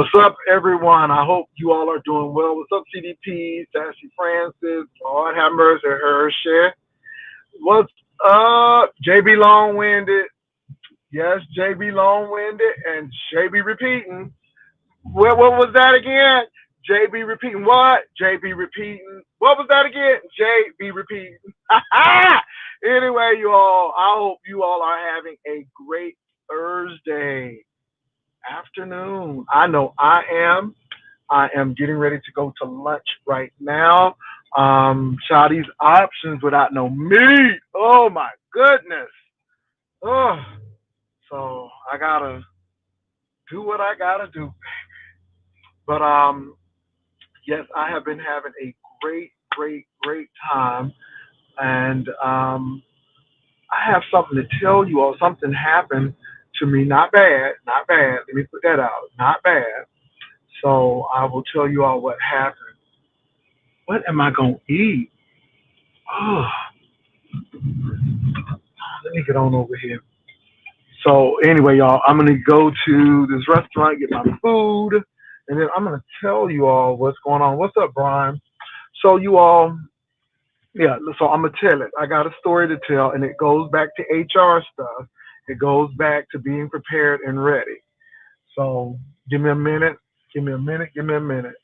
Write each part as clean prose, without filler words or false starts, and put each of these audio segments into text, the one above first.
What's up, everyone? I hope you all are doing well. What's up, CDP, Sassy Francis, Lord have mercy, her share. What's up, JB Long Winded? Yes, JB Long Winded and JB repeating. What was that again? JB repeating what? JB repeating. What was that again? JB repeating. Anyway, you all, I hope you all are having a great Thursday afternoon. I know I am. I am getting ready to go to lunch right now. Shawty's options without no meat. Oh my goodness. Oh, so I gotta do what I gotta do. But yes, I have been having a great time, and I have something to tell you all. Something happened to me. Not bad, not bad. Let me put that out. Not bad. So I will tell you all what happened. What am I gonna eat? Oh, let me get on over here. So anyway, y'all, I'm gonna go to this restaurant, get my food, and then I'm gonna tell you all what's going on. What's up, Brian? So you all, yeah. So I'm gonna tell it. I got a story to tell, and it goes back to HR stuff. It goes back to being prepared and ready. So give me a minute. Give me a minute. Give me a minute.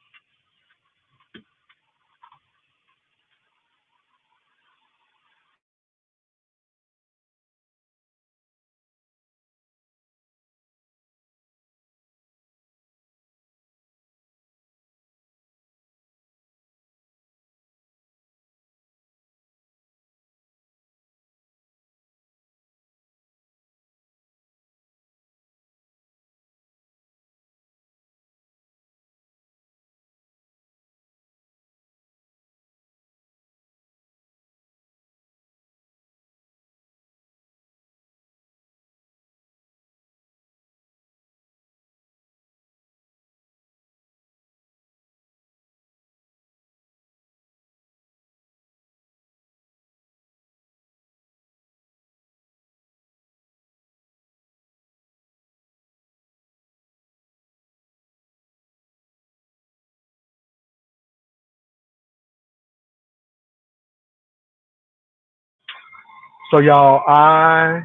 So y'all, I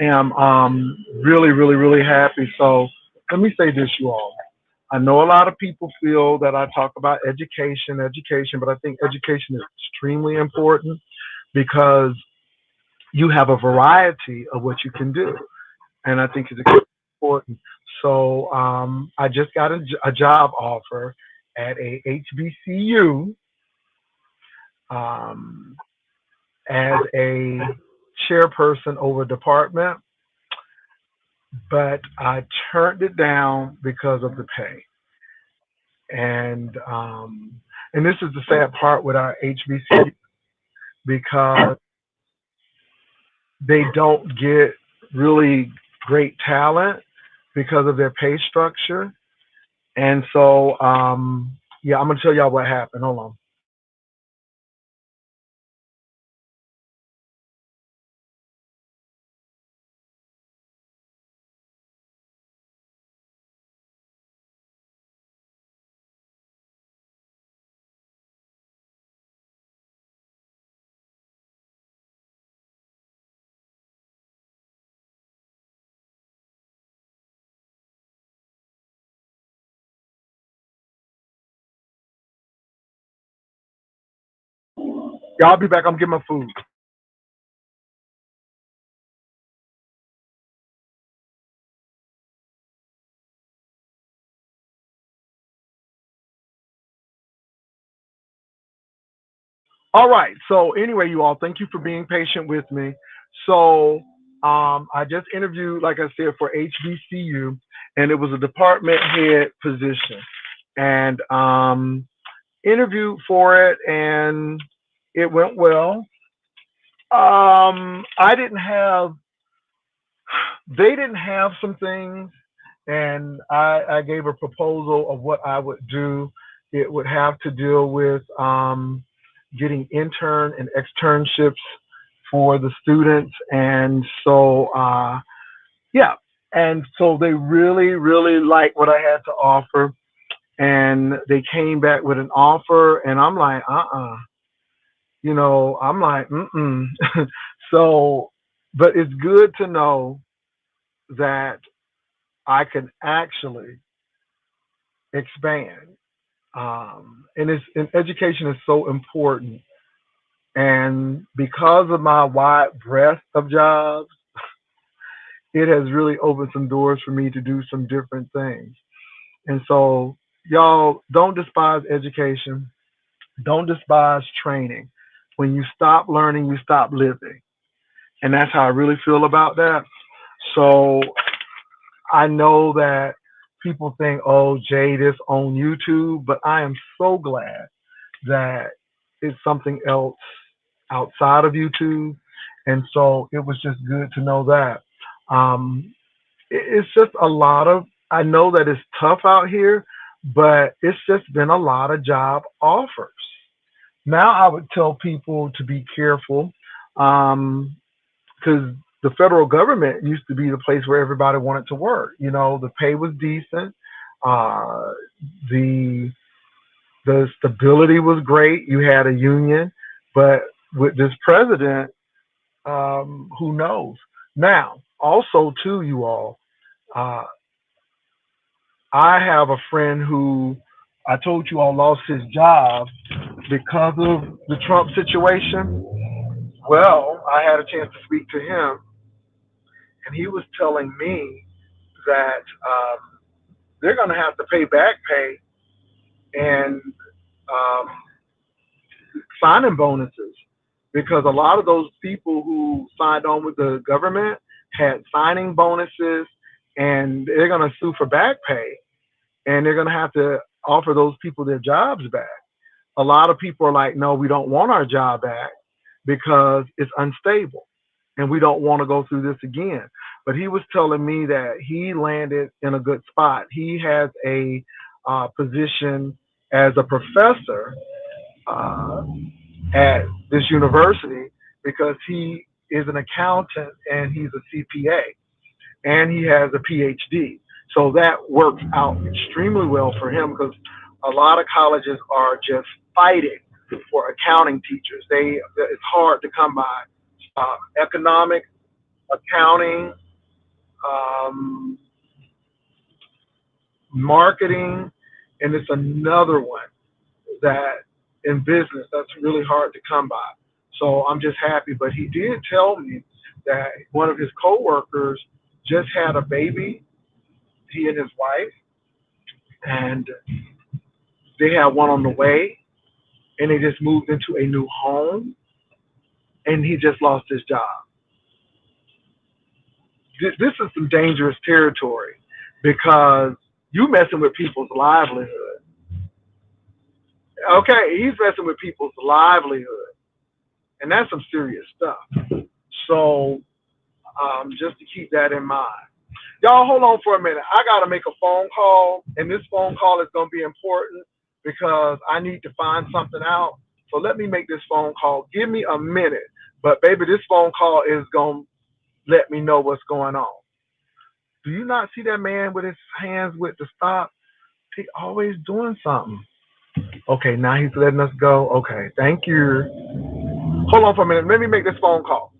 am really happy. So let me say this, you all. I know a lot of people feel that I talk about education, but I think education is extremely important because you have a variety of what you can do, and I think it's extremely important. So I just got a job offer at a HBCU um, as a chairperson over department, but I turned it down because of the pay. And this is the sad part with our HBCU because they don't get really great talent because of their pay structure. And so, yeah, I'm gonna tell y'all what happened. Hold on. Y'all be back. I'm getting my food. All right. So anyway, you all, thank you for being patient with me. So I just interviewed, like I said, for HBCU, and it was a department head position, and interviewed for it, and it went well. I didn't have, they didn't have some things, and I gave a proposal of what I would do. It would have to deal with getting intern and externships for the students, and so yeah. And so they really, really liked what I had to offer. And they came back with an offer, and I'm like, I'm like, mm-mm. So, but it's good to know that I can actually expand. And education is so important. And because of my wide breadth of jobs, it has really opened some doors for me to do some different things. And so, y'all, don't despise education. Don't despise training. When you stop learning, you stop living. And that's how I really feel about that. So I know that people think, oh, Jay, this on YouTube, but I am so glad that it's something else outside of YouTube. And so it was just good to know that. It's just a lot of, I know that it's tough out here, but it's just been a lot of job offers. Now I would tell people to be careful because the federal government used to be the place where everybody wanted to work. The pay was decent, uh, the the stability was great. You had a union, but with this president, who knows? Now, also too, you all, uh, I have a friend who I told you all lost his job because of the Trump situation. Well, I had a chance to speak to him, and he was telling me that they're going to have to pay back pay and um, signing bonuses because a lot of those people who signed on with the government had signing bonuses, and they're going to sue for back pay, and they're going to have to offer those people their jobs back. A lot of people are like, no, we don't want our job back because it's unstable and we don't want to go through this again. But he was telling me that he landed in a good spot. He has a position as a professor uh, at this university because he is an accountant and he's a CPA and he has a PhD. So that works out extremely well for him because a lot of colleges are just fighting for accounting teachers. It's hard to come by. Economics, accounting, um, marketing, and it's another one that in business that's really hard to come by. So I'm just happy. But he did tell me that one of his coworkers just had a baby, he and his wife, and they have one on the way, and they just moved into a new home, and he just lost his job. This is some dangerous territory because you messing with people's livelihood. Okay, he's messing with people's livelihood, and that's some serious stuff. So just to keep that in mind. Y'all, hold on for a minute. I got to make a phone call, and this phone call is going to be important because I need to find something out. So let me make this phone call. Give me a minute. But, baby, this phone call is going to let me know what's going on. Do you not see that man with his hands with the stop? He always doing something. Okay, now he's letting us go. Okay, thank you. Hold on for a minute. Let me make this phone call.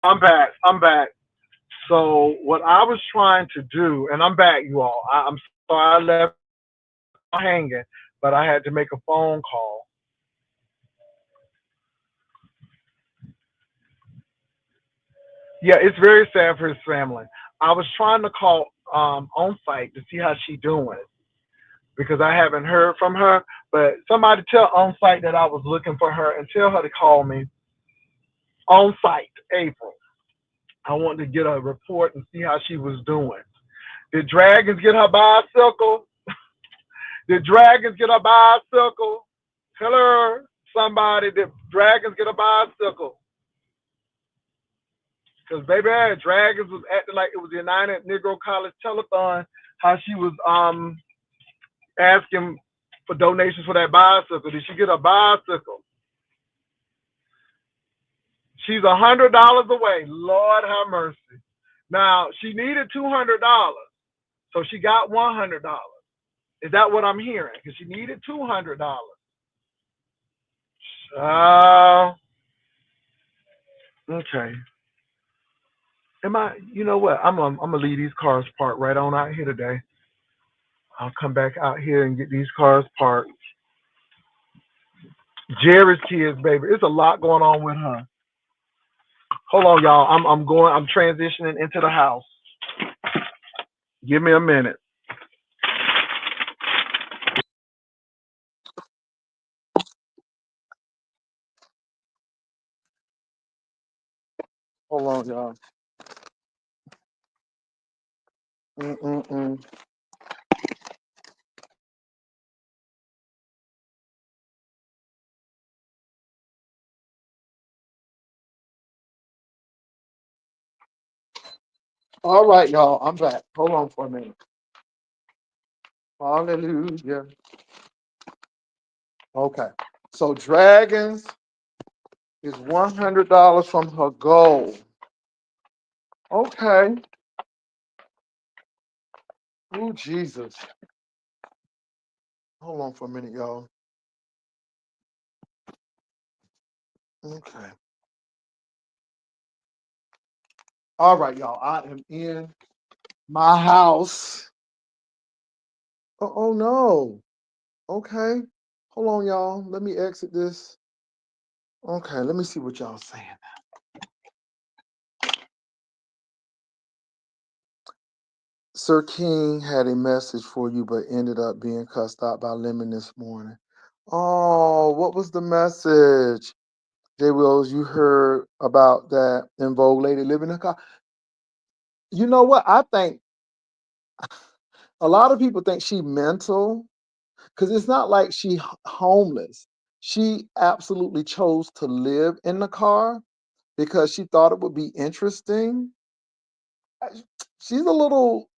I'm back. I'm back. So what I was trying to do, and I'm back, you all. I'm sorry I left y'all hanging, but I had to make a phone call. Yeah, it's very sad for his family. I was trying to call on site to see how she doing because I haven't heard from her. But somebody tell on site that I was looking for her and tell her to call me on site, April. I wanted to get a report and see how she was doing. Did Dragons get her bicycle? Did Dragons get a bicycle? Hello, somebody. Did Dragons get a bicycle? Because baby, Dragons was acting like it was the United Negro College Telethon. How she was asking for donations for that bicycle. Did she get a bicycle? She's $100 away. Lord have mercy. Now she needed $200, so she got $100. Is that what I'm hearing? Because she needed $200. Uh, okay. Am I? You know what? I'm gonna leave these cars parked right on out here today. I'll come back out here and get these cars parked. Jerry's kids, baby. It's a lot going on with her. Hold on, y'all. I'm going. I'm transitioning into the house. Give me a minute. Hold on, y'all. Mm-mm-mm. All right, y'all. I'm back. Hold on for a minute. Hallelujah. Okay. So Dragons is $100 from her goal. Okay. Oh Jesus. Hold on for a minute, y'all. Okay. All right, y'all. I am in my house. Oh no. Okay. Hold on, y'all. Let me exit this. Okay, let me see what y'all saying. Sir King had a message for you, but ended up being cussed out by Lemon this morning. Oh, what was the message? J. Wills, you heard about that in Vogue lady living in a car. You know what? I think a lot of people think she mental because it's not like she homeless. She absolutely chose to live in the car because she thought it would be interesting. She's a little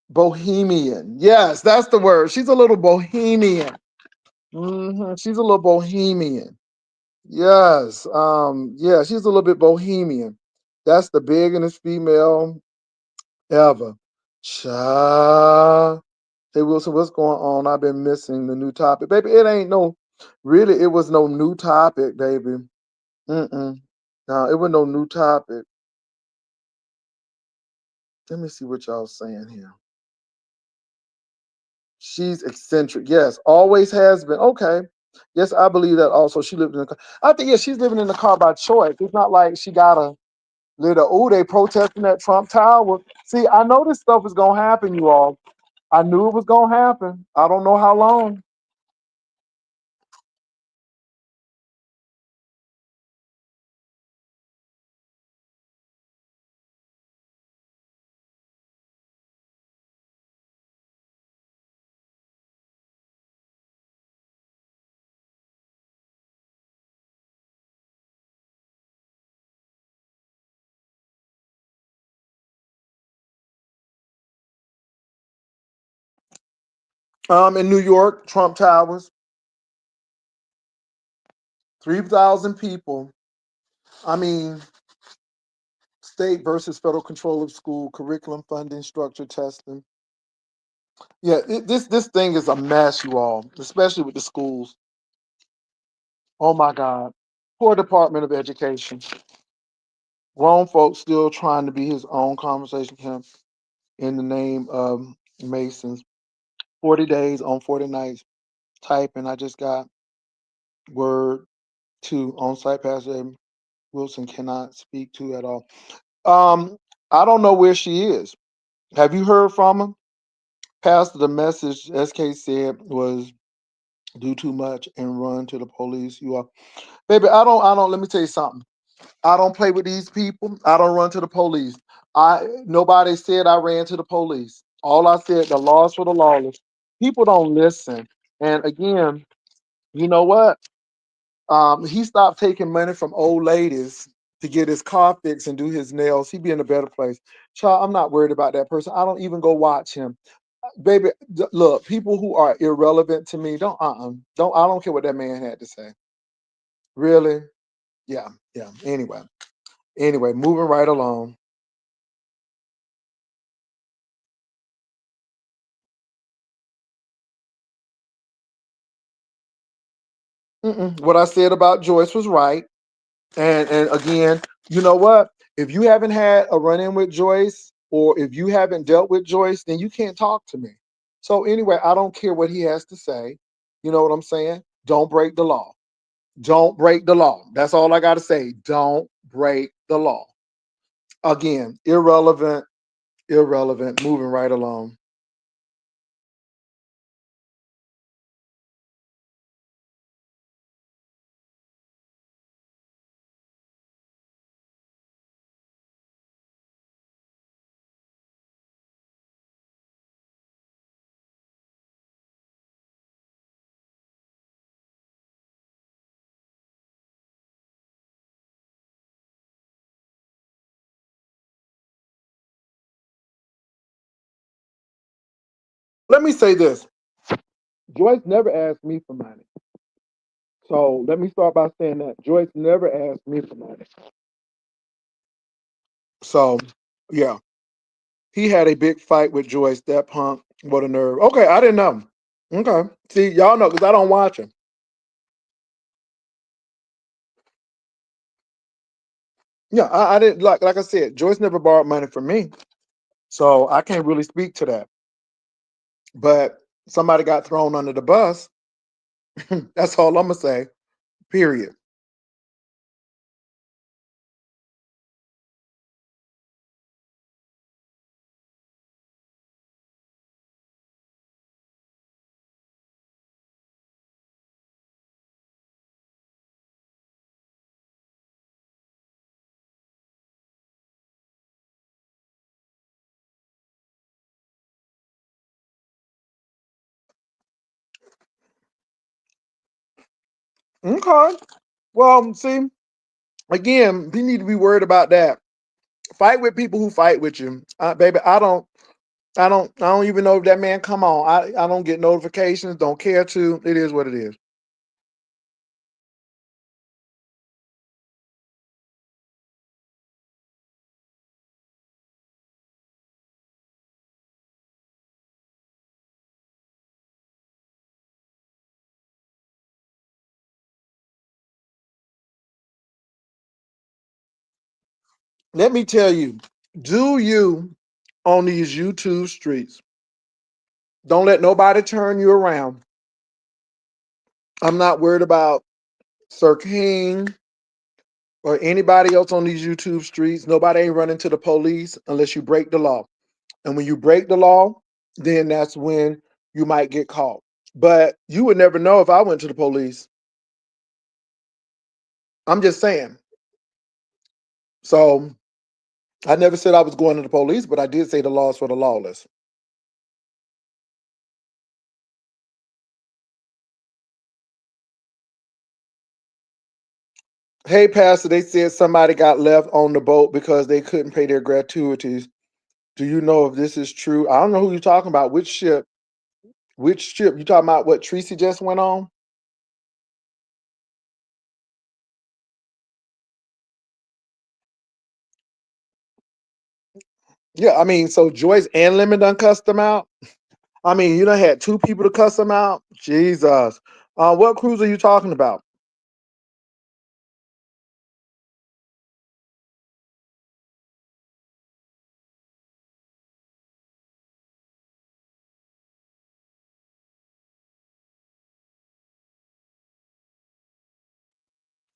bohemian. Yes, that's the word. She's a little bohemian. She's a little bohemian. Yes. Yeah, she's a little bit bohemian. That's the biggest female ever. Cha. Hey Wilson, what's going on? I've been missing the new topic. Baby, it ain't no really, it was no new topic, baby. Mm-mm. No, it was no new topic. Let me see what y'all saying here. She's eccentric. Yes, always has been. Okay. Yes, I believe that also. She lived in the car. I think, yeah, she's living in the car by choice. It's not like she got a little, oh, they protesting at Trump Tower. See, I know this stuff is going to happen, you all. I knew it was going to happen. I don't know how long. In New York, Trump Towers, 3,000 people. I mean, state versus federal control of school, curriculum funding, structure testing. Yeah, this thing is a mess, you all, especially with the schools. Oh my God. Poor Department of Education. Grown folks still trying to be his own conversation camp in the name of Masons. 40 days on 40 nights typing. I just got word to on site Pastor Wilson cannot speak to at all. I don't know where she is. Have you heard from her? Pastor, the message SK said was do too much and run to the police. You are baby, I don't let me tell you something. I don't play with these people. I don't run to the police. Nobody said I ran to the police. All I said, the laws for the lawless. People don't listen. And again, you know what? He stopped taking money from old ladies to get his car fixed and do his nails. He'd be in a better place. Child, I'm not worried about that person. I don't even go watch him. Baby, look, people who are irrelevant to me, don't I don't care what that man had to say. Really? Yeah, yeah. Anyway, moving right along. What I said about Joyce was right. And again, you know what? If you haven't had a run-in with Joyce, or if you haven't dealt with Joyce, then you can't talk to me. So anyway, I don't care what he has to say. You know what I'm saying? Don't break the law. Don't break the law. That's all I got to say. Don't break the law. Again, irrelevant, irrelevant. Moving right along. Let me say this. Joyce never asked me for money. So let me start by saying that Joyce never asked me for money. So yeah, he had a big fight with Joyce. That punk, what a nerve. Okay, I didn't know. Okay, see, y'all know because I don't watch him. Yeah, I didn't like I said. Joyce never borrowed money from me, so I can't really speak to that. But somebody got thrown under the bus. That's all I'm gonna say. Period. Okay. Well, see, again, we need to be worried about that. Fight with people who fight with you, baby. I don't even know if that man come on. I don't get notifications. Don't care to. It is what it is. Let me tell you, do you on these YouTube streets? Don't let nobody turn you around. I'm not worried about Sir King or anybody else on these YouTube streets. Nobody ain't running to the police unless you break the law. And when you break the law, then that's when you might get caught. But you would never know if I went to the police. I'm just saying. So I never said I was going to the police, but I did say the laws for the lawless. Hey, Pastor, they said somebody got left on the boat because they couldn't pay their gratuities. Do you know if this is true? I don't know who you're talking about. Which ship? Which ship? You talking about what Tracy just went on? Yeah, I mean, so Joyce and Lemon done cussed them out. I mean, you done had two people to cuss them out. Jesus. What cruise are you talking about?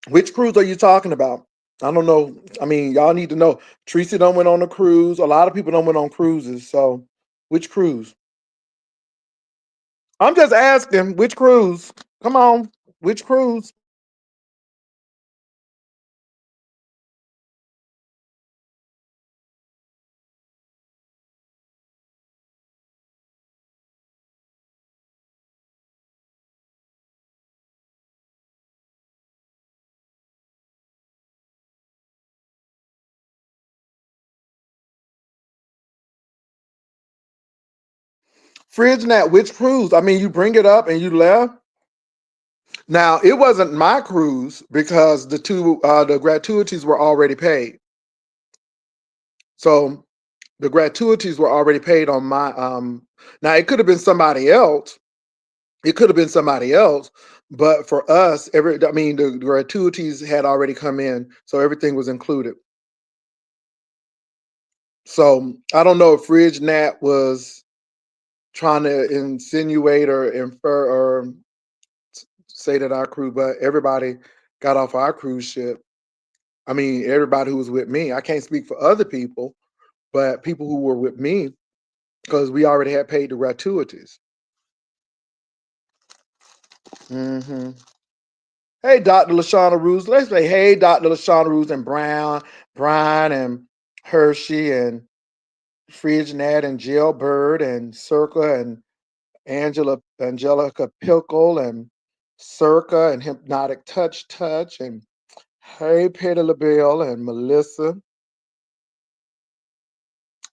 Which cruise are you talking about? I don't know. I mean, y'all need to know. Tracy done went on a cruise. A lot of people done went on cruises. So, which cruise? I'm just asking, which cruise? Come on, which cruise? Fridge Nat, which cruise? I mean, you bring it up and you left. Now, it wasn't my cruise because the gratuities were already paid. So the gratuities were already paid on my now it could have been somebody else. It could have been somebody else, but for us, I mean the gratuities had already come in, so everything was included. So I don't know if Fridge Nat was trying to insinuate or infer or say that our crew, but everybody got off our cruise ship. I mean, everybody who was with me. I can't speak for other people, but people who were with me, because we already had paid the gratuities. Hmm. Hey, Dr. Lashana Ruse. Let's say, hey, Dr. Lashana Ruse and Brian and Hershey and Fridge Nat and Jill Bird and Circa and Angelica Pickle and Circa and Hypnotic Touch and hey, Petty LaBelle and Melissa.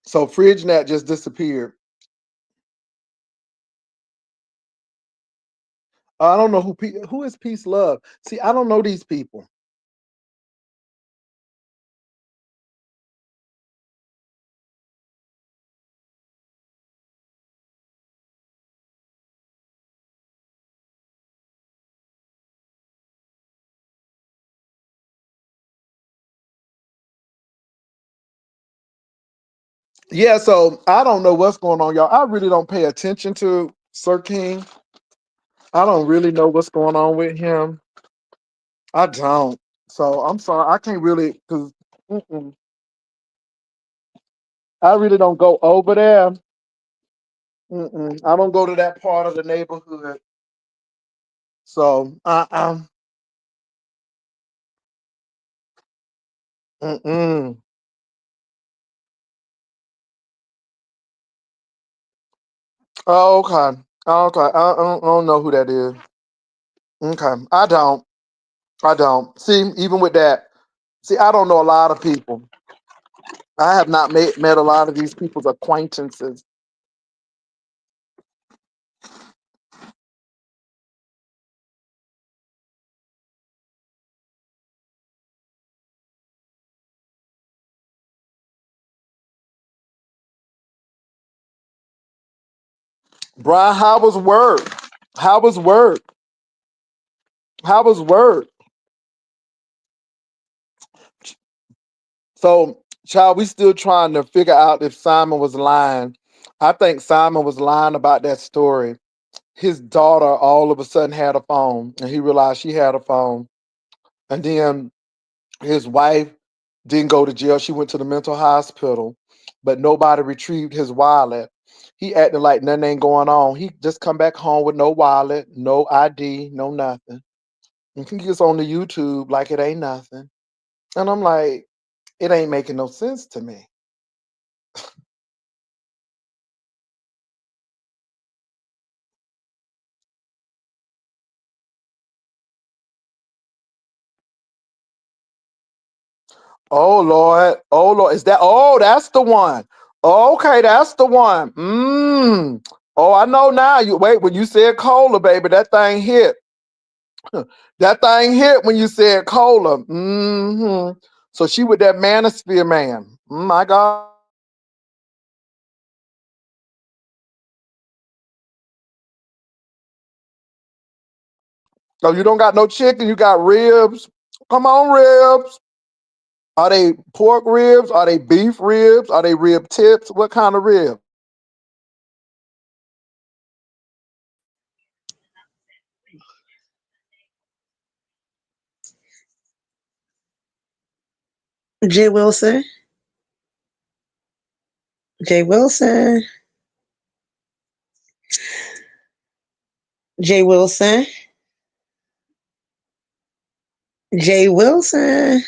So Fridge Nat just disappeared. I don't know who is Peace Love. See, I don't know these people. Yeah, so I don't know what's going on, y'all. I really don't pay attention to Sir King. I don't really know what's going on with him. I don't. So I'm sorry. I can't really because I really don't go over there. I don't go to that part of the neighborhood. So mm-mm. Oh, okay. Okay. I don't know who that is. Okay. I don't. I don't. See, even with that, see, I don't know a lot of people. I have not met a lot of these people's acquaintances. Brian, how was work? How was work? How was work? So, child, we still trying to figure out if Simon was lying. I think Simon was lying about that story. His daughter all of a sudden had a phone, and he realized she had a phone. And then his wife didn't go to jail. She went to the mental hospital, but nobody retrieved his wallet. He acted like nothing ain't going on. He just come back home with no wallet, no ID, no nothing. And he gets on the YouTube like it ain't nothing. And I'm like, it ain't making no sense to me. Oh Lord. Oh Lord. Is that that's the one. Okay, that's the one. Oh, I know now. You wait, when you said cola, baby, that thing hit. That thing hit when you said cola. So she with that manosphere man. My God. So you don't got no chicken, you got ribs. Come on, ribs. Are they pork ribs? Are they beef ribs? Are they rib tips? What kind of rib? Jay Wilson. Jay Wilson. Jay Wilson. Jay Wilson.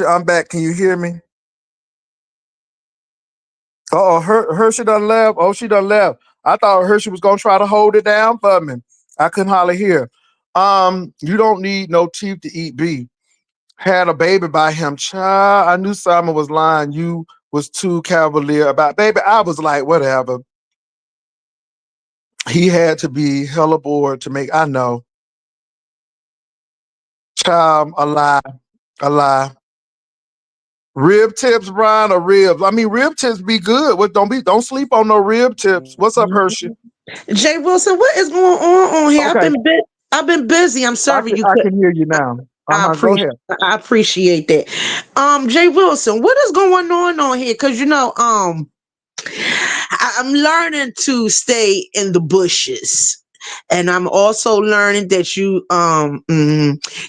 I'm back. Can you hear me? Oh, Hershey done left. Oh, she done left. I thought Hershey was gonna try to hold it down for me. I couldn't hardly hear. You don't need no teeth to eat beef. Had a baby by him. Child, I knew Simon was lying. You was too cavalier about baby. I was like, whatever. He had to be hella bored to make. I know. Child, a lie. A lie. Rib tips, Brian, or ribs? I mean, rib tips be good. What don't sleep on no rib tips. What's up, Hershey? Jay Wilson, what is going on here? Okay, I've been busy. I'm sorry you I could. can hear you now. I Go appreciate ahead. I appreciate that. Jay Wilson, what is going on here? Because I'm learning to stay in the bushes. And I'm also learning that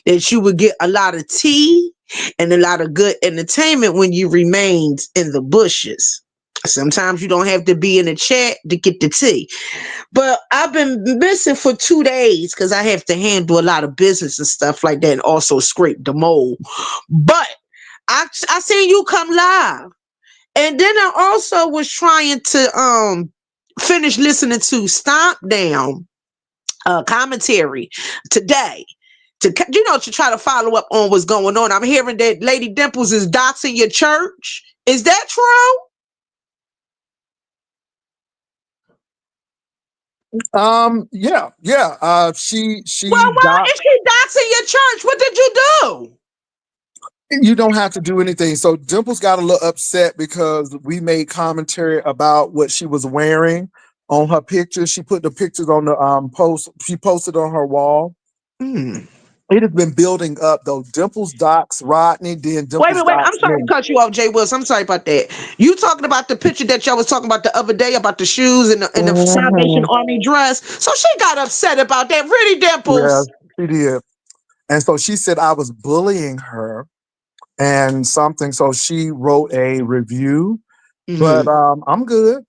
that you would get a lot of tea and a lot of good entertainment when you remain in the bushes. Sometimes you don't have to be in the chat to get the tea. But I've been missing for 2 days because I have to handle a lot of business and stuff like that and also scrape the mold. But I seen you come live. And then I also was trying to finish listening to Stomp Down commentary today to try to follow up on what's going on. I'm hearing that Lady Dimples is doxing your church. Is that true? Yeah, yeah. Well, She why got. is she doxing your church? What did you do? You don't have to do anything. So Dimples got a little upset because we made commentary about what she was wearing on her pictures. She put the pictures on the post. She posted on her wall. Hmm. It has been building up though. Dimples docs Rodney, then Wait a Dimples minute, wait a minute. I'm docs sorry to me. cut you off, Jay Wilson. I'm sorry about that. You talking about the picture that y'all was talking about the other day about the shoes and the Salvation Mhm. Army dress. So she got upset about that. Really, Yes, Dimples? she did. And so she said I was bullying her and something. So she wrote a review. But Hmm. I'm good.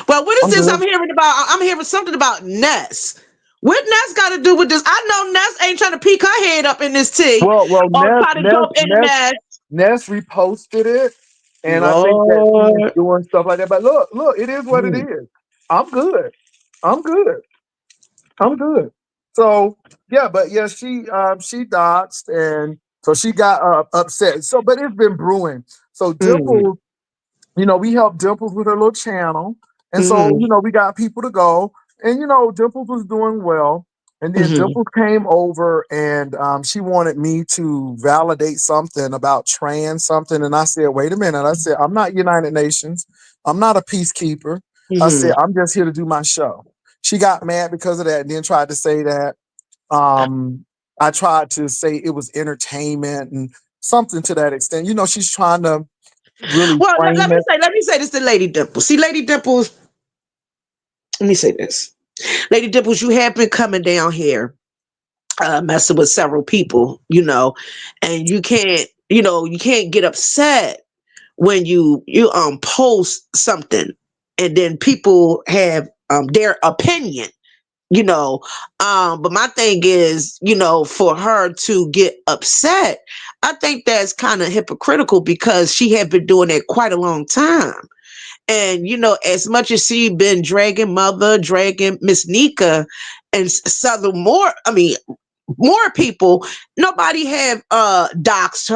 Well, what is I'm this I'm good. hearing about? I'm hearing something about Ness. What Ness got to do with this? I know Ness ain't trying to peek her head up in this tea Well, or try to jump in the mess. Ness reposted it, and I think that she's Lord. doing stuff like that. But look, it is what it Mm, is. I'm good. I'm good. I'm good. So yeah, but yeah, she doxed, and so she got upset. So, but it's been brewing. So mm, Dimple, we helped Dimples with her little channel. And so, mm, we got people to go. And, Dimples was doing well. And then mm. Dimples came over and she wanted me to validate something about trans something. And I said, wait a minute. I said, I'm not United Nations. I'm not a peacekeeper. I said, Mhm. I'm just here to do my show. She got mad because of that and then tried to say that um, I tried to say it was entertainment and something to that extent. She's trying to really Well, let, frame let me it. say, let me say this to Lady Dimples. See, Lady Dimples, let me say this. Lady Dimples, you have been coming down here messing with several people, and you can't get upset when you post something and then people have their opinion, you know. But my thing is, for her to get upset, I think that's kind of hypocritical because she had been doing that quite a long time. And as much as she been dragging Mother, dragging Miss Nika, and Southern more, I mean, more people, nobody have doxed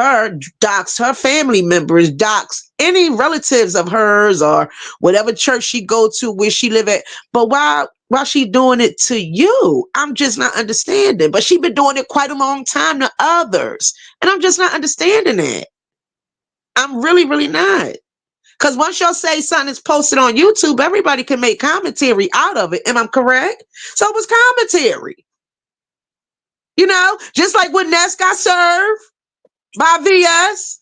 her family members, doxed any relatives of hers or whatever church she go to, where she live at. But why she doing it to you? I'm just not understanding. But she been doing it quite a long time to others, and I'm just not understanding it. I'm really, really not. Because once y'all say something is posted on YouTube, everybody can make commentary out of it. Am I correct? So it was commentary. Just like when Ness got served by VS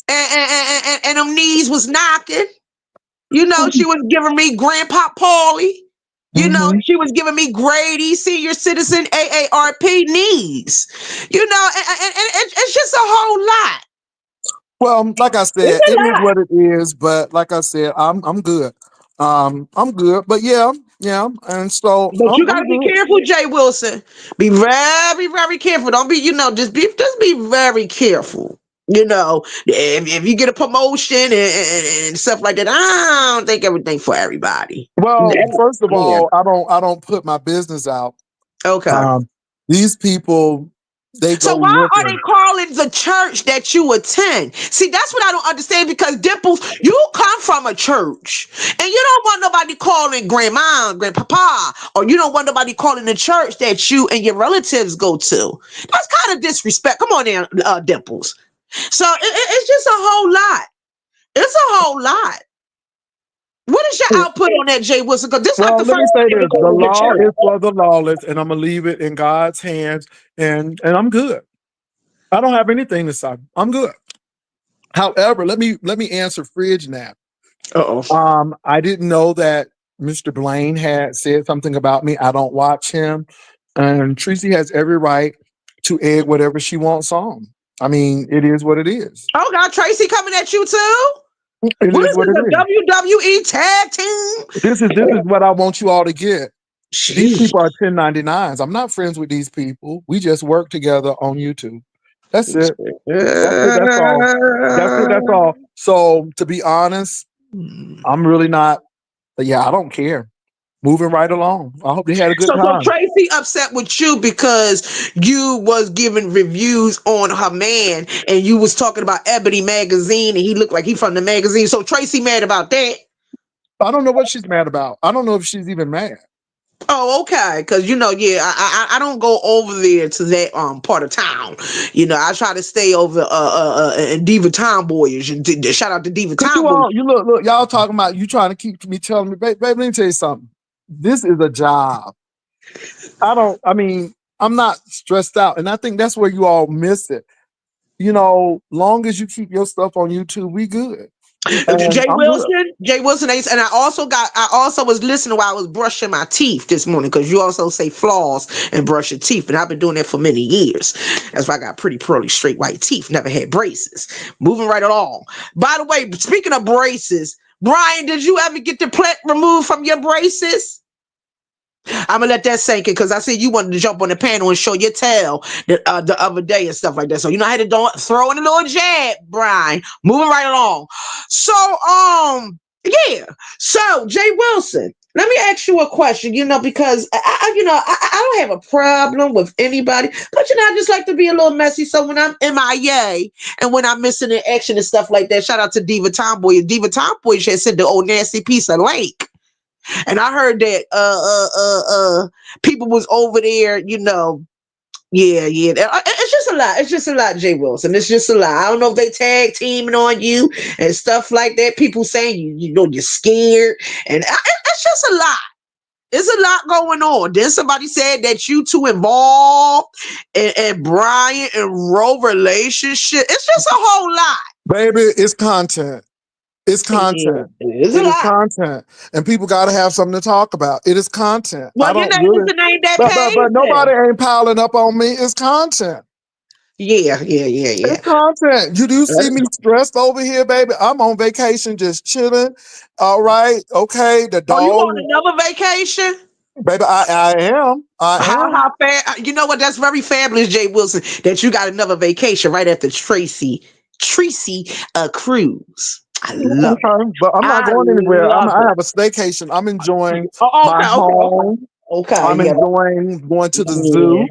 and them knees was knocking. She was giving me Grandpa Paulie. Mm-hmm. She was giving me Grady, senior citizen, AARP needs. And it's just a whole lot. Well, like I It's said, a it is lot. what it is. But like I said, I'm good. I'm good. But yeah, yeah, and so But you I'm gotta be good. careful, Jay Wilson. Be very, very careful. Don't be, just be very careful. If you get a promotion and stuff like that, I don't think everything for everybody. Well, first of Yeah. all, I don't put my business out. Okay. Um, these people, they So go why are they looking. calling the church that you attend? See, that's what I don't understand because Dimples, you come from a church and you don't want nobody calling grandma, grandpapa, or you don't want nobody calling the church that you and your relatives go to. That's kind of disrespect. Come on there, Dimples. So it's just a whole lot. It's a whole lot. What is your output on that, Jay Wilson? Because this is not Well, the let first me say time you this: go the to your law church. is for the lawless, and I'm gonna leave it in God's hands, and I'm good. I don't have anything to say. I'm good. However, let me answer Fridge now. Uh-oh. I didn't know that Mr. Blaine had said something about me. I don't watch him, and Tracy has every right to egg whatever she wants on. I mean, it is what it is. Oh, God, Tracy coming at you too? It What is is what this, it a is. WWE tag team? This is what I want you all to get. These Jeez. people are 1099s. I'm not friends with these people. We just work together on YouTube. That's it. That's it. That's all. That's it. That's all. So to be honest, I'm really not. Yeah, I don't care. Moving right along. I hope they had a good So time. Tracy upset with you because you was giving reviews on her man and you was talking about Ebony magazine and he looked like he from the magazine. So Tracy mad about that. I don't know what she's mad about. I don't know if she's even mad. Oh, okay. Because yeah, I don't go over there to that part of town. I try to stay over in Diva Tomboyish and shout out to Diva Cause you Tomboyish. all, you look, y'all talking about you trying to keep me telling me, babe, let me tell you something. This is a job. I mean, I'm not stressed out. And I think that's where you all miss it. Long as you keep your stuff on YouTube, we good. And Jay I'm good. Wilson, and I also was listening while I was brushing my teeth this morning because you also say floss and brush your teeth, and I've been doing that for many years. That's why I got pretty pearly straight white teeth. Never had braces. Moving right along. By the way, speaking of braces, Brian, did you ever get the plaque removed from your braces? I'm gonna let that sink in because I see you wanted to jump on the panel and show your tail the other day and stuff like that. So I had to throw in a little jab, Brian. Moving right along. So yeah. So Jay Wilson, let me ask you a question. Because I don't have a problem with anybody, but I just like to be a little messy. So when I'm MIA and when I'm missing in action and stuff like that, shout out to Diva Tomboy. Diva Tomboy had sent the old nasty piece of link. And I heard that people was over there, yeah. It's just a lot. It's just a lot, Jay Wilson. It's just a lot. I don't know if they tag teaming on you and stuff like that. People saying you're scared, and it's just a lot. It's a lot going on. Then somebody said that you two involved and Brian and Roe relationship. It's just a whole lot. Baby, it's content. It's Yeah, content. it's a It is lot. content. And people gotta have something to talk about. It is content. I Well, your don't name is really the name that but pays nobody them. ain't piling up on me. It's content. Yeah. It's content. You do see me stressed over here, baby. I'm on vacation, just chilling. All right. Okay. The Oh, you dog, on another vacation? baby, I am. I am. How you know what? That's very fabulous, Jay Wilson, that you got another vacation right after Tracy cruise. I love it. Okay. But I'm not I going anywhere. love I it. have a staycation. I'm enjoying Oh, my okay. home. Okay, I'm yeah. enjoying going to the Yeah. zoo.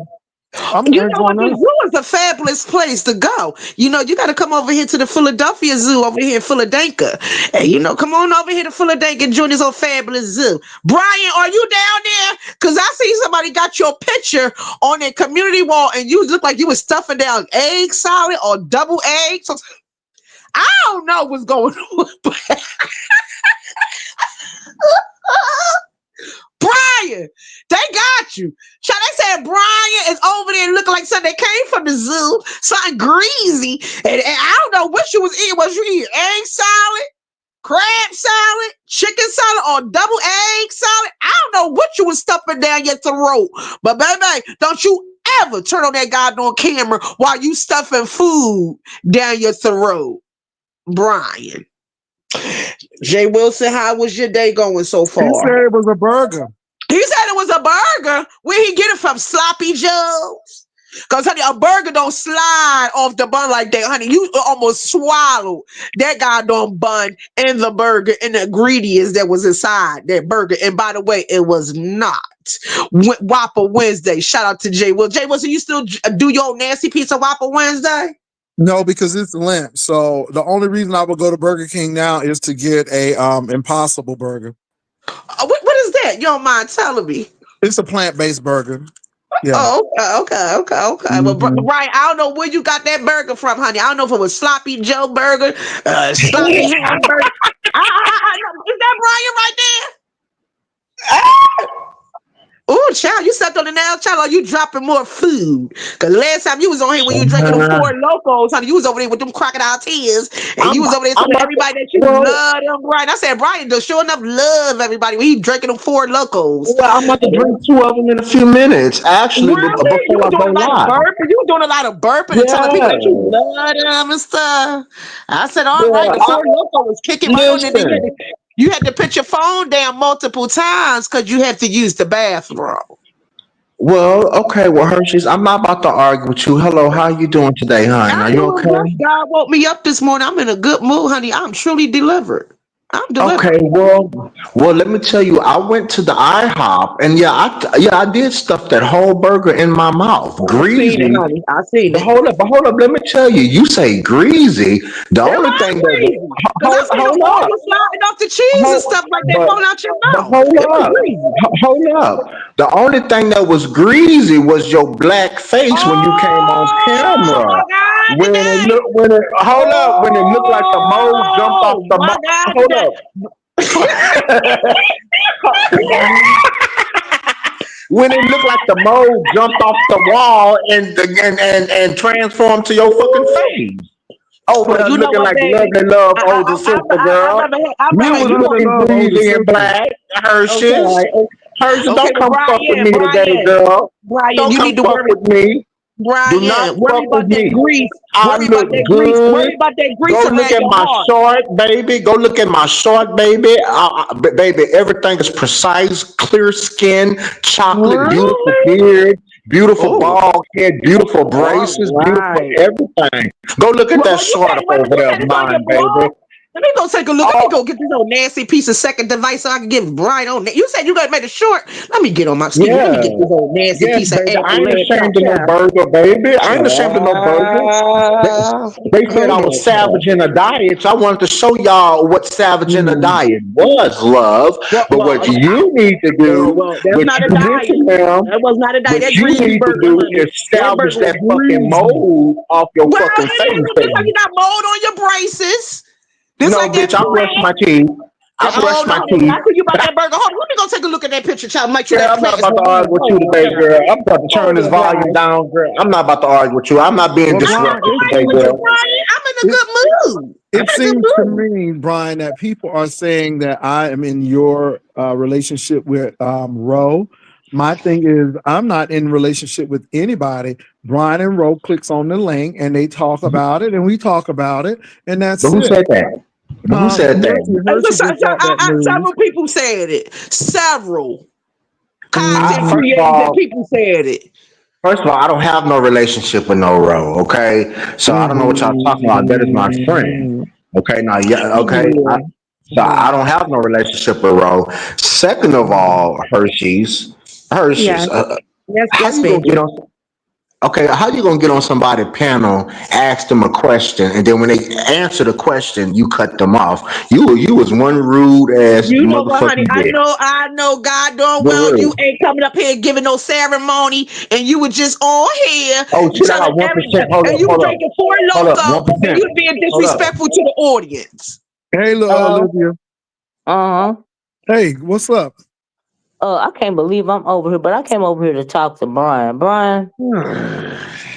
I'm You know what? enjoying The that. zoo is a fabulous place to go. You got to come over here to the Philadelphia Zoo over here in Philadelphia. And, come on over here to Philadelphia and join this old fabulous zoo. Brian, are you down there? Because I see somebody got your picture on their community wall and you look like you was stuffing down egg salad or double eggs. I don't know what's going on. Brian, they got you. They said Brian is over there looking like something that came from the zoo, something greasy. And I don't know what you was eating. Was you eating egg salad, crab salad, chicken salad, or double egg salad? I don't don't know what you was stuffing down your throat, but baby, don't you ever turn on that goddamn camera while you stuffing food down your throat, Brian. Jay Wilson, how was your day going so He said far? it was a burger. He said it was a burger. Where he get it from? Sloppy Joe's? Cause honey, a burger don't slide off the bun like that, honey. You almost swallow that goddamn bun and the burger and the ingredients that was inside that burger. And by the way, it was not Whopper Wednesday. Shout out to Jay Will. Jay Wilson, you still do your nasty pizza Whopper Wednesday? No, because it's Lent. So the only reason I would go to Burger King now is to get a Impossible Burger. What is that? You don't mind telling me? It's a plant-based burger. Yeah. Oh, okay. Well, Brian, I don't know where you got that burger from, honey. I don't know if it was Sloppy Joe burger, Sloppy hamburger. Is that Brian right there? Oh, child, you stepped on the nail, child, or you dropping more food? Because last time you was on here when you drinking them Four Locos, honey, you was over there with them crocodile tears, and you was over there telling everybody that you love them, Brian. I said, Brian does sure enough love everybody when he drinking them Four Locos. Well, I'm about to drink 2 of them in a few minutes, actually, Really? before You I were go doing a lot of live. burping. You were doing a lot of burping and telling people that you love them and stuff. I said, all right, the Four Loco was kicking right on in the Listen, you had to put your phone down multiple times because you had to use the bathroom. well, okay, well, Hershey's, I'm not about to argue with you. Hello, how you doing today, hon? I'm Are you doing okay? good. God woke me up this morning. I'm in a good mood, honey. I'm truly delivered. I'm delivered. Okay, well, let me tell you, I went to the IHOP, and I did stuff that whole burger in my mouth, I seen it, greasy. honey. I seen But it. hold up, let me tell you, you say greasy. The It only was thing that greasy. Because I seen the hold up, oil sliding off the cheese and hold, stuff like that but falling out your But mouth. hold It was up, greasy. hold up. The only thing that was greasy was your black face when you came on Oh camera. my God, today. When it hold up, when it looked like the mold jumped off Oh the my God, hold today. up. When it looked like the mold jumped off the wall and transformed to your fucking face. Over Well, there you know looking what, like baby? lovely love older I sister girl. I've You never was you want looking Love older greasy and sister. black, okay. Hershey's. Hershey, Okay, don't well, come fuck with me today, girl. Brian, Don't you come need to fuck worry. with me. Do not Brian, worry fuck with about that me. grease. I Worry about look that grease. good. Worry about that Go grease look around at your my heart. short, baby. Go look at my short, baby. Baby, everything is precise, clear skin, chocolate, beautiful Really? beard, beautiful Oh, bald head, beautiful all braces, beautiful right. everything. Go look at that You short said up wait a over minute, you there said of it's on your mine, baby. blog. Let me go take a look. Let me Oh, go get this old nasty piece of second device so I can give Brian on that. You said you got to make it short. Let me get on my Steve. Let me yeah. get this old nasty Yes, piece of baby. I apple ain't last ashamed of no child. burger, baby. I ain't ashamed of no burger. They, they said I Hold was on, child. savage in a diet, so I wanted to show y'all what savage in a Hmm. diet was, love. But what you need to do, That's what not a you listen, diet. ma'am, That was not a diet. what That you greasy need to burger, do honey. is That salvage burger was that fucking greasy. mold off your Well, fucking it face, looks like baby. you got mold on your braces. Just No, like that bitch, I brush plant. my teeth. I Oh brush no, my honey, when teeth. I tell you about that burger, hold on, let me go take a look at that picture, child. Make sure Girl, that I'm not plant is about to argue removed. with you Hold on, today, child. girl. I'm about to turn Hold this on, volume Brian. down, girl. I'm not about to argue with you. I'm not being Well, I ain't Brian, disruptive gonna today, argue with you, girl. Brian. I'm in a it, good mood. I'm it in a good seems to mood. me, Brian, that people are saying that I am in your relationship with Ro. My thing is, I'm not in relationship with anybody. Brian and Ro clicks on the link and they talk about it, and we talk about it, and But that's who it. said that? But who said that? Hershey just got that news. Several people said it. Several content Hmm. First of creators and all, people said it. I don't have no relationship with no Ro. Okay, so I don't know what y'all talking about. That is my friend. Hmm. Okay, now yeah, okay. Yeah. So I don't have no relationship with Ro. Second of all, Yeah. Hershey's. How Yes, you gonna baby. get on? Okay, how you gonna get on somebody's panel, ask them a question, and then when they answer the question, you cut them off? You was one rude ass You know what, honey? motherfucking bitch. I know God darn For well you real. ain't coming up here giving no ceremony, and you were just on here Oh shit, I telling got 1%. and you were drinking Four Hold up, Loco, and 1%. you being Hold up. disrespectful to the audience. Hey, Hello. Olivia. Uh-huh. Hey, what's up? I can't believe I'm over here, but I came over here to talk to Brian. Brian,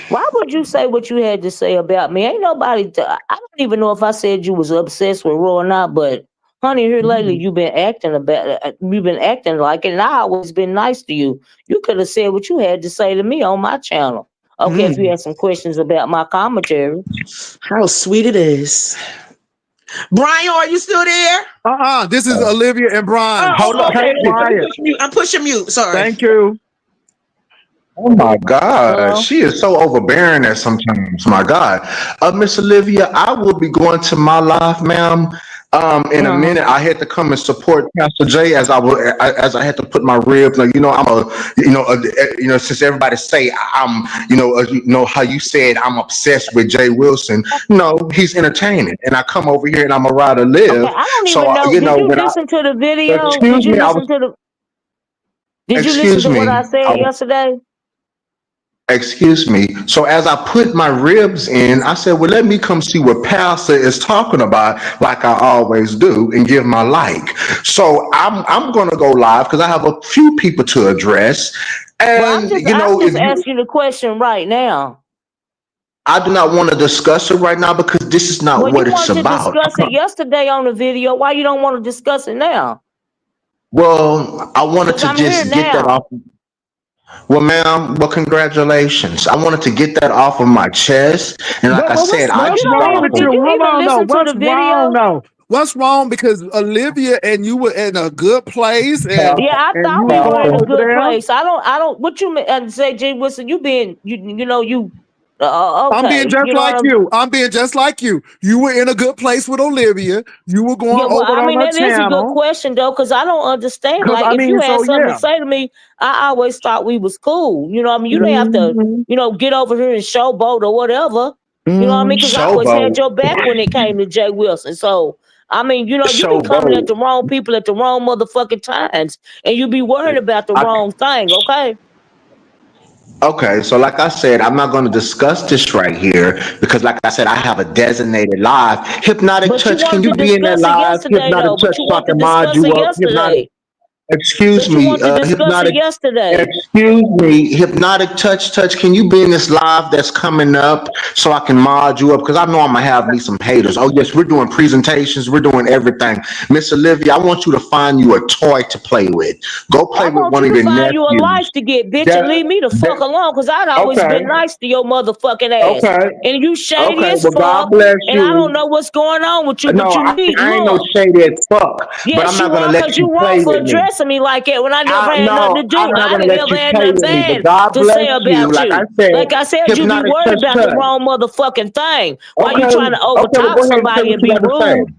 why would you say what you had to say about me? Ain't nobody. I don't even know if I said you was obsessed with Roy or not, but honey, here lately Mm. you've been acting like it, and I always been nice to you. You could have said what you had to say to me on my channel. Okay, if you Mm. had some questions about my commentary. How sweet it is. Brian, are you still there? This is Olivia and Oh, Brian. oh, Hold oh, up. okay. Hey, Let me Quiet. push mute. I'm pushing mute. Sorry. Thank you. oh my God, Hello. she is so overbearing at sometimes. My God, Miss Olivia, I will be going to my live, ma'am. In a Uh-huh. minute, I had to come and support Pastor Jay as I had to put my ribs. Now, since everybody say how you said I'm obsessed with Jay Wilson. No, he's entertaining, and I come over here and I'm a ride to Okay, live. I don't So, even know. Did you when I listen to the video? excuse me, I was Did you listen excuse to what I me. said yesterday? Excuse me. So as I put my ribs in, I said, well, let me come see what Pastor is talking about, like I always do, and give my like. So I'm gonna go live because I have a few people to address. Well, And I'm if just you asking you the question right now. I do not want to discuss it right now because this is not Well, you what it's wanted to about. discuss it yesterday on the video. Why you don't want to discuss it now? Well, I wanted Because to I'm here just get that now. off. Well, ma'am, well, congratulations. I wanted to get that off of my chest. And like What, I what, said, what's I what's You just don't got wrong off even. with of you? Did you Hold even on, no. listen to the What's wrong, video? no? What's wrong? Because Olivia and you were in a good place, and Yeah, I and you thought were we were going in a over good there. place. I don't. What you say, Jay Wilson? You know, you. I'm being Okay, just you know what like I'm. you. I'm being just like you. You were in a good place with Olivia. You were Yeah, going well, over I on mean her that is a good channel. question though, because I don't understand. Cause Like, I if mean, you had so something to yeah. say to me, I always thought we was cool. You know what I mean? You don't have to, Hmm. get over here and showboat or whatever. You know what I mean? Because I Hmm. always had showboat, your back when it came to Jay Wilson. So, I mean, you be coming at showboat. the wrong people at the wrong motherfucking times, and you be worried about the I, wrong thing. Okay? okay, so like I said, I'm not going to discuss this right here because, like I said, I have a designated live. Hypnotic But you touch, can wanted you to be in that discuss it live? yesterday Hypnotic though. touch, But you so I want to can mod discuss you it up. Hypnotic, yesterday. excuse But you me, want to discuss it hypnotic. yesterday. Excuse me, hypnotic touch. Can you be in this live that's coming up so I can mod you up? Because I know I'm gonna have me some haters. Oh yes, we're doing presentations, we're doing everything. Miss Olivia, I want you to find you a toy to play with. Go I play with want one you of to your find you a life nephews. to get, bitch, and That, leave me the fuck that alone, because I'd always okay, been nice to your motherfucking ass. okay, And you shady okay. as Well, God fuck, bless and I don't you. know what's going on with you, but No, you need I ain't no look. shady as fuck, but I'm Yes, not you gonna are, let because you you wrong play for with me. addressing me like that when I never had nothing No, to do. I'm not I gonna didn't let ever you had play nothing with me. bad But God to bless say you. about Like I you. said, Like I said, you be hypnotic worried touch about the touch. wrong motherfucking thing. Why you Okay, trying to okay, well, overtalk go ahead and say somebody what and you be got to say. rude?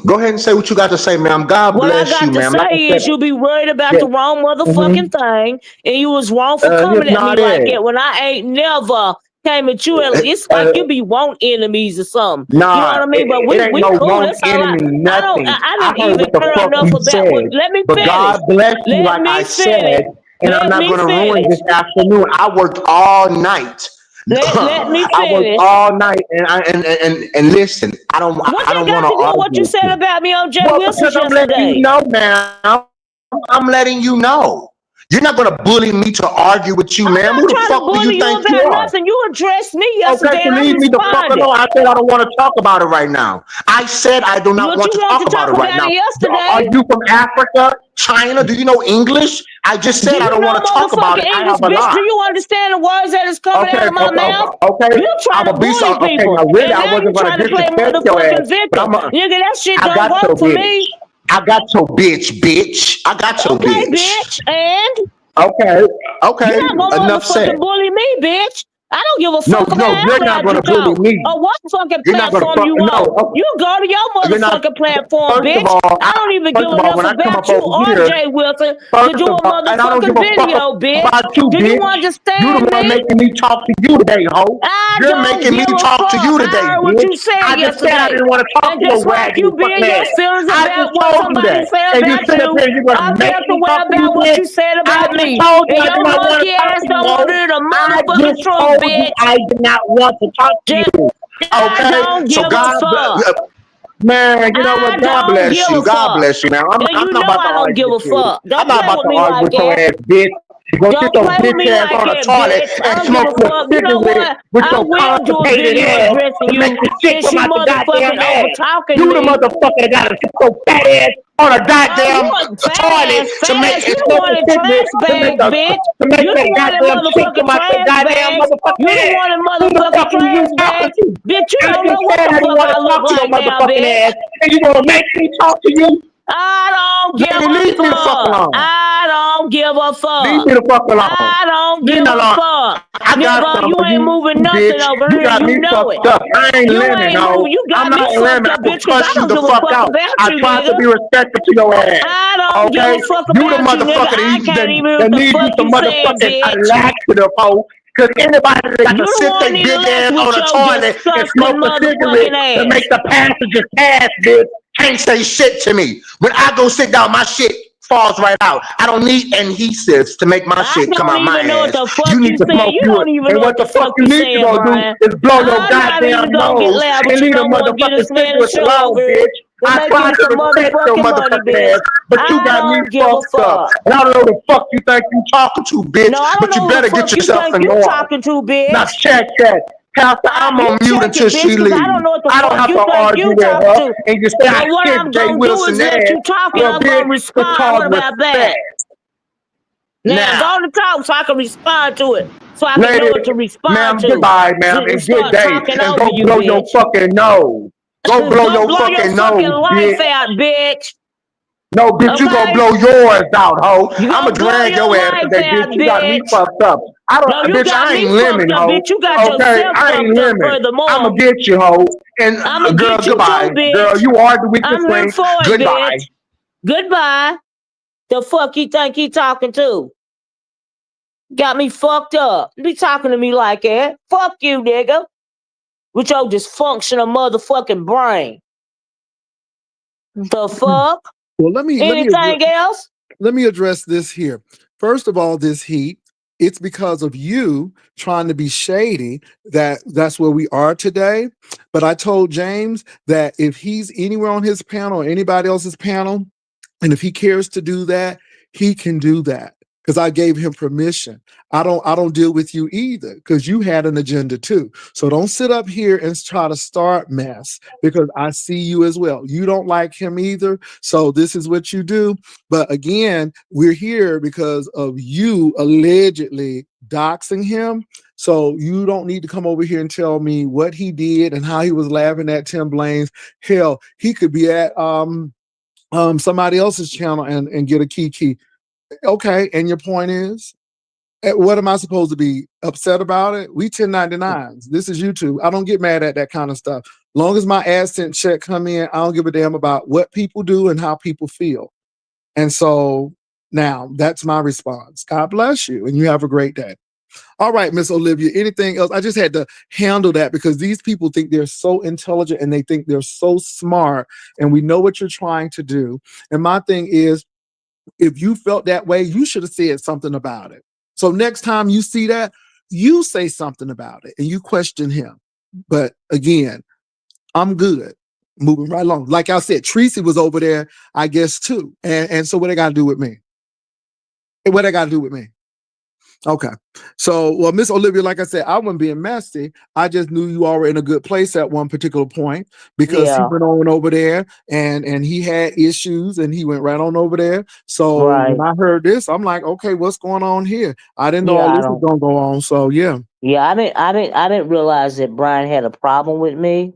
Go ahead and say what you got to say, ma'am. God What I bless you, got to ma'am. Like I say said, is you be worried about yeah, the wrong motherfucking hmm thing, and you was wrong for coming at me like hypnotic. that when I ain't never came at you. It's like you Uh, be want enemies or something. You know nah, what I mean? But it we ain't we no cool. wrong That's all I. enemy, I don't. nothing. I I didn't heard even what the care fuck enough you about what. said. Let me But finish. God bless you, Let like I me said, finish. and I'm Let not me going to ruin finish. this afternoon. I worked all night. Let me I worked finish. all night, and listen, What I that don't want got to to do with argue what you with said you. about me on Jay Well, because Wilson's I'm letting you yesterday? know, ma'am. I'm letting you know. You're not gonna bully me to argue with you, ma'am. I'm Who the not fuck trying do to you bully think you you about are? nothing. You addressed me Okay, yesterday, so and I leave me the fuck responded. alone. I said I don't want to talk about it right now. I said I do not What want you to want talk to about talk it right about now. it Are yesterday? you from Africa, China? Do you know English? I just Do said I you don't know want to talk about motherfucking it. I English, have a bitch? Do lot. you understand the words that is coming Okay, out of my mouth? okay. You I'm trying a to beast. bully Okay, people, now really, and I now you wasn't gonna trying to play disrespect your ass, motherfucking but victim. Nigga, that shit I don't got work your for bitch. me. I got your bitch. I got your Okay, bitch. bitch, and Okay, you're okay. not gonna Enough said. motherfucking bully me, bitch. I don't give a No, fuck no, about you're how not loud gonna you bully talk me. or what fucking You're not gonna platform fuck. you No, on. You go to your you're not. motherfucking platform, First of bitch. all, I don't even give enough when I come up about you over or here, Jay Wilson to first do of a all, and I don't give motherfucking a fuck video, bitch. about you, Do you bitch. You the understand one me? making me talk to you today, ho. I You're don't making me give a talk to fuck. you I today, heard what bitch. you said I just said I yesterday. didn't want to talk And to your just like raggedy you be in fucking your ass. feelings I just about what told you somebody that. said And you about sit up you, here and you're I gonna make felt the me way talk to you, about what bitch. you said I about just me. told you And I do your not want to monkey talk ass to you, don't want to ho. hear the I motherfucking just truth, told you bitch. I did not want to talk to Just, you. I Okay? don't So give a fuck. man, you know I what? God don't bless give you. a God fuck. bless you, man. And I'm you not know about to I don't argue give with a you. fuck. I'm Don't not play about with to me argue like with your that. ass, bitch. Go sit Don't your play with bitch me ass like on a that, toilet bitch. I and don't give smoke a your fuck. You know cigarette what? with I your will do a constipated video ass addressing to make you the shit since come you out the goddamn motherfucking over ass. talking You the me. motherfucker that gotta sit your fat ass on a Oh, you goddamn a fat toilet ass, to fat make ass. and You the smoke one a in cigarette trash bags, bitch. to make You the that one in goddamn shit come motherfucking out the trash goddamn bags. You motherfucking the ass. one in Who the fuck motherfucking are you trash talking bags. to? Bitch, you And don't just know what said the I didn't fuck want I to look talk to your like now, motherfucking bitch. ass, and you gonna make me talk to you? I don't give Lady, a leave me the fuck fuck. alone. I don't give a Leave fuck. me the fuck alone. I don't Leave give me a alone. fuck. I got Nigga, something you for ain't you, moving nothing bitch. over You here. got You me know it. fucked up. I ain't You lemon, ain't no. moving. You I'm got me not fucked lemon. I up, will bitch, because I cuss you don't the give a fuck fuck out. about I you, try to nigga. be respectful to your ass. I don't give Okay? a fuck You the about you, nigga. motherfucker I can't even hear that what the needs you fuck some you saying, motherfucking bitch. laxative, hoe. Cause anybody that got You to the sit one their need to big laugh ass with on a your toilet and disgusting smoke a cigarette motherfucking to make ass. the passengers pass, bitch, can't say shit to me. When I go sit down, my shit falls right out. I don't need adhesives to make my I shit come don't out my even know what ass. the fuck You need you to saying. smoke You you. don't even And know what what the the fuck fuck you you need to saying, go do Brian. is blow your I'm not goddamn even gonna get nose loud, but and you leave the know what? Get a motherfucking Spanish cigarettes show alone, over it bitch. to I make try you to some respect your motherfucking money, motherfucking bitch. ass, but you I got me don't give a fucked up. fuck. And I don't know who the fuck you think you talking to, bitch, No, I don't but you know who the better get fuck you yourself think in you order. talking to, Now bitch. check that. Pastor, I'm You on mute check until it, bitch, she because I don't leaves. know what the I don't fuck have you to think argue you with talking her to. and you say I But what kick I'm Jay gonna do Wilson is let ass. you talk and Well, I'm bitch, gonna it's respond. called What about that? respect. Now go Now, on to talk so I can respond to it. So I can know lady, what to respond ma'am, to. goodbye, ma'am, And and good start day. talking And over go you, blow your bitch. fucking nose. Go blow Go your blow your fucking fucking nose, life bitch. out, bitch. No, bitch, you gonna Okay? blow yours out, ho. You I'ma gonna blow drag your your ass life today, bitch. out, You got me bitch. fucked up. I don't, No, you bitch, got I me ain't lemon, fucked up, ho. bitch. You got Okay, yourself I ain't fucked up lemon. I'ma furthermore. get you, ho. And I'ma girl, get you goodbye. too, Girl, bitch. you are the weakest I'm here link. for it, Goodbye. bitch. Goodbye. The fuck you think he talking to? Got me fucked up. Be talking to me like that. Fuck you, nigga. With your dysfunctional motherfucking brain. The fuck? Well, Anything else? let me address this here. First of all, this heat, it's because of you trying to be shady that's where we are today. But I told James that if he's anywhere on his panel or anybody else's panel, and if he cares to do that, he can do that because I gave him permission. I don't deal with you either because you had an agenda too. So don't sit up here and try to start mess because I see you as well. You don't like him either. So this is what you do. But again, we're here because of you allegedly doxing him. So you don't need to come over here and tell me what he did and how he was laughing at Tim Blaine's. Hell, he could be at somebody else's channel and get a key. Okay, and your point is, what am I supposed to be upset about it? We 1099s. This is YouTube. I don't get mad at that kind of stuff. Long as my AdSense check come in, I don't give a damn about what people do and how people feel. And so now that's my response. God bless you, and you have a great day. All right, Miss Olivia, anything else? I just had to handle that because these people think they're so intelligent and they think they're so smart, and we know what you're trying to do. And my thing is, if you felt that way, you should have said something about it. So next time you see that, you say something about it and you question him. But again, I'm good. Moving right along. Like I said, Tracy was over there, I guess, too. And so what they got to do with me? What they got to do with me? Okay. So, well, Miss Olivia, like I said, I wasn't being messy. I just knew you all were in a good place at one particular point because he Yeah, went on over there and he had issues and he went right on over there. So when right. I heard this, I'm like, okay, what's going on here? I didn't know Yeah, all I this was don't. gonna go on. So yeah. Yeah, I didn't realize that Brian had a problem with me.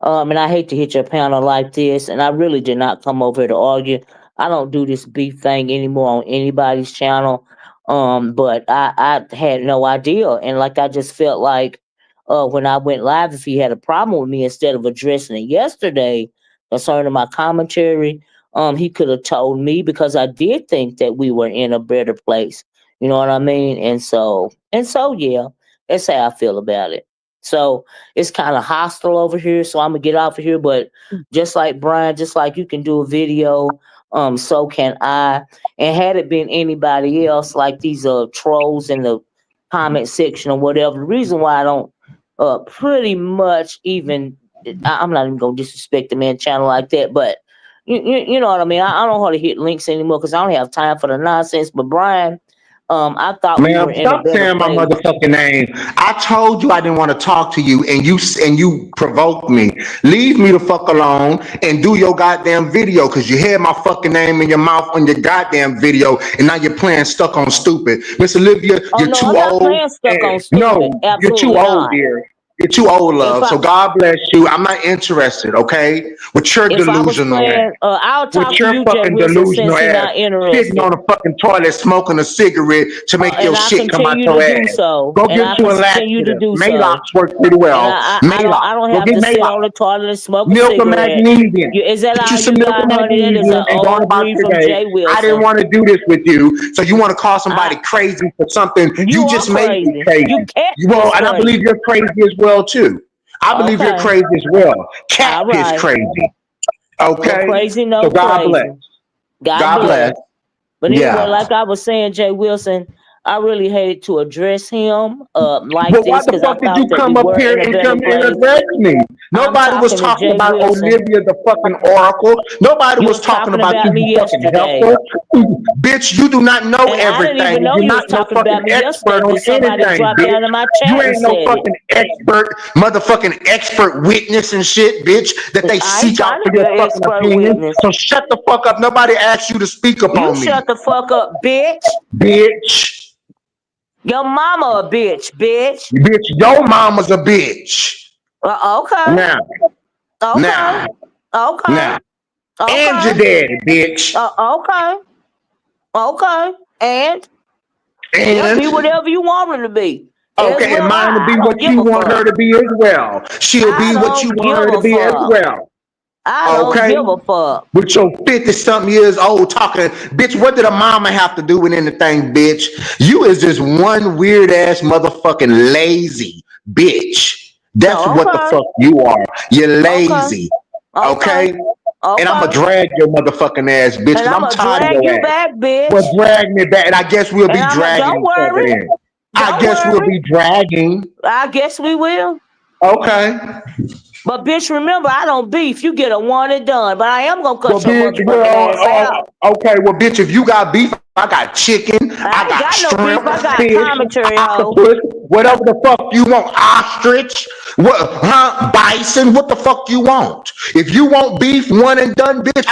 And I hate to hit your panel like this, and I really did not come over here to argue. I don't do this beef thing anymore on anybody's channel. But I had no idea, and like I just felt like, when I went live, if he had a problem with me, instead of addressing it yesterday concerning my commentary, he could have told me because I did think that we were in a better place. You know what I mean? And so, yeah, that's how I feel about it. So it's kind of hostile over here, so I'm gonna get off of here. But just like Brian, just like you can do a video, so can I. And had it been anybody else, like these trolls in the comment section or whatever, the reason why I don't pretty much even I'm not even gonna disrespect the man channel like that, but you know what I mean. I don't know how to hit links anymore because I don't have time for the nonsense. But Brian, I thought we Man, were in a stop better saying my place. motherfucking name. I told you I didn't want to talk to you, and you provoked me. Leave me the fuck alone and do your goddamn video, because you had my fucking name in your mouth on your goddamn video, and now you're playing stuck on stupid. Miss Olivia, Oh you're no, too I'm not old. playing stuck on stupid. No, you're too Absolutely old, not. dear. You're too old, If love. I So God bless you. I'm not interested, okay? With your if I was delusional ass. playing, I'll With talk to your you, Jay fucking Wilson, since delusional you're ass not sitting on interested. a fucking toilet smoking a cigarette to make your And I shit come out continue your to do ass. so. Go And get I you a continue to laxative. do so. Maalox works pretty And well. I Maalox. don't Go have get to sit Maalox. on the toilet and smoke a Milk of cigarette. magnesium. Is that Get you all some you milk of got, honey? That is magnesium an and go on old about breed your from day. Jay I didn't Wilson. want to do this with you. So you want to call I somebody crazy for something You you are just made me crazy. You crazy. cat Well, is and I believe crazy. you're crazy as well too. I believe you're Okay. crazy as well. Cat All piss right. crazy. Well, Okay? crazy, So no God bless. crazy. God God bless. bless. But anyway, Yeah. like I was saying, Jay Wilson, I really hated to address him like Well, why this the because I fuck did you thought that we come up were here in a and better come and place. address me? I'm Nobody was talking to talking Jay about Wilson. Olivia the fucking oracle. Nobody You was was talking talking about about you, me you fucking yesterday. helper. Bitch, you do not know And I didn't everything. even know You're you not was no talking fucking about me expert yesterday on till somebody anything, dropped bitch. down in my You chat and ain't no said it. fucking expert, motherfucking expert witness and shit, bitch, that they I ain't seek out trying to for be your an fucking expert opinion. witness. So shut the fuck up. Nobody asked you to speak You upon me, shut the fuck up, bitch. bitch. Your mama a bitch, bitch. Bitch, your mama's a bitch. Okay. Now, Okay. now, Okay. now. And Okay. your daddy, bitch. Okay. Okay. And they'll And be whatever you want them to be. As okay, and well, mine to I be don't what give you a want her fuck. to be as well. She'll I be what you don't want give her to a be as fuck. well. I don't Okay? give a fuck. With your 50 something years old talking, bitch, what did a mama have to do with anything, bitch? You is just one weird ass motherfucking lazy bitch. That's No, what the okay. fuck you are. You're Okay. lazy. Okay. Okay? And I'ma Okay. drag your motherfucking ass, bitch, And because I'm I'm gonna tired of drag your you ass. back, Well, bitch. drag me back, and I guess we'll And be don't dragging each other worry. then. I Don't guess we'll worry. be dragging. I guess we will. Okay. But bitch, remember, I don't beef. You get a one and done. But I am gonna Well, cut your bitch, motherfucking ass out. okay. Well, bitch, if you got beef, I got chicken, I I ain't got got no beef. shrimp, I got fish, commentary, hoe. octopus, whatever the fuck you want, ostrich, what, huh, bison, what the fuck you want? If you want beef, one and done, bitch,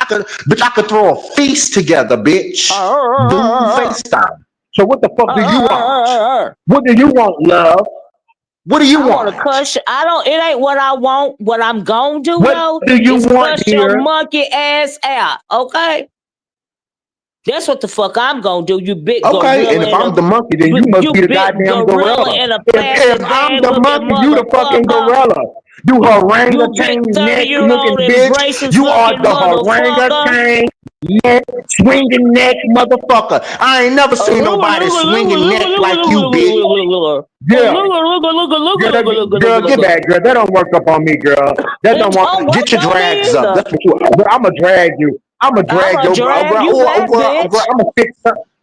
I could throw a feast together, bitch. Do FaceTime. So what the fuck do you want? What do you want, love? What do you I want to want? cuss. I don't. It ain't what I want. What I'm gonna do What though do you is want, cuss your dear? monkey ass out. Okay, that's what the fuck I'm gonna do. You big Okay, and gorilla if in a I'm the monkey, then you must you be the big goddamn gorilla gorilla. in a If plastic I'm bag the looking monkey, you the fucking motherfucker. gorilla. You You big orangutan neck 30-year-old looking in bitch. braces You are looking the motherfucker. orangutan neck swinging neck motherfucker. I ain't never seen nobody swinging neck like you, bitch. Yeah. Girl, get back, girl. That don't work up on me, girl. That It don't work. don't Get work your on me drags up. either. That's what you. I'ma drag you. I'ma drag I'ma your girl. drag you back, Girl, bitch. I'ma fix.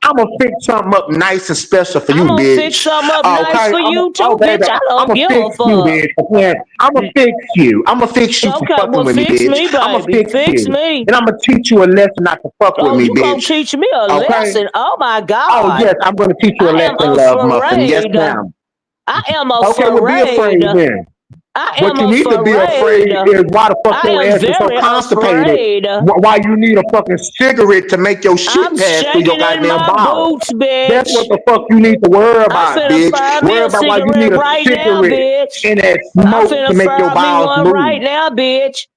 I'ma fix something up nice and special for I'm you, gonna fix bitch. something up nice Okay. for you Oh, too, baby. bitch. I don't I'ma give fix a you, fuck. bitch. I'ma fix you. I'ma fix you for Okay, fucking well, with me, fix bitch. me, I'ma baby. fix Fix you, me. and I'ma teach you a lesson not to fuck with Oh, me, you gonna bitch. teach me a Okay. lesson? Oh my Oh God. yes, I'm gonna teach you a I am lesson, love muffin. Yes, afraid. ma'am. I am Okay, well, be afraid. afraid then. I What am you need to be afraid afraid. is why the fuck I your am ass is so very constipated. afraid. Why you need a fucking cigarette to make your shit I'm pass through your shaking in goddamn my bowel. boots, That's what bitch. the fuck you need to worry I'm about, finna bitch. fry me Worry a about why you need cigarette a right now, cigarette bitch. and that I'm smoke to finna make your fry me bowels one right move. now, bitch.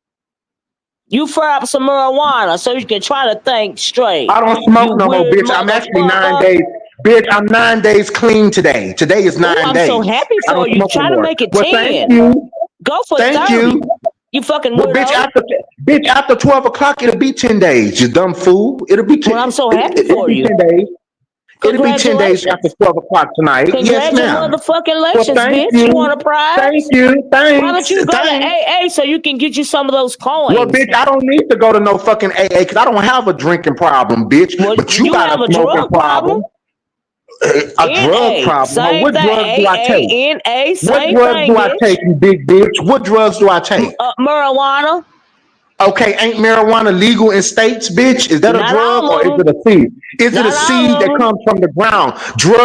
You fry up some marijuana so you can try to think straight. I don't You smoke no more, weird bitch. I'm actually nine motherfucker. days. Bitch, I'm 9 days clean today. Today is Ooh, nine I'm so days. happy I for don't you. smoke no Try to more. make it Well, thank 10. you. Go for Thank 30. you. You fucking Well, bitch, weirdo. after 12 o'clock, it'll be 10 days, you dumb fool. Well, I'm so happy It'll for be you. 10 days. It'll be 10 days after Congratulations. 12 o'clock tonight. Yes, ma'am. Well, Congratulations, thank bitch. You want a you. Thank prize? you. Why don't Thanks. you go to Thanks. AA so you can get you some of those Well, coins? bitch, I don't need to go to no fucking AA because I don't have a drinking problem, bitch. Well, But you you got a have a smoking drug problem. problem, a drug NA. problem. Huh? Same What thing. drugs do I take? AANA. What Same drugs thing, do I take, bitch. you big bitch? What drugs do I take? Marijuana. Okay, ain't marijuana legal in states, bitch? Is that a Not drug all or of is them. it a seed? Is it a Not all seed of that them. comes from the ground?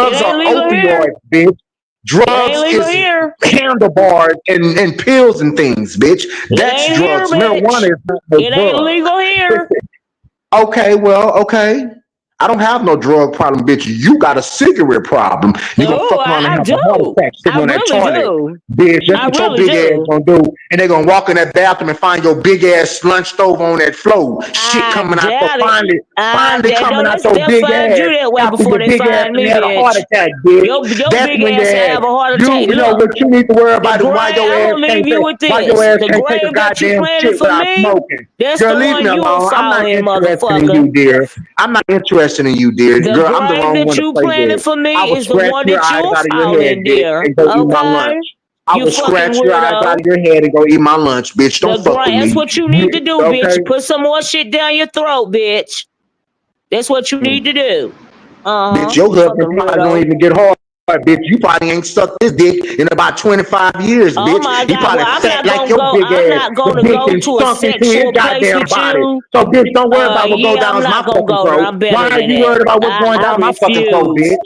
It Drugs ain't are legal here. opioids, bitch. It ain't Drugs legal is here. handlebars and pills and things, bitch. It That's ain't here, drugs. Marijuana bitch. is not no It ain't drug. legal here. Okay, well, okay. I don't have no drug problem, bitch. You got a cigarette problem. You gonna Oh, fuck around and I have a heart do. attack sitting I on that really toilet, do. bitch. That's I what your really big ass do. gonna do. And they gonna walk in that bathroom and find your big ass slunched over on that floor. Shit I coming out your doubt it. finally No, coming out your they'll big find ass you that way after before your they big ass find and me, had a heart bitch. attack, bitch. Your That's big when ass they will had have a heart attack. you know Look, what you need to worry the about is grave. I'm gonna leave you with why your this. ass The can't take a grave that you goddamn planted shit for without me, smoking. that's Girl, the leave me one you'll alone. I'm fall not in, interested in motherfucker. you, dear. I'm not interested in you, dear. The Girl, I'm the grave wrong that one to you play planted with. for I me will is the scratch one your that eyes you'll out of your fall head, in, bitch, dear. and go eat my Okay? lunch. I You will fucking scratch your eyes out weirdo. of your head and go eat my lunch, bitch. Don't The fuck with grave. That's me. what you need to do, bitch. Okay? Put some more shit down your throat, bitch. That's what you need to do. Bitch, your husband Fucking probably don't weirdo. even get hard. Bitch, you probably ain't sucked this dick in about 25 years, Oh bitch. my He God. probably Well, I'm fat not like gonna your go. big I'm ass. not The gonna dick go and to a sunk into his sexual place goddamn with body. you. So, bitch, don't worry about what goes Yeah, down I'm my not gonna fucking go there. throat. I'm better Why are than you that. worried about what's going I down my fucking throat, refuse. bitch?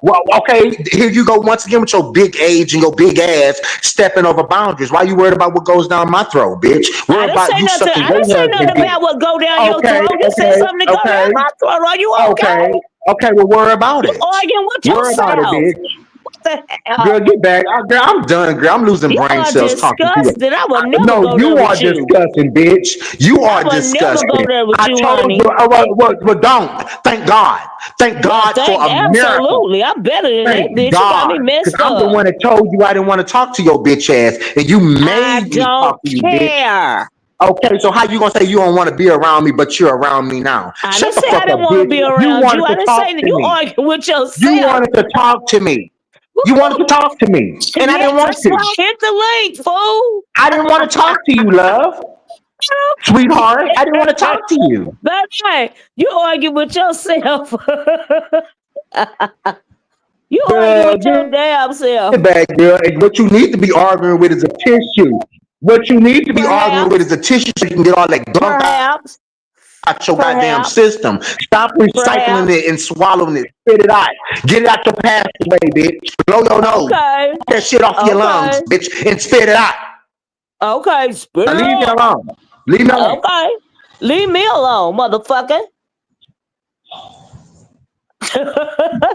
Well, okay, here you go once again with your big age and your big ass stepping over boundaries. Why you worried about what goes down my throat, bitch? I Worry didn't about say you nothing. sucking I your didn't say husband nothing dick. about what go down your Okay, throat. You said okay, something to go down okay, my throat. Are you okay? okay, okay. Well, worry about You it. arguing with Worry about it, yourself. bitch. What the hell? Girl, get back. Girl, I'm done, girl. I'm losing You brain are cells talking to you. disgusting. I would never No, go there you are with you. disgusting, bitch. You I are would never go disgusting. there with I you, told honey. you, well, don't. Thank God. Thank Well, God for thank a miracle. absolutely. I'm better than that, Thank bitch. You got me God. Because messed I'm the up. one that told you I didn't want to talk to your bitch ass. And you I made me don't talk to you, bitch. care. Okay, so how you gonna say you don't want to be around me, but you're around me now? I Shut didn't the say I fuck up, didn't want to bitch. be You around you. wanted I to didn't talk say that. to You me. arguing with You yourself. wanted to talk to me. You wanted to talk to me. And I Yeah, didn't want that's to. why I hit the link, fool. I didn't want to talk to you, love. Sweetheart, I didn't want to talk to you. That's right. You argue with yourself. You argue Girl, with your damn get self. back, girl. And what you need to be arguing with is a tissue. What you need to be arguing with Perhaps, is a tissue so you can get all that gunk perhaps, out your goddamn perhaps, system. Stop recycling perhaps. it and swallowing it. Spit it out. Get it out your passageway, bitch. Blow your nose. Okay, Get that shit off your lungs, okay, bitch, and spit it out. okay. Spit Now it leave me out. alone. Leave me alone. Okay. Leave me alone, motherfucker.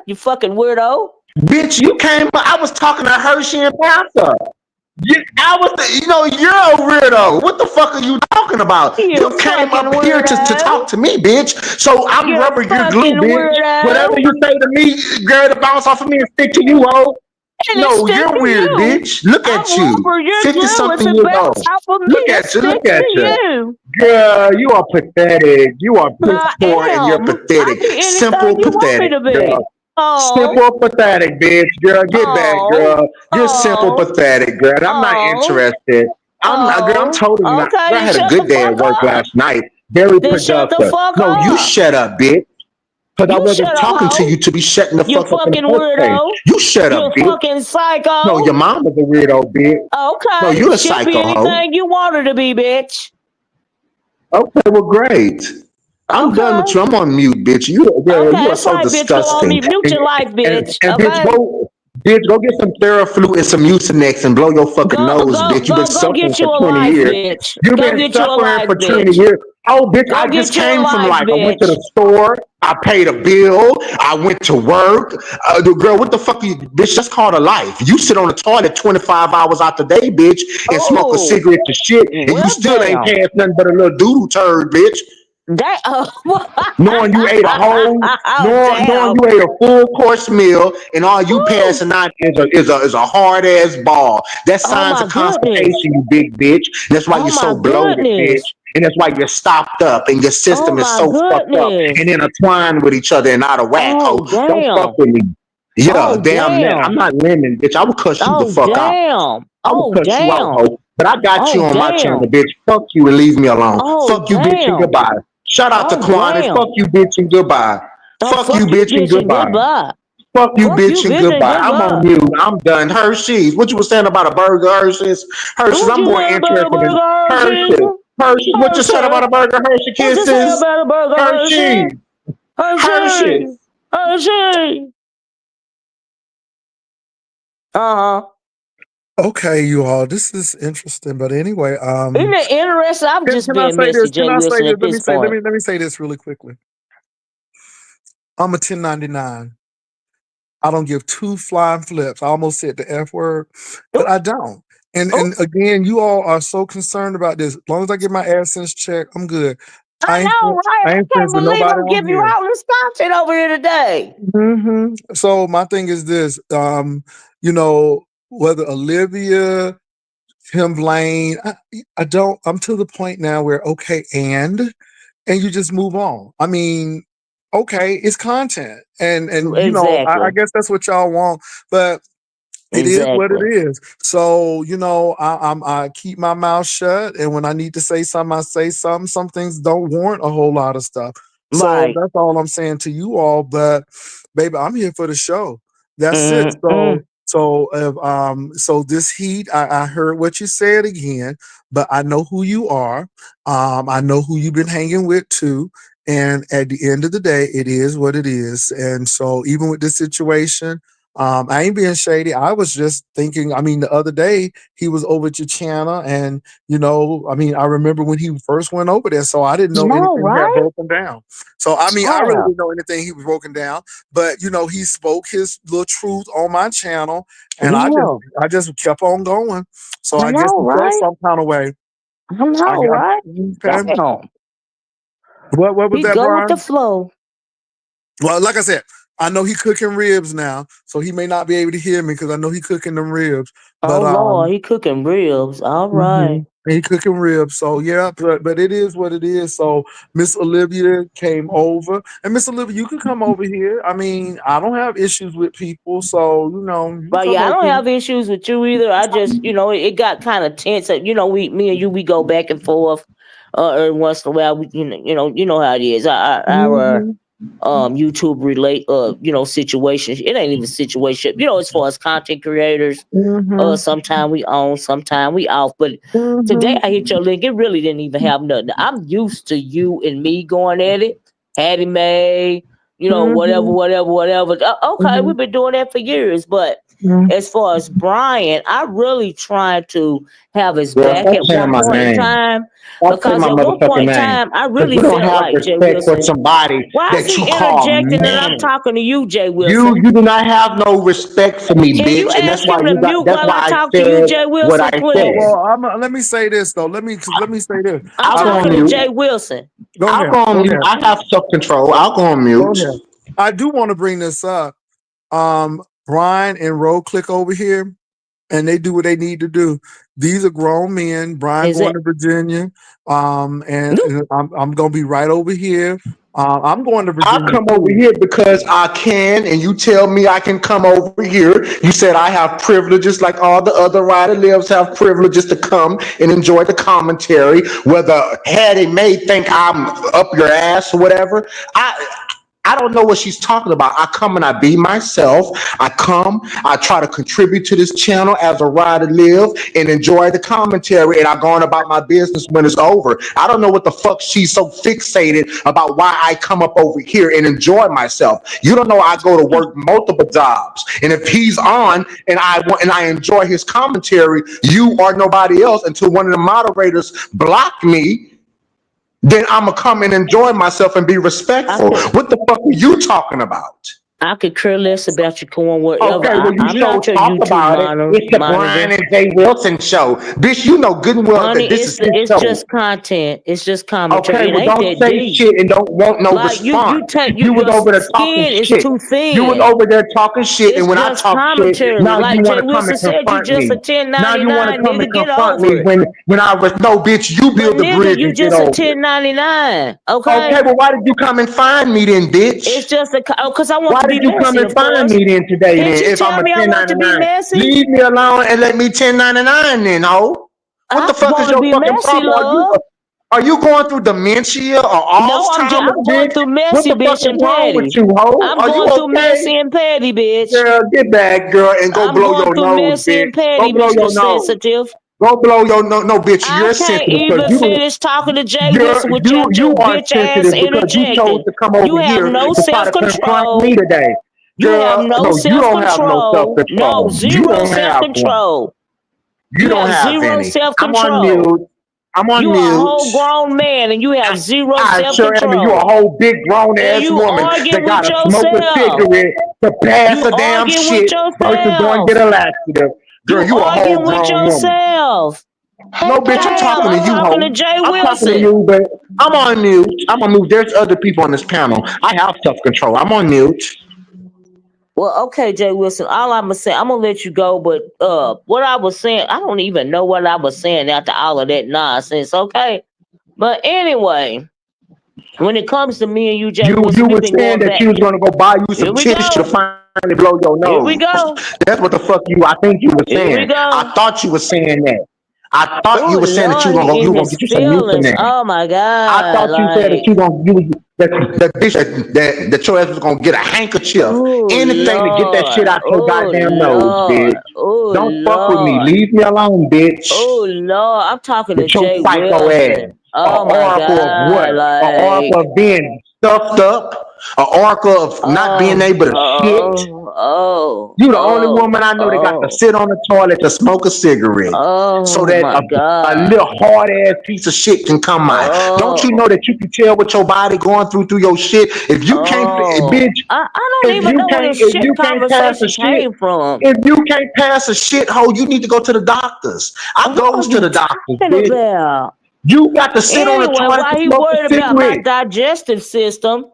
You fucking weirdo. Bitch, you came. I was talking to Hershey and Panther. You're a weirdo. What the fuck are you talking about? You You came fucking up here to weirdo. talk to me, bitch. So I'm You rubber, you're glue, fucking bitch. Whatever weirdo. you say to me, girl, to bounce off of me and stick to you, ho. And it No, stick you're to weird, you. bitch. Look I'm at you. rubber, you're 50 glue. If something it years bounce old. off of me, Look it at you. Look sticks at to you. you. Girl, you are pathetic. You are piss I poor and you're am. I'll pathetic. be Simple anything you want me pathetic, to girl. be. Oh, Simple pathetic, bitch. Girl, get back, oh, girl. You're simple oh, pathetic, girl. I'm not oh, interested. Girl, I'm oh. totally not. Okay, Girl, I then had a shut the good day at fuck work up. last night. Very Then shut the productive. fuck No, you up. shut up, bitch. Because I You wasn't shut up, talking to hoe. you to be shutting the You fuck up in the fucking first place. weirdo. You shut You up, bitch. fucking No, psycho. your mom is a weirdo, bitch. No, Okay, you're a she'll be psycho hoe. anything you want her to be, bitch. Okay, well, great. I'm done with Okay. you. I'm on mute, bitch. Okay, You are that's so right, bitch. Go on disgusting. mute. Mute your life, bitch. And Okay. bitch, go get some Theraflu and some Mucinex and blow your fucking nose, bitch. You've been Go suffering get you for a 20 life, years. bitch. You've Go been get you a suffering life, for 20 bitch. years. Oh, bitch, Go I just get you a came from life, life. I went to bitch. the store. I paid a bill. I went to work. The girl, what the fuck are you, bitch? That's called a life. You sit on the toilet 25 hours out the day, bitch, and smoke a Oh, cigarette to shit, and you well, still ain't damn. past nothing but a little doodle turd, bitch. That, Knowing you ate a whole, oh, knowing damn. you ate a full course meal, and all you Woo. passing out is a hard ass ball. That's Oh, signs my of goodness. constipation, you big bitch. That's why Oh, you're my so bloated, bitch. goodness. And that's why you're stopped up, and your Oh, system is my so fucked up and goodness. intertwined with each other and out of whack, ho. Oh, Don't fuck damn. with me. Yeah, Oh, damn that. I'm damn. not lemon, bitch. I will cuss you the Oh, fuck out. damn. I will Oh, cut you out, damn. ho. But I got you Oh, on my channel, damn. bitch. Fuck you and leave me alone. Oh, Fuck you, bitch, and damn. goodbye. Shout out to Oh, Quan and fuck damn. you, bitch, and goodbye. Oh, Fuck you, fuck you, bitch, and bitch, and goodbye. goodbye. Fuck you, Fuck you, bitch, and bitch, and goodbye. I'm on goodbye. mute. I'm done. Hershey's. What you was saying about a burger, Hershey's? Hershey's. What I'm you more said about a interested in burger, Hershey's. Hershey's? Hershey, what you said about Hershey. a burger? Hershey What you say Kisses. about a burger, Hershey. Hershey? Hershey. Hershey. Hershey. Uh-huh. Okay, you all, this is interesting. But anyway, Isn't it interesting? I'm just can I being say messy, this? Jay Can I say Wilson, this? at this point. Let me say this really quickly. I'm a 1099. I don't give two flying flips. I almost said the F word, but Oh, I don't. oh, And again, you all are so concerned about this. As long as I get my AdSense check, I'm good. I know, right? I I ain't can't friends with believe nobody I'm on giving you here. all this content over here today. So my thing is this, whether Olivia, Tim Blaine, I don't. I'm to the point now where okay, and you just move on. I mean, okay, it's content, and I Exactly. guess that's what y'all want, but it is what it Exactly. is. So I keep my mouth shut, and when I need to say something, I say something. Some things don't warrant a whole lot of stuff. So Right. that's all I'm saying to you all. But baby, I'm here for the show. That's it. Mm-mm. So this heat, I heard what you said again, but I know who you are. I know who you've been hanging with too. And at the end of the day, it is what it is. And so even with this situation, I ain't being shady. I was just thinking, I mean, the other day he was over at your channel and I remember when he first went over there, so I didn't know No, anything had right? broken down. So I mean, I really Yeah. didn't know anything he was broken down, but he spoke his little truth on my channel and Yeah. I just kept on going. So I I guess know, he felt right? some kind of way. I I know, got right? okay. Damn. What was He that, go with the Brian? flow. Well, like I said, I know he cooking ribs now, so he may not be able to hear me because I know he cooking them ribs. But Oh Lord, he cooking ribs. All right. he cooking ribs. So yeah, but it is what it is. So Miss Olivia came over, and Miss Olivia, you can come over here. I mean, I don't have issues with people, so you can But come yeah, I over don't here. have issues with you either. I just, it got kind of tense. Me and you, we go back and forth. Every once in a while, you know how it is. Our Mm-hmm. YouTube relate, situations. It ain't even situation. As far as content creators, Mm-hmm. sometime we on, sometime we off. But today Mm-hmm. I hit your link. It really didn't even have nothing. I'm used to you and me going at it. Hattie Mae, whatever, Mm-hmm. whatever, whatever. Okay, Mm-hmm. we've been doing that for years. But as far as Brian, I really tried to have his Girl, back stop at saying one my point in name. time Stop saying because my at one motherfucking point in name. time I Because really you don't felt have like Jay respect for Wilson. somebody Why is that you he call interjecting and I'm man. talking to you, Jay You Wilson? you do not have no respect for me, Can you bitch, and ask him to mute that's while why I I talk to you, said Jay what Wilson, I please? said. Let me say this though. Let me say this. I'm I'll I go on talking do. to Jay mute. Wilson. Go I'll ahead. go on Go mute. ahead. I have self control. I'll go on Go mute. ahead. I do want to bring this up. Brian and Ro click over here and they do what they need to do. These are grown men. Brian Is going it? to Virginia. And, No. and I'm gonna be right over here. I'm going to I Virginia come over too. here because I can, and you tell me I can come over here. You said I have privileges like all the other rider lives have privileges to come and enjoy the commentary. Whether Hattie may think I'm up your ass or whatever, I don't know what she's talking about. I come and I be myself. I try to contribute to this channel as a rider live and enjoy the commentary, and I go on about my business when it's over. I don't know what the fuck she's so fixated about why I come up over here and enjoy myself. You don't know I go to work multiple jobs, and if he's on and I enjoy his commentary, you or nobody else until one of the moderators block me, then I'm gonna come and enjoy myself and be I respectful. could What the fuck are you talking about? I could care less about you going wherever. Okay, well, you I'm sure not your talk YouTube about it. It's the monitor. Brian and Jay Wilson show. Bitch, you know good and well Honey, that this is his it's show. just content. It's just Okay, commentary. It well, ain't don't that say deep. shit and don't want no Like you response. take You was your over there talking skin is shit. too You was thin. over there talking shit, and It's when I just talk shit, commentary. now you Like want Jay to come and Wilson said, you confront just a me. Now you want to 1099 come and nigga. Get confront over me it. when I was no bitch. You But build the nigga, bridge you and get just a over it. 1099. Okay, Okay? well, why did you come and find me then, It's bitch? just because I want Why to did be you come messy, and of find course. me then today Didn't then you if I'm tell a me I want to be 1099? messy? Leave me alone and let me 1099 then, ho. What I the fuck is want to your be fucking messy, problem? love. Are you going through dementia or No, Alzheimer's, I'm going bitch? through What messy, the fuck bitch, is and wrong with petty. you, ho? I'm Are you going through okay? messy and petty, bitch. Girl, get back, girl, and go I'm blow going your through nose, messy bitch. and Go petty, blow Mr. your nose. Sensitive. Go blow your no, bitch. I You're can't sensitive because even you don't. finish talking to Jay Wilson with You your are bitch ass sensitive because you chose interjecting. to come You over have here no to try self to confront me control. today. You have Girl, no no, you self don't have no self control. No, control. You zero don't self have one. control. You You don't have have zero any. self I'm on control. mute. I'm on You are a mute. whole grown man and you have zero I self sure am. And you a control. whole big grown And ass you woman that arguing with gotta smoke a yourself. cigarette to pass You a damn arguing with shit versus going to yourself. get a laxative. Girl, You you a whole arguing with grown woman. yourself. No, Hey, bitch, I'm Damn, talking to I'm you, Pastor. talking to ho. Jay I'm talking to Wilson. you, but I'm on mute. I'm on mute. There's other people on this panel. I have self control. I'm on mute. Well, okay, Jay Wilson. All I'm gonna say, I'm gonna let you go. But what I was saying, I don't even know what I was saying after all of that nonsense. Okay, but anyway, when it comes to me and you, Jay You Wilson, we've were been saying going that back. you was gonna go buy you Here some we tissue to go. finally blow your Here we nose. go. That's what the fuck I think you were Here we saying. I go. thought you were saying that. I thought you Oh were saying that Lord, he you in were gonna his get you some feelings. Mucinex. Oh my I God, thought you said that like, you gonna that bitch that your ass was gonna get a handkerchief, oh anything to get that shit Lord, out your oh goddamn nose, bitch. Lord, oh Don't fuck with me. Lord. Leave me alone, bitch. Oh Lord, I'm talking to With your Jay psycho ass. Wilson. A Oh my oracle of what? God, A oracle like, of being stuffed up. A oracle of not being oh, able to shit. oh, oh, You the only oh, woman I know that got to oh, sit on the toilet to smoke a cigarette so oh that my a God, little hard ass piece of shit can come out. Don't you know oh, that you can tell what your body going through your shit? If you can't, oh. bitch, I don't even know where this if shit you can't pass a conversation shit, came from. if you can't pass a shit hole, you need to go to the doctors. I What are goes to you the doctors, talking bitch. about? You got to sit on the Anyway, toilet to why he smoke a worried about my cigarette. digestive system?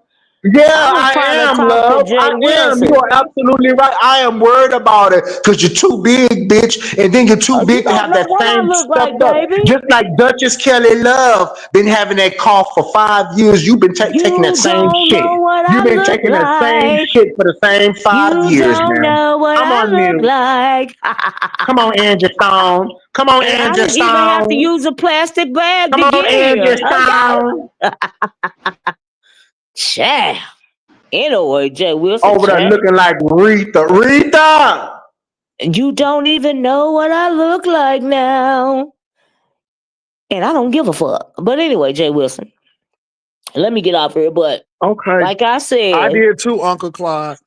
Yeah, I was I trying to am, talk to love. Jay I am. You Wilson. are absolutely right. I am worried about it because you're too big, bitch. And then you're too You big to don't have know that what I same look like, stuffed up. baby. Just like Duchess Kelly Love been having that cough for 5 years. You've been taking that You same don't shit. know what You've I been look taking that same like. shit for the same five You years don't now. know what I'm I on look mute. like. Come on, Angie Stone. Come on, And I Angie didn't even have to Stone. use a plastic bag Come to on, get here. Angie Okay? Stone. Child. Anyway, Jay Wilson, Over there child. looking like Rita. Rita! You don't even know what I look like now. And I don't give a fuck. But anyway, Jay Wilson, let me get off here. But Okay. like I I said, did too, Uncle Clyde.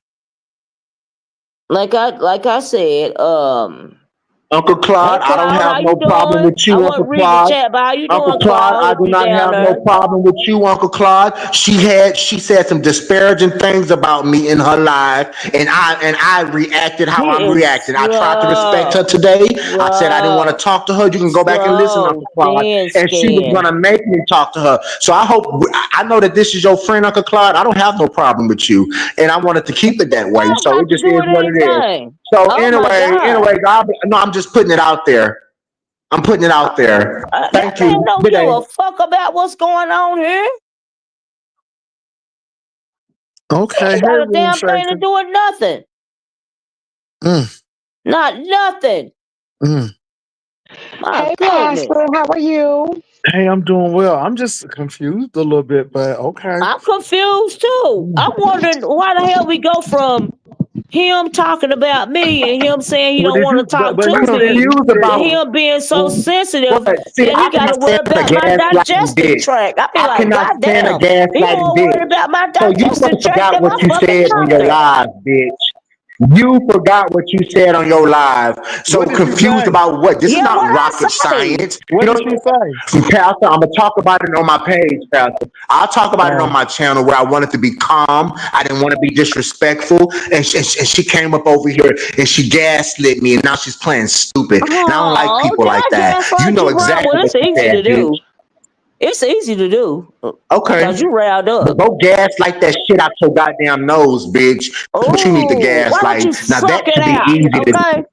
like I said, Uncle hey Claude, I don't Cloud, have how no you problem doing? with I you, Uncle wasn't reading the Claude. chat, but how you Uncle doing, Claude, Cloud? I If do you not down have no there. problem with you, Uncle Claude. She said some disparaging things about me in her life, and I reacted how He I'm is reacting. I tried to respect her slow, today. I said I didn't want to slow, talk to her. You can go back and listen, slow, Uncle Claude. thin And she was skin. gonna make me talk to her. So I know that this is your friend, Uncle Claude. I don't have no problem with you, and I wanted to keep it that way. What So got it to just do is with what it is. anything? So Oh my God. God, no, I'm just putting it out there. I'm putting it out there. That Thank you. man don't Good give day. a fuck about what's going on here. Okay. Ain't Hey, got a Room damn thing to Shaker. do with nothing. Mm, Not nothing. mm. My Hey, goodness. Pastor. How are you? Hey, I'm doing well. I'm just confused a little bit, but okay. I'm confused too. Mm. I'm wondering why the hell we go from him talking about me and him saying he Well, don't did want to you? talk But I'm to you said me you confused said to about him being so what. sensitive See, that he I got to cannot worry stand a about my gaslighting digestive bitch. tract. I be I like, cannot God stand a damn, he gaslighting more worried bitch. about my So you digestive must have tract forgot than what my you fucking said on your doctor. live, bitch. You forgot what you said on your live. So what did she confused say? about what? This is Yeah, not what I rocket say? science. What You did know, she say? Pastor, I'm gonna talk about it on my page, Pastor. I'll talk about it on Oh, my channel where I wanted to be calm. I didn't want to be disrespectful, and she came up over here and she gaslit me, and now she's playing stupid. And I don't like Oh, people did like I that. You gaslight know you, Brian? exactly Well, what it's you easy said, to bitch. do. It's easy to do Okay, because you riled but up. go gaslight that shit out your goddamn nose, bitch. That's what you need to Oh, why don't you gaslight. Now that suck it should be out? easy to do. Okay.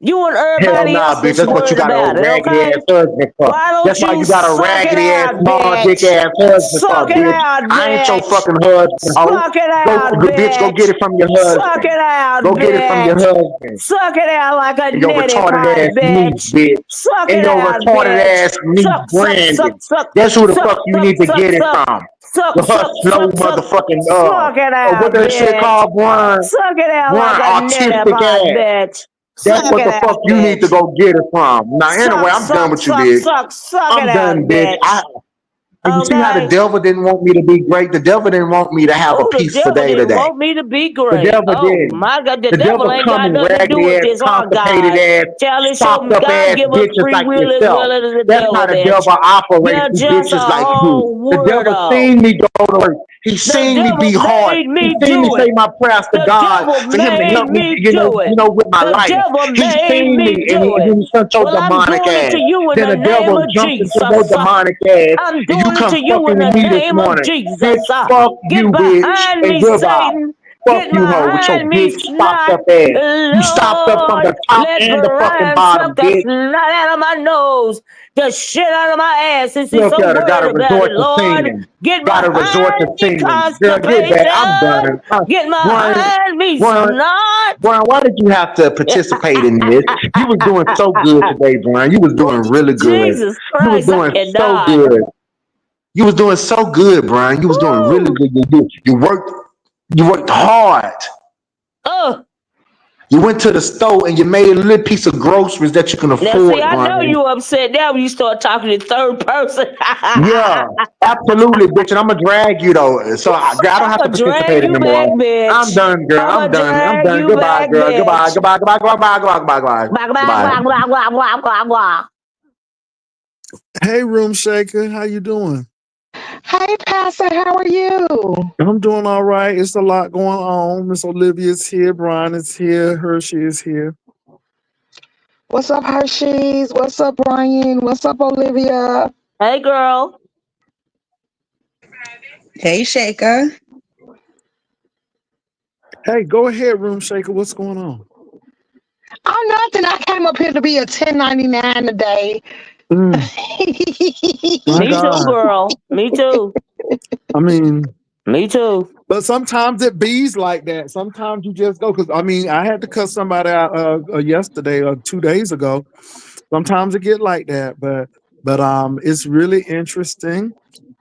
You and Hell everybody nah, else bitch. that's That's what you worried got a about it, raggedy okay? ass husband for. Why don't That's why you you got a suck it raggedy ass, out, small dick bitch? ass husband for, Suck it bitch. out, I ain't your bitch. fucking husband, hoe. Suck it Go, out, bitch, go get bitch. it from your Suck husband. it out, Go get it from your bitch. husband. Suck it out like a And your nitty retarded pot, ass niece, bitch. bitch. Suck And it your out, retarded bitch. ass niece, Suck, suck, suck, Brandon. suck, That's who the suck, fuck you suck, need to suck, get it suck. from. Suck, The her suck, slow suck, suck. motherfucking, Suck it what out, that shit bitch. called, Brian? Suck it out like Brian, a nitty autistic pot, ass. bitch. That's Suck what it the fuck out, you need to bitch. go get it from. Now, anyway, Suck, I'm done suck, with you, suck, bitch. suck, suck it I'm out, done, bitch. bitch. And you see how the Okay. devil didn't want me to be great? The devil didn't want me to have a Oh, the peaceful devil day didn't today. want me to be The great. devil Oh did. my God, the The devil devil ain't got coming nothing to do raggedy with ass, this. Our constipated God, ass, Charlie, so stopped up God ass give us bitches free like will as yourself. well as the That's how devil, the bitch. devil operates You're through just a bitches like you. whole The devil weirdo. seen me go to work. He The seen me devil be hard. made He me seen me do say it. my prayers to The God devil for him to made help me, me do it. with my The life. devil He made seen me me and do it. he sent your Well, I'm demonic doing it ass. to you in Then the the name devil of jumped into your Jesus. demonic ass I'm and you doing it come to you fucking in the with me this name of morning. Bitch, Jesus. fuck Get you, bitch, behind and me, goodbye. Satan. Fuck Get you, hoe, with your behind me, big stopped snot. up ass. You stopped up from Lord, the top let and the fucking Brian bottom, suck the bitch. snot out of my nose, the shit out of my ass since he's Look so at her, got worried to about resort it. to Lord, singing. get Got to resort to behind me, singing. Girl, get back. I'm constipation. done. Get Brian, behind me, Brian, snot. Brian, why did you have to participate in this? You was doing so good today, Brian. You was doing really good. Jesus You was Christ, I doing so cannot. good. You was doing so good, Brian. You was doing really Woo. good. You worked hard. Oh, You went to the store and you made a little piece of groceries that you can now see, afford, I know Brian. you upset now when you start talking in third person. Yeah, absolutely, bitch. And I'm gonna drag you though. So I don't have to I'ma drag participate you back, anymore. I'm bitch. done, girl. I'ma I'm done. I'm drag done. you Goodbye, back, girl. Goodbye. bitch. Goodbye. Goodbye. Goodbye. Goodbye. Goodbye. Goodbye. Blah, blah, Goodbye. blah, blah, blah, blah, blah, blah. Hey, Room Shaker, how you doing? Hey, Pastor, how are you? I'm doing all right. It's a lot going on. Miss Olivia's here. Brian is here. Hershey is here. What's up, Hershey's? What's up, Brian? What's up, Olivia? Hey, girl. Hey, Shaker. Hey, go ahead, Room Shaker. What's going on? Oh, nothing. I came up here to be a 1099 today. Mm, my Me too, God. girl. Me too. I mean, Me too. but sometimes it bees like that. Sometimes you just go because I mean, I had to cut somebody out yesterday or 2 days ago. Sometimes it get like that, but it's really interesting.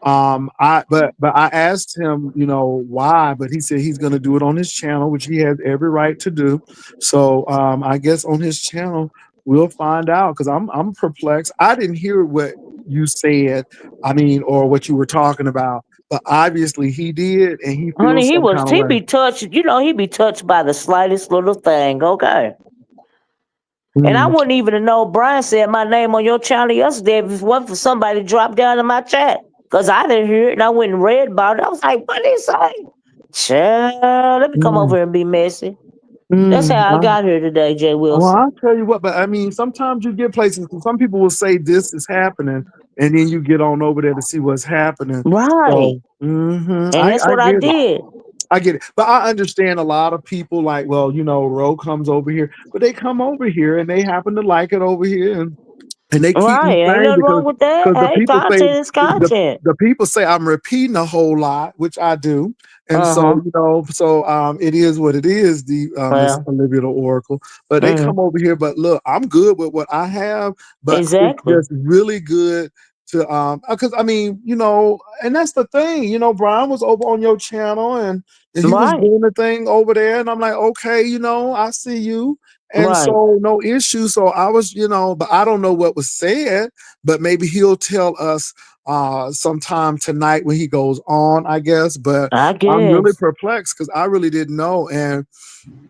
But I asked him, why, but he said he's gonna do it on his channel, which he has every right to do. So I guess on his channel we'll find out because I'm perplexed. I didn't hear what you said, I mean, or what you were talking about, but obviously he did, and he Honey, feels some kind of he way. be touched, he be touched by the slightest little thing, okay? And I Mm. wouldn't even know Brian said my name on your channel yesterday if it wasn't for somebody dropped down in my chat. Because I didn't hear it and I went and read about it. I was like, what did he say? Child, let me come Mm. over and be messy. That's Mm. how I got here today, Jay Well, Wilson. I'll tell you what, but I mean, sometimes you get places, and some people will say this is happening, and then you get on over there to see what's happening. Right. So, And that's I what I get it. did. I get it. But I understand a lot of people like, well, Ro comes over here, but they come over here and they happen to like it over here, and they keep me Right. Ain't sane nothing wrong with that. because the Hey, people say content is content. the people say I'm repeating a whole lot, which I do, and Uh-huh. so it is what it is. The Miss Well, Olivia the Oracle, but they come over here. But look, I'm good with what I have, but it's exactly. just really good to because I mean and that's the thing, Brian was over on your channel and he was Right. doing the thing over there, and I'm like, okay, I see you. And Right. so no issue. So I was, but I don't know what was said, but maybe he'll tell us sometime tonight when he goes on, I guess. But I I'm really guess. perplexed because I really didn't know. And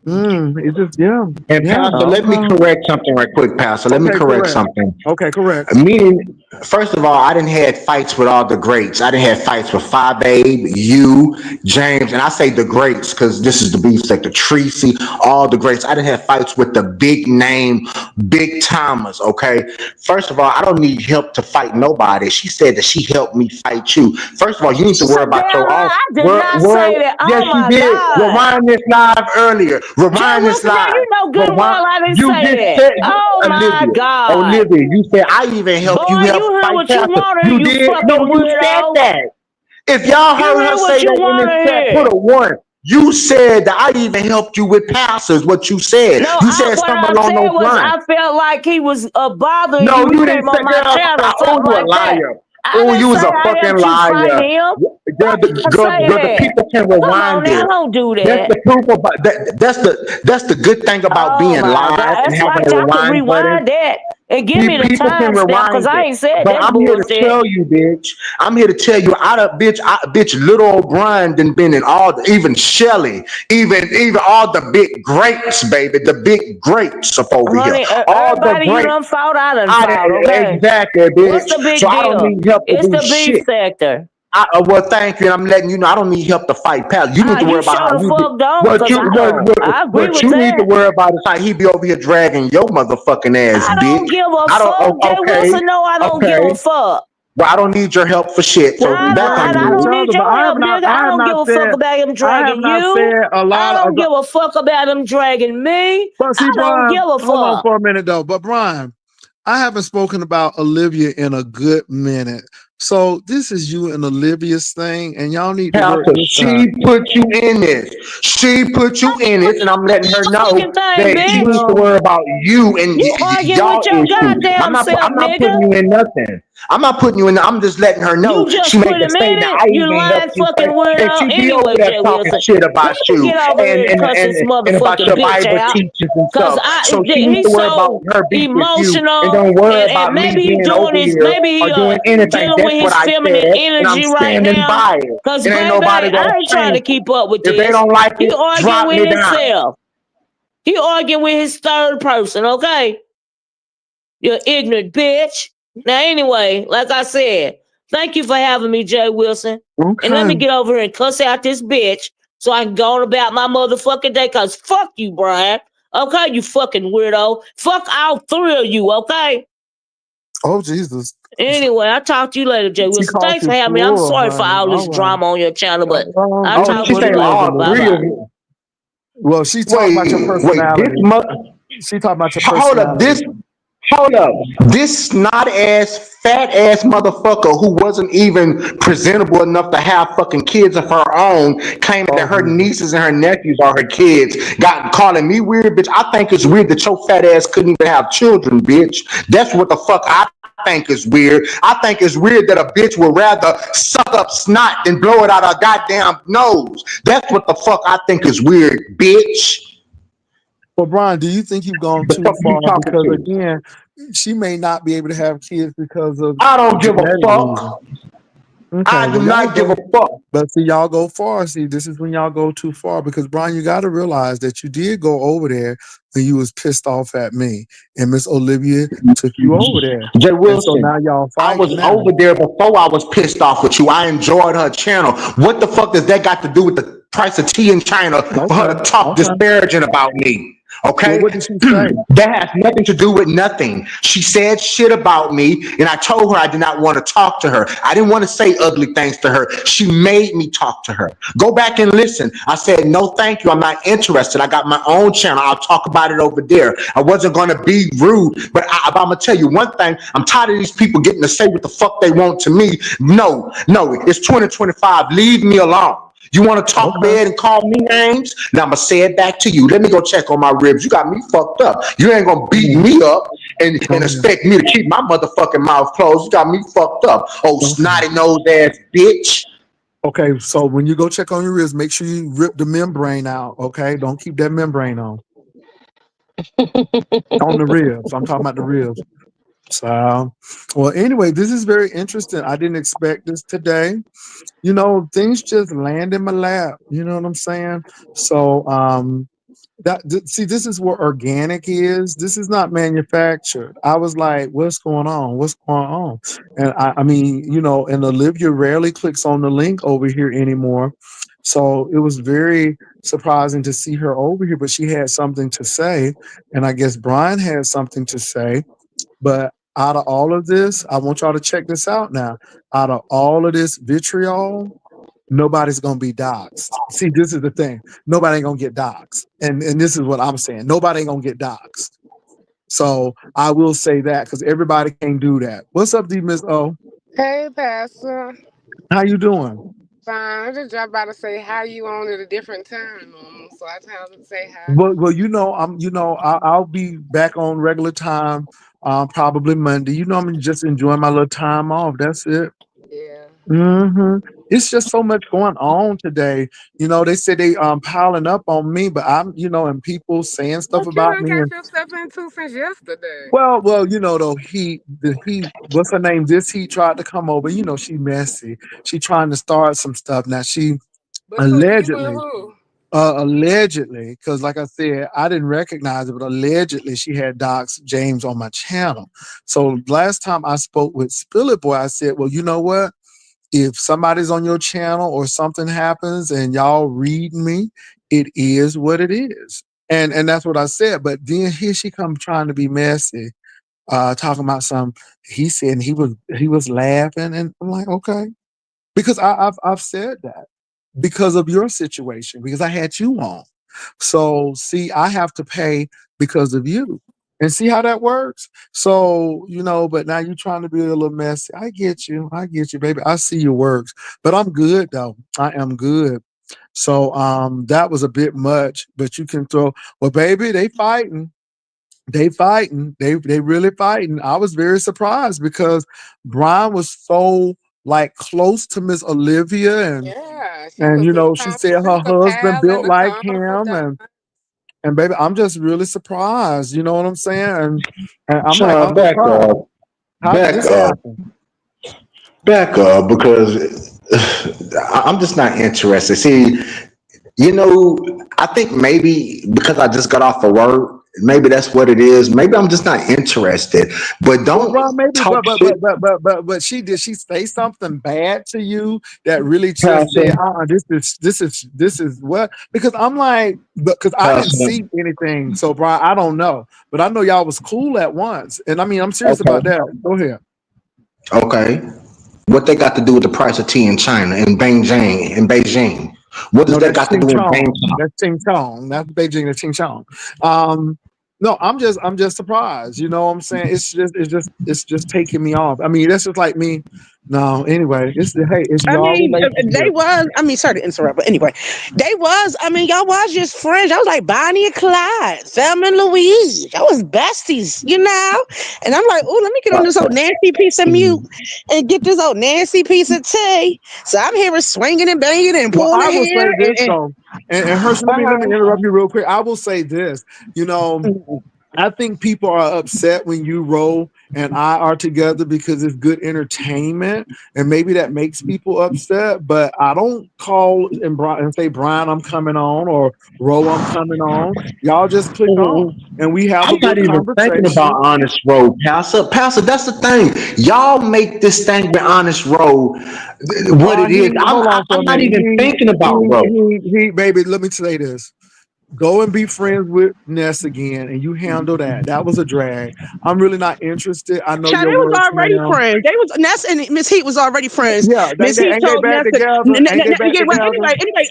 it just yeah. And Pastor, let me Okay. correct something right quick, Pastor. Let me Okay, correct correct. something. Okay, correct. Meaning, first of all, I didn't had fights with all the greats. I didn't have fights with Five Babe, you, James, and I say the greats because this is the beef, like the Tracy, all the greats. I didn't have fights with the big name, big timers. Okay. First of all, I don't need help to fight nobody. She said that she helped me fight you. First of all, you need to She's a worry damn about your own. lie. I did not say that. Yes, Oh you my did. God. Rewind this live earlier. Jay Rewind this Wilson, now live. you know good and Rewind. well I didn't You say just that. said, Oh my Olivia. God. Olivia, you said I even helped you Boy, help you hear fight what you Pastor. want to hear, You you did? No, fucking you said weirdo. that. If y'all You heard her hear say what you that in want this to chat, put hear. a one. You said that I even helped you with pastors. What you said? No, You said what something I along said those was lines. I felt like he was bothering No, you. He you didn't came say, on my girl. channel, Oh, something you a like that. liar. I Oh, didn't you say was a I fucking helped you fight liar. him. Why you gotta say girl, the that? people can Come on rewind now, it. don't do That's that. the proof about that. That's the good thing about Oh being my God. live and That's why having a y'all could rewind button. rewind that and give See, me the people can timestamp because rewind I it, ain't said but that I'm here to bullshit. tell you, bitch. I'm here to tell you, bitch, little O'Brien done been in all, even Shelly, even all the big greats, baby, the big greats up over here, Honey, all the everybody you greats. done fought, I done I fought, okay? exactly, What's bitch. the So big I don't deal? need help to It's do the beef shit. factor. Well, thank you, and I'm letting you know I don't need help to fight Pal. You need Ah, to worry you about how sure the you be. fuck don't, What because you I don't. I agree what with you need to that. worry about is how he be over here dragging your motherfucking ass, I don't bitch. give a I don't. fuck. Jay Okay, Wilson, no, I don't give okay. a fuck. Well, I don't need your help for shit. Well, So we back on dragging I each don't you. need other, but your help, nigga. I don't give a fuck about him I have dragging not you. said a I lot don't of. give a fuck about him dragging me. But I see, don't Brian, give a hold on fuck. for a minute though. But Brian, I haven't spoken about Olivia in a good minute. So this is you and Olivia's thing, and y'all need to work Pastor, this out. she put you in this. She put you in this, and I'm letting her know Fucking thing, that she needs bitch. to Well, worry about you and You arguing with y'all your issues. goddamn self, I'm not nigga. putting you in nothing. I'm not putting you in. I'm just letting her know. You She just made put the him in statement. it. I You even lying helped you pray, fucking and weirdo. she be over Anyway, there Jay talking Wilson, shit let about me you get over here and cuss this and about motherfucking your bitch Bible out. teachers and Cause stuff. So she needs to he's worry about so her beef with you, and emotional don't worry and about me maybe he being doing over his here maybe or he doing anything. dealing That's with what his I feminine said, and I'm energy right standing now. by it. Cause It ain't baby, nobody gonna I ain't trying change to it. keep up with If they this. don't like He it, arguing drop with me down. himself. He arguing with his third person, okay? You ignorant bitch. Now, anyway, like I said, thank you for having me, Jay Wilson. And let okay. me get over here and cuss out this bitch so I can go on about my motherfucking day. Cause fuck you, Brian. Okay, you fucking weirdo. Fuck all three of you, okay? Oh Jesus, Anyway, I'll talk to you later, Jay she Wilson. called Thanks you for having me. I'm plural, sorry for honey. all All this right. drama on your channel, but I'll Oh, It is talk she to what you say it is, later. all Bye boo. three of bye. you. Well, she talking about your Wait, this personality. She talking about your hold up, personality. hold up. This snot ass, fat ass motherfucker who wasn't even presentable enough to have fucking kids of her own, claiming Oh that her Jesus. nieces and her nephews are her kids, got calling me weird, bitch. I think it's weird that your fat ass couldn't even have children, bitch. That's what the fuck I think is weird. I think it's weird that a bitch would rather suck up snot than blow it out her goddamn nose. That's what the fuck I think is weird, bitch. Well, Brian, do you think you've gone The too fuck you far? talking Because to? again, she may not be able to have kids because of I don't give a genetic reasons. fuck. Okay, I do well, y'all not give go, a fuck. but see, y'all go far. See, this is when y'all go too far because Brian, you got to realize that you did go over there when you was pissed off at me, and Miss Olivia took you over there, Jay and so Wilson, now y'all I was fighting now. over there before I was pissed off with you. I enjoyed her channel. What the fuck does that got to do with the price of tea in China for her Okay, to talk okay. disparaging about me? Well, Okay? what did she say? That has nothing to do with nothing. She said shit about me, and I told her I did not want to talk to her. I didn't want to say ugly things to her. She made me talk to her. Go back and listen. I said, no, thank you. I'm not interested. I got my own channel. I'll talk about it over there. I wasn't going to be rude, but I'm going to tell you one thing. I'm tired of these people getting to say what the fuck they want to me. No, it's 2025. Leave me alone. You want to talk Okay, bad and call me names? Now I'm gonna say it back to you. Let me go check on my ribs. You got me fucked up. You ain't gonna beat mm, me up and okay, expect me to keep my motherfucking mouth closed. You got me fucked up. Oh, okay. snotty nose ass bitch. Okay, so when you go check on your ribs, make sure you rip the membrane out. Okay, don't keep that membrane on the ribs. I'm talking about the ribs. So, well, anyway, this is very interesting. I didn't expect this today. You know, things just land in my lap. You know what I'm saying? So, see, this is what organic is. This is not manufactured. I was like, what's going on? What's going on? And I mean, you know, and Olivia rarely clicks on the link over here anymore. So it was very surprising to see her over here, but she had something to say. And I guess Brian had something to say. But out of all of this, I want y'all to check this out now. Out of all of this vitriol, nobody's gonna be doxxed. See, this is the thing. Nobody ain't gonna get doxxed. And this is what I'm saying. Nobody ain't gonna get doxxed. So I will say that because everybody can't do that. What's up, D Miss O? Hey, Pastor. How you doing? Fine. I just dropped by to say hi. You on at a different time, so I told to say hi. Well, you know, I'll be back on regular time, probably Monday. You know, I'm just enjoying my little time off. That's it. Yeah. Hmm. it's just so much going on today. They said they piling up on me, but I'm and people saying stuff What you about done me. got And yourself into since yesterday? though the heat, what's her name? This heat tried to come over. She messy. She trying to start some stuff now. She Between you and allegedly, who? because like I said, I didn't recognize it, but allegedly she had doxed James on my channel. So last time I spoke with Spill It Boy, I said, well, you know what? If somebody's on your channel or something happens and y'all read me, it is what it is. And that's what I said. But then here she come trying to be messy, talking about some. He said he was laughing, and I'm like, okay, because I've said that because of your situation, because I had you on. So see, I have to pay because of you. And see how that works? So, but now you're trying to be a little messy. I get you. I get you, baby. I see your works. But I'm good though. I am good. So that was a bit much, but you can throw well, baby, they fighting. They fighting. They really fighting. I was very surprised because Brian was so like close to Miss Olivia and Yeah, she and was you a know, she said she her was a husband pal and built a like him, confidant. and baby, I'm just really surprised. You know what I'm saying? And I'm like, Child, I'm surprised. How did back this up, happen? back up, because I'm just not interested. See, I think maybe because I just got off of work, maybe that's what it is. Maybe I'm just not interested. But Well, bro, don't maybe, talk shit, but she say something bad to you that really just said, Pastor. this is what? Because I'm like, because I didn't Pastor. see anything, so bro, I don't know, but I know y'all was cool at once, and I mean, I'm serious about Okay. that. Go ahead. Okay. What they got to do with the price of tea in China, in Beijing, in Beijing? What does No, that that's got to Ching do in Chong. Bangkok? That's Ching Chong. That's Beijing. That's Ching Chong. Um, no, I'm just surprised. You know what I'm saying? It's just taking me off. I mean, that's just like me. No, anyway, it's I y'all mean, they relationship. was. I mean, sorry to interrupt, but anyway, they was. I mean, y'all was just friends. Y'all was like Bonnie and Clyde, Thelma and Louise. Y'all was besties, And I'm like, oh, let me get on this old nasty piece of mute and get this old nasty piece of tea. So I'm here swinging and banging and Well, pulling I will hair say this and though, and Hershey, let me interrupt you real quick. I will say this. You know, I think people are upset when you roll and I are together because it's good entertainment, and maybe that makes people upset. But I don't call and say, Brian, I'm coming on, or Ro, I'm coming on. Y'all just click on, and we have I'm a not good even thinking about conversation. honest road, Pastor. Pastor, that's the thing. Y'all make this thing with honest road what it is. I'm Hold on for I'm a not minute. even thinking about road. Baby, let me say this. Go and be friends with Ness again, and you handle that. That was a drag. I'm really not interested. I know child, your they was works, already ma'am. friends. They was Ness and Miss Heat was already friends. Yeah, Miss Heat ain't they told back Ness that together? Ain't they back yeah, right. together? Anyway,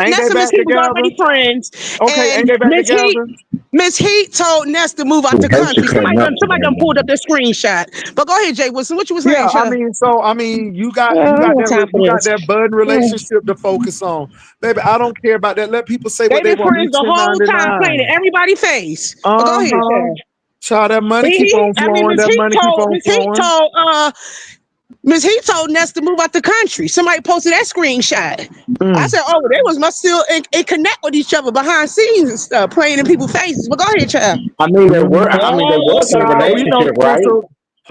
Ain't Ness they and Miss back Heat was together? already friends, Okay, and ain't they back together? Miss Heat told Ness to move out Who the hurts you country. cutting up Somebody today, done pulled up man? their screenshot. But go ahead, Jay Wilson. What you was Yeah, saying, I child? mean, so I mean, you got Yeah, I you don't got got time for you got this. that bud relationship to focus on, baby. I don't care about that. Let people say They what they been want. Me friends the whole time, playing in 1099. everybody's face. But go ahead, Uh-huh. child. Child, that money keep on I mean, flowing. That money keep on flowing. Miss He told Ness to move out the country. Somebody posted that screenshot. I Mm. said, "Oh, they must still in connect with each other behind scenes and stuff, playing in people's faces." But go ahead, child. I mean, they were. I mean, they Oh, was in a child, we know relationship, right? Spencer.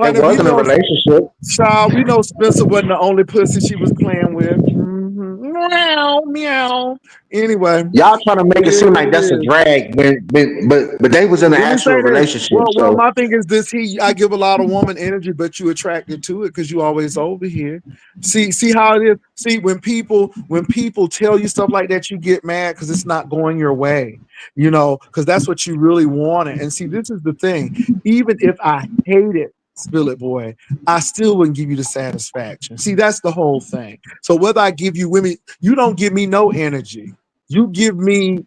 They Honey, we was in a know, relationship. child, we know Spencer wasn't the only pussy she was playing with. Meow, meow. Anyway, Y'all trying to make it it is seem what like it that's a is. drag, but they was in an Let me actual say this. relationship. Well, So my thing is this: I give a lot of woman energy, but you attracted to it because you always over here. See how it is. See when people tell you stuff like that, you get mad because it's not going your way. Because that's what you really wanted. And see, this is the thing. Even if I hate it, spill it, boy, I still wouldn't give you the satisfaction. See, that's the whole thing. So whether I give you women, you don't give me no energy. You give me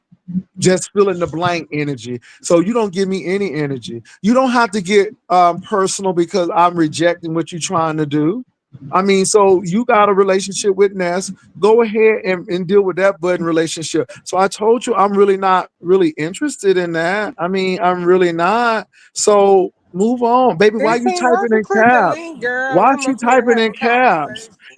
just fill in the blank energy. So you don't give me any energy. You don't have to get personal because I'm rejecting what you're trying to do. I mean, so you got a relationship with Ness. Go ahead and deal with that budding relationship. So I told you I'm really not really interested in that. I mean, I'm really not. So move on, baby. Why Just you send us typing a in click a caps? link, girl, and Why I'm you up here typing in having caps? conversation.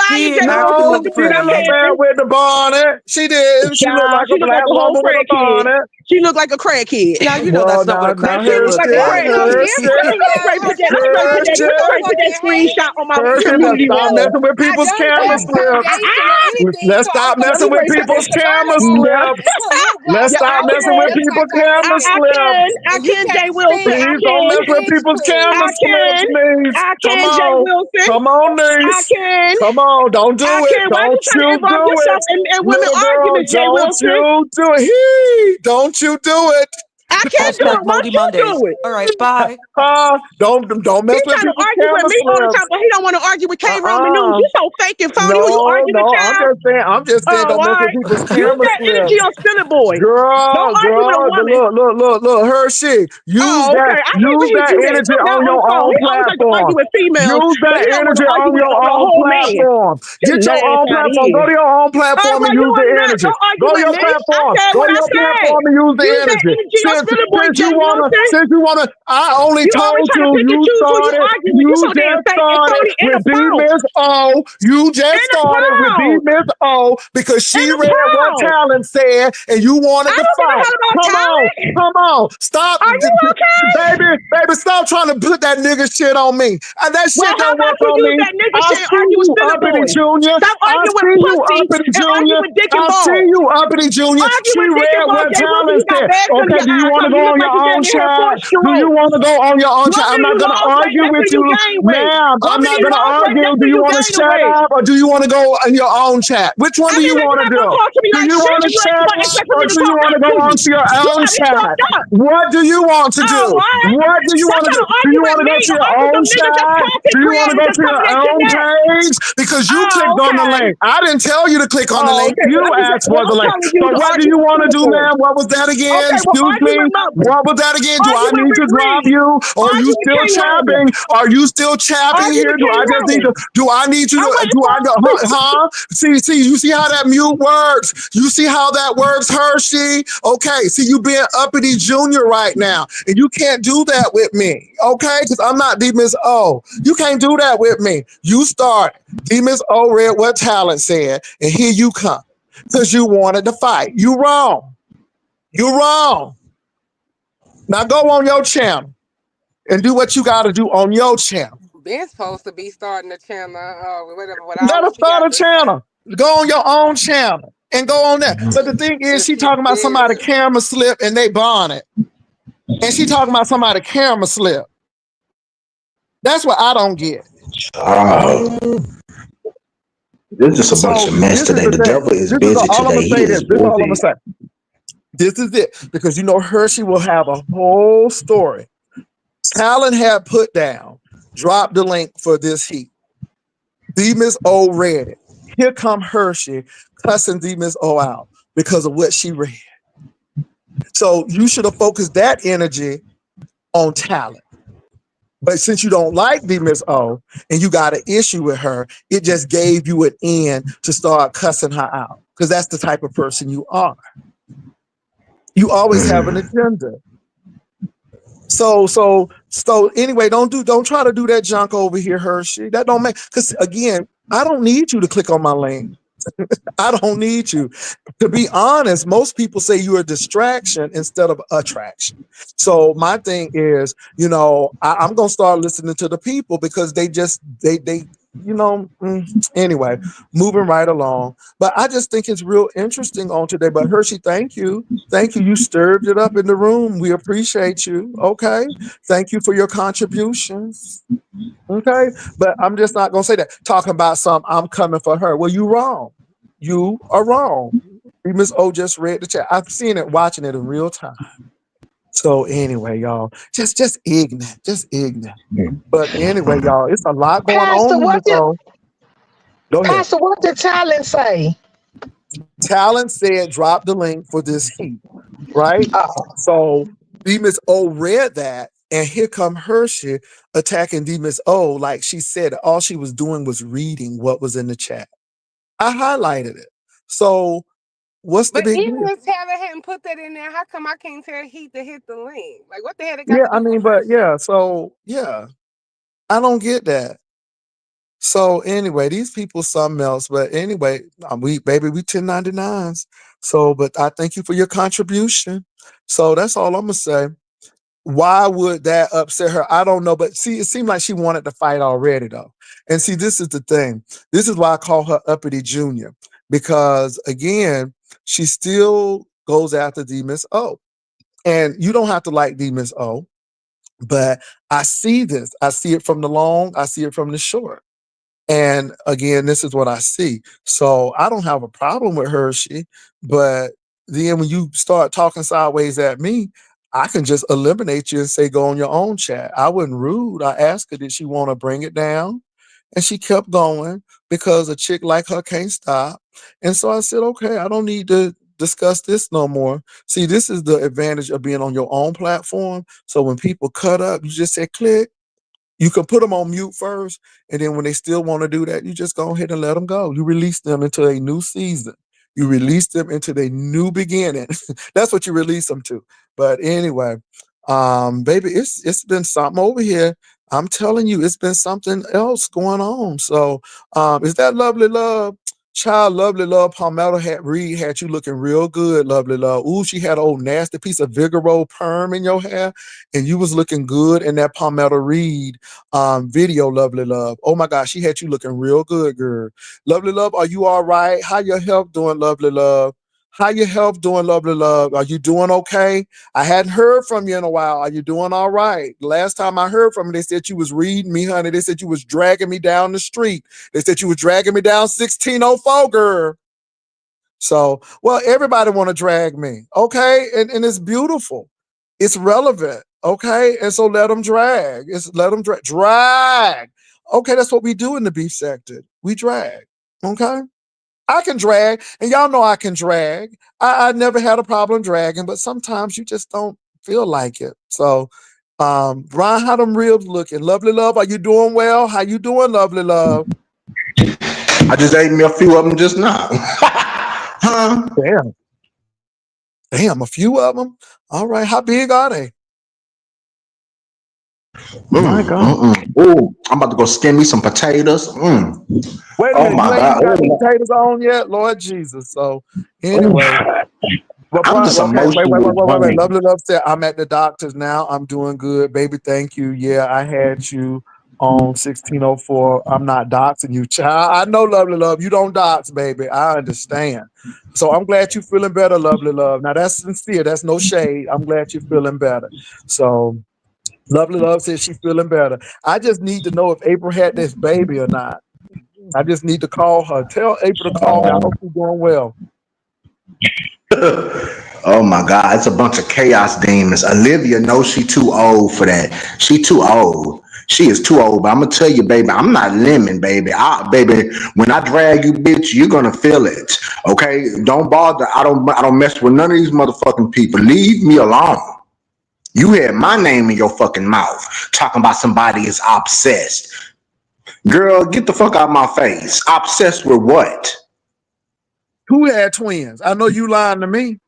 lying, She J. not No, look She she not didn't pretty. look bad capping. with the bonnet. She did. She looked Child, like she a look like black a whole woman with a crackhead. bonnet. She looked like a crackhead. Now you know Well, that's not what a now She crackhead her looked looks like a shit, That's like. so crackhead. her different shit, I'm gonna because put that. I'm gonna her put that. I'm shit. gonna put that motherfucking screenshot hate. on my Her shit. social Now media stop wall. messing with I people's don't camera have slips. foundation or anything, Let's so all stop your Let me messing shit with is screenshot coming people's this. from my camera house. Yeah. slips. It could look Let's good, Yeah, but stop I all your messing can. with shit look people's like camera garbage. slips. I And you can, Jay can't Wilson. I stand Please don't can. mess with bitch, people's camera I please. slips, can. niece. I Come can, Jay on. Wilson. Come on, I niece. can. Come on. Don't do I it. can. Why you Don't trying to you involve do yourself it. in women Little girl, arguments, Jay don't Wilson? you do it. Don't you do it. I can't do Hashtag it. Why Moldy don't you Mondays. do it? All right, bye. Don't mess He's with trying to people's argue with camera me all the time, slips. but he don't want to argue with K Roman News. Uh-uh. You so fake and phony. Who you No, arguing no, with, child? I'm just saying, Oh, don't all mess with right. people's Use camera that energy slips. on Silly Boy. Don't Girl, argue with a woman. look, Hershey. Oh, okay. I hate when Use he that do that. energy Took that on on your the phone. own He always like to argue platform. with females, Use but that he don't want energy to argue on with your a own whole man. platform. Get Get that your ass own out of platform. Go here. to your own Oh, platform and well, you use the are not. energy. Don't argue Go to with your me. I platform. said Go what to I your said. platform and use the Use that energy. energy on Silly Boy, Jay Wilson. Since you wanna, I only You always told trying you to pick and choose who you started. argue with. You You so damn just fake and started phony and with a D fraud. Miss O. You just And a started with D fraud. Miss O because she And a read what fraud. talent said and you I wanted to don't give a fight. hell about Come on, talent. come on. Stop, Are you okay? baby, stop trying to put that nigga shit on me. And that Well, shit how don't about work you on use me. that nigga I shit and see argue with you, Spinner Uppity Boy? Junior. Stop I arguing with see you, pussy Uppity and argue Junior. with dick and I see balls. you, Uppity Junior. Argue She with dick and read balls. what Jay Wilson, talent you got said. bags under Okay, your do you eyes, want to something. go You look on like your you own damn near had four chat? Do you strokes. want to go on your own chat? Woman, I'm you not going to lost weight. argue That's with when you you, gain weight. ma'am. I'm Woman, not you going to lost weight. argue. That's Do when you you want to gain the shut weight. up or do you want to go on your own chat? Which one I do mean, you like, want you're to not do? going to talk to me Do like you shit want to and you shut expect up for or me to do you talk want back to go to you. onto your You own got me chat? fucked up. What do you want to Oh, do? what? What do you Stop want to trying do? to Do argue you with want to me. go to Don't your argue with own them niggas that's chat? content Do you want to creators go that's to your coming at your own neck. page? Because you Oh, clicked on the okay. link. I didn't tell you to click on the Oh, link. okay. You Well, asked for the I'm link. telling you So to what do argue you with want to Spinner do, Boy. man? What was that again? Okay, well, Excuse argue with me. What was that again? Do I argue with need to Rick drop Reed. you? Or are you Argue with still K Roman. chapping? Are you still chapping Argue here? with K Roman. Do I need you I'm to, waiting do for I go, huh? You see how that mute works? You see how that works, Hershey? Okay, see, you being uppity junior right now, and you can't do that with me, okay? Because I'm not D Miss O. You can't do that with me. You start. D Miss O read what talent said, and here you come. Because you wanted to fight. You wrong. You wrong. Now go on your channel and do what you got to do on your channel. Been supposed to be starting a channel, whatever, with all Let us what he start got a to say. channel. Go on your own channel and go on that. But the thing is, If she he talking about somebody did, camera slip and they bonnet. And she talking about somebody camera slip. That's what I don't get. Oh, this is a bunch So of mess this is today. the The thing. devil is This is busy all I'm today. gonna He say. This. is This is all I'm gonna busy. say. This is it because you know Hershey will have a whole story. Talon had put down, dropped the link for this heat. D Miss O read it. Here come Hershey cussing D Miss O out because of what she read. So you should have focused that energy on talent. But since you don't like D Miss O and you got an issue with her, it just gave you an end to start cussing her out because that's the type of person you are. You always have an agenda. So anyway, don't try to do that junk over here, Hershey. That don't make because again, I don't need you to click on my link. I don't need you. To be honest, most people say you're a distraction instead of attraction. So my thing is, I'm gonna start listening to the people because they anyway, moving right along. But I just think it's real interesting on today. But Hershey, thank you. Thank you. You stirred it up in the room. We appreciate you. Okay. Thank you for your contributions. Okay. But I'm just not gonna say that. Talking about I'm coming for her. Well, you wrong. You are wrong. Miss O just read the chat. I've seen it, watching it in real time. So anyway, y'all, just ignorant. But anyway, y'all, it's a lot going Pastor, on in what this. did Go ahead. Pastor, what did Talent say? Talent said drop the link for this heat, right? Oh, So D Miss O read that, and here come Hershey attacking D Miss O like she said all she was doing was reading what was in the chat. I highlighted it. So what's the but big even deal? if Taylor hadn't put that in there, how come I can't tell Heath to hit the link? Like, what the hell it got Yeah, to I do mean, with but Hershey? yeah, so yeah, I don't get that. So anyway, these people something else. But anyway, we 1099s. So, but I thank you for your contribution. So that's all I'm gonna say. Why would that upset her? I don't know. But see, it seemed like she wanted to fight already, though. And see, this is the thing. This is why I call her Uppity Junior, because again, she still goes after D Miss O. And you don't have to like D Miss O, but I see this. I see it from the long, I see it from the short. And again, this is what I see. So I don't have a problem with Hershey, but then when you start talking sideways at me, I can just eliminate you and say, go on your own chat. I wasn't rude. I asked her, did she want to bring it down? And she kept going because a chick like her can't stop. And so I said, okay, I don't need to discuss this no more. See, this is the advantage of being on your own platform. So when people cut up, you just say click. You can put them on mute first, and then when they still want to do that, you just go ahead and let them go. You release them into a new season. You release them into the new beginning. That's what you release them to. But anyway, baby, it's been something over here. I'm telling you, it's been something else going on. So, is that lovely love? Child, lovely love. Palmetto Reed had you looking real good, lovely love. Ooh, she had an old nasty piece of Vigoro perm in your hair, and you was looking good in that Palmetto Reed video, lovely love. Oh my gosh, she had you looking real good, girl. Lovely love, are you all right? How your health doing, lovely love? How your health doing, lovely love? Are you doing okay? I hadn't heard from you in a while. Are you doing all right? Last time I heard from you, they said you was reading me, honey. They said you was dragging me down the street. They said you was dragging me down 1604, girl. So, well, everybody want to drag me, okay? And it's beautiful. It's relevant, okay? And so let them drag. It's let them drag. Okay, that's what we do in the beef sector. We drag, okay? I can drag, and y'all know I can drag. I never had a problem dragging, but sometimes you just don't feel like it. So, Brian, how them ribs looking? Lovely love, are you doing well? How you doing, lovely love? I just ate me a few of them just now. Huh? Damn, damn, a few of them. All right, how big are they? My God. Oh, I'm about to go skin me some potatoes. Wait a Oh minute, you my ain't God. even got the potatoes on yet, Lord Jesus. So anyway, Oh, but I'm Brian, just okay, emotional, wait. Brian. Lovely love said I'm at the doctor's now. I'm doing good, baby. Thank you. Yeah, I had you on 1604. I'm not doxing you, child. I know, lovely love. You don't dox, baby. I understand. So I'm glad you're feeling better, lovely love. Now that's sincere. That's no shade. I'm glad you're feeling better. So lovely love says she's feeling better. I just need to know if April had this baby or not. I just need to call her. Tell April to call me. I hope she's doing well. Oh my God, it's a bunch of chaos demons. Olivia knows she too old for that. She too old. She is too old. But I'm gonna tell you, baby, I'm not lemon, baby. Baby, when I drag you, bitch, you're gonna feel it. Okay? Don't bother. I don't mess with none of these motherfucking people. Leave me alone. You had my name in your fucking mouth talking about somebody is obsessed. Girl, get the fuck out my face. Obsessed with what? Who had twins? I know you lying to me.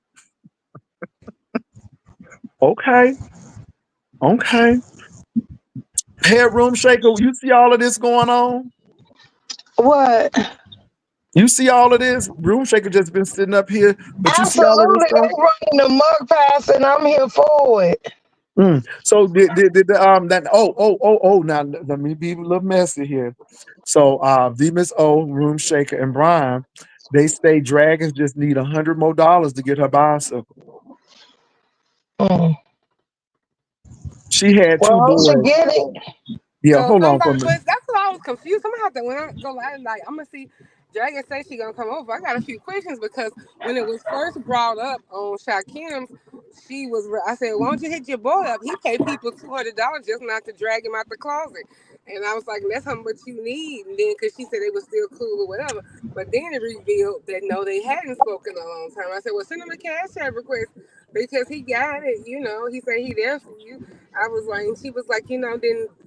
Okay. Okay. Head room shaker, you see all of this going on? What? You see all of this? Room shaker just been sitting up here, but you see all of this Absolutely. stuff? They running the mug pass and I'm here for it. So did that now let me be a little messy here. So D Miss O, Room Shaker, and Brian, they say dragons just need $100 more to get her bicycle. Mm. She had two Well, I should boys. get it. Yeah, So hold on for a somebody, minute. but that's what I was confused. I'm gonna have to when I go live, like I'm gonna see Dragon say she gonna come over. I got a few questions because when it was first brought up on Shakim's, I said, why don't you hit your boy up? He paid people $200 just not to drag him out the closet. And I was like, that's how much you need. And then, because she said they were still cool or whatever. But then it revealed that no, they hadn't spoken in a long time. I said, well, send him a cash app request because he got it. He said he there for you. I was like, and she was like, then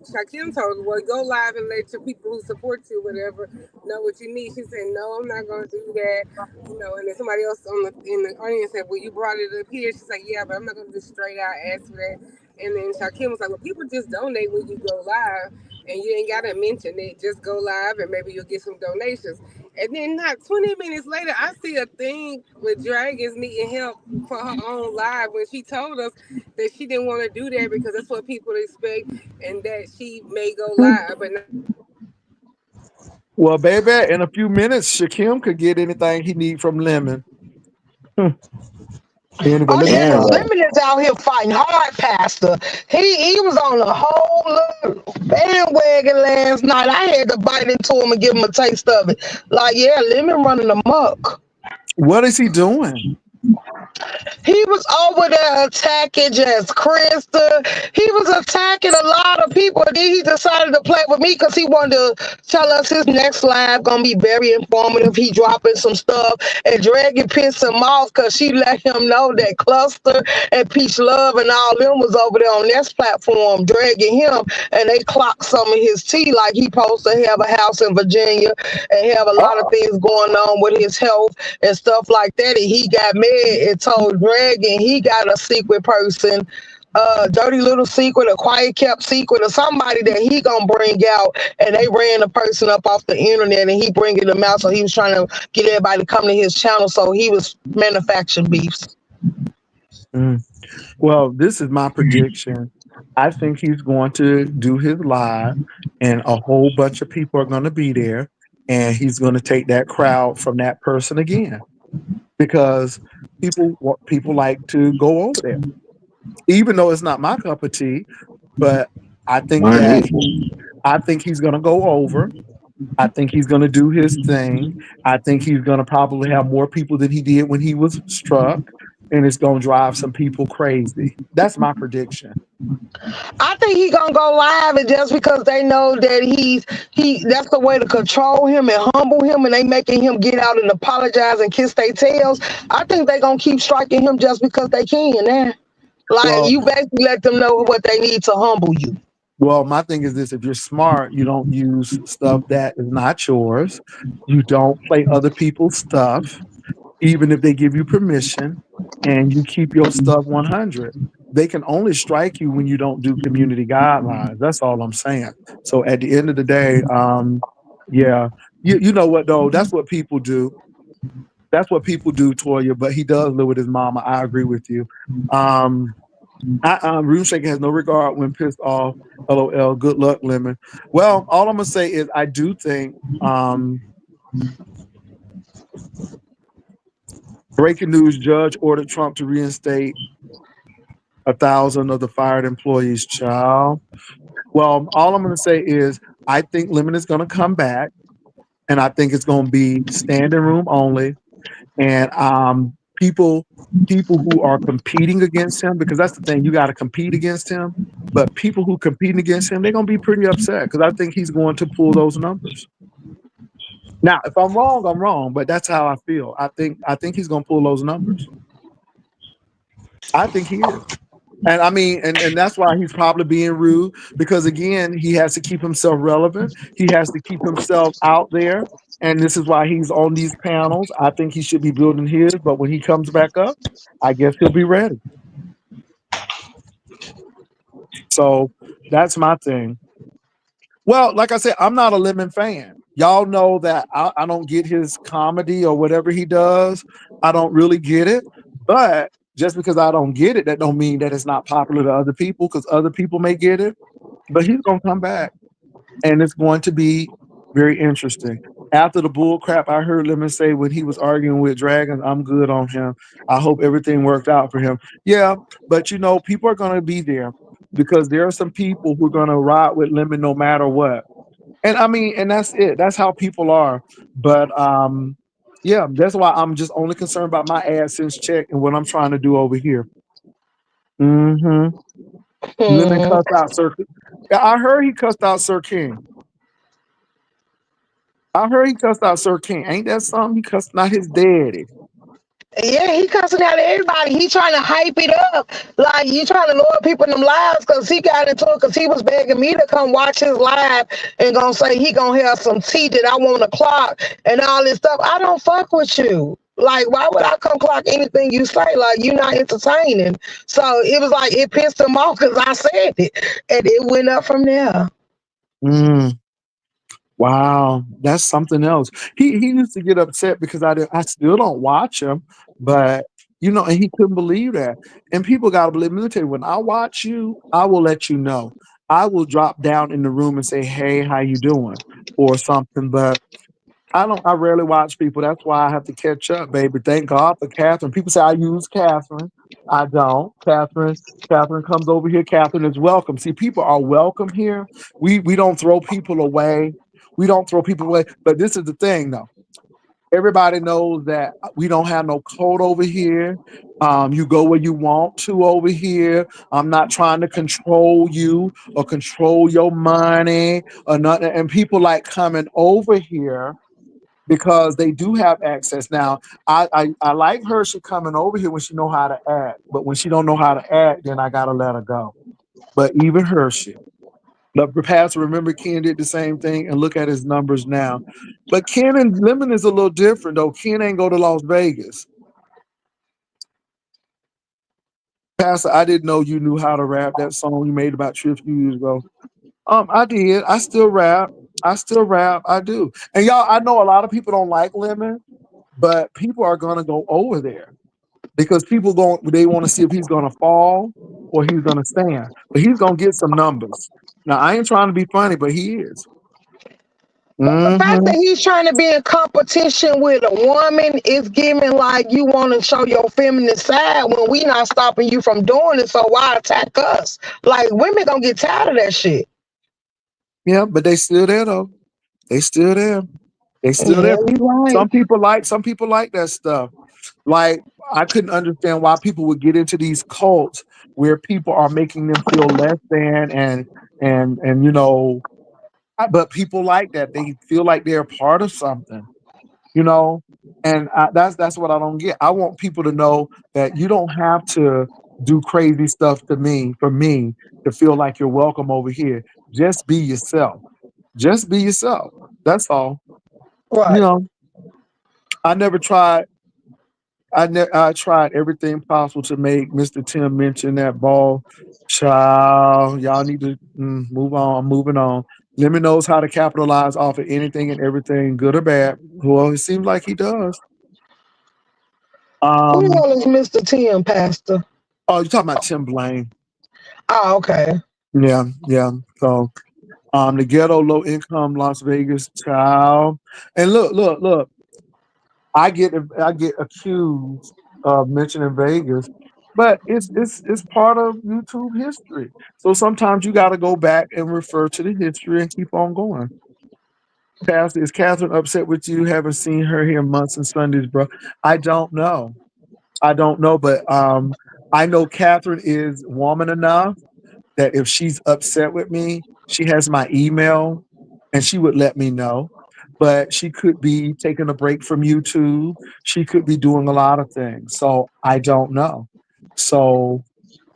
Shakim told her, well, go live and let your people who support you, whatever, know what you need. She said, no, I'm not going to do that. And then somebody else in the audience said, well, you brought it up here. She's like, yeah, but I'm not going to just straight out ask for that. And then Shakim was like, well, people just donate when you go live, and you ain't got to mention it. Just go live, and maybe you'll get some donations. And then not 20 minutes later, I see a thing with Dragons needing help for her own live when she told us that she didn't want to do that because that's what people expect and that she may go live. But Well, baby, in a few minutes, Shakim could get anything he need from Lemon. Anyway, Oh let me yeah, stop. Anyway, Lemon is out here fighting hard, Pastor. He was on a whole little bandwagon last night. I had to bite into him and give him a taste of it. Like, yeah, Lemon running amok. What is he doing? He was over there attacking just Krista. He was attacking a lot of people. Then he decided to play with me because he wanted to tell us his next live gonna be very informative. He dropping some stuff and Dragon pissed him off because she let him know that Cluster and Peach Love and all them was over there on this platform dragging him, and they clocked some of his tea like he supposed to have a house in Virginia and have a lot of things going on with his health and stuff like that. And he got mad and told Dragon he got a secret person, dirty little secret, a quiet kept secret, or somebody that he gonna bring out. And they ran the person up off the internet, and he bringing them out. So he was trying to get everybody to come to his channel. So he was manufacturing beefs. Mm. Well, this is my prediction. I think he's going to do his live, and a whole bunch of people are going to be there, and he's going to take that crowd from that person again because people like to go over there, even though it's not my cup of tea. But I think that I think he's going to go over. I think he's going to do his thing. I think he's going to probably have more people than he did when he was struck, and it's going to drive some people crazy. That's my prediction. I think he gonna go live, and just because they know that he that's the way to control him and humble him, and they making him get out and apologize and kiss their tails. I think they gonna keep striking him just because they can. Now, like Well, you basically let them know what they need to humble you. well, my thing is this: if you're smart, you don't use stuff that is not yours. You don't play other people's stuff, even if they give you permission, and you keep your stuff 100. They can only strike you when you don't do community guidelines. That's all I'm saying. So at the end of the day, yeah, you know what though? That's what people do. That's what people do, Toya. But he does live with his mama. I agree with you. Um, Room shaking has no regard when pissed off. LOL. Good luck, Lemon. Well, all I'm gonna say is I do think breaking news: judge ordered Trump to reinstate 1,000 of the fired employees. Child. Well, all I'm gonna say is I think Lemon is gonna come back, and I think it's gonna be standing room only, and people who are competing against him, because that's the thing, you got to compete against him. But people who competing against him, they're gonna be pretty upset because I think he's going to pull those numbers. Now, if I'm wrong, I'm wrong, but that's how I feel. I think he's gonna pull those numbers. I think he is. And I mean, and that's why he's probably being rude because again, he has to keep himself relevant. He has to keep himself out there. And this is why he's on these panels. I think he should be building his, but when he comes back up, I guess he'll be ready. So that's my thing. Well, like I said, I'm not a Lemon fan. Y'all know that I don't get his comedy or whatever he does. I don't really get it. But just because I don't get it, that don't mean that it's not popular to other people because other people may get it. But he's gonna come back, and it's going to be very interesting. After the bull crap I heard Lemon say when he was arguing with Dragon, I'm good on him. I hope everything worked out for him. Yeah, but you know, people are gonna be there because there are some people who are gonna ride with Lemon no matter what. And I mean, and that's it. That's how people are. But yeah, that's why I'm just only concerned about my AdSense check and what I'm trying to do over here. Mm-hmm. Lemon Hmm. cussed out Sir. I heard he cussed out Sir King. I heard he cussed out Sir King. Ain't that something? He cussed out his daddy. Yeah, he cussing out everybody. He trying to hype it up. Like, you trying to lure people in them lives because he got into it because he was begging me to come watch his live and gonna say he gonna have some tea that I want to clock and all this stuff. I don't fuck with you. Like, why would I come clock anything you say? Like, you're not entertaining. So it was like, it pissed him off because I said it. And it went up from there. Mm. Wow, that's something else. He used to get upset because I still don't watch him, but and he couldn't believe that. And people gotta believe me. Let me tell you, when I watch you, I will let you know. I will drop down in the room and say, "Hey, how you doing?" or something. But I rarely watch people. That's why I have to catch up, baby. Thank God for Catherine. People say I use Catherine. I don't. Catherine comes over here. Catherine is welcome. See, people are welcome here. We don't throw people away. We don't throw people away. But this is the thing, though. Everybody knows that we don't have no code over here. You go where you want to over here. I'm not trying to control you or control your money or nothing. And people like coming over here because they do have access. Now, I like her. She coming over here when she know how to act, but when she don't know how to act, then I gotta let her go. But even her shit. The past, remember, Ken did the same thing, and look at his numbers now. But Ken and Lemon is a little different though. Ken ain't go to Las Vegas. Pastor, I didn't know you knew how to rap. That song you made about 2 years ago. I did. I still rap. I still rap. I do. And y'all, I know a lot of people don't like Lemon, but people are gonna go over there because they want to see if he's gonna fall or he's gonna stand. But he's gonna get some numbers. Now I ain't trying to be funny, but he is. But the fact Hmm. that he's trying to be in competition with a woman is giving like you want to show your feminine side when we not stopping you from doing it. So why attack us? Like women gonna get tired of that shit. Yeah, but they still there though. They still there. They still Yeah, there. you right. Some people like that stuff. Like I couldn't understand why people would get into these cults where people are making them feel less than and but people like that. They feel like they're a part of something, you know. And that's what I don't get. I want people to know that you don't have to do crazy stuff to me for me to feel like you're welcome over here. Just be yourself. Just be yourself. That's all. You Right. know, I never tried. I tried everything possible to make Mr. Tim mention that ball. Child, y'all need to move on. I'm moving on. Lemon knows how to capitalize off of anything and everything, good or bad. Well, it seems like he does. Who the Um, hell is Mr. Tim, Pastor? oh, you're talking about Tim Blaine. Oh, okay. Yeah, yeah. So, the ghetto low income Las Vegas child. And look. I get accused of mentioning Vegas, but it's part of YouTube history. So sometimes you got to go back and refer to the history and keep on going. Pastor, is Catherine upset with you? Haven't seen her here months and Sundays, bro. I don't know. I don't know, but I know Catherine is woman enough that if she's upset with me, she has my email and she would let me know. But she could be taking a break from YouTube. She could be doing a lot of things. So I don't know. So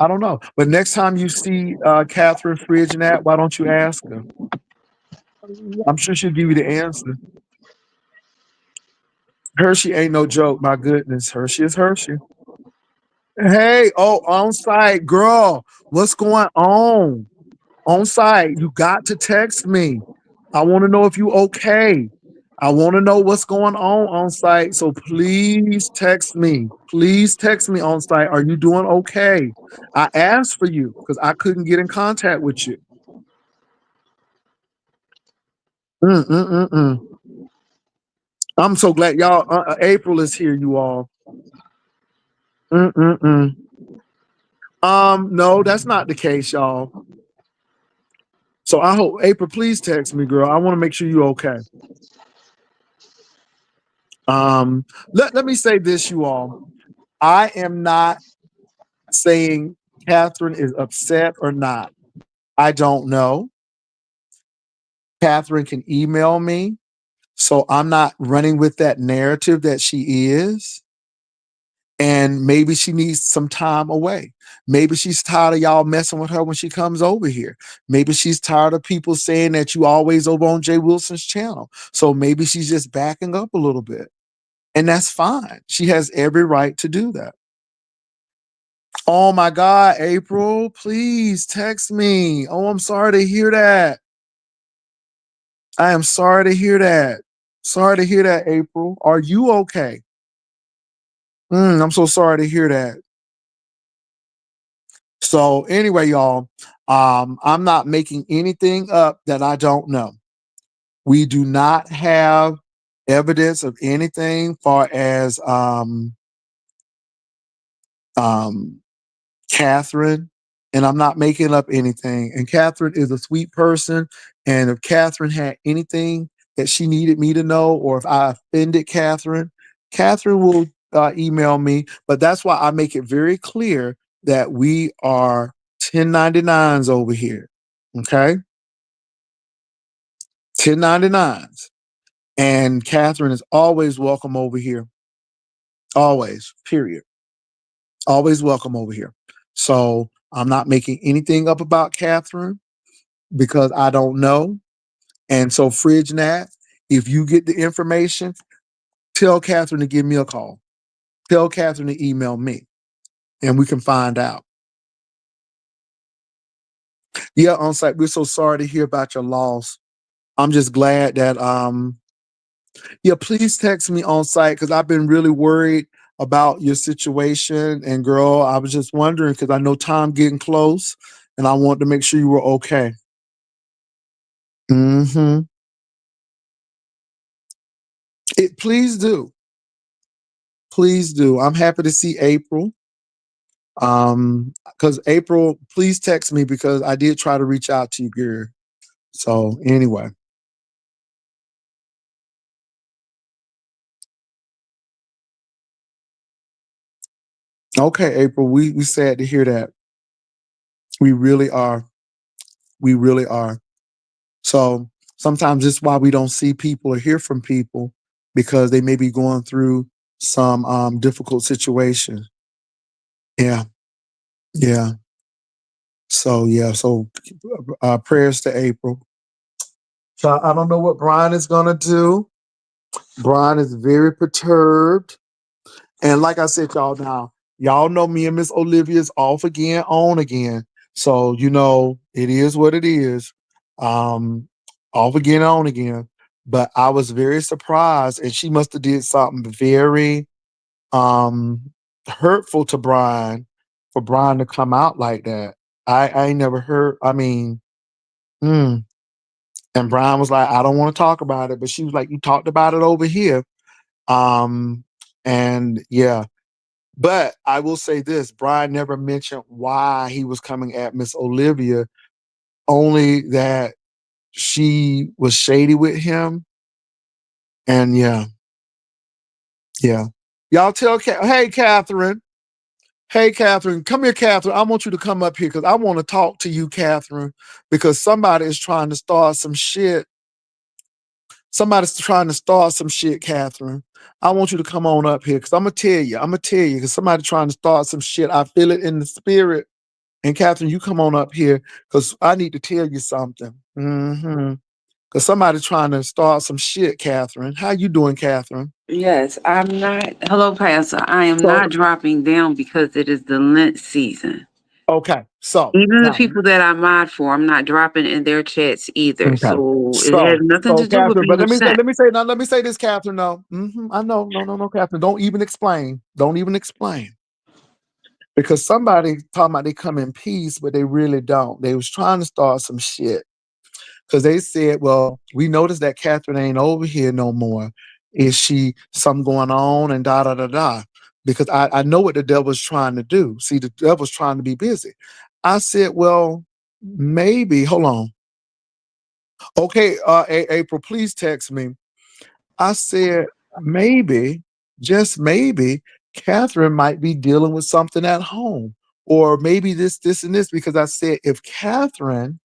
I don't know. But next time you see Catherine Fridge and that, why don't you ask her? I'm sure she'll give you the answer. Hershey ain't no joke. My goodness. Hershey is Hershey. Hey, oh, on site, girl. What's going on site, you got to text me. I want to know if you okay. I want to know what's going on site. So please text me. Please text me on site. Are you doing okay? I asked for you because I couldn't get in contact with you. Mm-mm-mm-mm. I'm so glad y'all. April is here, you all. Mm-mm-mm. No, that's not the case, y'all. So I hope April, please text me, girl. I want to make sure you okay. Let me say this, you all. I am not saying Catherine is upset or not. I don't know. Catherine can email me. So I'm not running with that narrative that she is. And maybe she needs some time away. Maybe she's tired of y'all messing with her when she comes over here. Maybe she's tired of people saying that you always over on Jay Wilson's channel. So maybe she's just backing up a little bit. And that's fine. She has every right to do that. Oh my God, April, please text me. Oh, I'm sorry to hear that. I am sorry to hear that. Sorry to hear that, April. Are you okay? I'm so sorry to hear that. So anyway, y'all, I'm not making anything up that I don't know. We do not have evidence of anything far as um, Catherine, and I'm not making up anything. And Catherine is a sweet person. And if Catherine had anything that she needed me to know, or if I offended Catherine, Catherine will email me. But that's why I make it very clear that we are 1099s over here. Okay? 1099s. And Catherine is always welcome over here. Always, period. Always welcome over here. So I'm not making anything up about Catherine because I don't know. And so, Fridge Nat, if you get the information, tell Catherine to give me a call. Tell Catherine to email me and we can find out. Yeah, on site, we're so sorry to hear about your loss. I'm just glad that yeah, please text me on site because I've been really worried about your situation. And girl, I was just wondering because I know time getting close and I wanted to make sure you were okay. Mm-hmm. Please do. Please do. I'm happy to see April. Because April, please text me because I did try to reach out to you, girl. So anyway. Okay, April, we sad to hear that. We really are. We really are. So sometimes it's why we don't see people or hear from people because they may be going through some difficult situation. Yeah. Yeah. So yeah. So prayers to April. So I don't know what Brian is gonna do. Brian is very perturbed. And like I said, y'all now, y'all know me and Miss Olivia's off again, on again. So, it is what it is. Um, Off again, on again. But I was very surprised, and she must have did something very um hurtful to Brian for Brian to come out like that. I ain't never heard, I mean, mm. And Brian was like, I don't want to talk about it. But she was like, you talked about it over here. Um, and yeah. But I will say this, Brian never mentioned why he was coming at Miss Olivia, only that she was shady with him. And yeah, yeah. Y'all tell hey, Catherine. Hey, Catherine, come here, Catherine. I want you to come up here because I want to talk to you, Catherine, because somebody is trying to start some shit. Somebody's trying to start some shit, Catherine. I want you to come on up here because I'm going to tell you. I'm going to tell you because somebody's trying to start some shit. I feel it in the spirit. And Catherine, you come on up here because I need to tell you something. Because somebody's trying to start some shit, Catherine. How you doing, Catherine? Yes, I'm not. Hello, Pastor. I am So, not dropping down because it is the Lent season. okay. So, Even the now, people that I mod for, I'm not dropping in their chats either. okay. So it has nothing to do with Catherine, but being upset. let me say this, Catherine. No, I know, no, Catherine. Don't even explain. Don't even explain. Because somebody talking about they come in peace, but they really don't. They was trying to start some shit. Because they said, well, we noticed that Catherine ain't over here no more. Is she something going on and da da da da? Because I know what the devil's trying to do. See, the devil's trying to be busy. I said, well, maybe. Hold on. Okay, April, please text me. I said, maybe, just maybe, Catherine might be dealing with something at home. Or maybe this, and this, because I said, if Catherine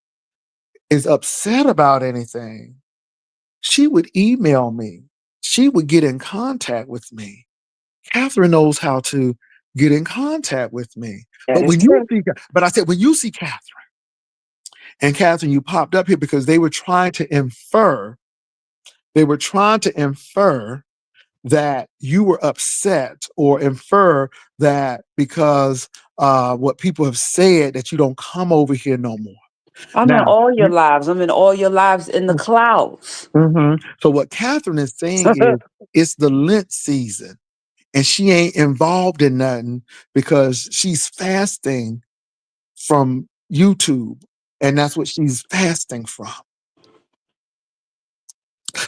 is upset about anything, she would email me. She would get in contact with me. Catherine knows how to get in contact with me. That But is when you true. see, but I said, when you see Catherine, and Catherine, you popped up here because they were trying to infer that you were upset or infer that because what people have said that you don't come over here no more. I'm in Now, all your lives. I'm in all your lives in the clouds. so what Catherine is saying is it's the Lent season and she ain't involved in nothing because she's fasting from YouTube and that's what she's fasting from.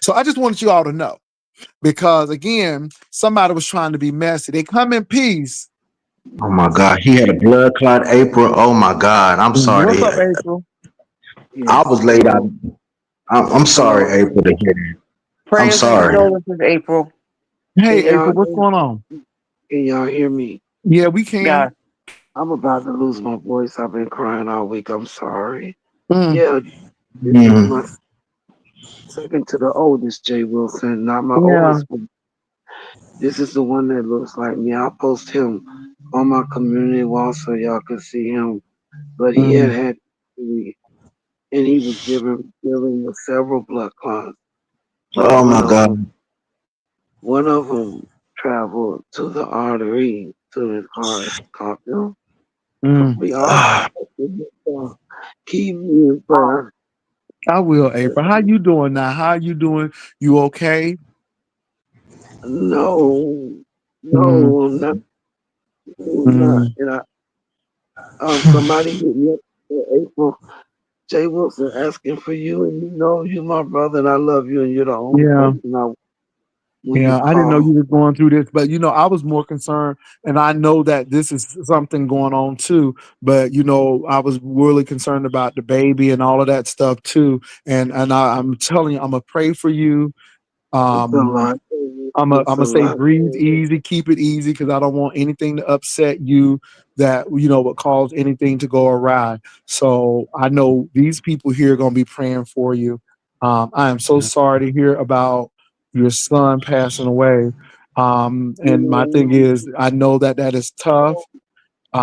So I just wanted you all to know because again, somebody was trying to be messy. They come in peace. Oh my God, he had a blood clot, April. Oh my God, I'm sorry. What's up, April? I Yes. was laid out. I'm sorry, Hello. April, to hear that. I'm Prayers and sorry. condolences, April. Can Hey, y'all April, what's going on? can y'all hear me? Yeah, we can. God. I'm about to lose my voice. I've been crying all week. I'm sorry. Mm, Yeah, this is Mm. my second to the oldest Jay Wilson, not my yeah. oldest one. This is the one that looks like me. I'll post him on my community wall so y'all can see him. But he Mm, had and he was dealing with several blood clots. But Oh my God. one of them traveled to the artery to his heart, caught him. mm. We all Ah, keep me in prayer. I will, April. How you doing now? How you doing? You okay? No, Mm, no, not, not. mm. And somebody hit me up in April. Jay Wilson asking for you, and you know you my brother, and I love you, and you're the only Yeah. person I when you Yeah, I didn't know call. you were going through this, but I was more concerned, and I know that this is something going on too. But I was really concerned about the baby and all of that stuff too. I'm telling you, I'm gonna pray for you. It's a Um, lot. I'm It's a gonna say lot. breathe easy, keep it easy, because I don't want anything to upset you that would cause anything to go awry. So I know these people here are gonna be praying for you. I am so sorry to hear about your son passing away. And my thing is, I know that that is tough.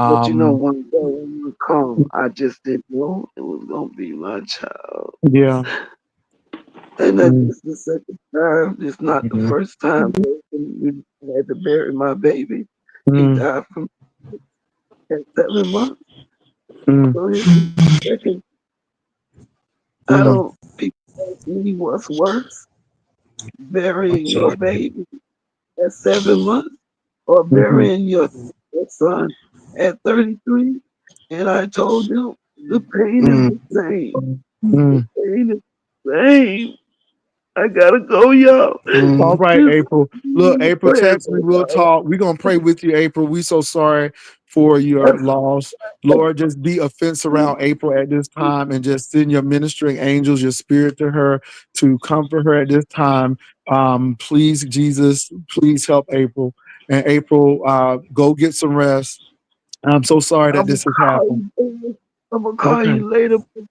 But Um, one day when you come, I just didn't know it was gonna be my child. yeah. And that Mm, is the second time. It's not the mhm. first time we had to bury my baby. He mm, died from at 7 months. mm, So it's the second. I mm, don't. People ask me what's worse: I'm burying your sorry. baby at 7 months or mhm, burying your son at 33. And I told them the pain is Mm. the same. The mm. pain is the same. I gotta go, y'all. All Mm. right, Just April. Look, be April, praying text me. for We'll y'all. talk. We're gonna pray with you, April. We so sorry for your That's loss. Lord, just be a fence around April at this time and just send your ministering angels, your spirit to her to comfort her at this time. Please, Jesus, please help April. And April, go get some rest. I'm so sorry that I'm gonna this has call happened. you. Later. I'm gonna call Okay. you later. But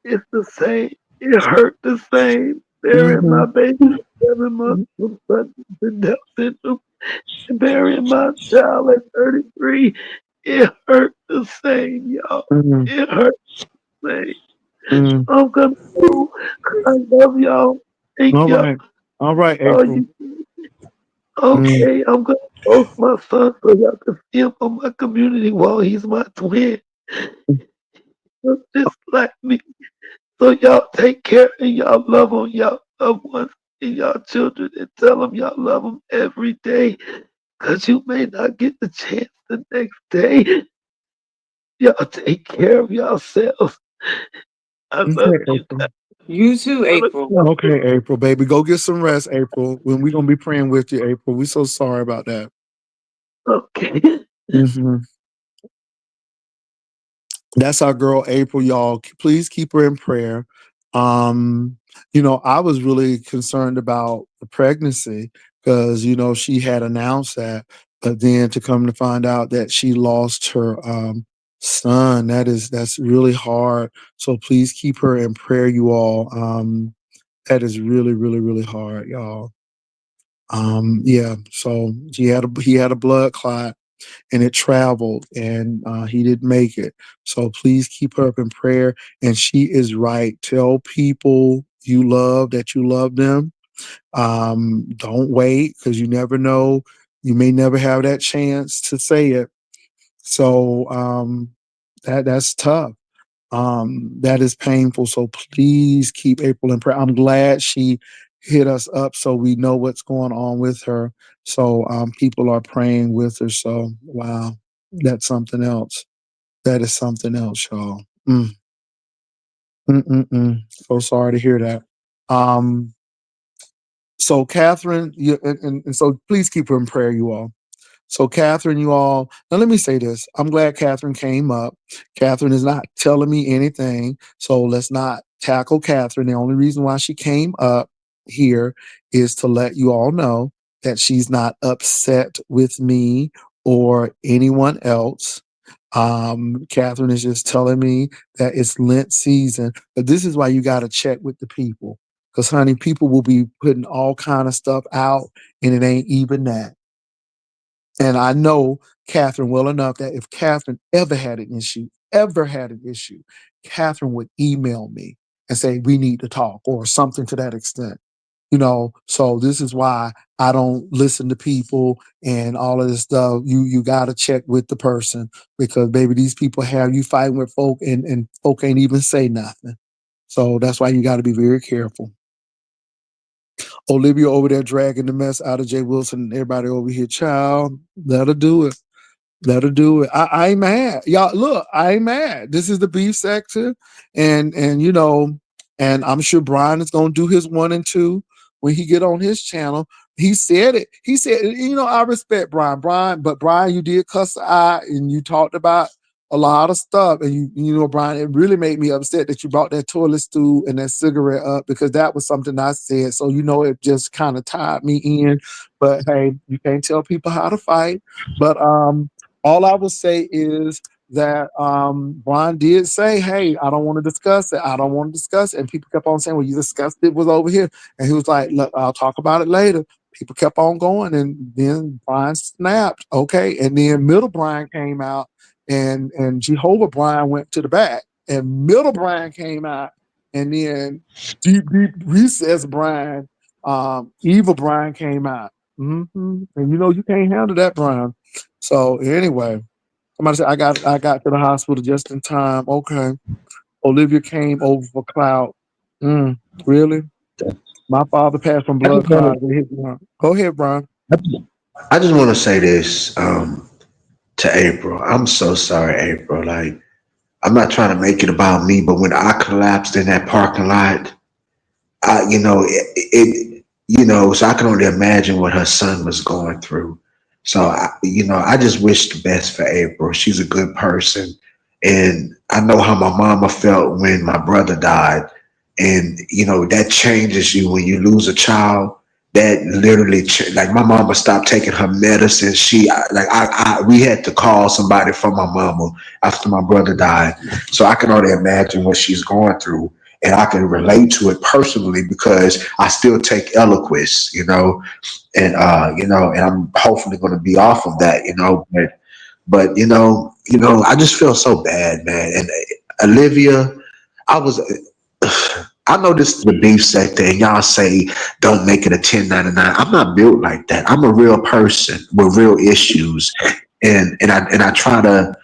it's the same. It hurt the same. Burying Mm-hmm. my baby at 7 months with Huntington Down syndrome and burying my child at 33. It hurt the same, y'all. Mm-hmm. It hurt the same. Mm-hmm. I'm gonna go. I love y'all. Thank All y'all. right. All right, Oh, April. you Mm-hmm. okay? I'm gonna post my son so y'all can see him on my community wall. He's my twin. Just like me. So y'all take care and y'all love on y'all loved ones and y'all children and tell them y'all love them every day. Cause you may not get the chance the next day. Y'all take care of yourselves. I love Okay, you April. guys. You too, Wanna April. go? Okay, April, baby, go get some rest, April. When we gonna be praying with you, April. We so sorry about that. Okay. Hmm. That's our girl, April. Y'all, please keep her in prayer. Um, I was really concerned about the pregnancy because she had announced that, but then to come to find out that she lost her son, that's really hard. So please keep her in prayer, you all. That is really, really, really hard, y'all. Yeah, so he had a blood clot and it traveled and he didn't make it. So please keep her up in prayer. And she is right. Tell people you love that you love them. Don't wait because you never know. You may never have that chance to say it. So that's tough. That is painful. So please keep April in prayer. I'm glad she hit us up so we know what's going on with her. So people are praying with her. So wow, that's something else. That is something else, y'all. So sorry to hear that. Um, so Catherine, and so please keep her in prayer, you all. So Catherine, you all, now let me say this. I'm glad Catherine came up. Catherine is not telling me anything. So let's not tackle Catherine. The only reason why she came up here is to let you all know that she's not upset with me or anyone else. Catherine is just telling me that it's Lent season, but this is why you got to check with the people. Because honey, people will be putting all kind of stuff out and it ain't even that. And I know Catherine well enough that if Catherine ever had an issue, Catherine would email me and say, we need to talk or something to that extent. So this is why I don't listen to people and all of this stuff. You got to check with the person because baby, these people have you fighting with folk and folk ain't even say nothing. So that's why you got to be very careful. Olivia over there dragging the mess out of Jay Wilson and everybody over here. Child, let her do it. Let her do it. I ain't mad. Y'all, look, I ain't mad. This is the beef sector. And and I'm sure Brian is gonna do his 1 and 2 when he get on his channel. He said it. He said, I respect Brian. But Brian, you did cuss the eye and you talked about a lot of stuff. And Brian, it really made me upset that you brought that toilet stool and that cigarette up because that was something I said. So it just kind of tied me in. But hey, you can't tell people how to fight. But all I will say is that Brian did say, hey, I don't want to discuss it. I don't want to discuss it. And people kept on saying, well, you discussed it was over here. And he was like, look, I'll talk about it later. People kept on going. And then Brian snapped. Okay. And then middle Brian came out and Jehovah Brian went to the back. And middle Brian came out. And then deep recess Brian, evil Brian came out. And you can't handle that, Brian. So anyway, somebody said I got to the hospital just in time. Okay. Olivia came over for clout. Really? My father passed from I just blood want clots. Go ahead, Brian. to, I just want to say this to April. I'm so sorry, April. Like, I'm not trying to make it about me, but when I collapsed in that parking lot, so I can only imagine what her son was going through. So, I just wish the best for April. She's a good person. And I know how my mama felt when my brother died. And, that changes you when you lose a child. That literally, like my mama stopped taking her medicine. We had to call somebody from my mama after my brother died. So I can only imagine what she's going through and I can relate to it personally because I still take Eloquist, and and I'm hopefully going to be off of that, but I just feel so bad, man. And Olivia, I was. I know this is the beef sector, and y'all say don't make it a 1099. I'm not built like that. I'm a real person with real issues, and I try to,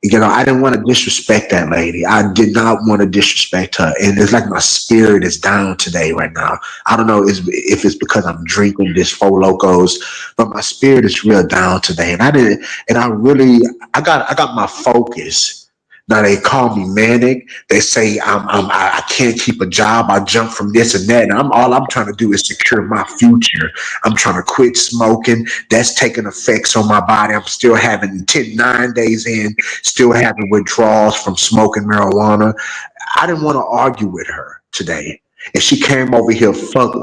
I didn't want to disrespect that lady. I did not want to disrespect her, and it's like my spirit is down today right now. I don't know if it's because I'm drinking this Four Locos, but my spirit is real down today, and I didn't, and I really, I got my focus. Now they call me manic. They say I can't keep a job. I jump from this and that. And all I'm trying to do is secure my future. I'm trying to quit smoking. That's taking effects on my body. I'm still having 9 days in, still having withdrawals from smoking marijuana. I didn't want to argue with her today. And she came over here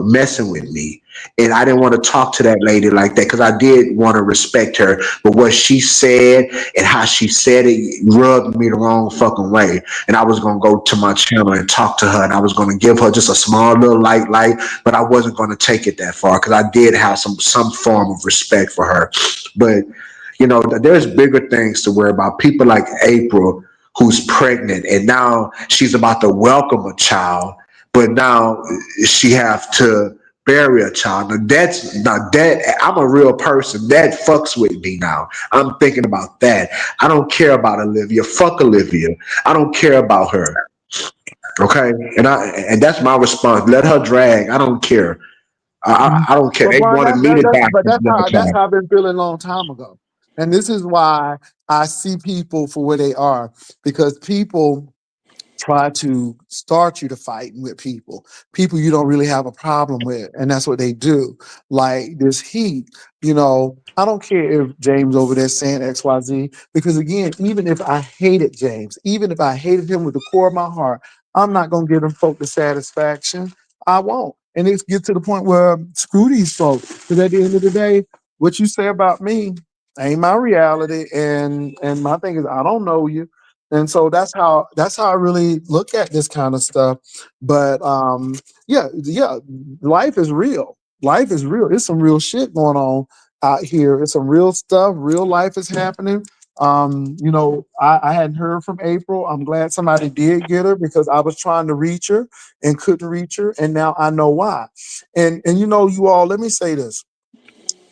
messing with me. And I didn't want to talk to that lady like that because I did want to respect her. But what she said and how she said it rubbed me the wrong fucking way. And I was going to go to my channel and talk to her. And I was going to give her just a small little light, but I wasn't going to take it that far because I did have some form of respect for her. But, there's bigger things to worry about. People like April, who's pregnant, and now she's about to welcome a child. But now she have to bury a child. Now that I'm a real person. That fucks with me now. I'm thinking about that. I don't care about Olivia. Fuck Olivia. I don't care about her. Okay, and that's my response. Let her drag. I don't care. I don't care. But They Brian, wanted me to die but for another that's child. how I've been feeling a long time ago. And this is why I see people for where they are, because people try to start you to fighting with people you don't really have a problem with, and that's what they do. Like this heat, I don't care if James over there saying XYZ, because again, even if I hated James, even if I hated him with the core of my heart, I'm not gonna give them folk the satisfaction. I won't. And it gets to the point where screw these folks, because at the end of the day, what you say about me ain't my reality, and my thing is I don't know you. And so that's how I really look at this kind of stuff. But yeah, life is real. Life is real. It's some real shit going on out here. It's some real stuff. Real life is happening. I hadn't heard from April. I'm glad somebody did get her, because I was trying to reach her and couldn't reach her, and now I know why. And you all, let me say this: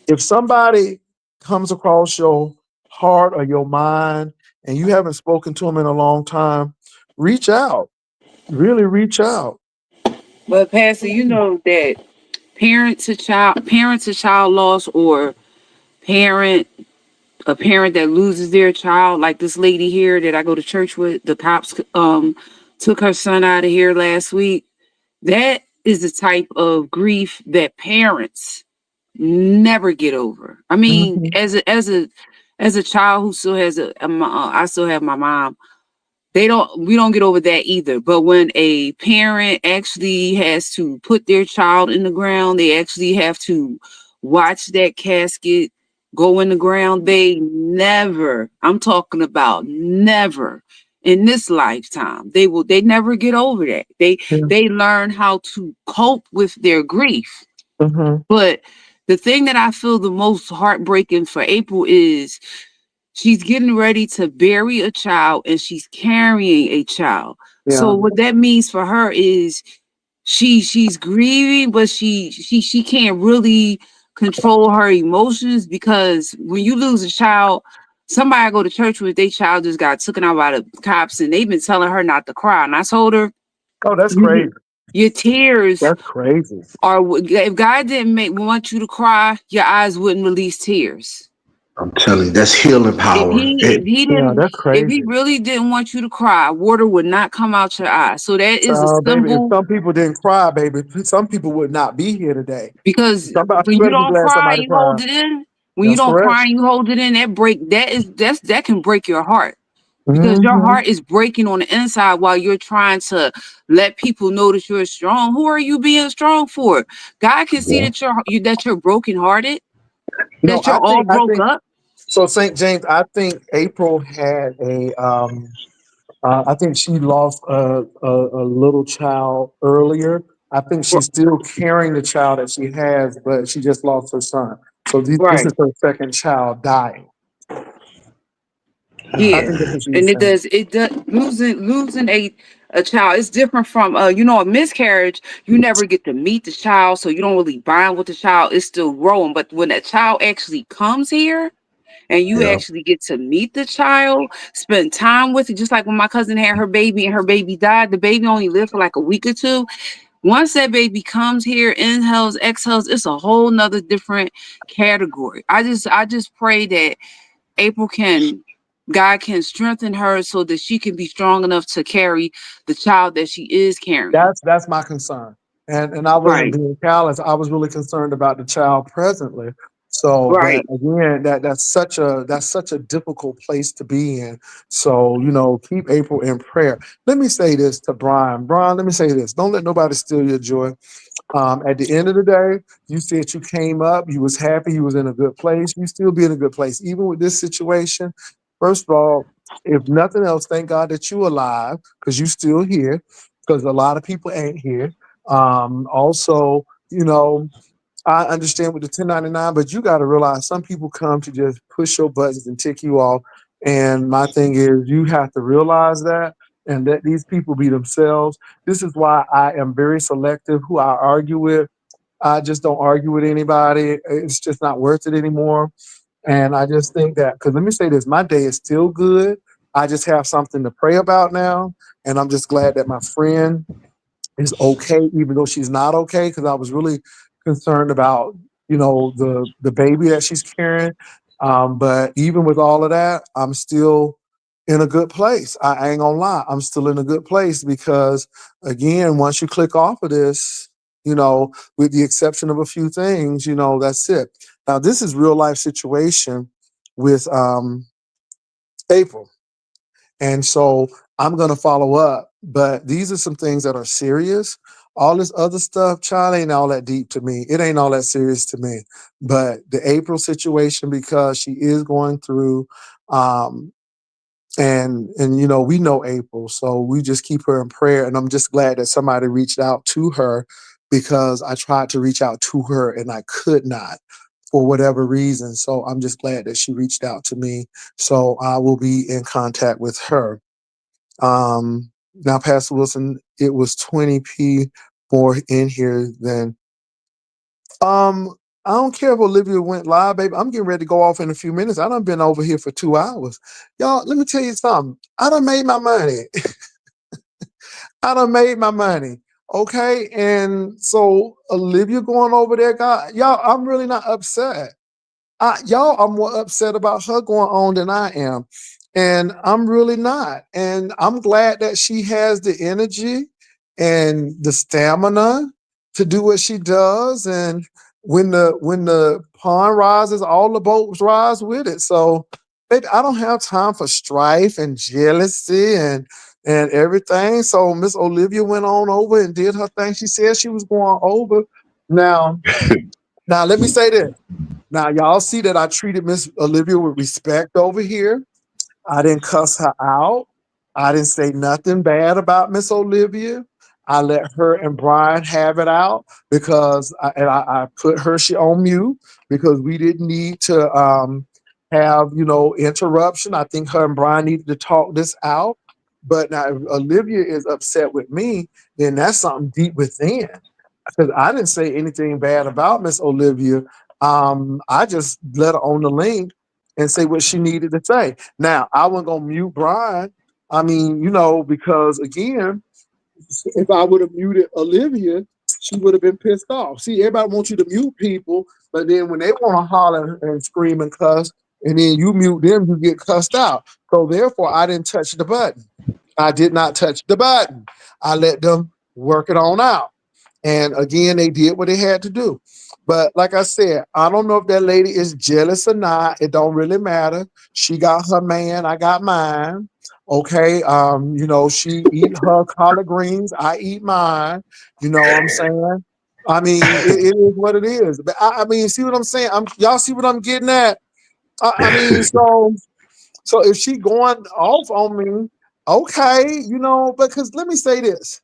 if somebody comes across your heart or your mind and you haven't spoken to them in a long time, reach out. Really reach out. But Pastor, you know that parent to child loss, or parent a parent that loses their child, like this lady here that I go to church with, the cops took her son out of here last week. That is the type of grief that parents never get over. I mean, Mhm. as a child who still has I still have my mom. We don't get over that either. But when a parent actually has to put their child in the ground, they actually have to watch that casket go in the ground. They never, I'm talking about never in this lifetime, they never get over that. Yeah. They learn how to cope with their grief. Mhm. But the thing that I feel the most heartbreaking for April is she's getting ready to bury a child and she's carrying a child. So Yeah. what that means for her is she's grieving, but she can't really control her emotions, because when you lose a child, somebody I go to church with, their child just got taken out by the cops and they've been telling her not to cry. And I told her, Oh, that's you, crazy. your tears That's crazy. are, if God didn't want you to cry, your eyes wouldn't release tears. I'm telling you, that's healing If power. he if he Yeah, didn't that's if he crazy. really didn't want you to cry, water would not come out your eyes. So that is a So, baby, if symbol, some people didn't cry, baby, some people would not be here today. because Somebody, when you you better be don't glad cry, somebody you hold cried. it in. When you That's don't correct. cry and you hold it in, that can break your heart, because your Hmm. heart is breaking on the inside while you're trying to let people know that you're strong. Who are you being strong for? God can see that you're brokenhearted, No, that you're all I broke think up. so. St. James, I think April had I think she lost a little child earlier. I think she's still carrying the child that she has, but she just lost her son. So this Right. is her second child dying. I Yeah, think that's what she and was saying. it does losing a child. It's different from a miscarriage. You never get to meet the child, so you don't really bond with the child. It's still growing, but when that child actually comes here and you Yeah. actually get to meet the child, spend time with it, just like when my cousin had her baby and her baby died. The baby only lived for like a week or two. Once that baby comes here, inhales, exhales, it's a whole nother different category. I just pray that April can God can strengthen her so that she can be strong enough to carry the child that she is carrying. That's my concern. And I wasn't Right, being callous. I was really concerned about the child presently. So, but right. again, that's such a difficult place to be in. So, keep April in prayer. Let me say this to Brian. Brian, let me say this. Don't let nobody steal your joy. At the end of the day, you said you came up, you was happy, you was in a good place. You still be in a good place, even with this situation. First of all, if nothing else, thank God that you alive, because you still here, because a lot of people ain't here. Also, I understand with the 1099, but you got to realize some people come to just push your buttons and tick you off. And my thing is, you have to realize that and let these people be themselves. This is why I am very selective who I argue with. I just don't argue with anybody. It's just not worth it anymore. And I just think that, because let me say this, my day is still good. I just have something to pray about now. And I'm just glad that my friend is okay, even though she's not okay, because I was really concerned about, the baby that she's carrying. But even with all of that, I'm still in a good place. I ain't gonna lie, I'm still in a good place because, again, once you click off of this, with the exception of a few things, that's it. Now, this is real life situation with April. And so I'm going to follow up. But these are some things that are serious. All this other stuff, child, ain't all that deep to me. It ain't all that serious to me. But the April situation, because she is going through, um, and we know April, so we just keep her in prayer. And I'm just glad that somebody reached out to her, because I tried to reach out to her and I could not for whatever reason. So I'm just glad that she reached out to me. So I will be in contact with her. Now, Pastor Wilson, it was 20p more in here than I don't care if Olivia went live, baby. I'm getting ready to go off in a few minutes. I done been over here for 2 hours. Y'all, let me tell you something. I done made my money. I done made my money. Okay. And so Olivia going over there, God, y'all, I'm really not upset. Y'all are more upset about her going on than I am. And I'm really not. And I'm glad that she has the energy and the stamina to do what she does. And when the pond rises, all the boats rise with it. So baby, I don't have time for strife and jealousy and everything. So Miss Olivia went on over and did her thing. She said she was going over. Now, now let me say this. Now, y'all see that I treated Miss Olivia with respect over here. I didn't cuss her out. I didn't say nothing bad about Miss Olivia. I let her and Brian have it out because I put her on mute because we didn't need to have interruption. I think her and Brian needed to talk this out. But now, if Olivia is upset with me, then that's something deep within. Because I didn't say anything bad about Miss Olivia. I just let her on the link and say what she needed to say. Now, I wasn't gonna mute Brian. I mean, because again, if I would have muted Olivia, she would have been pissed off. See, everybody wants you to mute people, but then when they want to holler and scream and cuss, and then you mute them, you get cussed out. So therefore, I didn't touch the button. I did not touch the button. I let them work it on out. And again, they did what they had to do. But like I said, I don't know if that lady is jealous or not. It don't really matter. She got her man, I got mine. Okay. She eat her collard greens, I eat mine. You know what I'm saying? I mean, it is what it is. But I mean, see what I'm saying? Y'all see what I'm getting at? I mean, so if she going off on me, okay, because let me say this.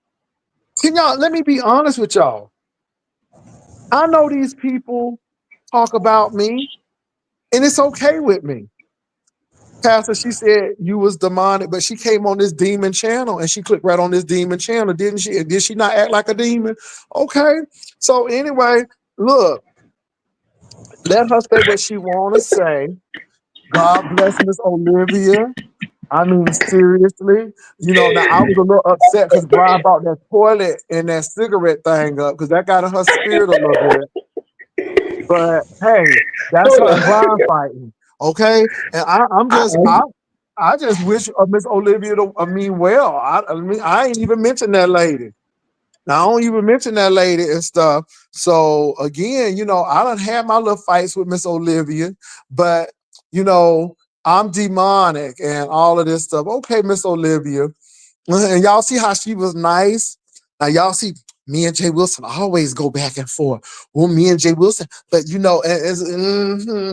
Can y'all let me be honest with y'all? I know these people talk about me, and it's okay with me. Pastor, she said you was demonic, but she came on this demon channel and she clicked right on this demon channel, didn't she? Did she not act like a demon? Okay. So anyway, look, let her say what she want to say. God bless Miss Olivia. I mean, seriously, now I was a little upset because Brian brought that toilet and that cigarette thing up because that got in her spirit a little bit. But hey, that's her and Brian fighting. Okay. And I just wish Miss Olivia to mean well. I ain't even mentioned that lady. Now I don't even mention that lady and stuff. So again, I done had my little fights with Miss Olivia, but you know, I'm demonic and all of this stuff. Okay, Miss Olivia. And y'all see how she was nice. Now y'all see me and Jay Wilson always go back and forth. Well, me and Jay Wilson, but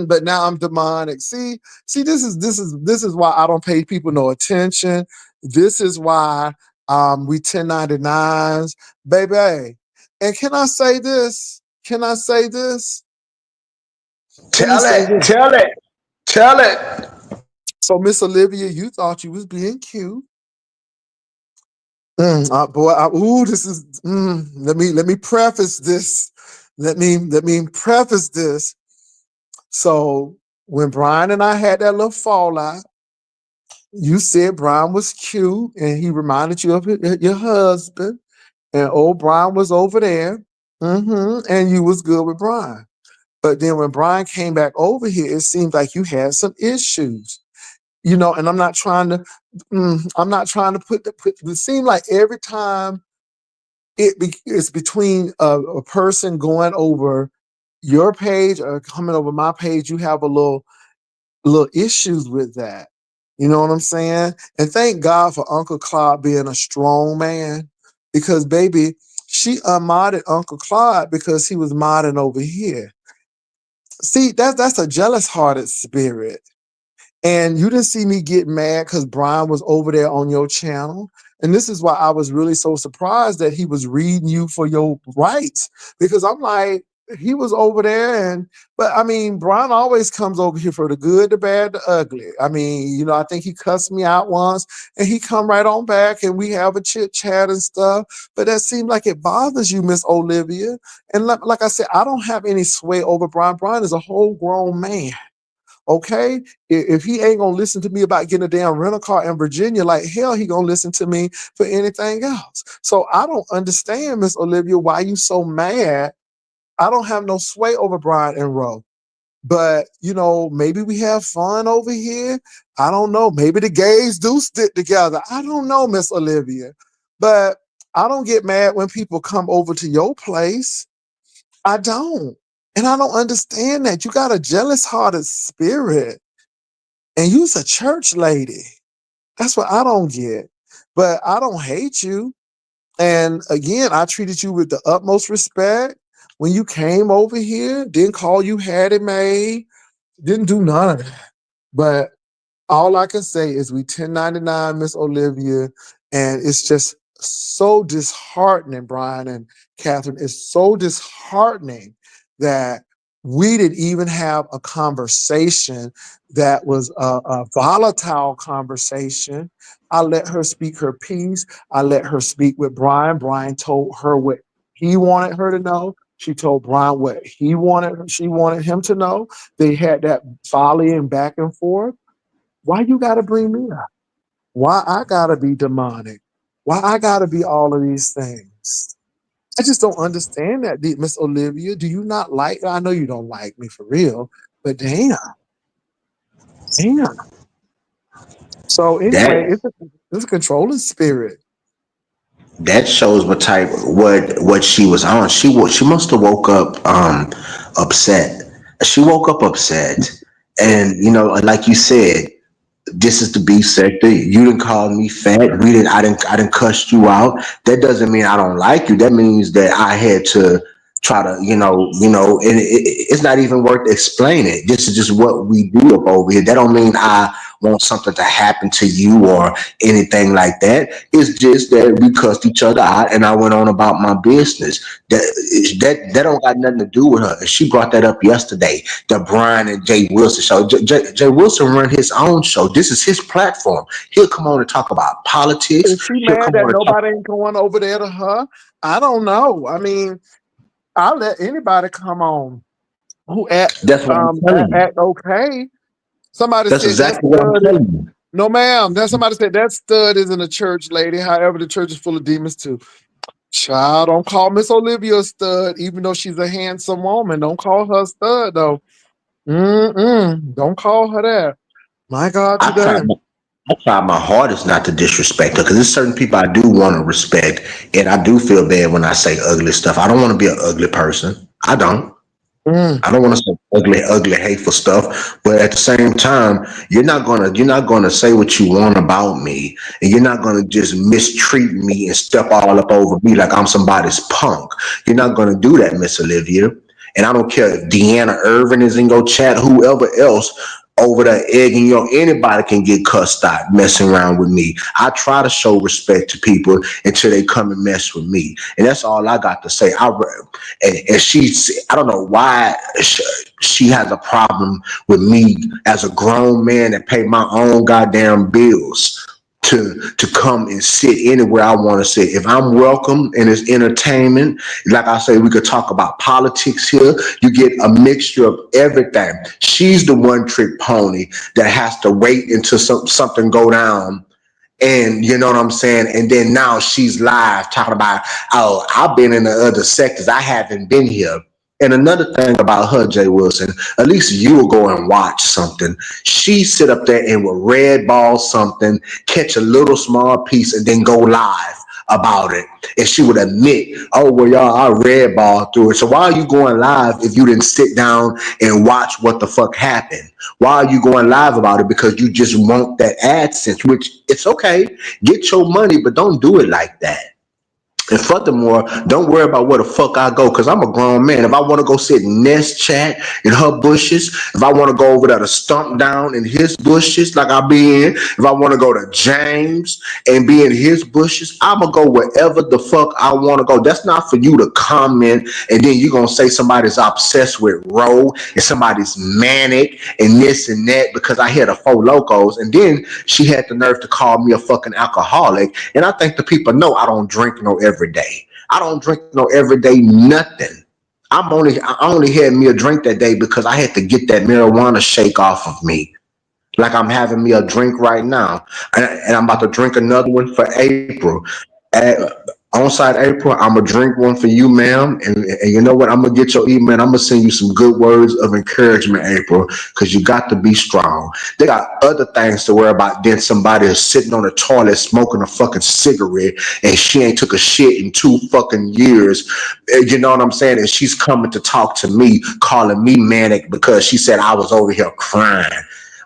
but now I'm demonic. See, this is why I don't pay people no attention. This is why we 1099s, baby. And can I say this? Can I say this? Let me Tell say it, this. tell it, tell it. So, Miss Olivia, you thought you was being cute. Boy, ooh, this is. Let me preface this. let me preface this. So when Brian and I had that little fallout, you said Brian was cute and he reminded you of your husband, and old Brian was over there, and you was good with Brian. But then when Brian came back over here, it seemed like you had some issues. And I'm not trying to put it seemed like every time it's between a person going over your page or coming over my page, you have a little issues with that. You know what I'm saying? And thank God for Uncle Claude being a strong man, because baby, she unmodded Uncle Claude because he was modding over here. See, that's a jealous hearted spirit. And you didn't see me get mad because Brian was over there on your channel. And this is why I was really so surprised that he was reading you for your rights. Because I'm like, he was over there but I mean, Brian always comes over here for the good, the bad, the ugly. I mean, I think he cussed me out once and he come right on back and we have a chit chat and stuff. But that seemed like it bothers you, Miss Olivia. And like I said, I don't have any sway over Brian. Brian is a whole grown man. Okay, if he ain't gonna listen to me about getting a damn rental car in Virginia, like hell, he gonna listen to me for anything else. So I don't understand, Miss Olivia, why you so mad. I don't have no sway over Brian and Roe, but maybe we have fun over here. I don't know. Maybe the gays do stick together. I don't know, Miss Olivia, but I don't get mad when people come over to your place. I don't. And I don't understand that. You got a jealous hearted spirit. And you's a church lady. That's what I don't get. But I don't hate you. And again, I treated you with the utmost respect. When you came over here, didn't call you had it made, didn't do none of that. But all I can say is we 1099, Miss Olivia, and it's just so disheartening, Brian and Catherine. It's so disheartening that we didn't even have a conversation that was a volatile conversation. I let her speak her piece. I let her speak with Brian. Brian told her what he wanted her to know. She told Brian what she wanted him to know. They had that volleying back and forth. Why you gotta bring me up? Why I gotta be demonic? Why I gotta be all of these things? I just don't understand that, Miss Olivia. Do you not like? I know you don't like me for real, but damn. So anyway, That it's a controlling spirit. that shows what she was on. She must have woke up upset. She woke up upset, and like you said, this is the B sector. You didn't call me fat. I didn't cuss you out. That doesn't mean I don't like you. That means that I had to try to, and it's not even worth explaining. This is just what we do up over here. That don't mean I want something to happen to you or anything like that. It's just that we cussed each other out and I went on about my business. That don't got nothing to do with her. She brought that up yesterday, the Brian and Jay Wilson show. Jay Wilson run his own show. This is his platform. He'll come on and talk about politics. Is she He'll mad come that on and talk. nobody ain't going over there to her? I don't know. I mean, I'll let anybody come on who That's what I'm telling you. act okay. Somebody That's said that exactly what I'm stud is telling you. no, ma'am. Then somebody said that stud isn't a church lady. However, the church is full of demons too. Child, don't call Miss Olivia a stud, even though she's a handsome woman. Don't call her a stud though. Don't call her that. My God, I today. tried. I try my hardest not to disrespect her because there's certain people I do want to respect, and I do feel bad when I say ugly stuff. I don't want to be an ugly person. I don't. Mm. I don't want to say ugly, hateful stuff. But at the same time, you're not gonna say what you want about me, and you're not gonna just mistreat me and step all up over me like I'm somebody's punk. You're not gonna do that, Miss Olivia. And I don't care if Deanna Irvin is in your chat, whoever else over there egging anybody can get cussed out messing around with me. I try to show respect to people until they come and mess with me, and that's all I got to say. And I don't know why she has a problem with me as a grown man that pay my own goddamn bills. to come and sit anywhere I want to sit. If I'm welcome and it's entertainment, like I say, we could talk about politics here. You get a mixture of everything. She's the one trick pony that has to wait until something go down. And you know what I'm saying? And then now she's live talking about, oh, I've been in the other sectors. I haven't been here. And another thing about her, Jay Wilson, at least you will go and watch something. She sit up there and will red ball something, catch a little small piece, and then go live about it. And she would admit, oh, well, y'all, I red ball through it. So why are you going live if you didn't sit down and watch what the fuck happened? Why are you going live about it? Because you just want that AdSense, which it's okay. Get your money, but don't do it like that. And furthermore, don't worry about where the fuck I go, because I'm a grown man. If I want to go sit in Nest Chat in her bushes, if I want to go over there to Stump Down in his bushes, like I be in, if I want to go to James and be in his bushes, I'm going to go wherever the fuck I want to go. That's not for you to comment and then you're going to say somebody's obsessed with Roe and somebody's manic and this and that because I hear the Four Locos. And then she had the nerve to call me a fucking alcoholic. And I think the people know I don't drink no every day. I don't drink no everyday nothing. I only had me a drink that day because I had to get that marijuana shake off of me. Like I'm having me a drink right now, and I'm about to drink another one for April. On side April, I'm gonna drink one for you, ma'am, and you know what? I'm gonna get your email. I'm gonna send you some good words of encouragement, April, because you got to be strong. They got other things to worry about than somebody is sitting on the toilet smoking a fucking cigarette and she ain't took a shit in 2 fucking years. You know what I'm saying? And she's coming to talk to me, calling me manic because she said I was over here crying.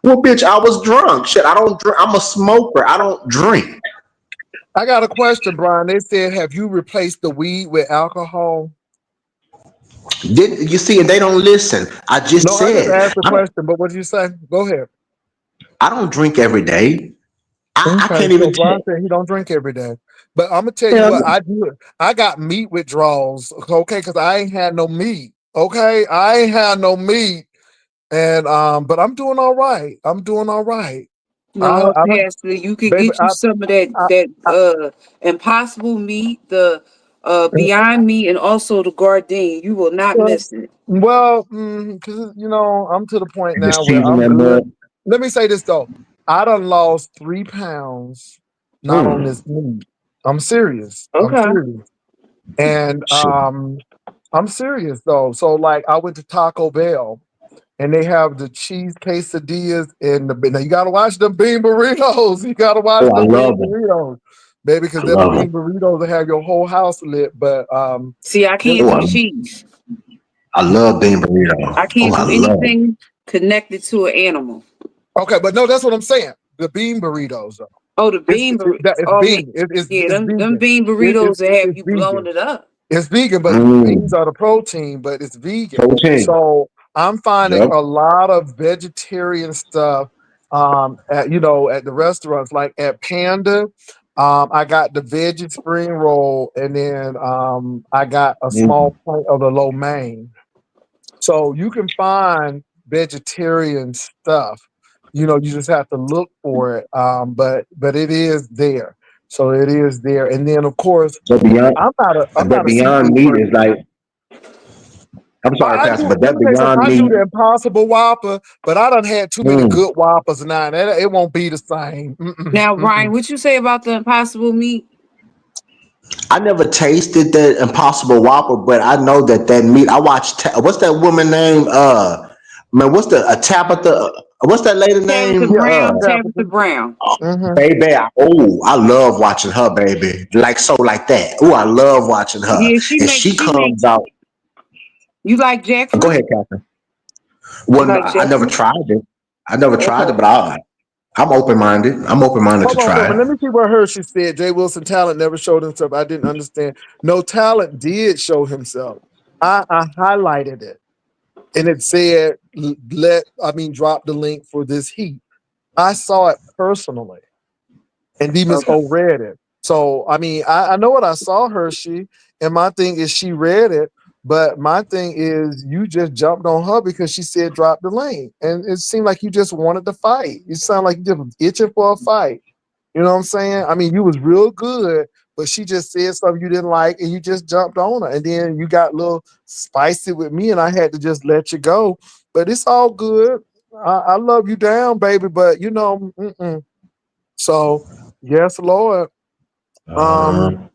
Well, bitch, I was drunk. Shit, I don't drink. I'm a smoker. I don't drink. I got a question, Brian. They said, have you replaced the weed with alcohol? Did you see? And they don't listen. I just No, I just said asked the question, but what did you say? Go ahead. I don't drink every day. I Okay, can't so even Brian tell. said he don't drink every day. But I'm gonna tell you Hell what no. I do. I got meat withdrawals, okay, because I ain't had no meat. Okay, I ain't had no meat, and but I'm doing all right. I'm doing all right. No, I don't, Pastor, you could baby. get you some of that I, I impossible meat, the beyond meat, and also the Gardein. You will not well, miss it. well, because I'm to the point And now just where season I'm. that mud. Let me say this though. I done lost 3 pounds, not on Mm, this meat. I'm serious. I'm Okay. serious. And shit. I'm serious though. So like I went to Taco Bell and they have the cheese quesadillas and now you gotta watch them bean burritos. You gotta watch Oh, I them bean love them. burritos. Baby, because I them love bean them. burritos will have your whole house lit. But See, I them, can't Oh, do cheese. I love bean burrito. I Oh, can't I do love it. anything connected to an animal. okay, but no, that's what I'm saying. The bean burritos though. Oh, the bean burritos. It's Oh yeah, bean. yeah. It's Them vegan. bean burritos that have It's you blowing vegan. it up. It's vegan, but the beans Mm, are the protein, but it's vegan. protein. So I'm finding Yep. a lot of vegetarian stuff at the restaurants, like at Panda. I got the veggie spring roll and then I got a Mm. small plate of the lo mein. So you can find vegetarian stuff. You just have to look for it. But it is there. So it is there. And then of course But beyond, I'm but not a beyond seafood meat is person. like, I'm sorry, I Pastor, do. but Let that me tell you something. beyond I do meat. the Impossible Whopper, but I done had too many Mm. good Whoppers now. It won't be the same. Now, Ryan, what you say about the impossible meat? I never tasted that Impossible Whopper, but I know that meat. I watched. What's that woman name? Man, what's the Tabitha? What's that lady Tabitha name? Yeah, Brown. Tabitha Tabitha. Brown. Mm-hmm. Baby. I love watching her, baby. Like so, like that. Oh, I love watching her, Yeah, she and makes. she She comes makes. out. You like Go jackfruit? ahead, Catherine. You Well, no, like I never jackfruit? tried it. I never tried it, Okay. but I'm open minded. I'm open minded to Hold on, try but it. let me see what Hershey said. Jay Wilson talent never showed himself. I didn't understand. No talent did show himself. I highlighted it and it said drop the link for this heat. I saw it personally. And Demon's Okay. O read it. So I know what I saw Hershey, and my thing is she read it, but my thing is you just jumped on her because she said drop the lane. And it seemed like you just wanted to fight. You sound like you just itching for a fight. You know what I'm saying? I mean, you was real good, but she just said something you didn't like, and you just jumped on her, and then you got a little spicy with me, and I had to just let you go. But it's all good. I love you down, baby, but you know, so yes, Lord. Uh, Um,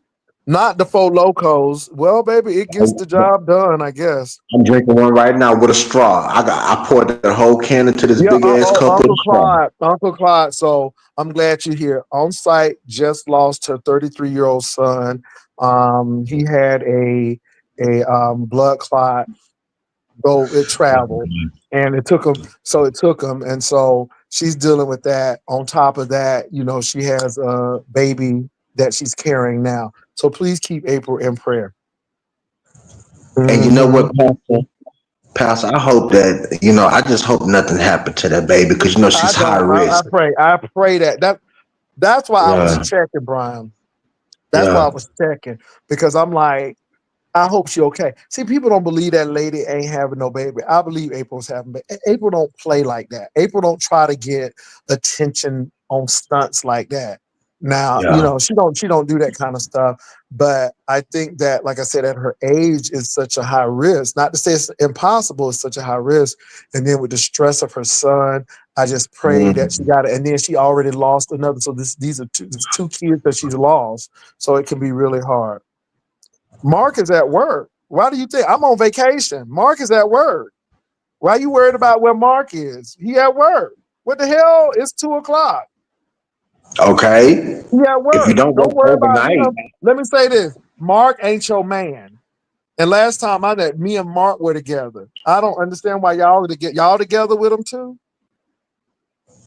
not the four locos. Well, baby, it gets the job done, I guess. I'm drinking one right now with a straw. I poured that whole can into this big Yeah, ass cup with a Uncle straw. Clyde, Uncle Clyde. So I'm glad you're here. On site, just lost her 33-year-old son. He had a blood clot, though it traveled, and it took him. So it took him, and so she's dealing with that. On top of that, you know, she has a baby that she's carrying now. So please keep April in prayer. And you know Hmm. what, Pastor? Pastor, I hope that, I just hope nothing happened to that baby because, I she's high don't. I risk. pray. I pray that's why I was Yeah, checking, Brian. That's why I yeah. was checking because I'm like, I hope she okay. See, people don't believe that lady ain't having no baby. I believe April's having baby. April don't play like that. April don't try to get attention on stunts like that. Now, you Yeah. know, she don't do that kind of stuff. But I think that, like I said, at her age is such a high risk. Not to say it's impossible, it's such a high risk. And then with the stress of her son, I just pray that she Mhm. got it. And then she already lost another. So these are two kids that she's lost. So it can be really hard. Mark is at work. Why do you think I'm on vacation? Mark is at work. Why are you worried about where Mark is? He at work. What the hell? It's 2 o'clock. Okay. He at If you work. don't Don't work worry about overnight, him. Let me say this. Mark ain't your man. And last time I met me and Mark were together. I don't understand why y'all together with him too.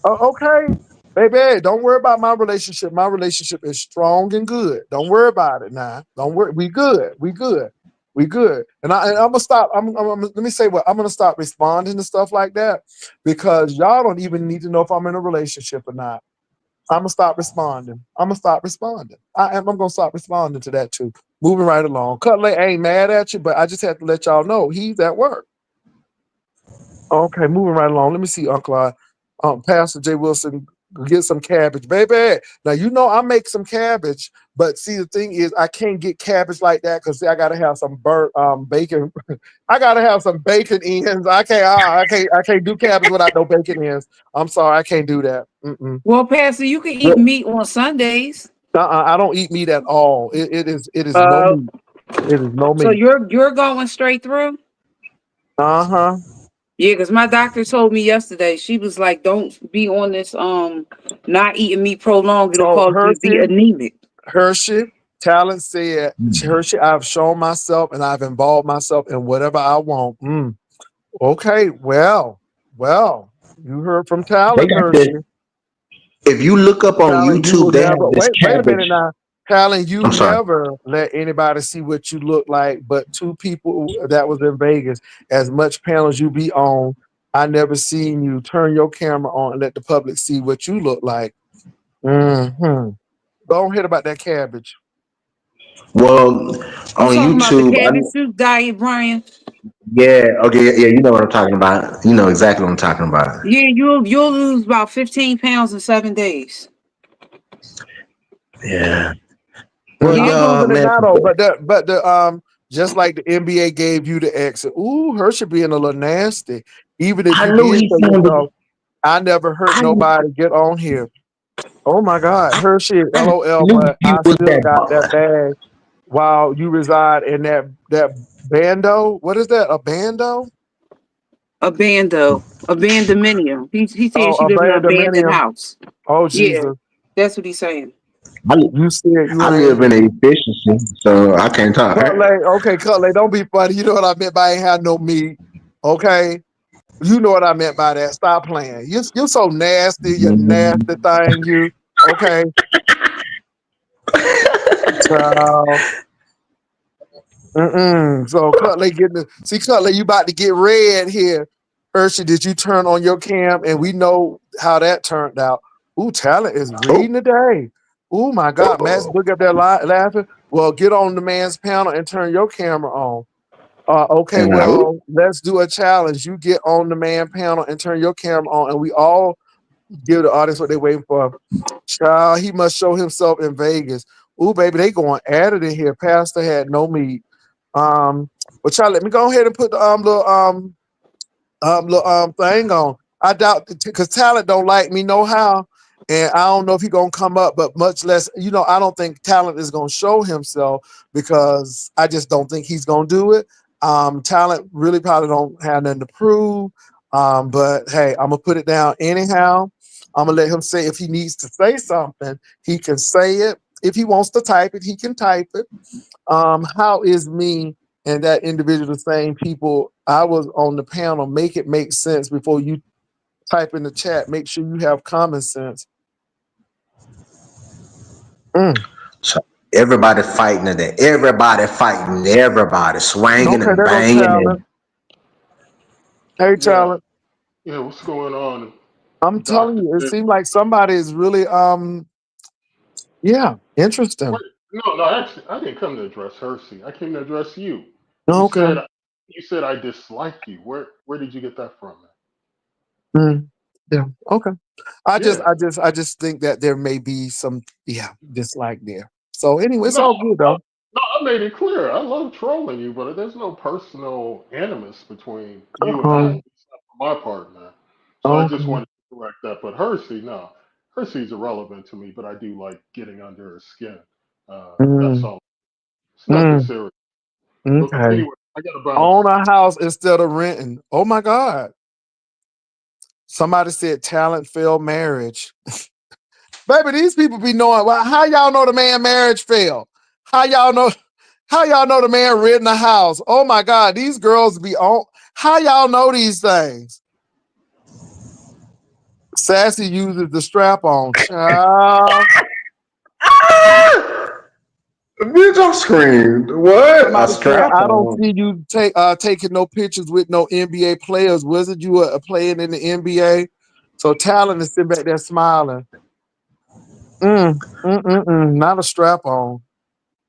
Okay. Baby, don't worry about my relationship. My relationship is strong and good. Don't worry about it now. Don't worry. We good. We good. We good. And I'm gonna stop. Let me say what I'm gonna stop responding to stuff like that because y'all don't even need to know if I'm in a relationship or not. I'm gonna stop responding. I'm gonna stop responding. I'm gonna stop responding to that too. Moving right along. Cutler ain't mad at you, but I just have to let y'all know he's at work. Okay, moving right along. Let me see, Uncle. Pastor J. Wilson, get some cabbage, baby. Now you know I make some cabbage, but see the thing is I can't get cabbage like that because I gotta have some burnt bacon. I gotta have some bacon ends. I can't do cabbage without no bacon ends. I'm sorry, I can't do that. Mm-mm. Well, Pastor, you can eat well, meat on Sundays. I don't eat meat at all. It is no Uh, meat. It is no so meat. you're going straight through? Uh-huh. Yeah, because my doctor told me yesterday. She was like, "Don't be on this not eating meat prolonged. It'll So cause you to be anemic." Hershey, Talent said, Hershey, I've shown myself and I've involved myself in whatever I want. Okay, well, you heard from they Talent, got this. Hershey. If you look up on Talent, you will YouTube, they never have this wait a minute cabbage. now. Talent, you I'm sorry. never let anybody see what you look like, but two people that was in Vegas. As much panels you be on, I never seen you turn your camera on and let the public see what you look like. Hmm. Go ahead about that cabbage. Well, You on talking about the YouTube, cabbage soup diet, Brian? yeah, okay, yeah, you know what I'm talking about. You know exactly what I'm talking about. Yeah, you'll lose about 15 pounds in 7 days. Yeah. Well, I'm y'all, losing it man, now though, but the just like the NBA gave you the exit. Ooh, Hershey being a little nasty. Even if I you knew did he say sounded. yourself, I never hurt I nobody. Get on here. Oh my God, Hershey, I LOL. knew But he I was still that got that boss. bag while you reside in that bando. What is that? A bando? A bando, a bandominium. He said Oh, she a live in an abandoned bandominium. house. Oh Yeah, Jesus, that's what he's saying. I, you said you I ain't. live in efficiency, so I can't talk. Cutley, okay, Cutley, don't be funny. You know what I meant by ain't had no meat. Okay. You know what I meant by that. Stop playing. You're so nasty. You nasty thing. You okay? So, so Cutler getting see Cutler. You about to get red here. Hershey, did you turn on your cam? And we know how that turned out. Ooh, Talent is Oh, reading today. Ooh, my God, Matt's book up there laughing. Well, get on the man's panel and turn your camera on. Okay, oh, well, let's do a challenge. You get on the man panel and turn your camera on, and we all give the audience what they're waiting for. Child, he must show himself in Vegas. Ooh, baby, they going at it in here. Pastor had no meat. Um, but child, let me go ahead and put the little thing on. I doubt because Talent don't like me no how, and I don't know if he gonna come up, but much less, I don't think Talent is gonna show himself because I just don't think he's gonna do it. Talent really probably don't have nothing to prove. But hey, I'm gonna put it down anyhow. I'm gonna let him say if he needs to say something, he can say it. If he wants to type it, he can type it. How is me and that individual the same people? I was on the panel. Make it make sense before you type in the chat. Make sure you have common sense. So everybody fighting it. Everybody fighting. Everybody swinging Okay, and there goes banging. Talent. Hey, Yeah, Talent. yeah. What's going on, I'm telling Doctor? you, it seems like somebody is really, yeah, interesting. Wait, no. Actually, I didn't come to address Hersey. I came to address you. You Okay. said you said I dislike you. Where did you get that from? Mm, yeah. Okay. I just, Yeah. I just, I just think that there may be some, yeah, dislike there. So anyway, it's No, all good though. no. I made it clear. I love trolling you, but there's no personal animus between you and I. Um. It's not for my part, man. So I just Okay. wanted to correct that. But Hersey, no. Hersey's irrelevant to me, but I do like getting under her skin. That's Mm, all. It's nothing mm, serious. But okay. anyway, I got to bounce. Own a house instead of renting. Oh my God. Somebody said talent failed marriage. Baby, these people be knowing. Well, how y'all know the man marriage failed? How y'all know? How y'all know the man renting a house? Oh my God, these girls be on. How y'all know these things? Sassy uses the strap on. Child. Bitch, I screamed. What? A Somebody said, strap I don't on. see you taking no pictures with no NBA players. Wasn't you playing in the NBA? So Talon is sitting back there smiling. Not a strap on.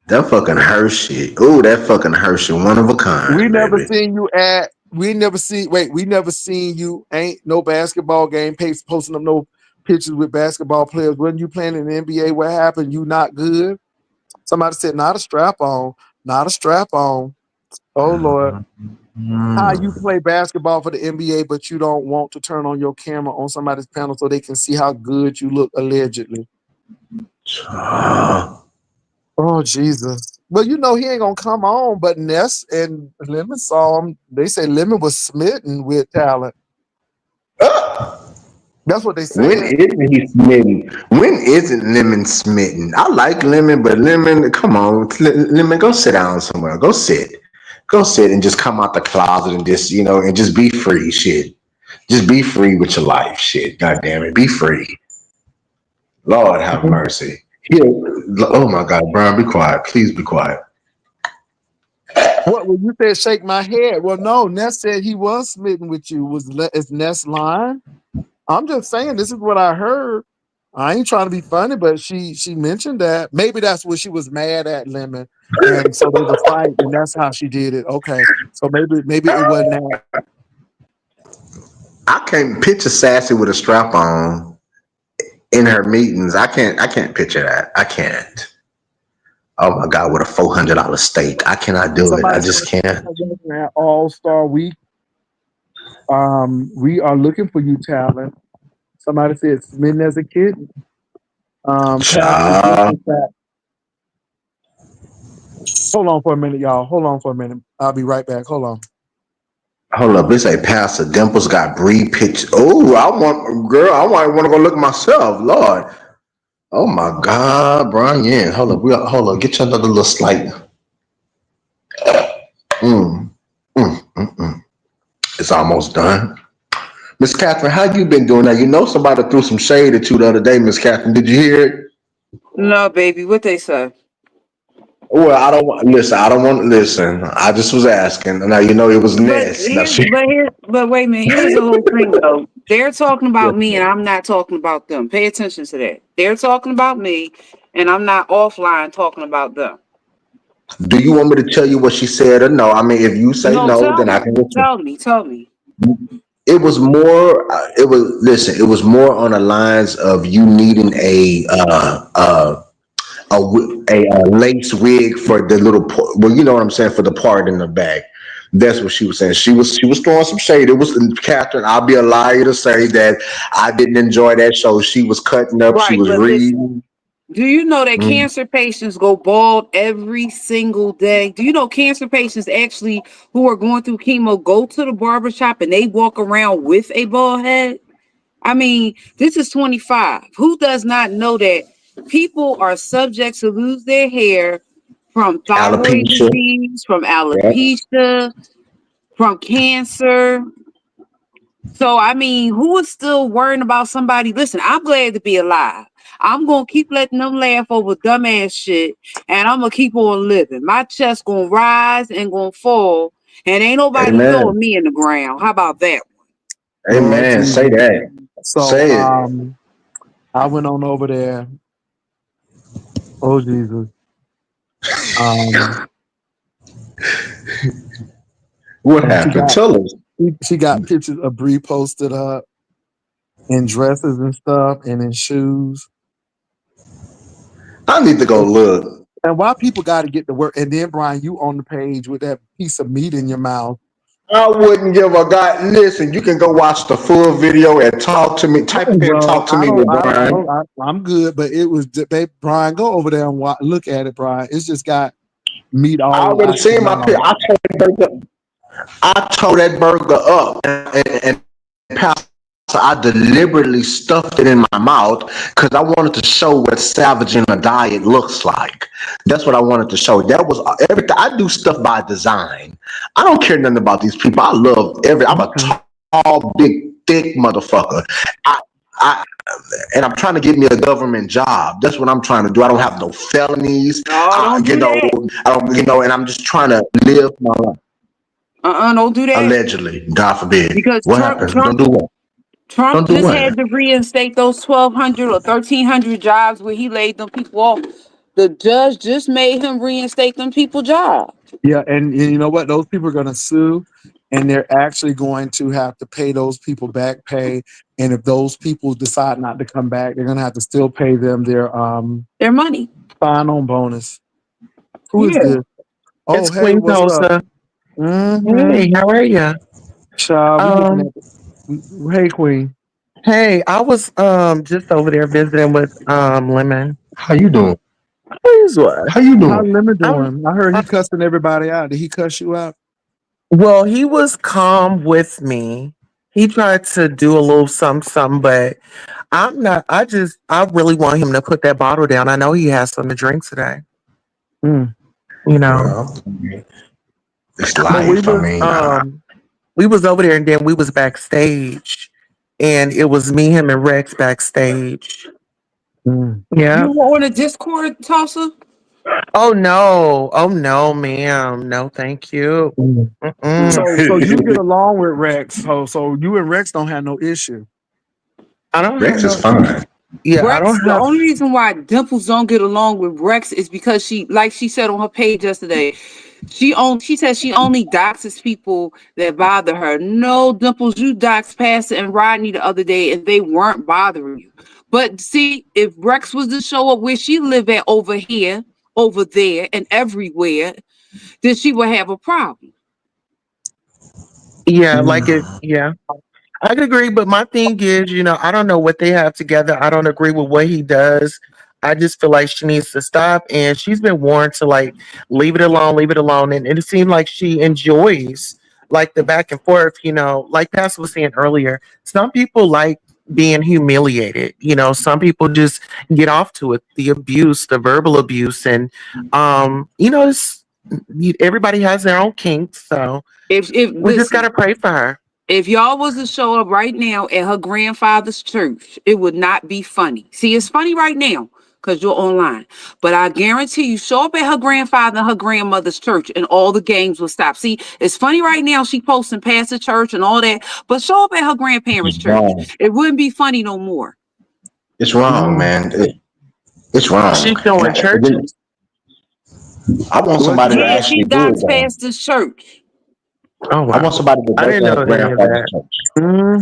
That fucking Hershey. Ooh, that fucking Hershey. One of a We kind, never baby. seen you we never seen you ain't no basketball game posting up no pictures with basketball players. When you playing in the NBA, what happened? You not good? Somebody said, not a strap on, not a strap on. Oh Lord. How you Mm. play basketball for the NBA, but you don't want to turn on your camera on somebody's panel so they can see how good you look allegedly. Ah. Oh Jesus. But he ain't gonna come on. But Ness and Lemon saw him. They say Lemon was smitten with talent. That's what they When said. isn't he smitten? When isn't Lemon smitten? I like Lemon, but Lemon, come on, Lemon, go sit down somewhere. Go sit and just come out the closet and just and just be free. Shit, just be free with your life. Shit, God damn it, be free. Lord have mercy. Here, oh my God, Brian, be quiet. Please be quiet. What when you said shake my head? Well, no, Ness said he was smitten with you. Is Ness lying? I'm just saying this is what I heard. I ain't trying to be funny, but she mentioned that. Maybe that's what she was mad at Lemon. And so they was fighting, and that's how she did it. Okay. So maybe it wasn't that. I can't picture Sassy with a strap on in her meetings. I can't picture that. I can't. Oh my God, with a $400 steak. I cannot do it. I Somebody just can't. said All-Star Week. We are looking for you, talent. Somebody said smitten as a kid. Pastor Child. Dimples back. Hold on for a minute, y'all. Hold on for a minute. I'll be right back. Hold on. Hold up, it's a Pastor Dimples got Bree pictures. Oh, I want to go look myself. Lord. Oh my God, Brian. Yeah, hold up. Get you another little slight. Mm, mm. It's almost done. Miss Catherine, how you been doing that? Somebody threw some shade at you the other day, Miss Catherine. Did you hear it? No, baby, what they say? Well, I don't want to listen. I just was asking. Now it was Ness. Now she. But wait a minute. Here's the whole thing, though. They're talking about me, and I'm not talking about them. Pay attention to that. They're talking about me, and I'm not offline talking about them. Do you want me to tell you what she said or no? I mean, if you say No, no, tell then I me, can listen. tell me, tell me. it was more. It was listen. It was more on the lines of you needing a lace wig for the little. Well, you know what I'm saying, for the part in the back. That's what she was saying. She was throwing some shade. It was Catherine. I'll be a liar to say that I didn't enjoy that show. She was cutting up. She Right, was but listen. reading. Do you know that Mm. cancer patients go bald every single day? Do you know cancer patients actually who are going through chemo go to the barber shop and they walk around with a bald head? I mean, this is 25. Who does not know that people are subject to lose their hair from thyroid Alopecia. disease, from Yeah. alopecia, from cancer? So, I mean, who is still worrying about somebody? Listen, I'm glad to be alive. I'm going to keep letting them laugh over dumbass shit, and I'm going to keep on living. My chest going to rise and going to fall, and ain't nobody Amen. throwing me in the ground. How about that? Lord Amen. Say Jesus. that. So Say it. I went on over there. Oh Jesus. Um What she happened? got Tell us. she got pictures of Bree posted up in dresses and stuff and in shoes. I need to go look. And why people got to get to work? And then Brian, you on the page with that piece of meat in your mouth. I wouldn't give a god. Listen, you can go watch the full video and talk to me. Type in Well, "talk to me" with Brian. I'm good, but it was, babe, Brian, go over there and look at it, Brian. It's just got meat I all already out your seen my mouth. picture. I tore that burger up and Pastor, I deliberately stuffed it in my mouth because I wanted to show what savaging a diet looks like. That's what I wanted to show. That was everything. I do stuff by design. I don't care nothing about these people. I love I'm a Okay. tall, big, thick motherfucker. I, I, and I'm trying to get me a government job. That's what I'm trying to do. I don't have no felonies. No, don't do that. I don't, and I'm just trying to live my life. Don't do that. Allegedly, God forbid. Because What Trump, happened? Trump, Don't do what? Trump Don't do just what? had to reinstate those 1,200 or 1,300 jobs where he laid them people off. The judge just made him reinstate them people jobs. Yeah, and you know what? Those people are going to sue, and they're actually going to have to pay those people back pay. And if those people decide not to come back, they're going to have to still pay them their Their money. sign-on bonus. Who is Yeah, this? Oh, it's hey, Queen what's up? Tulsa. Mm-hmm. Hey, how are you? Child, we looking Um, at hey, Queen. hey, I was just over there visiting with Lemon. How you doing? Please what? How you How doing? Lemon I'm doing? I heard uh, he cussing everybody out. Did he cuss you out? well, he was calm with me. He tried to do a little something, but I'm not. I really want him to put that bottle down. I know he has something to drink today. Mm. You know, Well, it's but life. I mean, we was over there and then we was backstage, and it was me, him, and Rex backstage. Mm. Yeah. You were on a Discord, Tulsa? Oh no, ma'am. No, thank you. Mm. Mm-mm. So you get along with Rex. So you and Rex don't have no issue. I don't have Rex is no. fine. Yeah, I Rex, don't the have. only reason why Dimples don't get along with Rex is because she, like she said on her page yesterday, she says she only doxes people that bother her. No, Dimples, you doxed Pastor and Rodney the other day and they weren't bothering you. But see, if Rex was to show up where she live at over here, over there, and everywhere, then she would have a problem. Yeah, like it. Mm. Yeah, I could agree, but my thing is, I don't know what they have together. I don't agree with what he does. I just feel like she needs to stop, and she's been warned to like leave it alone. And it seems like she enjoys like the back and forth. Like Pastor was saying earlier, some people like being humiliated. Some people just get off to it, the abuse, the verbal abuse, and everybody has their own kinks. So If we just listen, gotta pray for her. if y'all was to show up right now at her grandfather's church, it would not be funny. See, it's funny right now because you're online. But I guarantee you, show up at her grandfather and her grandmother's church and all the games will stop. See, it's funny right now. She posting past the church and all that. But show up at her grandparents' It's church. wrong. It wouldn't be funny no more. It's wrong, Mm. man. It's wrong. She's showing churches. I want What somebody you to Yeah, got? she actually do it docs though. past this church. Oh I want wow. somebody to I work didn't at a know any of grandfather's that. church.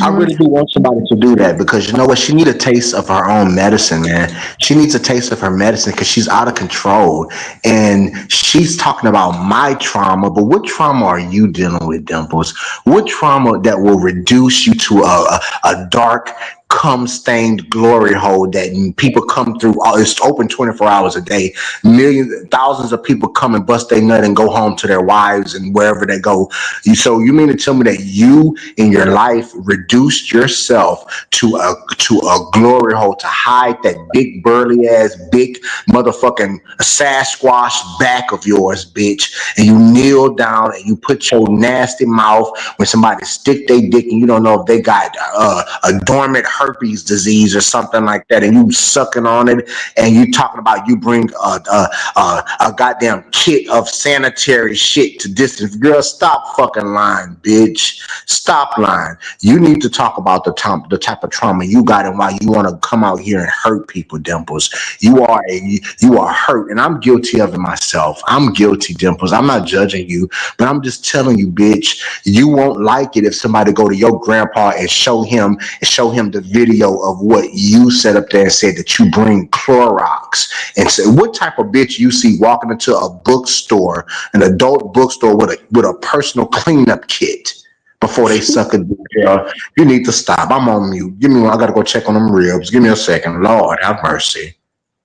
I Hmm. really do want somebody to do that because you know what? She need a taste of her own medicine, man. She needs a taste of her medicine because she's out of control. And she's talking about my trauma, but what trauma are you dealing with, Dimples? What trauma that will reduce you to a dark, cum stained glory hole that people come through? It's open 24 hours a day. Millions, thousands of people come and bust their nut and go home to their wives and wherever they go. So you mean to tell me that you in your life reduced yourself to a glory hole to hide that big burly ass big motherfucking Sasquatch back of yours, bitch, and you kneel down and you put your nasty mouth when somebody stick their dick and you don't know if they got a dormant herpes disease or something like that, and you sucking on it, and you talking about you bring a goddamn kit of sanitary shit to distance. Girl, stop fucking lying, bitch. Stop lying. You need to talk about the type of trauma you got and why you want to come out here and hurt people, Dimples. You are hurt, and I'm guilty of it myself. I'm guilty, Dimples. I'm not judging you, but I'm just telling you, bitch, you won't like it if somebody go to your grandpa and show him the video of what you set up there and said that you bring Clorox and say what type of bitch you see walking into a bookstore, an adult bookstore with a personal cleanup kit before they suck a dick. Girl, you need to stop. I'm on mute. Give me. I gotta go check on them ribs. Give me a second. Lord have mercy.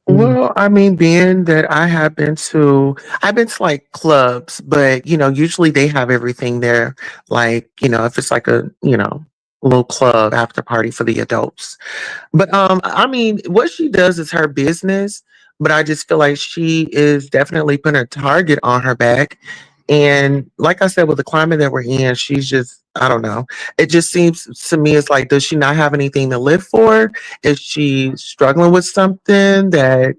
Well, I mean, being that I've been to like clubs, but usually they have everything there. Like, if it's like a, little club after party for the adults. But I mean, what she does is her business, but I just feel like she is definitely putting a target on her back. And like I said, with the climate that we're in, she's just, I don't know. It just seems to me it's like, does she not have anything to live for? Is she struggling with something that,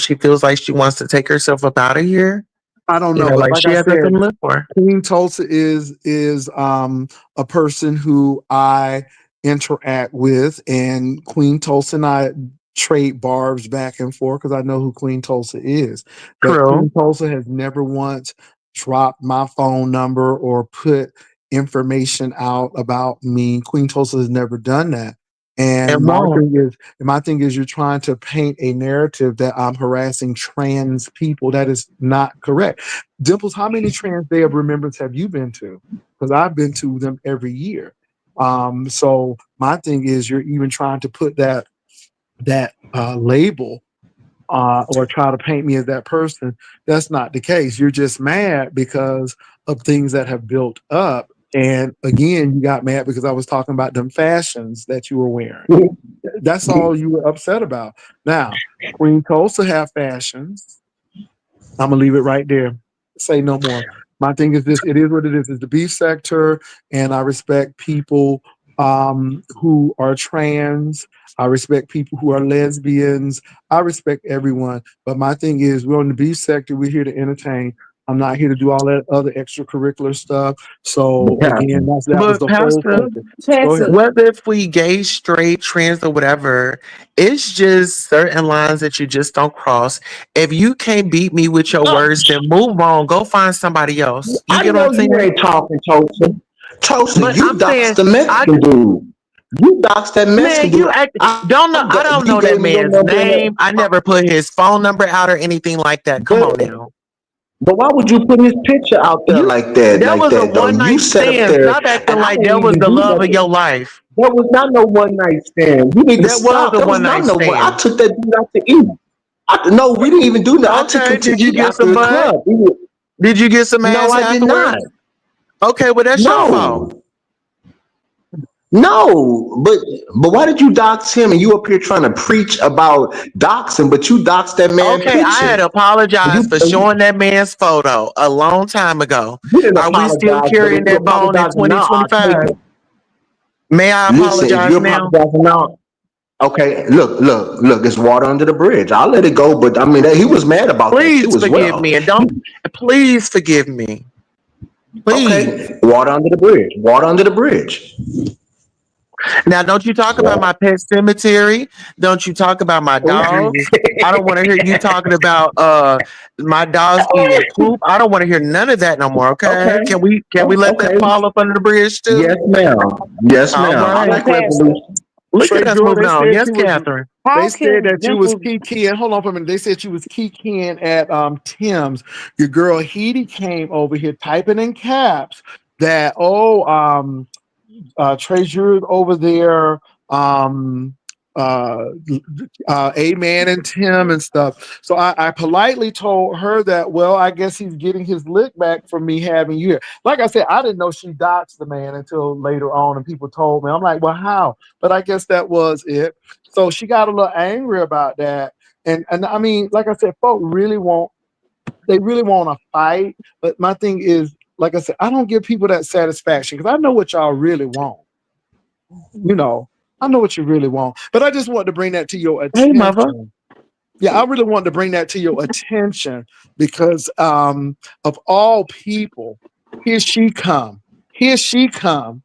she feels like she wants to take herself up out of here? I don't know, but Like like she I has nothing said, to live for. Queen Tulsa is a person who I interact with, and Queen Tulsa and I trade barbs back and forth because I know who Queen Tulsa is. But True. Queen Tulsa has never once dropped my phone number or put information out about me. Queen Tulsa has never done that. And And my won't. thing is, you're trying to paint a narrative that I'm harassing trans people. That is not correct. Dimples, how many Trans Day of Remembrance have you been to? Because I've been to them every year. So my thing is, you're even trying to put that label or try to paint me as that person. That's not the case. You're just mad because of things that have built up. And again, you got mad because I was talking about them fashions that you were wearing. That's all you were upset about. Now, Queen Tulsa have fashions. I'm gonna leave it right there. Say no more. My thing is this: it is what it is. It's the beef sector, and I respect people who are trans. I respect people who are lesbians. I respect everyone. But my thing is, we're on the beef sector. We're here to entertain. I'm not here to do all that other extracurricular stuff. So Yeah. again, that was But the whole Pastor, focus. Go Chance, ahead. whether if we gay, straight, trans, or whatever, it's just certain lines that you just don't cross. If you can't beat me with your words, then move on. Go find somebody else. You I get what know I'm you saying? ain't talking, Tulsa. Tulsa, But you I'm doxed saying, the I Mexican dude. You doxed that Mexican man, you dude. act don't know. I don't You know that gave me your man's number, name. I never put his phone number out or anything like that. Come but on now. why would you put his picture out there You like that? That Like was a that though. one You night sat up stand. there, Stop acting and I like didn't that was even the do love of nothing. your life. That was not no one night stand. You need to That was stop. a That was one not night no one. I stand. took that dude out to eat. No, we didn't even do that. I took Okay, him to did you eat get after some the butt? club. Did you get some No, ass I did not. afterwards? Okay, well that's your fault. No. No, but why did you dox him and you up here trying to preach about doxing, but you doxed that man Okay, I had picture. And apologized for you showing that man's photo a long time ago. you didn't Are we still apologize, but if carrying you that bone in apologize now, I'll take 2025? it. May I Listen, if you apologize now? apologize now, okay, look, it's water under the bridge. I'll let it go, but I mean, he was mad about that Please too as forgive well. me and don't please forgive me. Please. Okay, water under the bridge, water under the bridge. Now, don't you talk about my pet cemetery. Don't you talk about my dogs. I don't want to hear you talking about my dogs eating poop. I don't want to hear none of that no more. Okay? Okay. Can we let that Okay. fall up under the bridge too? Yes, ma'am. Yes, All ma'am. I So, right. like Pastor, resolution. Look at Trey us Jordan, moving they on. said Yes, she was. Catherine. They how said can that you was Dimples? kikiing. Hold on for a minute. They said you was kikiing at Tim's. Your girl Heidi came over here typing in caps that treasured over there, um, uh, Amen and Tim and stuff. So I politely told her that, well, I guess he's getting his lick back from me having you here. Like I said, I didn't know she doxed the man until later on, and people told me. I'm like, well, how? But I guess that was it. So she got a little angry about that. And I mean, like I said, folk really want to fight. But my thing is, like I said, I don't give people that satisfaction because I know what y'all really want. You know, I know what you really want. But I just want to bring that to your Hey, mother. attention. Yeah, I really wanted to bring that to your attention because of all people, here she come. Here she come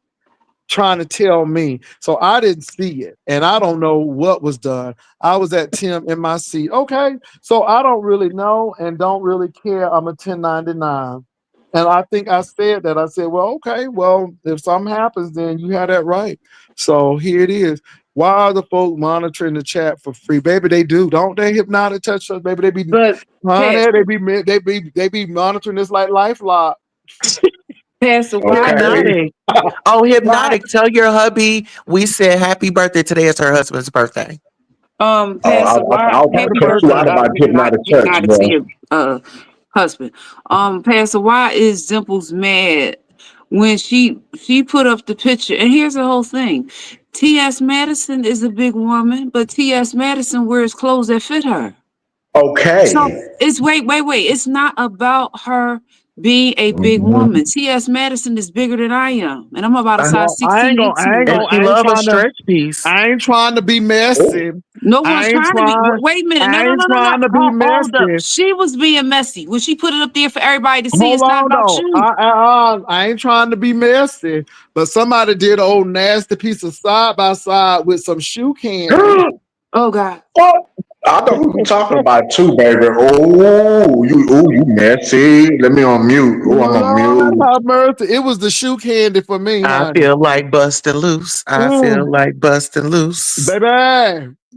trying to tell me. So I didn't see it and I don't know what was done. I was at Tim in my seat. Okay. So I don't really know and don't really care. I'm a 1099. And I think I said that. I said, well, okay, well, if something happens, then you have that right. So here it is. Why are the folks monitoring the chat for free? Baby, they do, don't they? Hypnotic touch us, baby. They be But honey, Pastor, they be monitoring this like LifeLock. Pastor, why is Okay. Hypnotic. Oh, why Hypnotic. Tell your hubby we said happy birthday. Today is her husband's birthday. Oh, Pastor, why I was Happy happy gonna cut you birthday, out birthday. about hypnotic touch, hypnotic to bro. your husband. Pastor, why is Dimples mad when she put up the picture? And here's the whole thing. T.S. Madison is a big woman, but T.S. Madison wears clothes that fit her. So Okay. it's wait. It's not about her being a big Mhm. woman. T.S. Madison is bigger than I am, and I'm about a I size Well, I ain't 16, gonna, I ain't 18. And gonna, she I ain't love a trying to, stretch piece. I ain't trying to be oh, messy. No one's I ain't trying to be. trying, Wait a minute. No, I no, ain't no, no, no. trying to be Hold up. messy. She was being messy when she put it up there for everybody to see. Hold It's not on about though. you. I ain't trying to be messy, but somebody did an old nasty piece of side by side with some shoe candy. Oh God. what? I know who you talking about too, baby. You messy. Let me on mute. Oh, I'm on Lord mute. have mercy. It was the shoe candy for me, I honey. feel like busting loose. I Mm, feel like busting loose.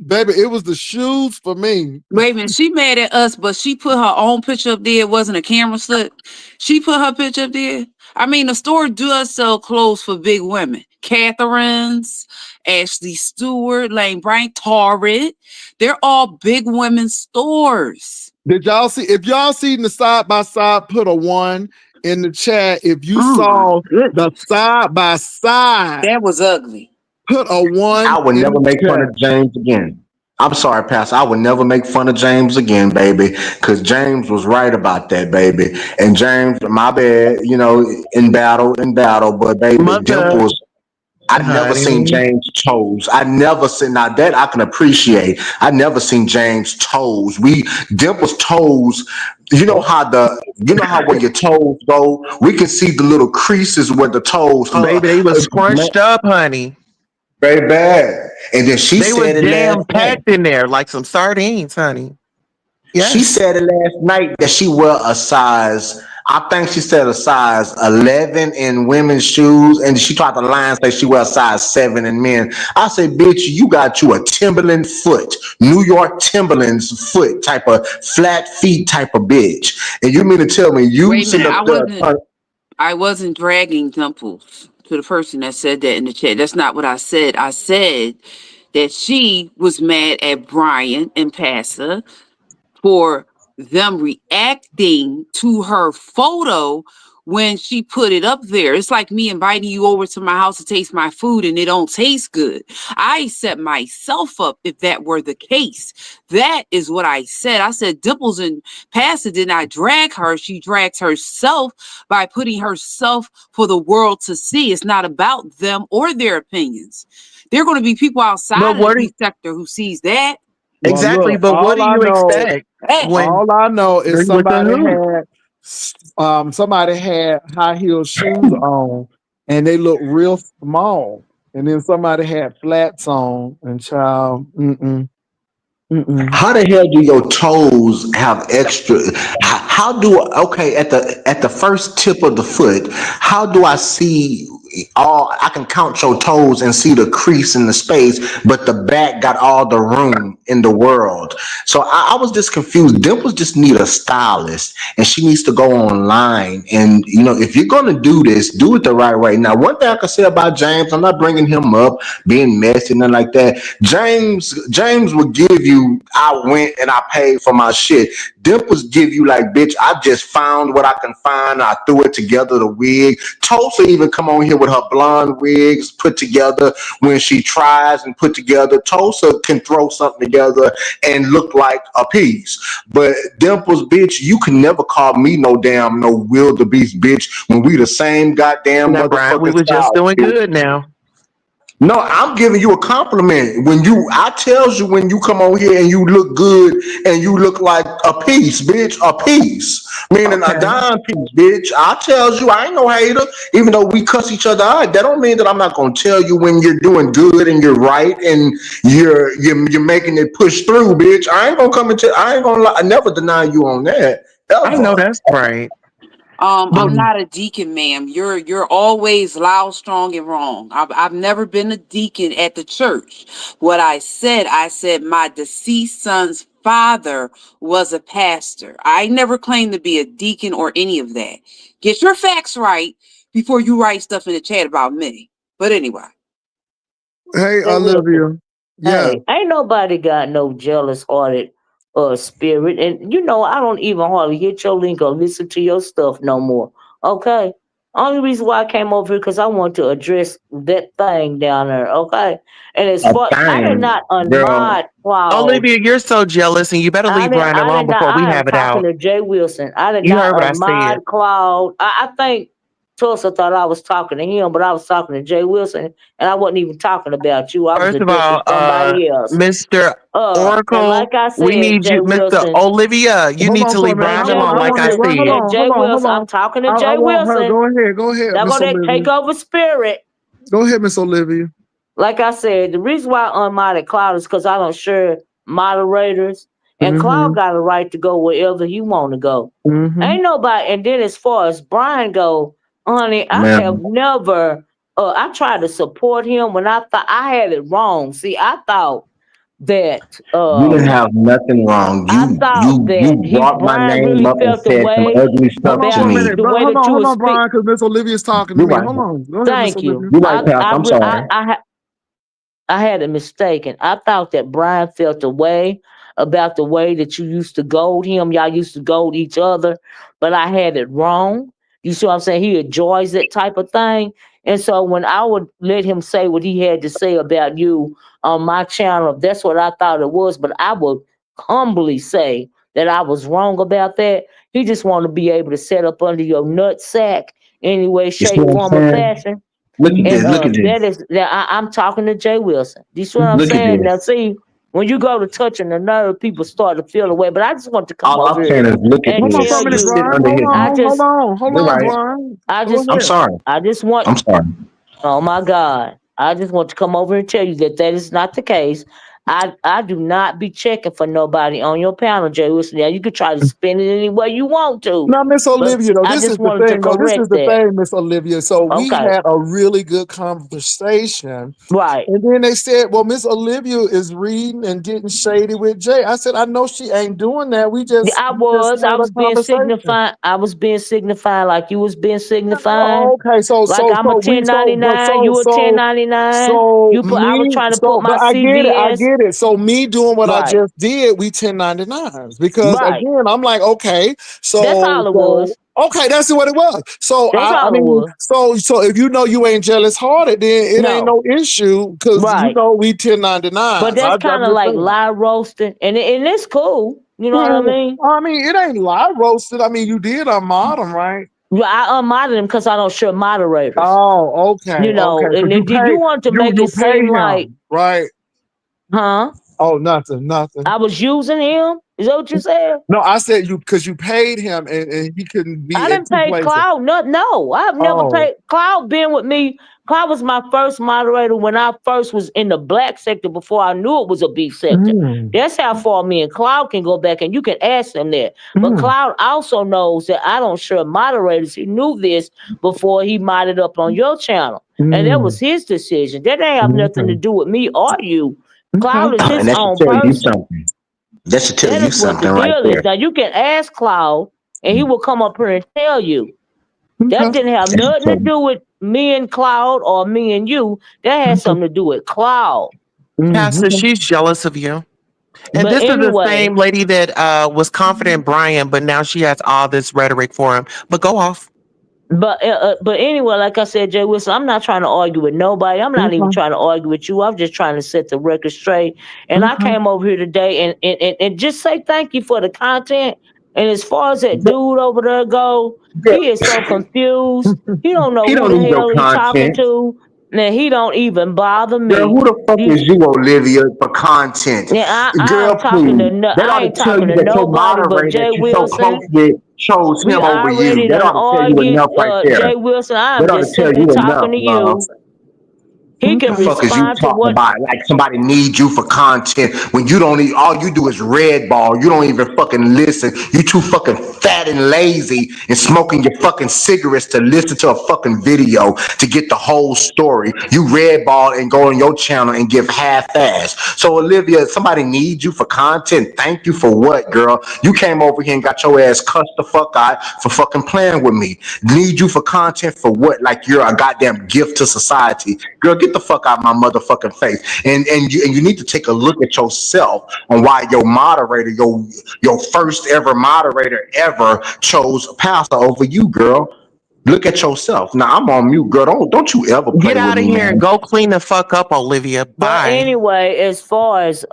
baby, it was the shoes for me. Wait a minute. She mad at us, but she put her own picture up there. It wasn't a camera slip. She put her picture up there. I mean, the store does sell clothes for big women. Catherine's, Ashley Stewart, Lane Bryant, Torrid. They're all big women stores. Did y'all see? If y'all seen the side by side, put a one in the chat. If you Oh my saw the goodness. side by side, That was ugly. put a one I would in never the make fun chat. of James again. I'm sorry, Pastor. I would never make fun of James again, baby, because James was right about that, baby. And James, my bad, in battle, but baby, Mother, Dimples, I never seen honey. James toes. I never seen now that I can appreciate. I never seen James toes. Dimples toes. You know how where your toes go. We can see the little creases where the toes. Baby, they was scrunched up, honey. Very bad. And then she They was said it last jam night. packed in there like some sardines, honey. She Yes. said it last night that she wear a size. I think she said a size 11 in women's shoes, and she tried to lie and say she wear a size 7 in men. I say, bitch, you got you a Timberland foot, New York Timberlands foot type of flat feet type of bitch, and you mean to tell me you Wait a sitting minute. up there? I wasn't dragging Dimples to the person that said that in the chat. That's not what I said. I said that she was mad at Brian and Pastor for them reacting to her photo when she put it up there. It's like me inviting you over to my house to taste my food and it don't taste good. I set myself up if that were the case. That is what I said. I said Dimples and Pastor did not drag her. She drags herself by putting herself for the world to see. It's not about them or their opinions. There are going to be people outside But of the what do B sector who sees that. Well, exactly, look, but what do you expect when all I know is you're with the who? somebody had high heel shoes on, and they look real small. and then somebody had flats on, and child, mm-mm. How the hell do your toes have extra? How do okay at the first tip of the foot? How do I see all? I can count your toes and see the crease in the space, but the back got all the room in the world. So I was just confused. Dimples just need a stylist, and she needs to go online. And if you're gonna do this, do it the right way. Now, one thing I can say about James, I'm not bringing him up being messy and nothing like that. James will give you, I went and I paid for my shit. Dimples give you like, bitch, I just found what I can find. I threw it together, the wig. Tulsa even come on here with her blonde wigs put together when she tries and put together. Tulsa can throw something together and look like a piece. But Dimples, bitch, you can never call me no wildebeest bitch when we the same goddamn Now, Brian, we motherfucking were just style, doing bitch. good now. No, I'm giving you a compliment. I tells you when you come on here and you look good and you look like a piece, bitch, a piece, meaning a Okay. dime piece, bitch. I tells you I ain't no hater, even though we cuss each other out. That don't mean that I'm not gonna tell you when you're doing good and you're right and you're making it push through, bitch. I ain't gonna come and I ain't gonna lie. I never deny you on that I know ever. that's right. But I'm not a deacon, ma'am. You're always loud, strong, and wrong. I've never been a deacon at the church. What I said my deceased son's father was a pastor. I never claimed to be a deacon or any of that. Get your facts right before you write stuff in the chat about me. But anyway. Hey, Jay Wilson. Olivia. Yeah. Hey, ain't nobody got no jealous hearted spirit. And I don't even hardly hit your link or listen to your stuff no more. Okay. Only reason why I came over here because I want to address that thing down there. Okay. And as A far I did thing, not girl. unmod Cloud. Olivia, you're so jealous, and you better leave Brian I alone did not. before we I am have it talking out. to Jay Wilson. I did You not heard what I said. unmod Cloud. I think Tulsa thought I was talking to him, but I was talking to Jay Wilson, and I wasn't even talking about you. I was First of addressing all, somebody else. Mr. And Oracle, like I we said, need Jay you, Mr. Wilson. Olivia. You Hold need on to for a leave minute. And Brian Jay alone, like I Wilson. Hold said. And on. Jay Hold Wilson. on. I'm talking to I Jay want her. Wilson. Go ahead. Go ahead, Now Miss go there, Olivia. take over spirit. Go ahead, Miss Olivia. Like I said, the reason why I unmodded Cloud is because I don't share moderators, and Cloud Mm-hmm. got a right to go wherever he want to go. Mm-hmm. Ain't nobody. And then as far as Brian go, honey, I have Man, never. I tried to support him when I thought I had it wrong. See, that. you didn't Um, have nothing wrong. I You thought you you that brought my Brian name really up and felt the said some way ugly stuff Hold on to for a about me. minute. the But way that you hold was on, speak. Brian, because Miss Olivia's talking to You're me. right. Hold on. Go ahead, Miss Thank you. Olivia. You're right, Pastor. I'm sorry. I had it mistaken. I thought that Brian felt a way about the way that you used to goad him. Y'all used to goad each other, but I had it wrong. You see what I'm saying? He enjoys that type of thing. And so when I would let him say what he had to say about you on my channel, that's what I thought it was. But I would humbly say that I was wrong about that. He just wanted to be able to set up under your nut sack any way, You see shape, what I'm form, or saying? fashion. Look at And this. Look at that this. is that I'm talking to Jay Wilson. You see what I'm Look at saying? Now this. see, when you go to touching the nerve, people start to feel away. But I just want to come All over I'm here saying is look at and Hold on for this. a tell minute, He's you, sitting Brian. under Hold his. I on. Hold just on. Hold You're on, right. Brian. I Go just I'm ahead. sorry. I just want I'm sorry. oh my God. I just want to come over and tell you that that is not the case. I do not be checking for nobody on your panel, Jay Wilson. Now you can try to spin it any way you want to, Now, Miss but Olivia, though, I this is just the wanted to thing. No, this is correct the that. thing, Miss Olivia. So we Okay, had a really good conversation. right. And then they said, well, Miss Olivia is reading and getting shady with Jay. I said, I know she ain't doing that. We Yeah, just I had a was being conversation. signified. I was being signified like you was being signified. Okay, Like I'm a but 1099, you a 1099. I was trying to put my but I get it, I CVS. get it. So me doing what I Right, just did, we 1099s because right. again, I'm like, okay, That's all it was. okay, that's what it was. So That's I all it mean, was. so if you know you ain't jealous hearted, then it ain't No, no issue because you right. know we But 1099s. that's I'm kind of just like saying. live roasting, and it's cool. You know what I Mm, mean? I mean, it ain't live roasted. I mean, you did unmod them, right? Yeah, I unmodded them because I don't share moderators. Oh, okay, okay. And Because you then did you pay want to make you it pay seem like, him, right? huh? Oh, nothing. I was using him? Is that what you said? No, I said you because you paid him and he couldn't I be in didn't two pay places. Cloud. No, no, I've never Oh, paid. Cloud been with me Cloud was my first moderator when I first was in the black sector before I knew it was a beef sector. Mm, That's how far me and Cloud can go back, and you can ask him that. But mm, Cloud also knows that I don't share moderators. He knew this before he modded up on your channel. And that was mm. his decision. That ain't have nothing to Okay. do with me or you. Okay. Cloud is And his that should own tell you person. something. That should tell That you is what the something right deal is. there. Now you can ask Cloud, and he will come up here and tell you. That Okay. didn't have That should nothing tell to you. do with me and Cloud or me and you. That had Okay. something to do with Cloud. Pastor, Mm-hmm. she's jealous of you. And But this is the anyway, same lady that was confident in Brian, but now she has all this rhetoric for him. But go off. but anyway, like I said, Jay Wilson, I'm not trying to argue with nobody. I'm not even Okay. trying to argue with you. I'm just trying to set the record straight. And I Okay. came over here today and just say thank you for the content. And as far as that dude over there go, Girl, he is so confused. He don't know he who don't the need your hell he talking content. to. And he don't even bother Girl, me. who the fuck He, is you, Olivia, for content? yeah, I Girl, am talking to please. no, That I ought ain't to tell talking you to that your nobody but moderator Jay that you're so close Wilson. with chose We him over you. already That done ought to tell you argued, enough right there. Jay Wilson. I am That ought to just tell simply you enough, talking to love. you. He can The Okay. fuck is you respond to talking what. about? Like somebody needs you for content when you don't need, all you do is red ball. You don't even fucking listen. You too fucking fat and lazy and smoking your fucking cigarettes to listen to a fucking video to get the whole story. You red ball and go on your channel and give half ass. So Olivia, somebody needs you for content. Thank you for what, girl? You came over here and got your ass cussed the fuck out for fucking playing with me. Need you for content for what? Like you're a goddamn gift to society. Girl, get the fuck out of my motherfucking face. And you need to take a look at yourself on why your moderator, your first ever moderator ever chose Pastor over you, girl. Look at yourself. Now I'm on mute, girl. Don't you ever Get play with out of me, here and man. go clean the fuck up, Olivia. But Bye. anyway, as far as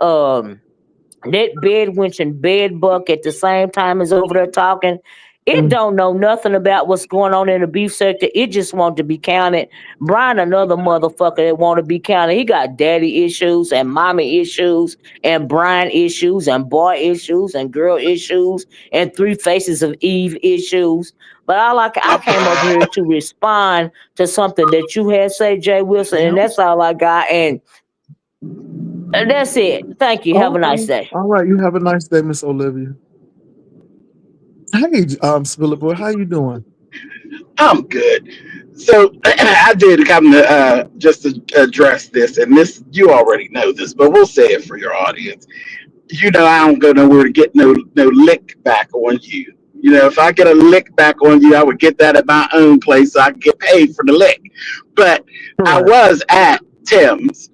that bed wench and bed buck at the same time as over there talking. It Mm. don't know nothing about what's going on in the beef sector. It just want to be counted. Brian, another motherfucker that want to be counted. He got daddy issues and mommy issues and Brian issues and boy issues and girl issues and three faces of Eve issues. But I came over here to respond to something that you had say, Jay Wilson, and Yep. that's all I got. And that's it. Thank you. Have a nice Okay. day. All right. You have a nice day, Miss Olivia. Hey, Spiller Boy, how you doing? I'm good. So I did come to just to address this, and this you already know this, but we'll say it for your audience. You know, I don't go nowhere to get no lick back on you. You know, if I get a lick back on you, I would get that at my own place, so I can get paid for the lick. But I Correct. was at Tim's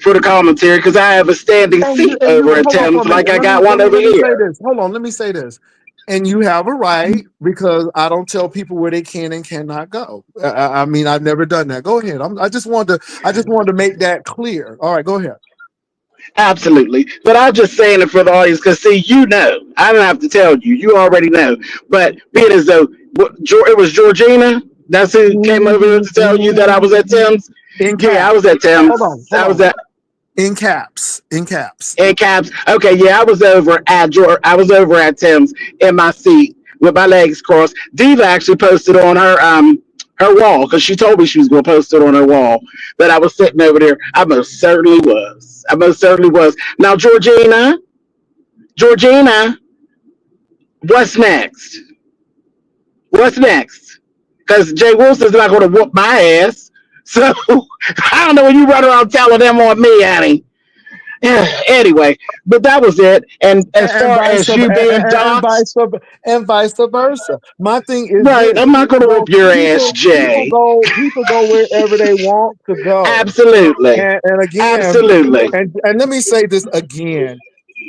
for the commentary because I have a standing seat And you over at hold on for a Tim's, like minute. I Let me got let one me over let me say here. this. Hold on, let me say this. And you have a right because I don't tell people where they can and cannot go. I mean, I've never done that. Go ahead. I just wanted to make that clear. All right, go ahead. Absolutely. But I'm just saying it for the audience because, see, you know, I don't have to tell you. You already know. But being as though it was Georgina, that's who came over here Mhm, to tell you that I was at mhm. Tim's. In Yeah, I caps. was at Hold on, Tim's. hold I was on. at In caps. In caps. in Caps. Okay, yeah, I was over at I was over at Tim's in my seat with my legs crossed. Diva actually posted on her wall because she told me she was going to post it on her wall that I was sitting over there. I most certainly was. I most certainly was. Now, Georgina, what's next? What's next? Because Jay Wilson's not going to whoop my ass. So I don't know when you run around telling them on me, Annie. Anyway, but that was it. And as And far vice as versa, you being and doxxed, vice versa. My thing is right, this: I'm not going to whoop your ass, people Jay. go wherever they want to go. Absolutely. And again, Absolutely. and let me say this again.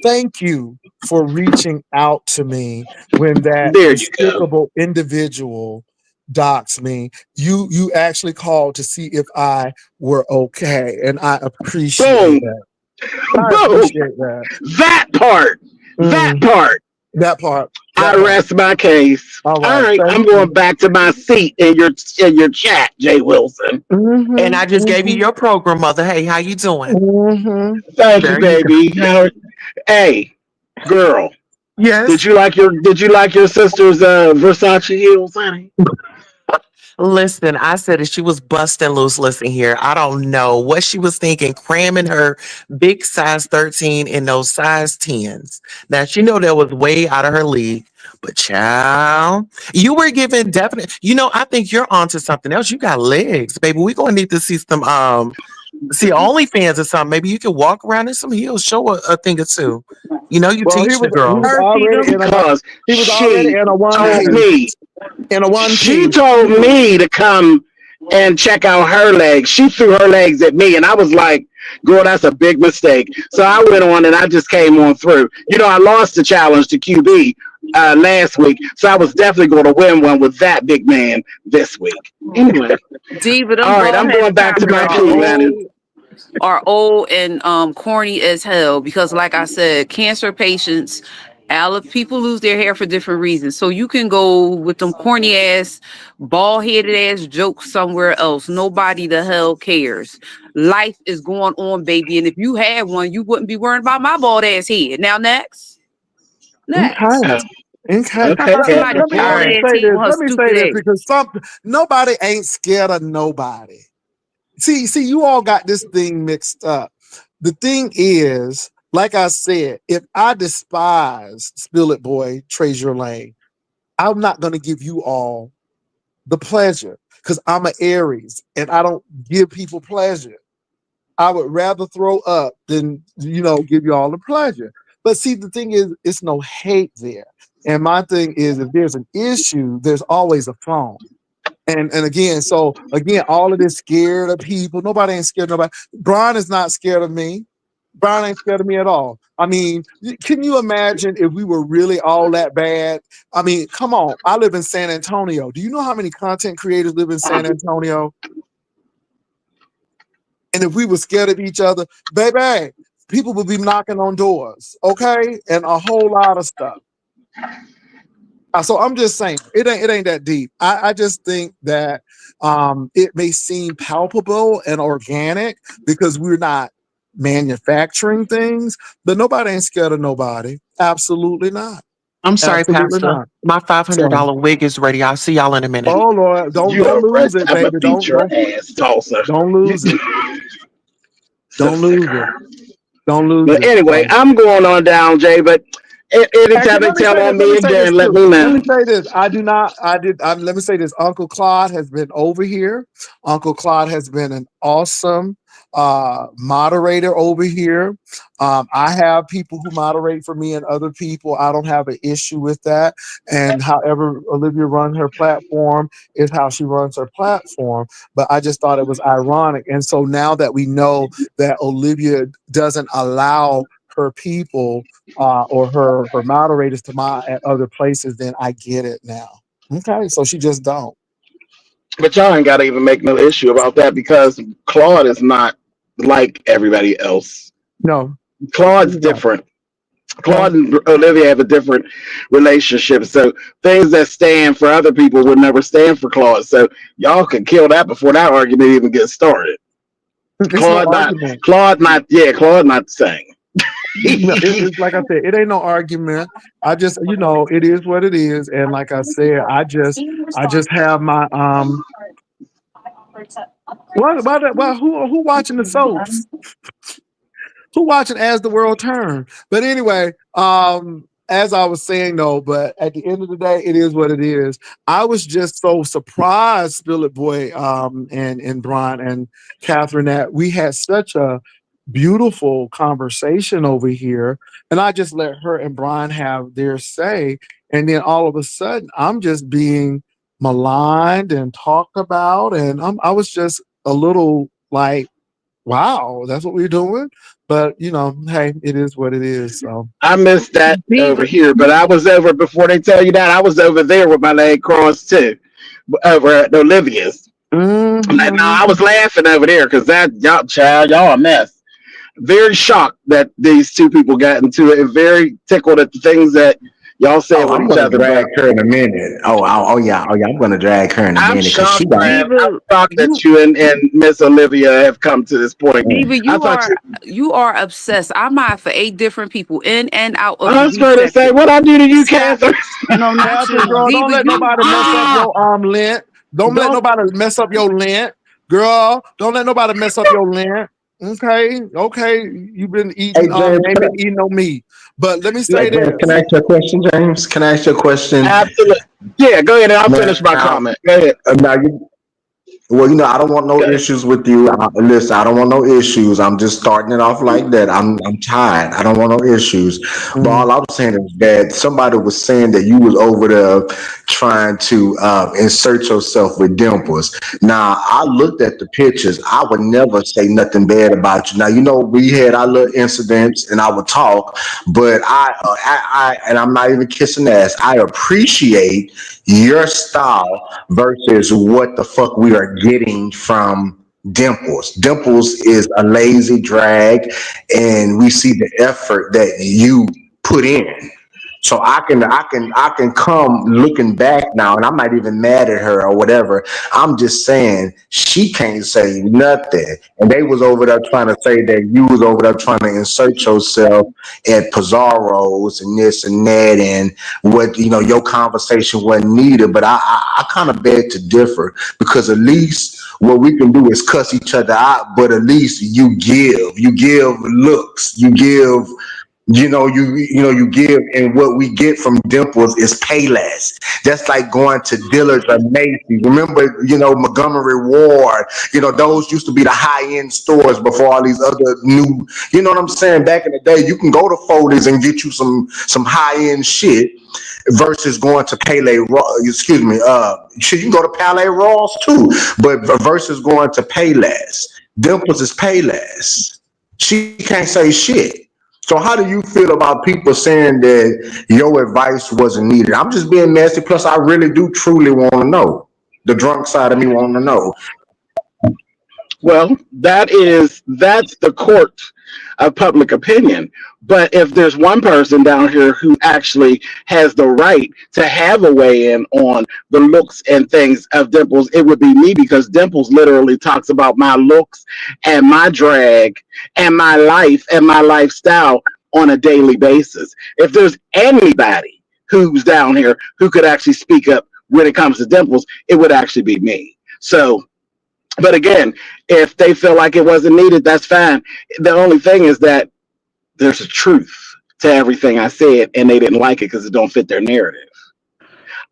Thank you for reaching out to me when that There you go. despicable individual doxed me. You actually called to see if I were okay, and I appreciate Boom. that. I Boom. appreciate that. That part. That Mm, part. that part. I That part. rest my case. All All right. right, I'm Thank going you. back to my seat in your chat, Jay Wilson. And Mm-hmm. I just gave you Mm-hmm. your program, mother. Hey, how you doing? Mm-hmm. Thank you, There you go. baby. Hey, girl, Yes. did you like your sister's Versace heels, honey? Listen, I said that she was busting loose. Listen here. I don't know what she was thinking, cramming her big size 13 in those size 10s. Now, she know that was way out of her league. But child, you were given definite. I think you're onto something else. You got legs, baby. We're gonna need to see some see OnlyFans or something. Maybe you can walk around in some heels, show a thing or two. You Well, he teach the was he was girls. Thirsty already them. in a because he was already she in a one told piece. me In a one she piece. told me to come and check out her legs. She threw her legs at me, and I was like, "Girl, that's a big mistake." So I went on, and I just came on through. I lost the challenge to QB last week, so I was definitely going to win one with that big man this week. Anyway, Diva, them all right, bald I'm headed going back to choppers my are tea, man. old and corny as hell because like I said, cancer patients, people lose their hair for different reasons. So you can go with them corny ass, bald headed ass jokes somewhere else. Nobody the hell cares. Life is going on, baby. And if you had one, you wouldn't be worrying about my bald ass head. Now next. Okay. Uh, Okay. okay, Let, let, Somebody let me all let bald me right. ass say head this. with her Let me say stupid this ass. because nobody ain't scared of nobody. See, you all got this thing mixed up. The thing is, like I said, if I despise Spill It Boy, Treasure Lane, I'm not going to give you all the pleasure because I'm an Aries and I don't give people pleasure. I would rather throw up than give you all the pleasure. But see, the thing is, it's no hate there. And my thing is, if there's an issue, there's always a phone. And again, so again, all of this scared of people. Nobody ain't scared of nobody. Brian is not scared of me. Brian ain't scared of me at all. I mean, can you imagine if we were really all that bad? I mean, come on. I live in San Antonio. Do you know how many content creators live in San Antonio? And if we were scared of each other, baby, people would be knocking on doors, okay? And a whole lot of stuff. So I'm just saying, it ain't that deep. I just think that it may seem palpable and organic because we're not manufacturing things, but nobody ain't scared of nobody. Absolutely not. I'm sorry, Absolutely Pastor. not. My So, $500 wig is ready. I'll see y'all in a minute. oh Lord, don't You don't are lose rest. it, I'm gonna baby. beat Don't your don't ass, Tulsa. don't lose it. Don't Sister lose it. girl. Don't lose But it. anyway, So. I'm going on down, Jay. But anytime they Let me tell say this. on Let me me say this again, let too. me Let know. me say this. I do not. I did. Let me say this. Uncle Claude has been over here. Uncle Claude has been an awesome moderator over here. I have people who moderate for me and other people. I don't have an issue with that. And however Olivia runs her platform is how she runs her platform. But I just thought it was ironic. And so now that we know that Olivia doesn't allow her people or her moderators to mod at other places, then I get it now. Okay, so she just don't. But y'all ain't got to even make no issue about that because Claude is not like everybody else. No, Claude's she's not. different. No, Claude and Olivia have a different relationship. So things that stand for other people would never stand for Claude. So y'all can kill that before that argument even gets started. it's no Claude not argument. Claude not the same. No, it's like I said, it ain't no argument. I just, it is what it is, and like I said, I just have my who watching the soaps? Who watching As the World Turns? But anyway, as I was saying though, but at the end of the day, it is what it is. I was just so surprised, Spill It Boy, and Brian and Catherine, that we had such a beautiful conversation over here. And I just let her and Brian have their say. And then all of a sudden, I'm just being maligned and talked about. And I was just a little like, wow, that's what we're doing. But hey, it is what it is. So I missed that over Diva, here, but I was over before they tell you that. I was over there with my leg crossed too, over at Olivia's. Like, no, I mhm. was laughing over there because that y'all child, y'all a mess. Very shocked that these two people got into it, and very tickled at the things that y'all said Oh, with I'm each gonna other. drag But her in a minute. Oh yeah. I'm gonna drag her in a I'm minute because she shocked, got. man. I'm Diva, shocked that you you and Miss Olivia have come to this point. Diva, I thought you. you are obsessed. I mind for 8 different people in and out of I the was group going to say, section. what I do to you, Stop. Catherine? No, not Catherine, you. girl, don't Diva, let nobody mess up you your lint. Don't let Don't. nobody mess up your lint, girl. Don't let nobody mess up your lint. Okay, okay. You've been Hey eating. James, They ain't been eating on me. But let me hey say James, can I this. ask you a question, James? Can I ask you a question? Absolutely. Yeah, go ahead and I'll finish my Now, comment. Go ahead. now you, well, I don't want no Go ahead. issues with you. Listen, I don't want no issues. I'm just starting it off like that. I'm tired. I don't want no issues. But Mm, all I'm saying is that somebody was saying that you was over there trying to insert yourself with Dimples. Now, I looked at the pictures. I would never say nothing bad about you. Now, we had our little incidents and I would talk, but and I'm not even kissing ass. I appreciate your style versus what the fuck we are getting from Dimples. Dimples is a lazy drag, and we see the effort that you put in. So I can come looking back now, and I'm not even mad at her or whatever. I'm just saying she can't say nothing. And they was over there trying to say that you was over there trying to insert yourself at Pizarro's and this and that, and what your conversation wasn't needed. But I kind of beg to differ, because at least what we can do is cuss each other out, but at least you give looks, you give, and what we get from Dimples is pay less. That's like going to Dillard's or Macy's. Remember, Montgomery Ward. Those used to be the high end stores before all these other new. You know what I'm saying? Back in the day, you can go to Foley's and get you some high end shit versus going to Palais. Excuse me. Shit, you can go to Palais Ross too, but versus going to Payless. Dimples is Payless. She can't say shit. So how do you feel about people saying that your advice wasn't needed? I'm just being nasty. Plus, I really do truly want to know. The drunk side of me want to know. Well, that's the court of public opinion. But if there's one person down here who actually has the right to have a weigh in on the looks and things of Dimples, it would be me, because Dimples literally talks about my looks and my drag and my life and my lifestyle on a daily basis. If there's anybody who's down here who could actually speak up when it comes to Dimples, it would actually be me. So, but again, if they feel like it wasn't needed, that's fine. The only thing is that there's a truth to everything I said, and they didn't like it because it don't fit their narrative.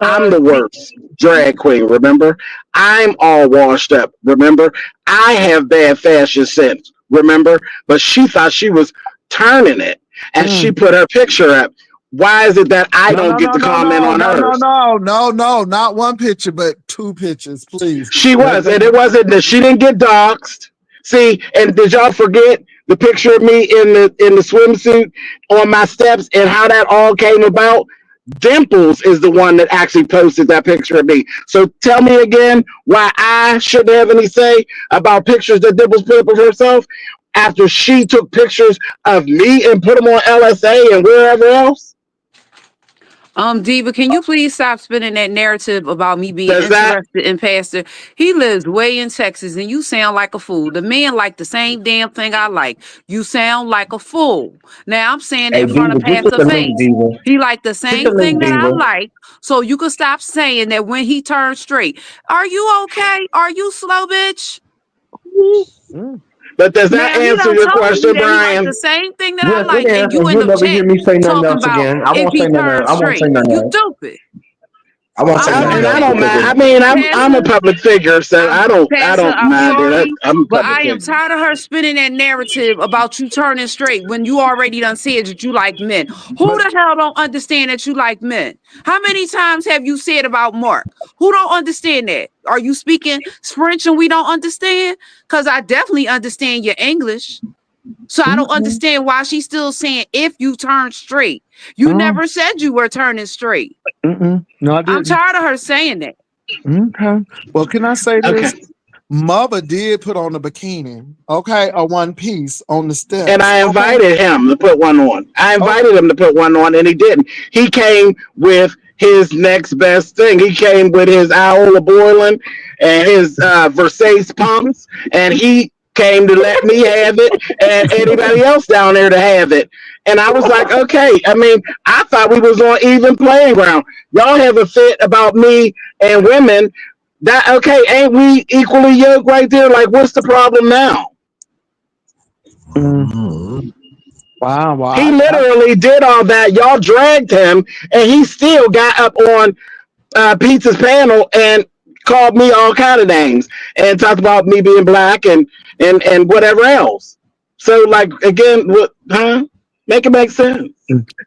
I'm the The, worst drag queen, remember? I'm all washed up, remember? I have bad fashion sense, remember? But she thought she was turning it, and she mm. put her picture up. Why is it that I No, don't no, get no, to no, comment no, on no, no, hers? no, no, no. Not one picture, but two pictures, please. She Let, was, let, and it wasn't that she didn't get doxxed. See, and did y'all forget the picture of me in the swimsuit on my steps and how that all came about? Dimples is the one that actually posted that picture of me. So tell me again why I shouldn't have any say about pictures that Dimples put up of herself after she took pictures of me and put them on LSA and wherever else. Diva, can you please stop spinning that narrative about me being Does that interested in Pastor? He lives way in Texas, and you sound like a fool. The man like the same damn thing I like. You sound like a fool. Now I'm saying it Hey, in front Diva, of get to Pastor the link, face. Diva. He like the Get the same link, thing that I Diva. like. So you can stop saying that when he turns straight. Are you okay? Are you slow, bitch? mm. but does that Now he answer done your told me question, that he like Brian? the same thing that I Yes, it like, and is, you and in you'll the never chat hear me say nothing talking else about again. I if won't say he nothing else. turns I won't say straight. nothing You else. stupid. I won't I'm say nothing And I sorry, else don't because mind. I mean, I'm a Pastor. public figure, so I Pastor, don't I'm mind it. sorry, I'm a but public I am figure. tired of her spinning that narrative about you turning straight when you already done said that you like men. Who but the hell don't understand that you like men? How many times have you said about Mark? Who don't understand that? Are you speaking French and we don't understand? Because I definitely understand your English. So I don't Okay. understand why she's still saying if you turn straight. You Mm, never said you were turning straight. mm-mm. No, I I'm didn't. tired of her saying that. Okay. Well, can I say Okay. this? Mother did put on a bikini, okay, a one piece on the And steps, I okay. invited him to put one on. I Oh, invited him to put one on, and he didn't. He came with his next best thing. He came with his Iola Boylan and his Versace pumps, and he came to let me have it and anybody else down there to have it. And I was like, okay. I mean, I thought we was on even playing ground. Y'all have a fit about me and women. That okay? Ain't we equally yoked right there? Like, what's the problem now? Mm. Wow. Well, He literally did all that. Y'all dragged him, and he still got up on Pizza's panel and called me all kind of names and talked about me being black and whatever else. So, like, again, what? Huh? Make it make sense.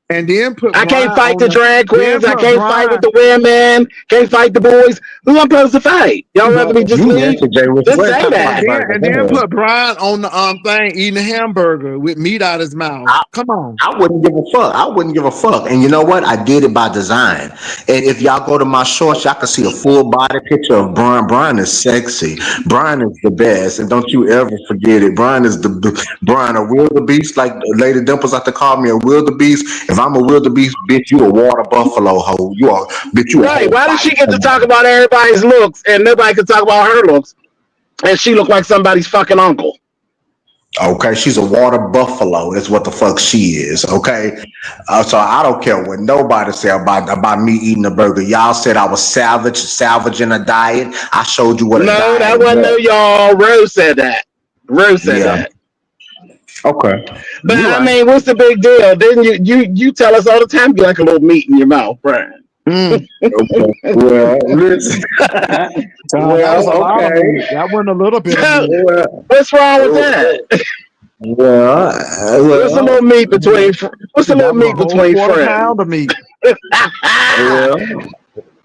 and then put I can't Brian fight on the the. drag Then queens. I put can't fight with Brian. the women. Can't fight the boys. Who I'm supposed to fight? Y'all rather But me just You leave? messed Jay with Just what say talk about and the that. then burger. and Go then ahead. put Brian on the thing eating a hamburger with meat out his mouth. I, Come on. I wouldn't give a fuck. I wouldn't give a fuck. And you know what? I did it by design. And if y'all go to my shorts, y'all can see a full body picture of Brian. Brian is sexy. Brian is the best. And don't you ever forget it. Brian is Brian, a wildebeest, like Lady Dimples like to call me a wildebeest. If I'm a wildebeest, bitch, you a water buffalo hoe. You are, bitch, you a Right. whole Why does she get to talk bison. about everybody's looks and nobody can talk about her looks? And she look like somebody's fucking uncle. Okay, she's a water buffalo. Is what the fuck she is. Okay, so I don't care what nobody say about me eating a burger. Y'all said I was salvaging a diet. I showed you what a No, diet that wasn't no was. y'all. Rose said that. Rose said Yeah. that. Okay. But You I right. mean, what's the big deal? Didn't you tell us all the time you like a little meat in your mouth, Brian? Mm. Okay. Well, listen. That was a well, lot of okay. meat. That wasn't a little bit of meat. Well, What's wrong with that? well, What's a little well, meat between? What's a That little was a meat whole between quarter friends? pound of meat. well.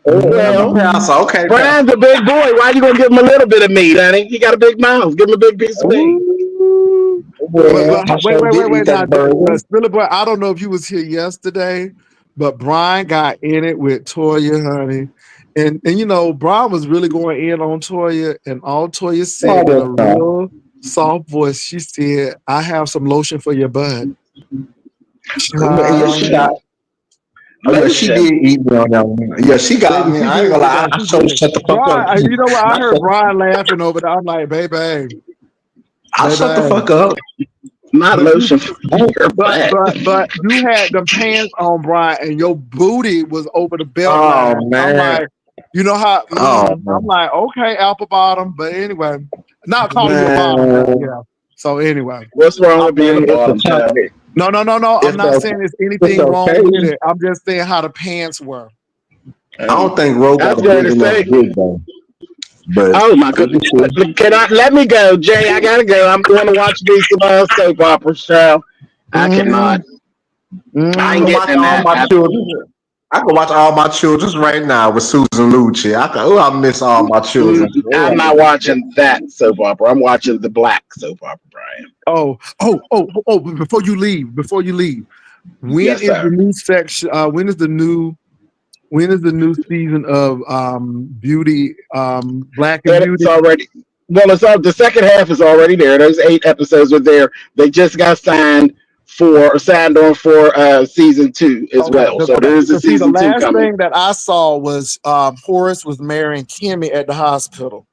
Well, Pastor. Okay, Brian's a big boy. Why you gonna give him a little bit of meat, honey? He got a big mouth. Give him a big piece of meat. Ooh. well, I Wait, sure wait, did wait, eat wait. Now, that burger. Billy Boy, I don't know if you was here yesterday, but Brian got in it with Toya, honey. And you know, Brian was really going in on Toya, and all Toya Oh, said in a what's up? real soft voice, she said, I have some lotion for your butt. Yeah, she Lotion. got. Um, Oh yeah, she Lotion. did eat me on that one. Yeah, she got baby, me. she I ain't did. gonna lie. I She sure did. shut the fuck up. Brian, you know what? I I heard shut, Brian laughing over there. I'm like, baby, I shut the baby. fuck up. Not But you lotion for your butt. but you had them pants on, Brian, and your booty was over the belt Oh line. I'm man. like, you know how? Oh I'm man. like, okay, apple bottom. But anyway, not calling you a bottom, but Man, yeah. So anyway, What's wrong I'm with being just a it's a bottom chunk. child? no. I'm It's not saying there's it's anything wrong with okay. it. I'm just saying how the pants were. I don't think Ro I got was a going big to enough say, dick though. But oh my we can goodness. see. Can I let me go, Jay? I gotta go. I'm going to watch me some soap opera show. I Mm, cannot. I I ain't can mm. watch getting in all that. my children. I can watch all my children right now with Susan Lucci. I miss all my children. I'm not watching that soap opera. I'm watching the black soap opera, Brian. Before you leave, when Yes, is the sir. new section? When is the new season of Beauty, Black and It's Beauty? already well. It's all the second half is already there. Those 8 episodes are there. They just got signed on for season 2 as Okay, well. So there is a so see, the season 2 last coming. thing that I saw was Horace was marrying Kimmy at the hospital.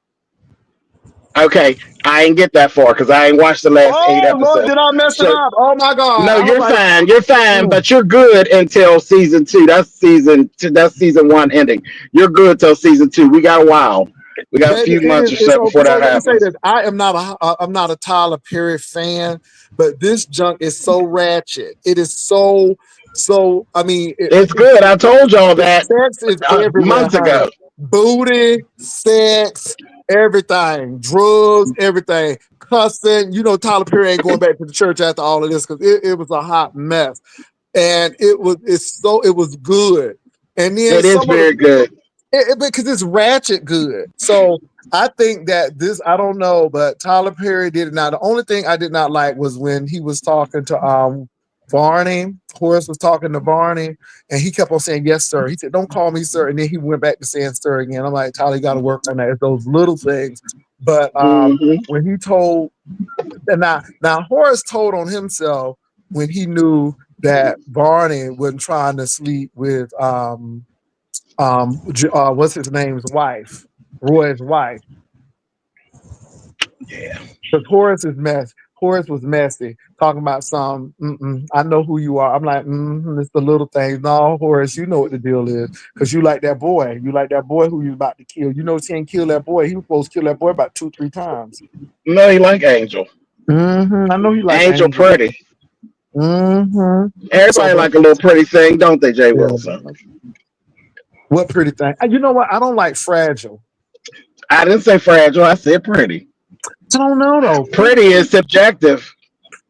Okay, I ain't get that far because I ain't watched the last eight Oh Lord, episodes. did I mess it So up? Oh my God! no, I was you're like, fine. You're fine, mm. but you're good until season 2. That's season 2. That's season 1 ending. You're good till season 2. We got a while. We got a Baby, few it months is. or It's so so. before So that let me say happens. this: I'm not a Tyler Perry fan, but this junk is so ratchet. It is so. So I mean, It's good. I told y'all the that sex is everywhere, months honey. ago. Booty, sex, everything, drugs, everything, cussing. You know, Tyler Perry ain't going back to the church after all of this because it was a hot mess, and it was good. And then It is some of the very good. because it's ratchet good. So I think that this, I don't know, but Tyler Perry did it. Now, the only thing I did not like was when he was talking to Barney. Horace was talking to Barney, and he kept on saying, "Yes, sir." He said, "Don't call me sir," and then he went back to saying "sir" again. I'm like, Tyler, you got to work on that. It's those little things. But Hmm. when he told, and now Horace told on himself when he knew that Barney wasn't trying to sleep with what's his name's wife, Roy's wife, Yeah. because Horace is mess. Horace was messy, talking about some. I know who you are. I'm like, it's the little things. No, Horace, you know what the deal is, because you like that boy. You like that boy who you about to kill. You know, he ain't kill that boy. He was supposed to kill that boy about 2, 3 times. No, he like Angel. I know he like Angel Angel. pretty. So, Everybody like a little pretty thing, don't they, Jay yeah. Wilson? What pretty thing? You know what? I don't like fragile. I didn't say fragile. I said pretty. I don't know though. Pretty is subjective.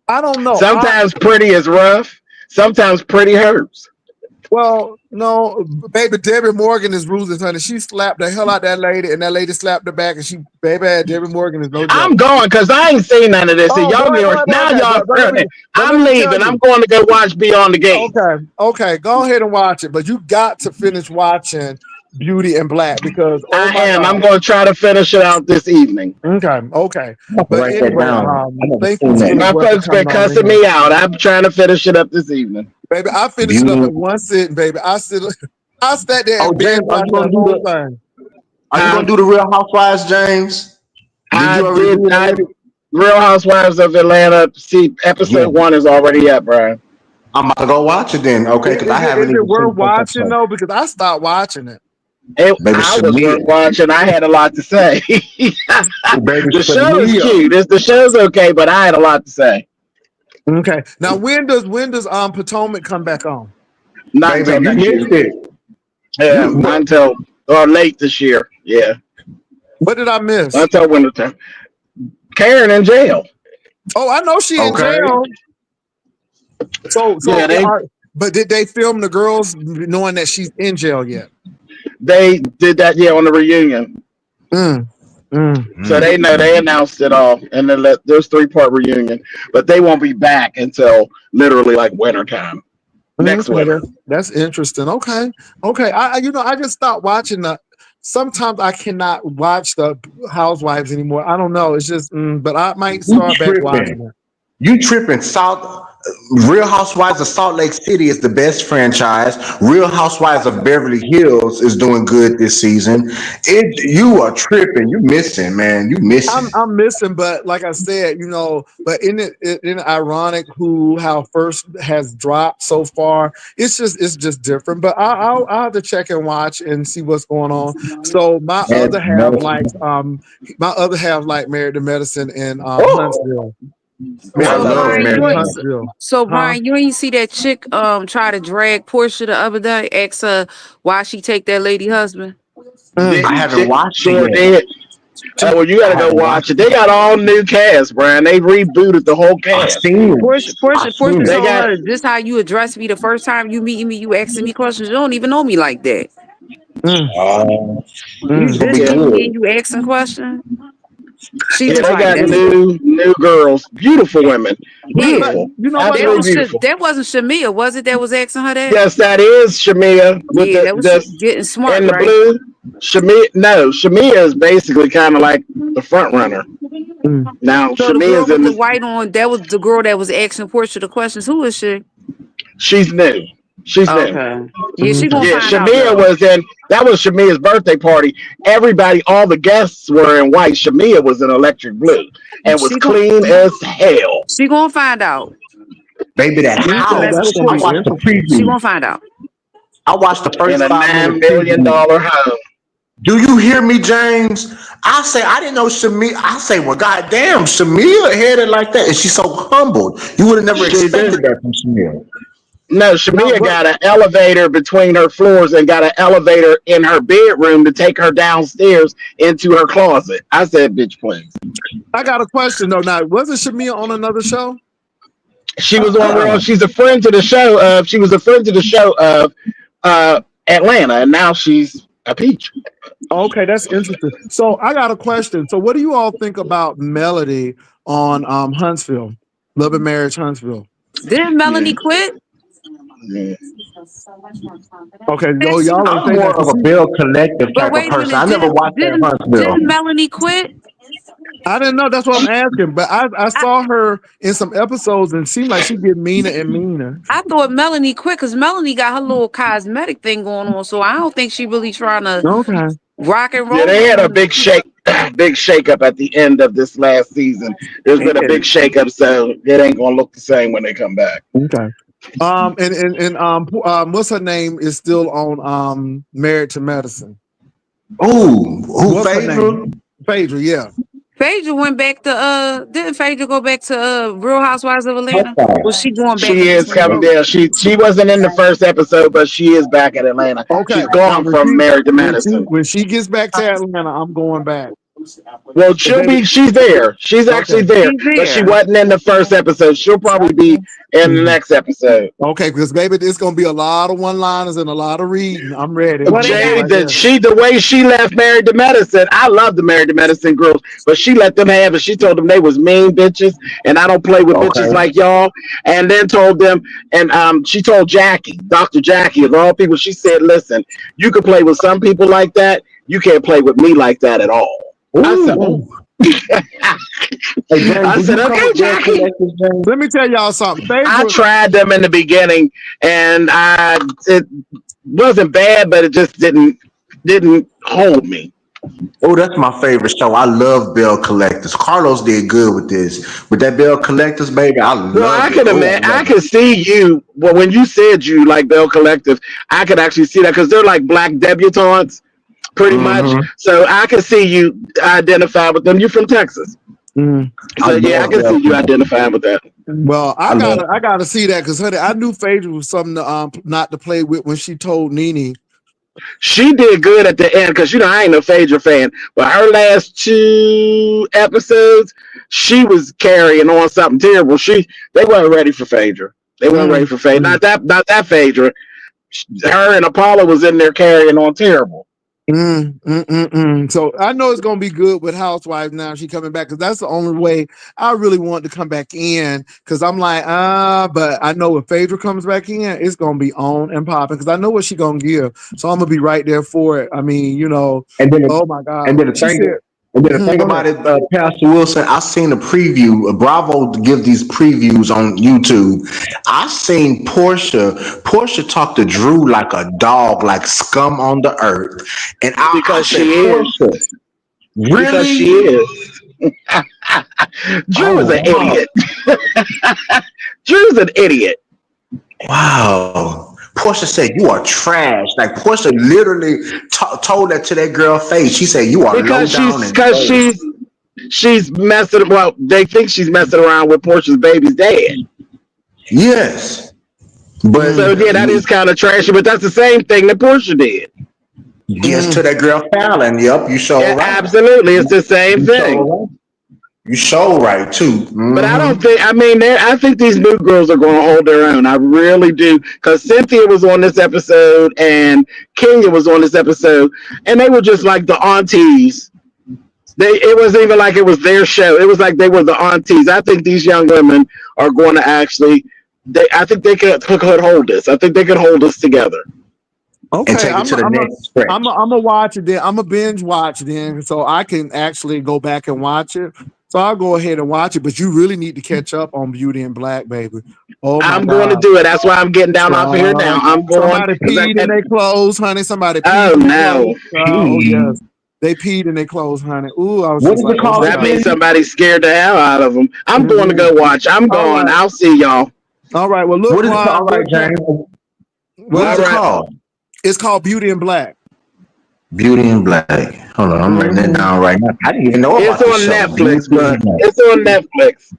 I don't know. Sometimes pretty is rough. Sometimes pretty hurts. Well, no, baby, Debbie Morgan is Ruth's honey. She slapped the hell out that lady, and that lady slapped her back, and baby, Debbie Morgan is no joke. I'm going because I ain't seen none of this. Oh, y'all now y'all running. I'm leaving. I'm going to go watch Beyond the Gate. Okay, go ahead and watch it, but you got to finish watching Beauty and Black because I am. I'm going to try to finish it out this evening. Okay. But write that anyway, down. thank you. My folks been cussing me out. I'm trying to finish it up this evening. Baby, I finished it up in one sitting, baby. I sat there and James, are you gonna do whole thing. Are you gonna do the Real Housewives, James? I did. Real Housewives of Atlanta. See, episode 1 is already up, Brian. I'm about to go watch it then. Okay, because I haven't. Is it worth watching though? Because I stopped watching it. I was worth watching. I had a lot to say. The show is cute. The show's okay, but I had a lot to say. Okay. Now when does Potomac come back on? Not until next year. Yeah, not until late this year. Yeah. What did I miss? Until wintertime. Karen in jail. Oh, I know she in jail. So yeah, but did they film the girls knowing that she's in jail yet? They did that, on the reunion. So they know, they announced it all, and then there's 3-part reunion, but they won't be back until literally like wintertime. Next winter. That's interesting. Okay. I just stopped watching sometimes I cannot watch the Housewives anymore. I don't know. It's just, but I might start back watching it. You tripping? Real Housewives of Salt Lake City is the best franchise. Real Housewives of Beverly Hills is doing good this season. You are tripping. You missing, man. You missing. I'm missing, but like I said, but isn't it ironic how first has dropped so far? It's just different. But I'll have to check and watch and see what's going on. So my other half like Married to Medicine and Huntsville. So Brian, you ain't see that chick try to drag Portia the other day, ask her why she take that lady husband? I haven't watched it yet. Well, you gotta go watch it. They got all new cast, Brian. They rebooted the whole cast. Portia told her, this how you address me the first time you meet me, you asking me questions. You don't even know me like that. You asking questions? They got new girls, beautiful women, beautiful. That wasn't Shamia, was it? That was asking her that. Yes, that is Shamia. That was getting smart, and the blue. Shamia is basically kind of like the front runner. Now so Shamia's the girl with the white on. That was the girl that was asking Portia the questions. Who is she? She's new. She's okay. Yeah, she gonna find Shamia out, was in. That was Shamia's birthday party. Everybody, all the guests were in white. Shamia was in electric blue and was clean as hell. She gonna find out. Baby, that house. I watched the preview. She gonna find out. I watched the first $9 million home. Do you hear me, James? I say I didn't know Shamia. I say, well, goddamn, Shamia headed like that, and she's so humbled. You would have never expected that from Shamia. No, Shamia got an elevator between her floors and got an elevator in her bedroom to take her downstairs into her closet. I said, bitch, please. I got a question, though. Now, wasn't Shamia on another show? She was on she's a friend to the show she was a friend to the show of Atlanta, and now she's a peach. Okay, that's interesting. So I got a question. So what do you all think about Melody on Huntsville? Love and Marriage Huntsville. Didn't Melanie quit? Yeah. Okay, y'all I'm more of a Bill Collective type of person. I never watched that Huntsville. Didn't Melanie quit? I didn't know. That's what I'm asking. But I saw her in some episodes and it seemed like she get meaner and meaner. I thought Melanie quit because Melanie got her little cosmetic thing going on. So I don't think she really trying to. Okay. Rock and Yeah, roll they was had a on the big big shake up at the end of this last season. There's been a yeah. big shake up, so it ain't gonna look the same when they come back. Okay. What's her name is still on Married to Medicine. Oh, who What's her Phaedra? name? Phaedra, yeah. Phaedra went back to didn't Phaedra go back to Real Housewives of Atlanta? Was Okay. she going back She to the is same coming down. She wasn't in the first episode, but she is back at Atlanta. Okay. She's Now gone from Married to when she Medicine. when she gets back to Atlanta, I'm going back. Well, So baby, she's there. She's actually okay. there, She's but she there. wasn't in the first episode. She'll probably be in the Mhm. next episode. Okay, because baby, there's gonna be a lot of one-liners and a lot of reading. I'm ready. Well, I'm they ready got Jay, right there. the way she left Married to Medicine, I love the Married to Medicine girls, but she let them have it. She told them they was mean bitches, and I don't play with bitches Okay. like y'all. And then told them, and she told Jackie, Dr. Jackie, of all people, she said, "Listen, you can play with some people like that. You can't play with me like that at all." I said, Ooh. "Oh." Hey James, I do said, you come "Okay, with Bill Jackie." Collectors, James? Let me tell y'all something. I Phaedra, tried them in the beginning, and it wasn't bad, but it just didn't hold me. Oh, that's my favorite show. I love Bill Collectors. Carlos did good with this. With that Bill Collectors, baby, I No, I love it. can Oh, I imagine. love I it. can see you. Well, when you said you like Bell Collective, I could actually see that because they're like black debutantes, pretty much. Mm-hmm. So I can see you identify with them. You're from Texas, mm, I so yeah, I love can Bill see you Collectors. identifying with that. well, I love I gotta see that because honey, I knew Phaedra was something to, not to play with when she told Nene. She did good at the end because I ain't no Phaedra fan, but her last two episodes, she was carrying on something terrible. They weren't ready for Phaedra. They weren't ready Mm, for Phaedra. mm, Not that Phaedra. Her and Apollo was in there carrying on terrible. So I know it's gonna be good with Housewives now. She coming back because that's the only way I really want to come back in. Because I'm like, but I know if Phaedra comes back in, it's gonna be on and popping. Because I know what she gonna give, so I'm gonna be right there for it. I mean, And then, oh my God, and then the she thing, said, and then the thing go ahead. about it, Pastor Wilson, I seen a preview. Bravo give these previews on YouTube. I seen Portia. Portia talk to Drew like a dog, like scum on the earth. And I Because she said, is. Portia, Because she really? is. Drew is Oh an wow, idiot. Drew's an idiot. wow. Portia said, "You are trash." Like Portia literally told that to that girl face. She said, "You are low Because down and because dirty." she's messing. Well, they think she's messing around with Portia's baby's dad. Yes, but So Mm, yeah, that is kind of trashy. But that's the same thing that Portia did. yes, to mm, that girl Fallon. Yep, you Yeah, sure right. absolutely, it's the same You thing. sure right. You sure right too. But I don't Mm-hmm. think. I mean, I think these new girls are going to hold their own. I really do. Because Cynthia was on this episode, and Kenya was on this episode, and they were just like the aunties. It wasn't even like it was their show. It was like they were the aunties. I think these young women are going to actually. I think they could hold this. I think they could hold us together. And okay, take it to the next I'm stretch. gonna watch it then. I'm a binge watch then, so I can actually go back and watch it. So I'll go ahead and watch it. But you really need to catch up on Beauty and Black, baby. Oh my I'm going to God. do it. That's why I'm getting down off of here now. Child. I'm going Somebody because I peed in got. their clothes, honey. Somebody peed Oh in their no, clothes. Oh yes. They peed in their clothes, honey. Ooh, I was What just is like, it oh called my that God. means again? somebody scared the hell out of them. I'm going to Mhm. go watch. I'm All going. right. I'll see y'all. All right. Well, look, What is it called? Brian, All right, James. What what is All is it it? right. called? It's called Beauty and Black. Beauty in Black. Hold on, I'm writing it Mhm. down right now. I didn't even know It's about the on show. Netflix, Beauty in but Black. it's on Netflix.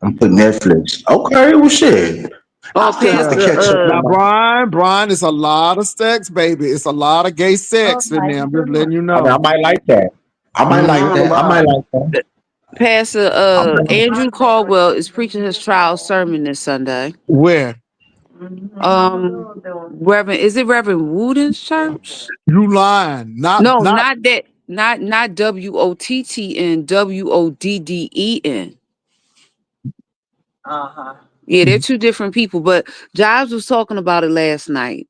I'm putting Netflix. Okay, well shit. I still have to Yeah. Pastor catch up on Now, my. Brian, it's a lot of sex, baby. It's a lot of gay sex in there. I'm just letting you I know. might like that. I might like Mhm. that. I might um like that. Pastor I might like Andrew Caldwell is preaching his trial sermon this Sunday. Where? Reverend, is it Reverend Wooden's church? You lying. No, Not not that, not WOTTN, WODDEN. Yeah, they're two different people. But Jobs was talking about it last night.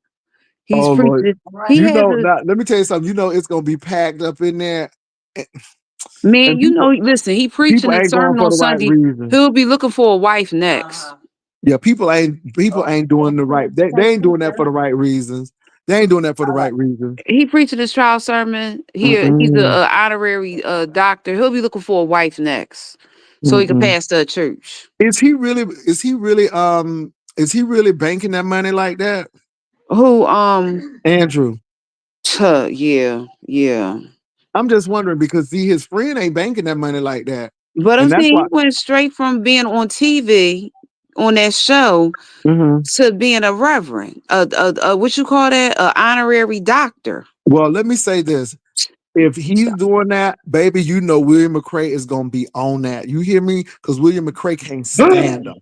He's oh Lord. preaching. He You has know, a now, let me tell you something. You know it's gonna be packed up in there. And man. and You know, listen. He people preaching his ain't going sermon for on the right Sunday. reasons. He'll be looking for a wife next. Yeah, people ain't doing the right. They ain't doing that for the right reasons. They ain't doing that for the right reason. He preaching his trial sermon. He's Mm-mm. a honorary doctor. He'll be looking for a wife next, so he can Mm-mm. pastor a church. Is he really? Is he really banking that money like that, Who Andrew? yeah. I'm just wondering because see, his friend ain't banking that money like that, But I'm and that's saying why. he went straight from being on TV on that show Mhm. to being a reverend, what you call that, a honorary doctor. Well, let me say this: if he's doing that, baby, you know William McCray is gonna be on that. You hear me? Because William McCray can't stand him.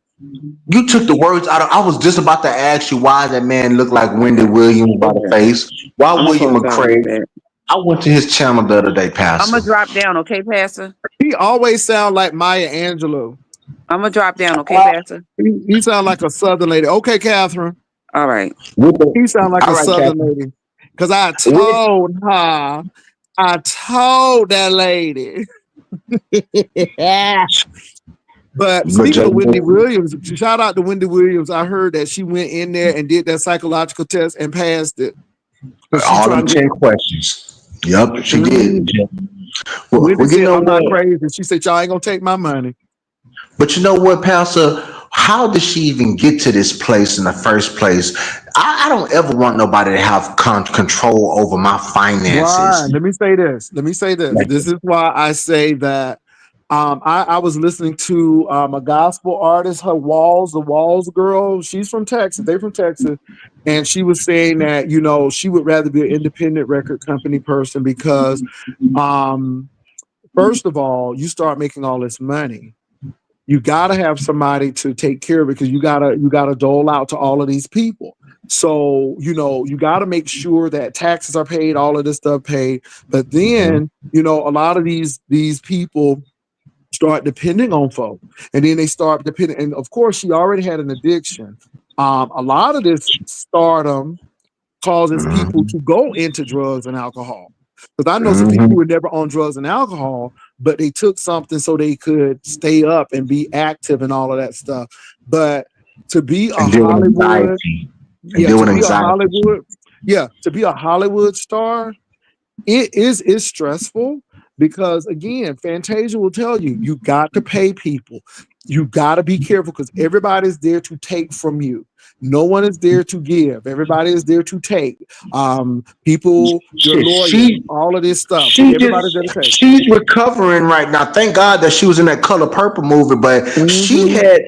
You took the words out of. I was just about to ask you why that man looked like Wendy Williams by the Okay, face. Why I'm gonna William close out McCray? with that. I went to his channel the other day, I'm Pastor. gonna drop down, okay, Pastor. He always sound like Maya Angelou. I'm gonna drop down, okay, Pastor. He sound like a Southern lady. Okay, Catherine. All right. He sound like All a right, Southern Captain. lady. Cause I With told her, I told that lady. Yeah. But but speaking Jay, of Wendy Williams, shout out to Wendy Williams. I heard that she went in there and did that psychological test and passed it. But she all them trying to get 10 questions. Yep, she did. Mhm. Well, Wendy you said, know I'm not what? crazy. She said, y'all ain't gonna take my money. But you know what, Pastor? How did she even get to this place in the first place? I don't ever want nobody to have control over my finances. Brian, let me say this. Let me say this. This is why I say that I was listening to a gospel artist, the Walls girl. She's from Texas. They from Texas. And she was saying that, you know, she would rather be an independent record company person because first of all, you start making all this money. You gotta have somebody to take care of it because you gotta dole out to all of these people. So, you know, you gotta make sure that taxes are paid, all of this stuff paid. But then, you know, a lot of these people start depending on folk. And then they start depending, and of course she already had an addiction. A lot of this stardom causes people to go into drugs and alcohol. Because I know some people who were never on drugs and alcohol, but they took something so they could stay up and be active and all of that stuff. But to be a And deal with Hollywood, anxiety. And yeah, deal to with be a anxiety. Hollywood, yeah, to be a Hollywood star, it's stressful because again, Fantasia will tell you, you got to pay people. You got to be careful because everybody's there to take from you. No one is there to give. Everybody is there to take. People, your Shit, lawyers, all of this stuff. she Everybody's there to take. she's recovering right now. Thank God that she was in that Color Purple movie, but she Mm-hmm. had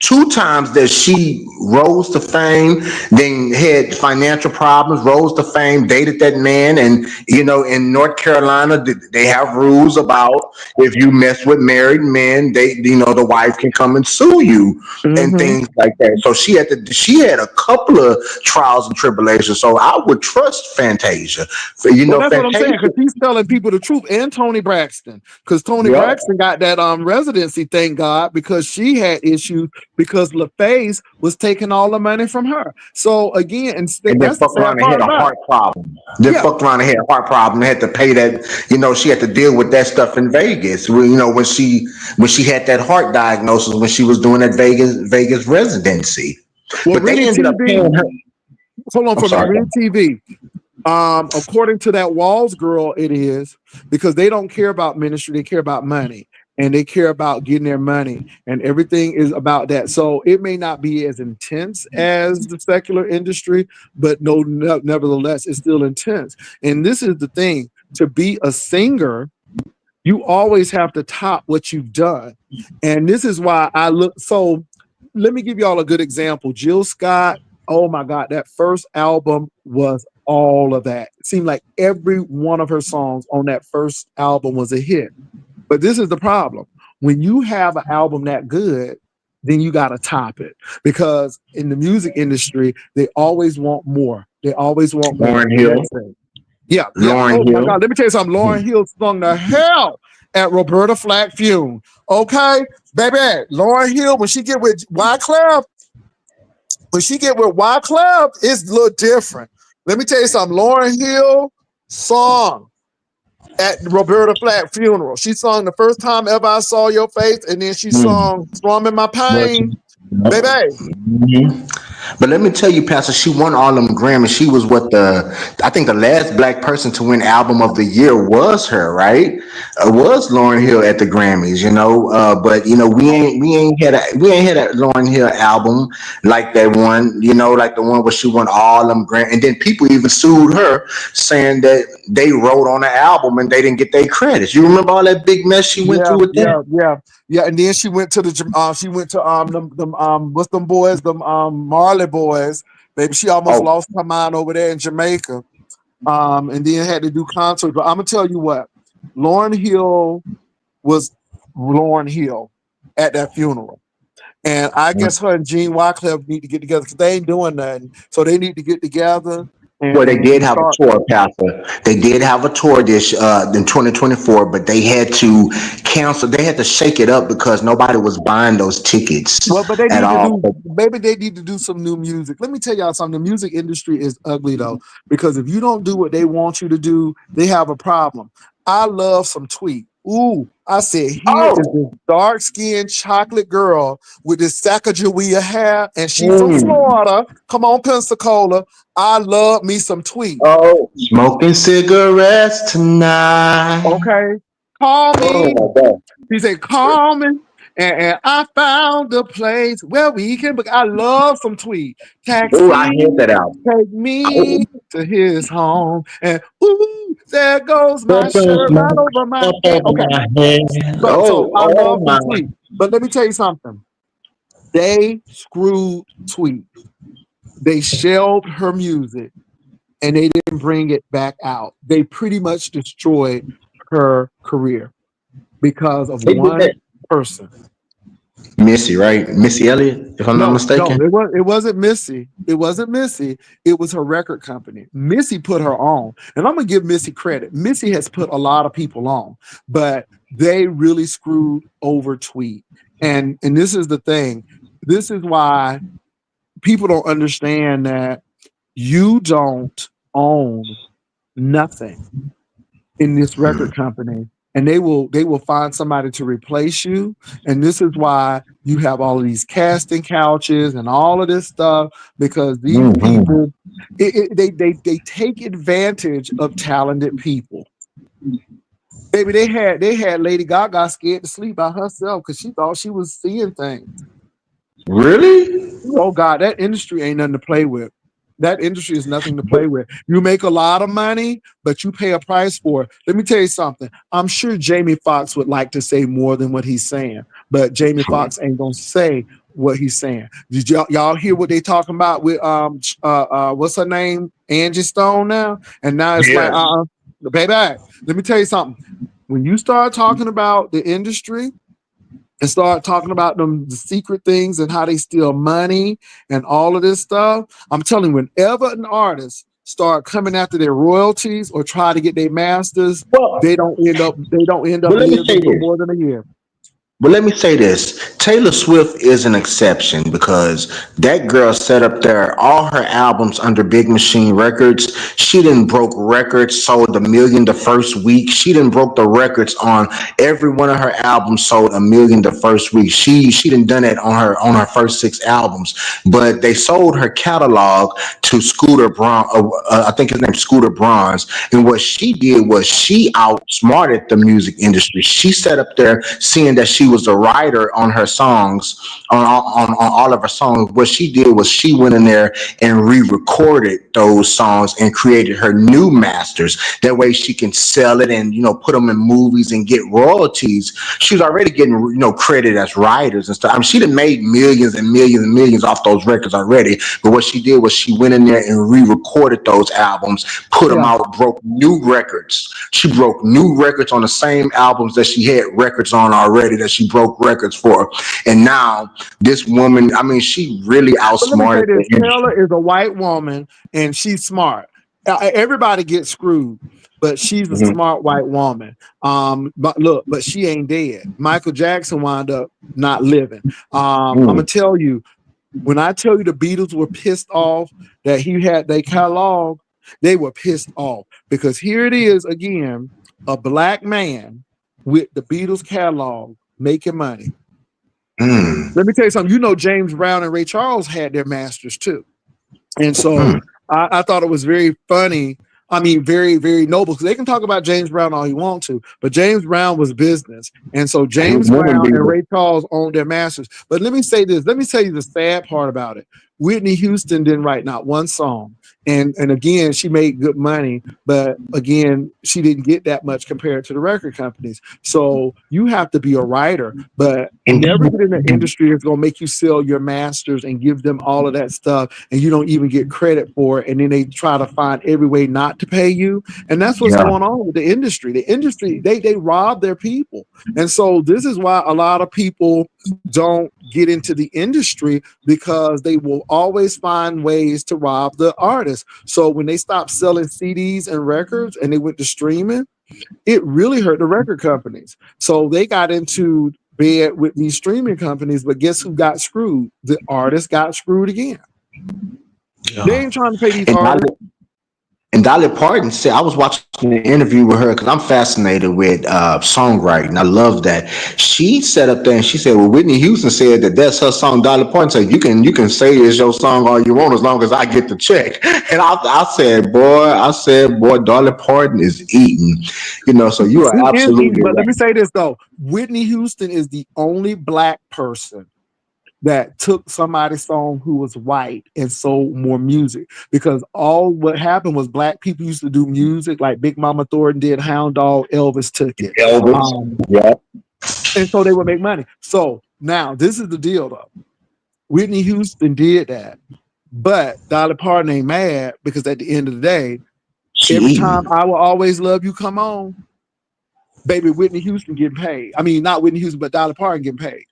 two times that she rose to fame, then had financial problems, rose to fame, dated that man, and you know, in North Carolina, they have rules about if you mess with married men, they you know the wife can come and sue you and Mm-hmm. things like that. So she had a couple of trials and tribulations. So I would trust Fantasia. You Well, know, that's what I'm saying Fantasia. because he's telling people the truth, and Tony Braxton, because Tony Yep. Braxton got that residency, thank God, because she had issues because LaFace was taking all the money from her. So again, and And then that's the fucked sad around and part had a about it. heart problem. Then Yeah. fucked around and had a heart problem. Had to pay that. You know, she had to deal with that stuff in Vegas. You know, when she had that heart diagnosis when she was doing that Vegas residency. Well, But they Rennie ended up TV, paying her. hold on I'm for a minute. sorry. Rennie TV. According to that Walls girl, it is because they don't care about ministry, they care about money and they care about getting their money, and everything is about that. So it may not be as intense as the secular industry, but nevertheless, it's still intense. And this is the thing: to be a singer, you always have to top what you've done. And this is why I look. So let me give y'all a good example. Jill Scott, oh my God, that first album was all of that. It seemed like every one of her songs on that first album was a hit. But this is the problem. When you have an album that good, then you got to top it because in the music industry, they always want more. They always want more. Lauren And Hill. that's it. Yeah, yeah. Lauren Oh my Hill. God. Let me tell you something. Lauren Hill sung the hell at Roberta Flack funeral. Okay, baby. Lauren Hill, when she get with Wyclef, it's a little different. Let me tell you something. Lauren Hill song at Roberta Flack funeral. She sung The First Time Ever I Saw Your Face, and then she sung Strumming My Pain. Baby. Mhm. But let me tell you, Pastor, she won all them Grammys. She was I think the last black person to win Album of the Year was her, right? Was Lauren Hill at the Grammys, you know. But you know, we ain't had a Lauren Hill album like that one, you know, like the one where she won all them Grammys. And then people even sued her, saying that they wrote on the album and they didn't get their credits. You remember all that big mess she went Yeah, through with that? yeah, yeah, yeah. And then she went to she went to them what's them boys, them Marley boys. Baby, she almost Oh, lost her mind over there in Jamaica. And then had to do concerts. But I'm gonna tell you what, Lauren Hill was Lauren Hill at that funeral. And I guess her and Gene Wycliffe need to get together because they ain't doing nothing. So they need to get together well, they did and have a start. tour, Pastor. They did have a tour this in 2024, but they had to cancel. They had to shake it up because nobody was buying those tickets Well, but they at need to all. do, maybe they need to do some new music. Let me tell y'all something. The music industry is ugly though, because if you don't do what they want you to do, they have a problem. I love some Tweet. Ooh, I said, here is Oh, this dark skinned chocolate girl with this Sacagawea hair, and she from mm. Florida. Come on, Pensacola. I love me some Tweet. Oh, smoking cigarettes tonight. Okay. Call Oh me. my God. He said, call me. And I found a place where we can. I love some Tweet. Oh, I Taxi, heard that out. take me Oh, to his home. And ooh, there goes there my goes shirt my right over my up head. over Okay. my head. So Oh, I oh love some my. Tweet. But let me tell you something. They screwed Tweet. They shelved her music and they didn't bring it back out. They pretty much destroyed her career because of They did one that. person. Missy, right? Missy Elliott, if I'm not No, no, mistaken. it wasn't Missy. It wasn't Missy. It was her record company. Missy put her on. And I'm gonna give Missy credit. Missy has put a lot of people on, but they really screwed over Tweet. And this is the thing. This is why people don't understand that you don't own nothing in this record company, and they will find somebody to replace you. And this is why you have all of these casting couches and all of this stuff, because these Hmm. people they take advantage of talented people. Baby, they had Lady Gaga scared to sleep by herself because she thought she was seeing things. Really? Oh God, that industry ain't nothing to play with. That industry is nothing to play with. You make a lot of money, but you pay a price for it. Let me tell you something. I'm sure Jamie Foxx would like to say more than what he's saying, but Jamie Foxx ain't gonna say what he's saying. Did y'all hear what they talking about with what's her name? Angie Stone now? And now it's like Yes. baby. Let me tell you something. When you start talking about the industry, and start talking about them the secret things and how they steal money and all of this stuff. I'm telling you, whenever an artist start coming after their royalties or try to get their masters, Well, they don't end up but let me say living for this. more than a year. But let me say this. Taylor Swift is an exception because that girl set up there all her albums under Big Machine Records. She didn't broke records, sold 1 million the first week. She didn't broke the records on every one of her albums, sold 1 million the first week. She didn't done it on her first 6 albums. But they sold her catalog to Scooter Braun. I think his name's Scooter Braun's. And what she did was she outsmarted the music industry. She sat up there seeing that she was a writer on her songs, on all of her songs. What she did was she went in there and re-recorded those songs and created her new masters. That way she can sell it and put them in movies and get royalties. She was already getting credit as writers and stuff. I mean, she done made millions and millions and millions off those records already. But what she did was she went in there and re-recorded those albums, put them Yeah. out, broke new records. She broke new records on the same albums that she had records on already that she broke records for. And now this woman, I mean, she really But let me say outsmarted the this: industry. Taylor is a white woman and she's smart. Everybody gets screwed, but she's a Mhm. smart white woman. But she ain't dead. Michael Jackson wound up not living. I'm gonna Mm. tell you, when I tell you the Beatles were pissed off that he had their catalog, they were pissed off because here it is again, a black man with the Beatles catalog making money. Mm, Let me tell you something. You know, James Brown and Ray Charles had their masters too. And so mm. I thought it was very funny. I mean, very, very noble because they can talk about James Brown all you want to, but James Brown was business. And so He was James women Brown and beater. Ray Charles owned their masters. But let me say this. Let me tell you the sad part about it. Whitney Houston didn't write not one song. And again, she made good money, but again, she didn't get that much compared to the record companies. So you have to be a writer, but And never get in an industry that's gonna make you sell your masters and give them all of that stuff, and you don't even get credit for it. And then they try to find every way not to pay you. And that's what's yeah, going on with the industry. The industry, they rob their people. And so this is why a lot of people don't get into the industry because they will always find ways to rob the artist. So when they stopped selling CDs and records and they went to streaming, it really hurt the record companies. So they got into bed with these streaming companies, but guess who got screwed? The artists got screwed again. They yeah. ain't trying to pay these And artists. Dolly Parton said, I was watching an interview with her because I'm fascinated with songwriting. I love that. She sat up there and she said, well, Whitney Houston said that that's her song. Dolly Parton said, you can say it's your song all you want as long as I get the check. And I said, boy, Dolly Parton is eating. So you She are is eating, absolutely but let me right. say this though. Whitney Houston is the only black person that took somebody's song who was white and sold more music because all what happened was black people used to do music like Big Mama Thornton did Hound Dog, Elvis took it. Elvis. Um, Yeah. and so they would make money. So now this is the deal though. Whitney Houston did that, but Dolly Parton ain't mad because at the end of the day, She every time eating. I Will Always Love You come on, baby, Whitney Houston getting paid. I mean, not Whitney Houston, but Dolly Parton getting paid.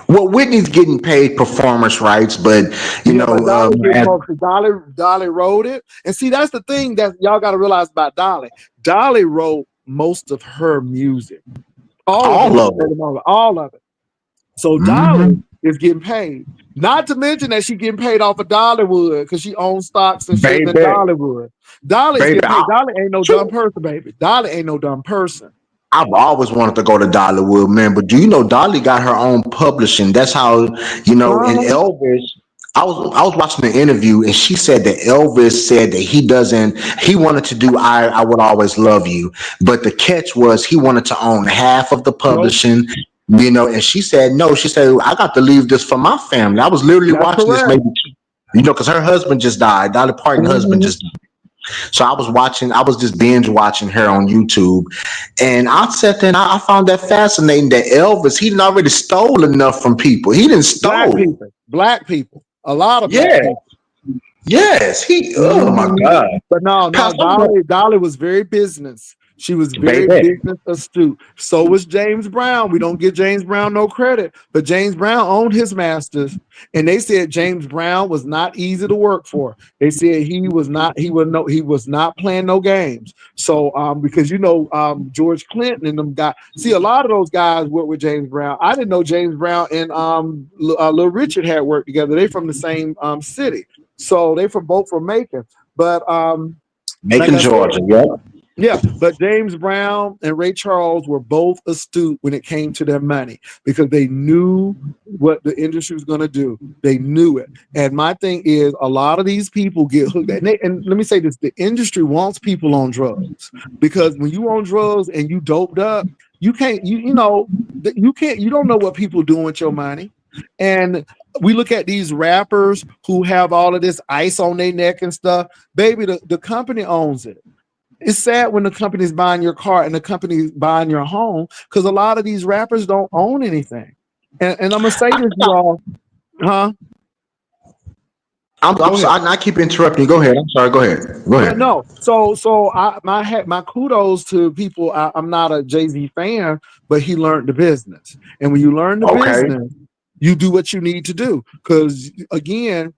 Well, Whitney's getting paid performance rights, but Yeah, but Dolly getting as more because Dolly wrote it. And see, that's the thing that y'all got to realize about Dolly. Dolly wrote most of her music, all of it, all of it. all of it. So Dolly Hmm. is getting paid. Not to mention that she getting paid off of Dollywood because she owns stocks and shit in Baby, Dollywood. Dolly's baby, getting paid. Dolly ain't no dumb person, baby. Dolly ain't no dumb person. I've always wanted to go to Dollywood, man. But do you know Dolly got her own publishing? That's how And Uh-huh. Elvis. I was watching the interview, and she said that Elvis said that he wanted to do I Would Always Love You, but the catch was he wanted to own half of the Nope. publishing. And she said no. She said I got to leave this for my family. I was literally That's watching this correct. maybe, because her husband just died. Dolly Parton's husband Mhm. just. So I was just binge watching her on YouTube. And I sat there and I found that fascinating that Elvis, he didn't already stole enough from people. He didn't stole. Black people, a lot of black Yeah. people. Yes. Oh my Mhm. God. But no, Pastor, I'm Dolly was very business. She was very baby. business astute. So was James Brown. We don't give James Brown no credit, but James Brown owned his masters, and they said James Brown was not easy to work for. They said he was not playing no games. So because George Clinton and them guys, see a lot of those guys work with James Brown. I didn't know James Brown and Little Richard had worked together. They from the same city. So they from both from Macon. But like Macon, I said, Georgia. Yep. yeah, but James Brown and Ray Charles were both astute when it came to their money because they knew what the industry was going to do. They knew it. And my thing is, a lot of these people get hooked. And let me say this: the industry wants people on drugs because when you on drugs and you doped up, you can't. You can't. You don't know what people doing with your money. And we look at these rappers who have all of this ice on their neck and stuff. Baby, the company owns it. It's sad when the company's buying your car and the company's buying your home because a lot of these rappers don't own anything. And I'm gonna say this, you all, huh? I'm Go ahead. sorry. I keep interrupting you. Go ahead. I'm sorry. Go ahead. Go But ahead. no, so my kudos to people. I'm not a Jay-Z fan, but he learned the business. And when you learn the Okay. business, you do what you need to do. Because again,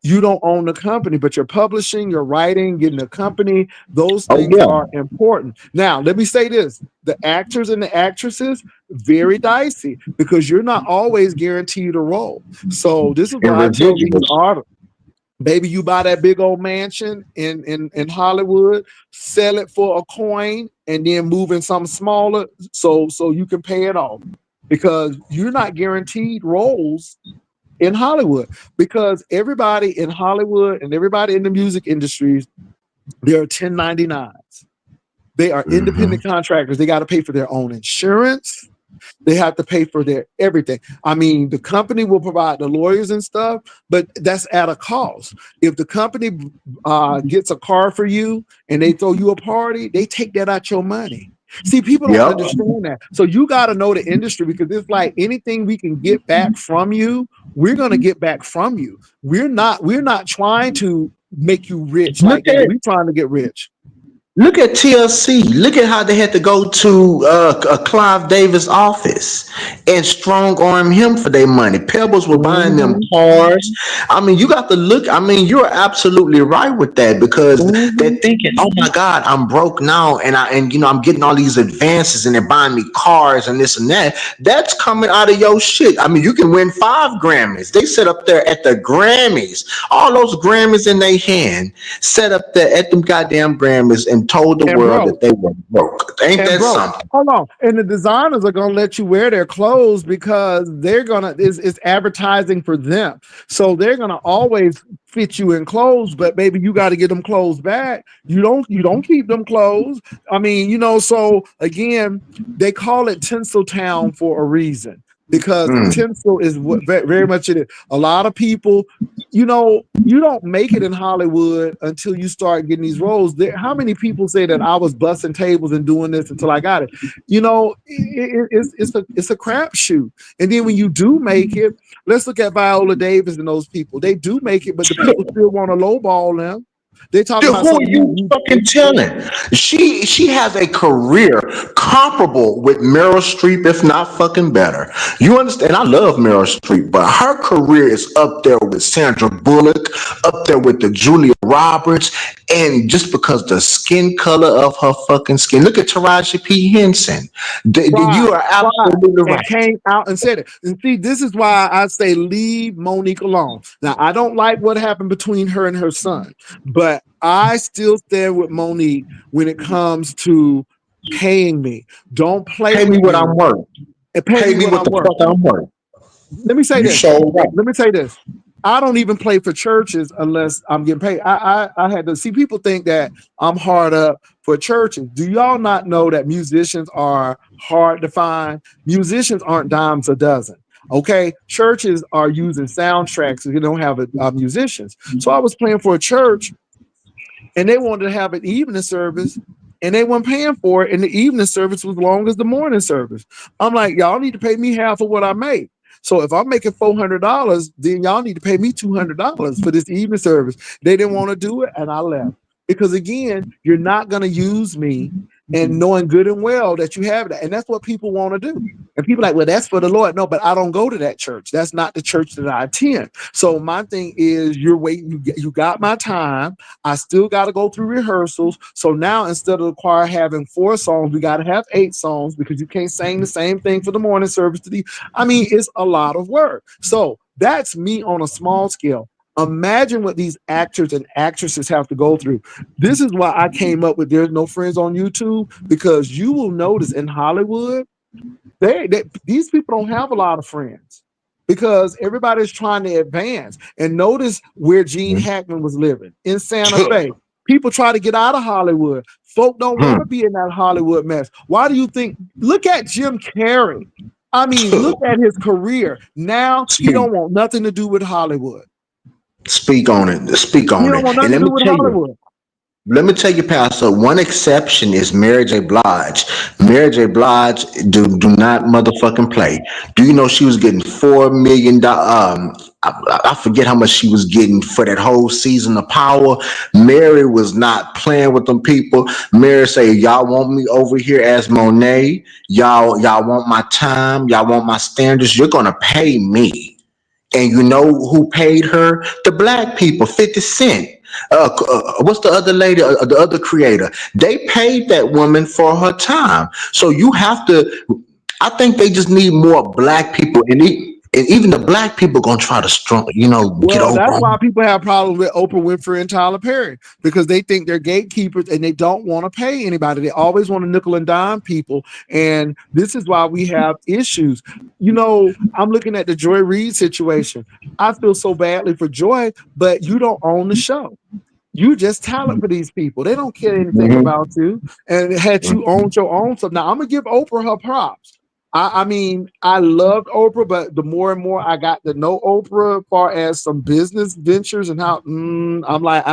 you don't own the company, but you're publishing, you're writing, getting a company. Those Oh things yeah. are important. Now, let me say this: the actors and the actresses, very dicey because you're not always guaranteed a role. So this is And why I tell these residuals. artists, baby, you buy that big old mansion in Hollywood, sell it for a coin, and then move in something smaller so you can pay it off. because you're not guaranteed roles in Hollywood, because everybody in Hollywood and everybody in the music industries, they're 1099s. They are Mm-hmm. independent contractors. They got to pay for their own insurance. They have to pay for their everything. I mean, the company will provide the lawyers and stuff, but that's at a cost. If the company gets a car for you and they throw you a party, they take that out your money. See, people don't Yep. understand that. So you got to know the industry, because it's like anything we can get back from you, we're going to get back from you. We're not trying to make you rich Look like that. at We're trying to get rich. Look at TLC. Look at how they had to go to Clive Davis' office and strong arm him for their money. Pebbles were buying them Hmm. cars. I mean, you got to look. I mean, you're absolutely right with that, because they're Hmm. thinking, "Oh my God, I'm broke now, and I'm getting all these advances, and they're buying me cars and this and that." That's coming out of your shit. I mean, you can win 5 Grammys. They sit up there at the Grammys, all those Grammys in their hand, set up there at them goddamn Grammys and told the And world bro, that they were broke. Ain't And that bro, something? hold on. And the designers are gonna let you wear their clothes because they're gonna it's advertising for them. So they're gonna always fit you in clothes, but baby, you got to get them clothes back. You don't keep them clothes. I mean, so again, they call it Tinseltown for a reason, because Mm. tinsel is what very much it is. A lot of people, you don't make it in Hollywood until you start getting these roles. How many people say that I was busting tables and doing this until I got it? It's a crapshoot. And then when you do make it, let's look at Viola Davis and those people. They do make it, but the people still want to lowball them. They talking Dude, about who are something you fucking telling? She has a career comparable with Meryl Streep, if not fucking better. You understand? I love Meryl Streep, but her career is up there with Sandra Bullock, up there with the Julia Roberts, and just because the skin color of her fucking skin. Look at Taraji P. Henson. tried, You are tried, absolutely and right. came out and said it. And see, this is why I say leave Monique alone. Now, I don't like what happened between her and her son, but I still stand with Monique when it comes to paying me. Don't play Pay me with what me I'm worth. and pay Pay me me what what I'm the worth. fuck I'm worth. Let me say You this. so right. Let me say this. I don't even play for churches unless I'm getting paid. I had to see people think that I'm hard up for churches. Do y'all not know that musicians are hard to find? Musicians aren't dimes a dozen. Okay, churches are using soundtracks. So you don't have musicians. So I was playing for a church, and they wanted to have an evening service, and they weren't paying for it, and the evening service was long as the morning service. I'm like, y'all need to pay me half of what I make. So if I'm making $400, then y'all need to pay me $200 for this evening service. They didn't want to do it, and I left, because again, you're not going to use me, and knowing good and well that you have that, and that's what people want to do. And people are like, well, that's for the Lord. No, but I don't go to that church. That's not the church that I attend. So my thing is, you're waiting. You got my time. I still got to go through rehearsals. So now, instead of the choir having 4 songs, we got to have 8 songs, because you can't sing the same thing for the morning service to the. I mean, it's a lot of work. So that's me on a small scale. Imagine what these actors and actresses have to go through. This is why I came up with There's No Friends on YouTube, because you will notice in Hollywood, these people don't have a lot of friends, because everybody's trying to advance. And notice where Gene Hackman was living, in Santa Fe. People try to get out of Hollywood. Folk don't want to be in that Hollywood mess. Why do you think? Look at Jim Carrey. I mean, look at his career. Now he Speak, don't want nothing to do with Hollywood. speak on it. Speak He on don't it. want And nothing to do with Hollywood. Pastor, one exception is Mary J. Blige. Mary J. Blige do not motherfucking play. Do you know she was getting $4 million? I forget how much she was getting for that whole season of Power. Mary was not playing with them people. Mary say, "Y'all want me over here as Monet? Y'all want my time? Y'all want my standards? You're gonna pay me." And you know who paid her? The black people, 50 Cent. What's the other lady, the other creator? They paid that woman for her time. So you have to, I think they just need more black people in it. And even the black people gonna try to get Well, that's Oprah. why people have problems with Oprah Winfrey and Tyler Perry because they think they're gatekeepers and they don't want to pay anybody. They always want to nickel and dime people. And this is why we have issues. I'm looking at the Joy Reid situation. I feel so badly for Joy, but you don't own the show. You just talent for these people. They don't care anything Mhm. about you. And had you owned your own stuff, now I'm gonna give Oprah her props. I mean, I loved Oprah, but the more and more I got to know Oprah, as far as some business ventures and how I'm like,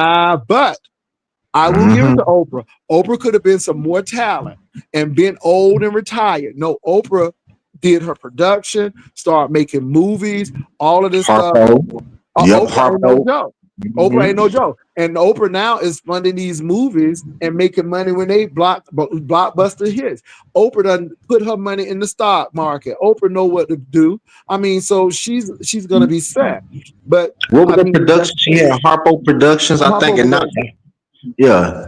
but I will give it to Mhm. Oprah. Oprah could have been some more talent and been old and retired. No, Oprah did her production, started making movies, all of this stuff. Harpo. Yep, Oprah ain't no Harpo. joke. Oprah ain't Mhm. no joke. And Oprah now is funding these movies and making money when they blockbuster hits. Oprah done put her money in the stock market. Oprah know what to do. I mean, so she's gonna be set. But What was I the mean, that's production? She had Harpo Productions, I think, Harpo and not. Production. Yeah,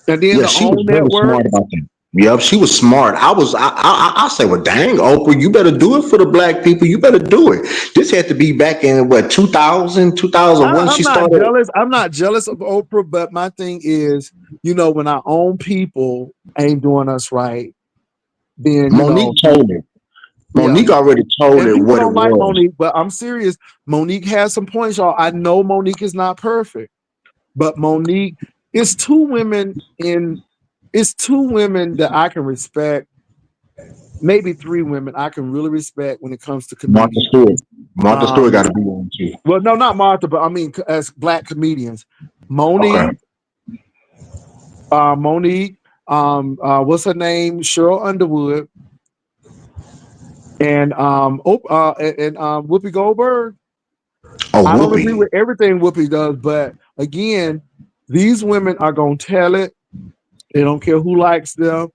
And then yeah, the she was OWN very network. smart about that. Yep, she was smart. I say, well, dang, Oprah, you better do it for the black people. You better do it. This had to be back in what 2000, 2001. I'm She not started. jealous. I'm not jealous of Oprah, but my thing is, when our own people ain't doing us right, then Monique told it. yeah. Monique already told And it people what it don't like was. Monique, but I'm serious. Monique has some points, y'all. I know Monique is not perfect, but Monique is two women that I can respect. Maybe three women I can really respect when it comes to Martha comedians. Stewart. Martha Stewart Um, got to be on too. well, no, not Martha, but I mean as black comedians, Okay. Monique, Monique, what's her name? Cheryl Underwood, and Whoopi Goldberg. Oh, I don't agree Whoopi. with everything Whoopi does, but again, these women are gonna tell it. They don't care who likes them.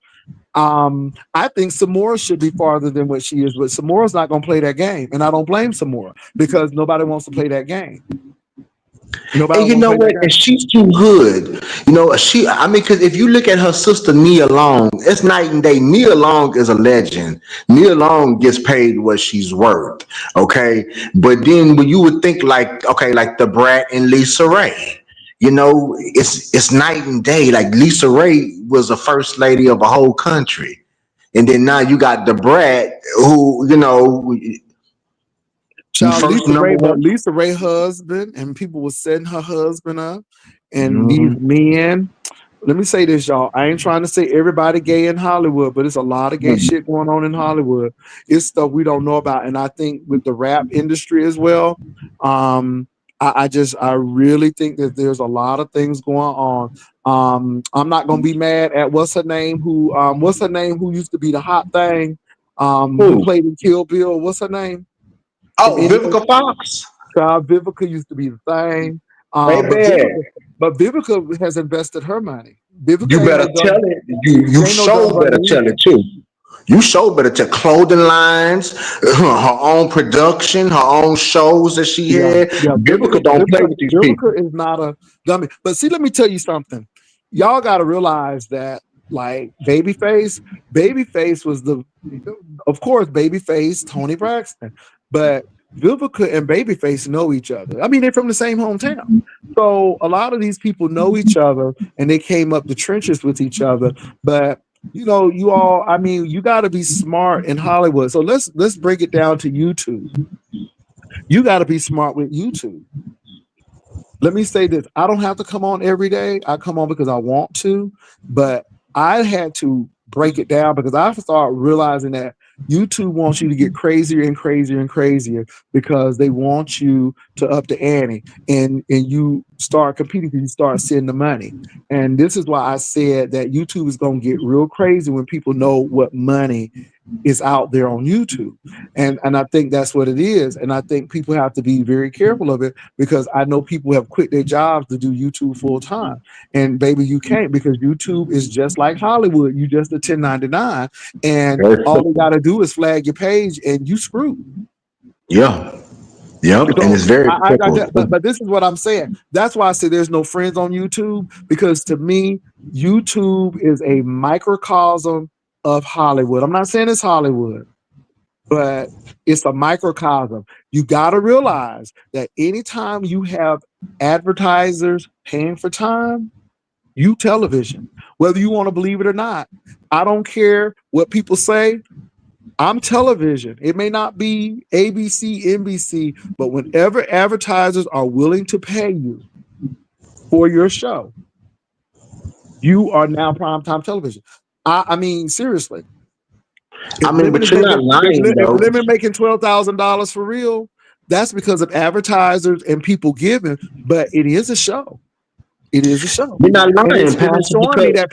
I think Samora should be farther than what she is, but Samora's not gonna play that game, and I don't blame Samora because nobody wants to play that game. And Nobody you wants to know play that what? And game. she's too good. I mean, because if you look at her sister Nia Long, it's night and day. Nia Long is a legend. Nia Long gets paid what she's worth. Okay. But then when you would think like, okay, like the Brat and Lisa Ray, it's night and day. Like Lisa Ray was a first lady of a whole country. And then now you got the Brat who, Child first Lisa number Ray, but one. Lisa Ray husband, and people were setting her husband up, and these Mhm. men. Let me say this, y'all. I ain't trying to say everybody gay in Hollywood, but it's a lot of gay shit going on in Hollywood. It's stuff we don't know about, and I think with the rap industry as well. Um, I really think that there's a lot of things going on. I'm not gonna be mad at what's her name who used to be the hot thing, who Who? played in Kill Bill. What's her name from Oh, Indiana? Vivica Fox. Child Vivica used to be the thing. But Baby. Vivica has invested her money. Vivica You ain't better no tell dumb. it. You She ain't no so dumb better bunny tell either. it too. You so better tell clothing lines, her own production, her own shows that she Yeah, had. yeah. Vivica don't play with these people. Vivica is not a dummy. But see, let me tell you something. Y'all got to realize that, like Babyface was of course, Babyface, Tony Braxton, but Vivica and Babyface know each other. I mean, they're from the same hometown. So a lot of these people know each other and they came up the trenches with each other. But you all, I mean, you got to be smart in Hollywood. So let's break it down to YouTube. You got to be smart with YouTube. Let me say this. I don't have to come on every day. I come on because I want to, but I had to break it down because I started realizing that YouTube wants you to get crazier and crazier and crazier because they want you to up the ante and you start competing because you start seeing the money. And this is why I said that YouTube is going to get real crazy when people know what money is out there on YouTube. And I think that's what it is. And I think people have to be very careful of it because I know people have quit their jobs to do YouTube full time. And baby, you can't because YouTube is just like Hollywood. You just a 1099 and Very all they simple. gotta do is flag your page and you screwed. Yeah. Yep. And So it's very simple. but this is what I'm saying. That's why I say there's no friends on YouTube because to me, YouTube is a microcosm of Hollywood. I'm not saying it's Hollywood, but it's a microcosm. You got to realize that anytime you have advertisers paying for time, you television, whether you want to believe it or not. I don't care what people say. I'm television. It may not be ABC, NBC, but whenever advertisers are willing to pay you for your show, you are now primetime television. I mean, seriously, I if mean, Lemon but is you're making not lying if though. Lemon making $12,000 for real, that's because of advertisers and people giving. But it is a show. It is a show. You're not And lying, it's Pastor, showing me because that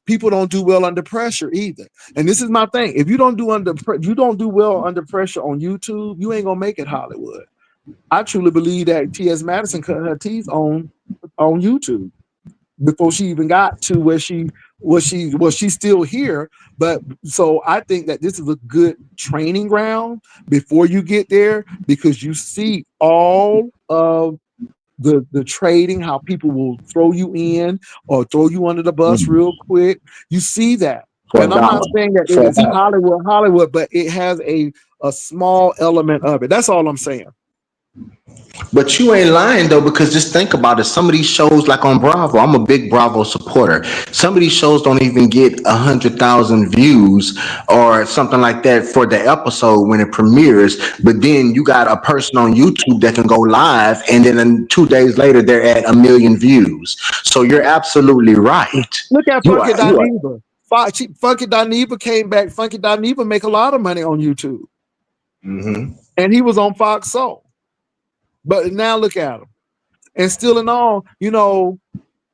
people don't do well under pressure either. And this is my thing. If you don't do you don't do well under pressure on YouTube, you ain't gonna make it Hollywood. I truly believe that T.S. Madison cut her teeth on YouTube before she even got to where she's still here. But so I think that this is a good training ground before you get there, because you see all of the trading, how people will throw you in or throw you under the bus real quick. You see that. for And a I'm not dollar, saying that it for a is dollar. Hollywood, but it has a small element of it. That's all I'm saying. But you ain't lying though, because just think about it. Some of these shows, like on Bravo, I'm a big Bravo supporter. Some of these shows don't even get 100,000 views or something like that for the episode when it premieres. But then you got a person on YouTube that can go live, and then 2 days later they're at 1 million views. So you're absolutely right. Look at You Funky are. You are. Dineva. Funky Dineva came back. Funky Dineva make a lot of money on YouTube, Hmm. and he was on Fox Soul. But now look at him. And still in all,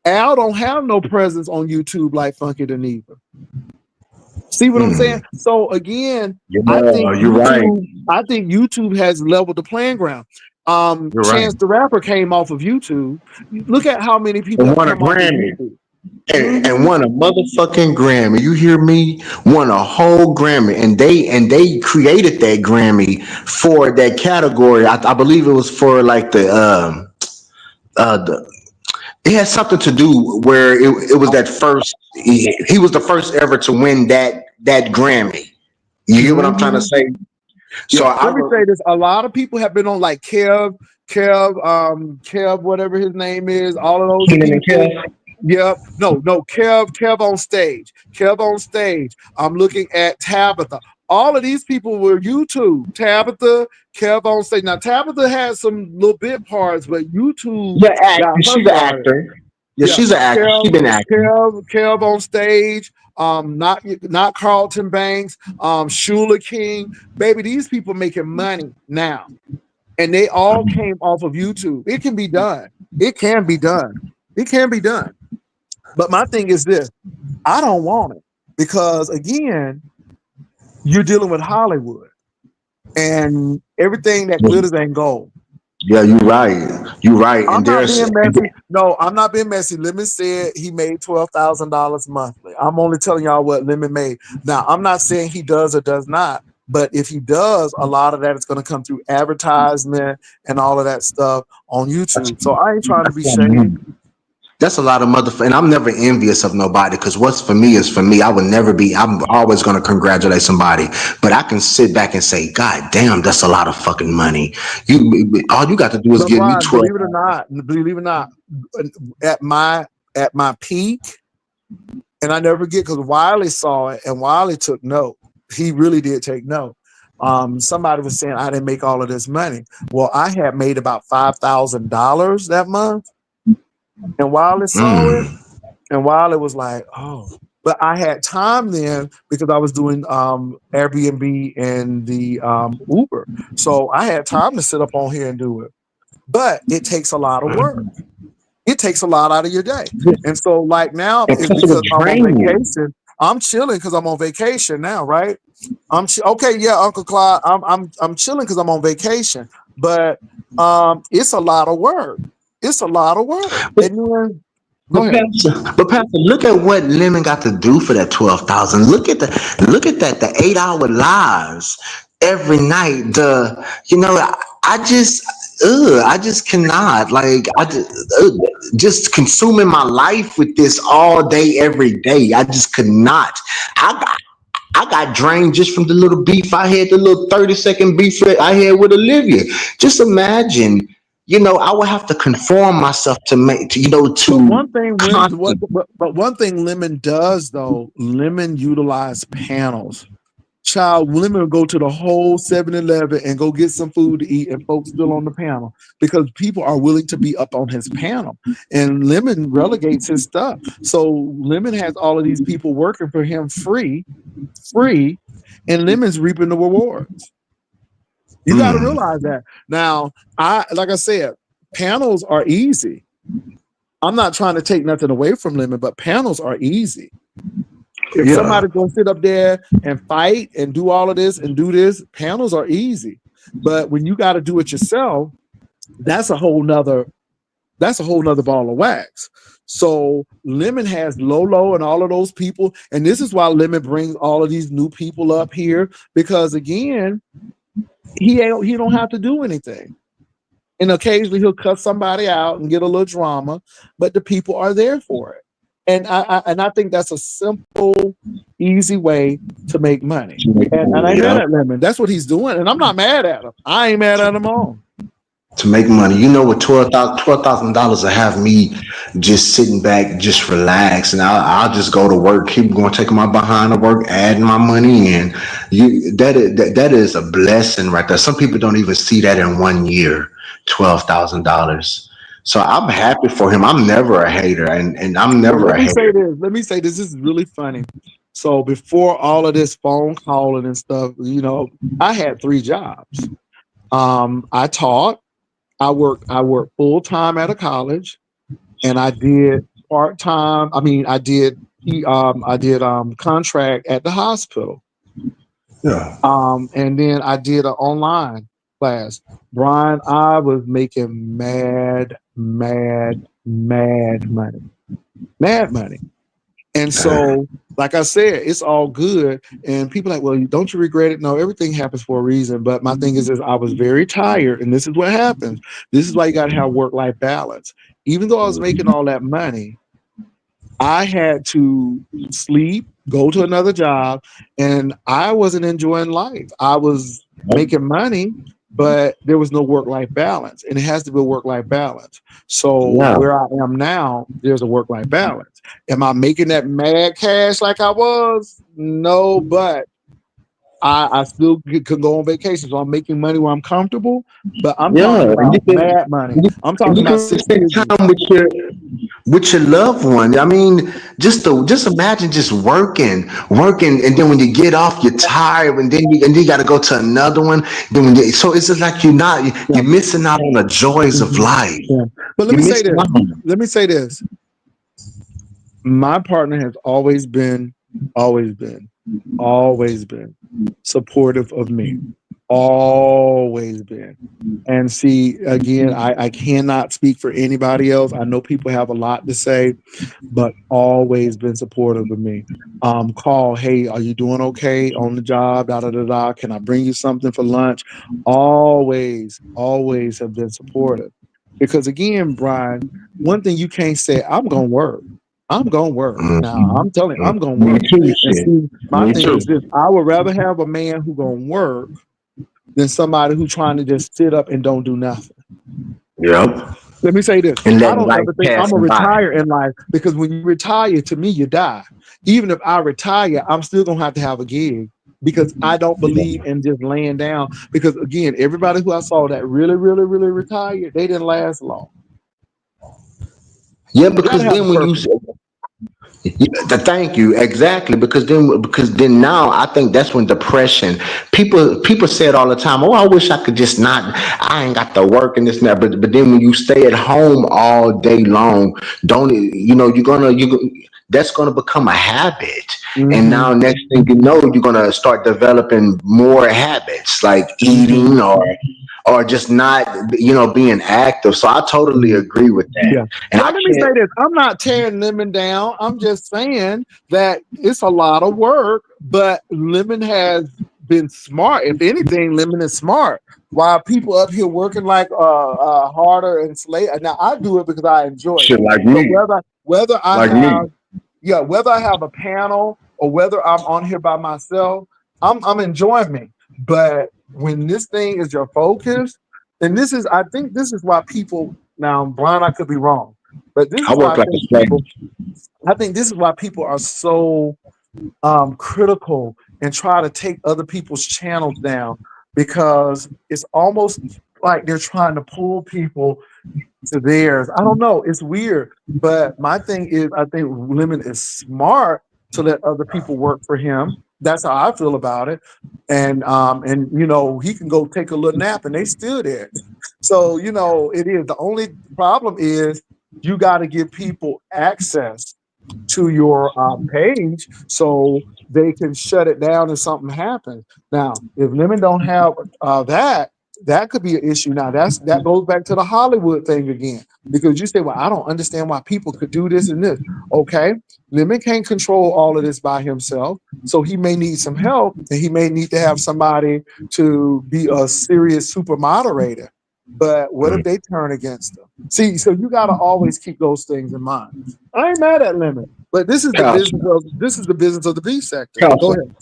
Al don't have no presence on YouTube like Funky Dineva. See what I'm saying? Mm. So again, I think Yeah, you're right. YouTube has leveled the playing ground. You're right. Chance the Rapper came off of YouTube. Look at how many people And have won a come off of Grammy. YouTube. And Hmm. won a motherfucking Grammy. You hear me? Won a whole Grammy, and they created that Grammy for that category. I believe it was for like the it had something to do where it was that first. He was the first ever to win that Grammy. You get what I'm trying to Hmm. say? So Yeah. I Let me say this: a lot of people have been on like Kev, whatever his name is. All of those Keenan and people. Kel. Yep. No, Kev on stage. Kev on stage. I'm looking at Tabitha. All of these people were YouTube. Tabitha, Kev on stage. Now Tabitha had some little bit parts, but YouTube Yeah, got her she's an started. actor. Yeah, Yeah. she's an actor. She's Kev, been acting. Kev on stage. Not Carlton Banks. Shula King. Baby, these people making money now. And they all came off of YouTube. It can be done. It can be done. It can be done. But my thing is this: I don't want it because, again, you're dealing with Hollywood and everything that glitters ain't gold. Yeah, you're right. You're right. I'm And not there's being messy. No, I'm not being messy. Lemon said he made $12,000 monthly. I'm only telling y'all what Lemon made. Now, I'm not saying he does or does not, but if he does, a lot of that is going to come through advertisement and all of that stuff on YouTube. So I ain't trying to be shady. that's a lot of motherfucker. And I'm never envious of nobody because what's for me is for me. I would never be. I'm always going to congratulate somebody, but I can sit back and say, God damn, that's a lot of fucking money. All you got to do is But give me Brian, 12. believe it or not, at my peak, and I never forget because Wiley saw it and Wiley took note. He really did take note. Somebody was saying I didn't make all of this money. Well, I had made about $5,000 that month, and Wiley saw it, Mm. and Wiley was like, "Oh." But I had time then because I was doing Airbnb and the Uber, so I had time to sit up on here and do it. But it takes a lot of work. It takes a lot out of your day. And so, like now, And it's plus, it because would I'm on drain you. vacation. I'm chilling because I'm on vacation now, right? Okay, yeah, Uncle Clyde. I'm chilling because I'm on vacation. But it's a lot of work. It's a lot of work. But, And then go but ahead. Pastor, look at what Lemon got to do for that 12,000. Look at that, the 8 hour lives every night. I just cannot like just consuming my life with this all day every day. I just could not. I I got drained just from the little beef I had, the little 30-second beef that I had with Olivia. Just imagine, I would have to conform myself to make, But to one thing when what constant. but one thing Lemon does though, Lemon utilize panels. Child, Lemon will go to the whole 7-Eleven and go get some food to eat, and folks still on the panel because people are willing to be up on his panel. And Lemon relegates his stuff. So Lemon has all of these people working for him free, and Lemon's reaping the rewards. You got to Mm, realize that. Now, like I said, panels are easy. I'm not trying to take nothing away from Lemon, but panels are easy. If yeah, somebody's gonna sit up there and fight and do all of this and do this, panels are easy. But when you got to do it yourself, that's a whole nother ball of wax. So Lemon has Lolo and all of those people, and this is why Lemon brings all of these new people up here because again, he don't have to do anything. And occasionally he'll cut somebody out and get a little drama, but the people are there for it. And I think that's a simple, easy way to make money. And I ain't mad yeah. at Lemon. That's what he's doing, and I'm not mad at him. I ain't mad at him all. To make money, with $12,000 to have me just sitting back, just relax, and I'll just go to work, keep going, taking my behind to work, adding my money in. That is a blessing right there. Some people don't even see that in 1 year, $12,000. So I'm happy for him. I'm never a hater, and I'm Well, never let a me say hater. this. Let me say this. This is really funny. So before all of this phone calling and stuff, I had 3 jobs. I taught. I worked full time at a college, and I did part time. I mean, I did contract at the hospital. Yeah. And then I did an online class. Brian, I was making mad money, mad money. And so, like I said, it's all good. And people are like, well, don't you regret it? No, everything happens for a reason. But my thing is I was very tired, and this is what happens. This is why you got to have work-life balance. Even though I was making all that money, I had to sleep, go to another job, and I wasn't enjoying life. I was making money, but there was no work-life balance, and it has to be a work-life balance. So Yeah. where I am now, there's a work-life balance. Am I making that mad cash like I was? No, but I still can go on vacation. So I'm making money where I'm comfortable, but I'm talking Yeah, and about mad money. I'm and talking you about can six spend figures. time with your loved one. I mean, just imagine just working, and then when you get off, you're tired, and then you got to go to another one. So it's just like Yeah. you're missing out on the joys of Mhm. life. Yeah. But let You're me say missing this. out. Let me say this. My partner has always been, always been supportive of me. Always been. And see, again, I cannot speak for anybody else. I know people have a lot to say, but always been supportive of me. Call, hey, are you doing okay on the job? Da da da da. Can I bring you something for lunch? Always have been supportive. Because again, Brian, one thing you can't say, I'm gonna work. I'm gonna work. Now I'm telling you, I'm gonna Me work. too, And shit. see, my Me thing too. is this: I would rather have a man who gonna work than somebody who trying to just sit up and don't do nothing. Yep. Let me say this. And I letting don't life ever think I'm pass gonna them by. retire in life because when you retire, to me, you die. Even if I retire, I'm still gonna have to have a gig because I don't believe in just laying down. Because again, everybody who I saw that really retired, they didn't last long. Yeah, You gotta because have a then when you purpose. thank you exactly, because then now I think that's when depression, people say it all the time, oh, I wish I could just not, I ain't got to work and this and that, but then when you stay at home all day long, don't that's gonna become a habit. And Mm-hmm. now next thing you know, you're gonna start developing more habits like Mm-hmm. eating or just not being active. So I totally Mm-hmm. agree with that. Yeah. And Well, I let me say can't. this. I'm not tearing Lemon down. I'm just saying that it's a lot of work, but Lemon has been smart. If anything, Lemon is smart. While people up here working like harder and slave. Now I do it because I enjoy Shit, it. like So me, whether I like me. have, yeah, whether I have a panel or whether I'm on here by myself, I'm enjoying me. But when this thing is your focus, and I think this is why people now, Brian, I could be wrong, but this I is why work like a slave. I think this is why people are so critical and try to take other people's channels down because it's almost like they're trying to pull people to theirs. I don't know. It's weird. But my thing is, I think Lemon is smart to let other people work for him. That's how I feel about it. And he can go take a little nap and they still there. So, it is. The only problem is you got to give people access to your page so they can shut it down if something happens. Now, if women don't have that could be an issue. Now, that goes back to the Hollywood thing again, because you say, "Well, I don't understand why people could do this and this." Okay, Lemon can't control all of this by himself, so he may need some help, and he may need to have somebody to be a serious super moderator. But what if they turn against him? See, so you got to always keep those things in mind. I ain't mad at Lemon, but this is the Pastor, business of the beef sector. Go Pastor, ahead.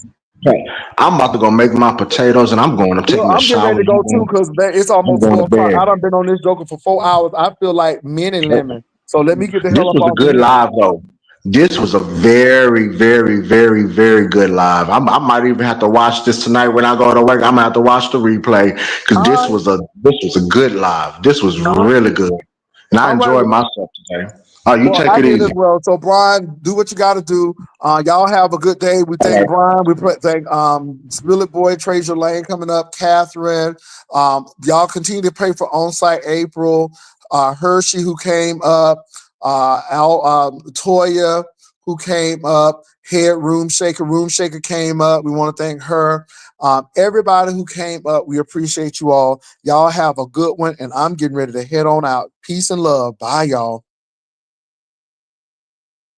I'm about to go make my potatoes and I'm Look, taking a I'm getting shower. ready to go too because it's I'm almost going to 4 o'clock. bed. I done been on this joker for 4 hours. I feel like men and lemon. So let me get the This hell up was a off of good here. live though. This was a very, very, very, very good live. I might even have to watch this tonight when I go to work. I'm gonna have to watch the replay because All right, this was a good live. This was all right, really good, and I all right. enjoyed myself today. Oh, you Well, take I it did as easy. well. So, Brian, do what you got to do. Y'all have a good day. We All thank right. Brian. We thank Spillet Boy, Treasure Lane coming up, Catherine. Y'all continue to pray for On-Site April, Hershey, who came up, Toya, who came up, Head Room Shaker came up. We want to thank her. Everybody who came up, we appreciate you all. Y'all have a good one, and I'm getting ready to head on out. Peace and love. Bye, y'all.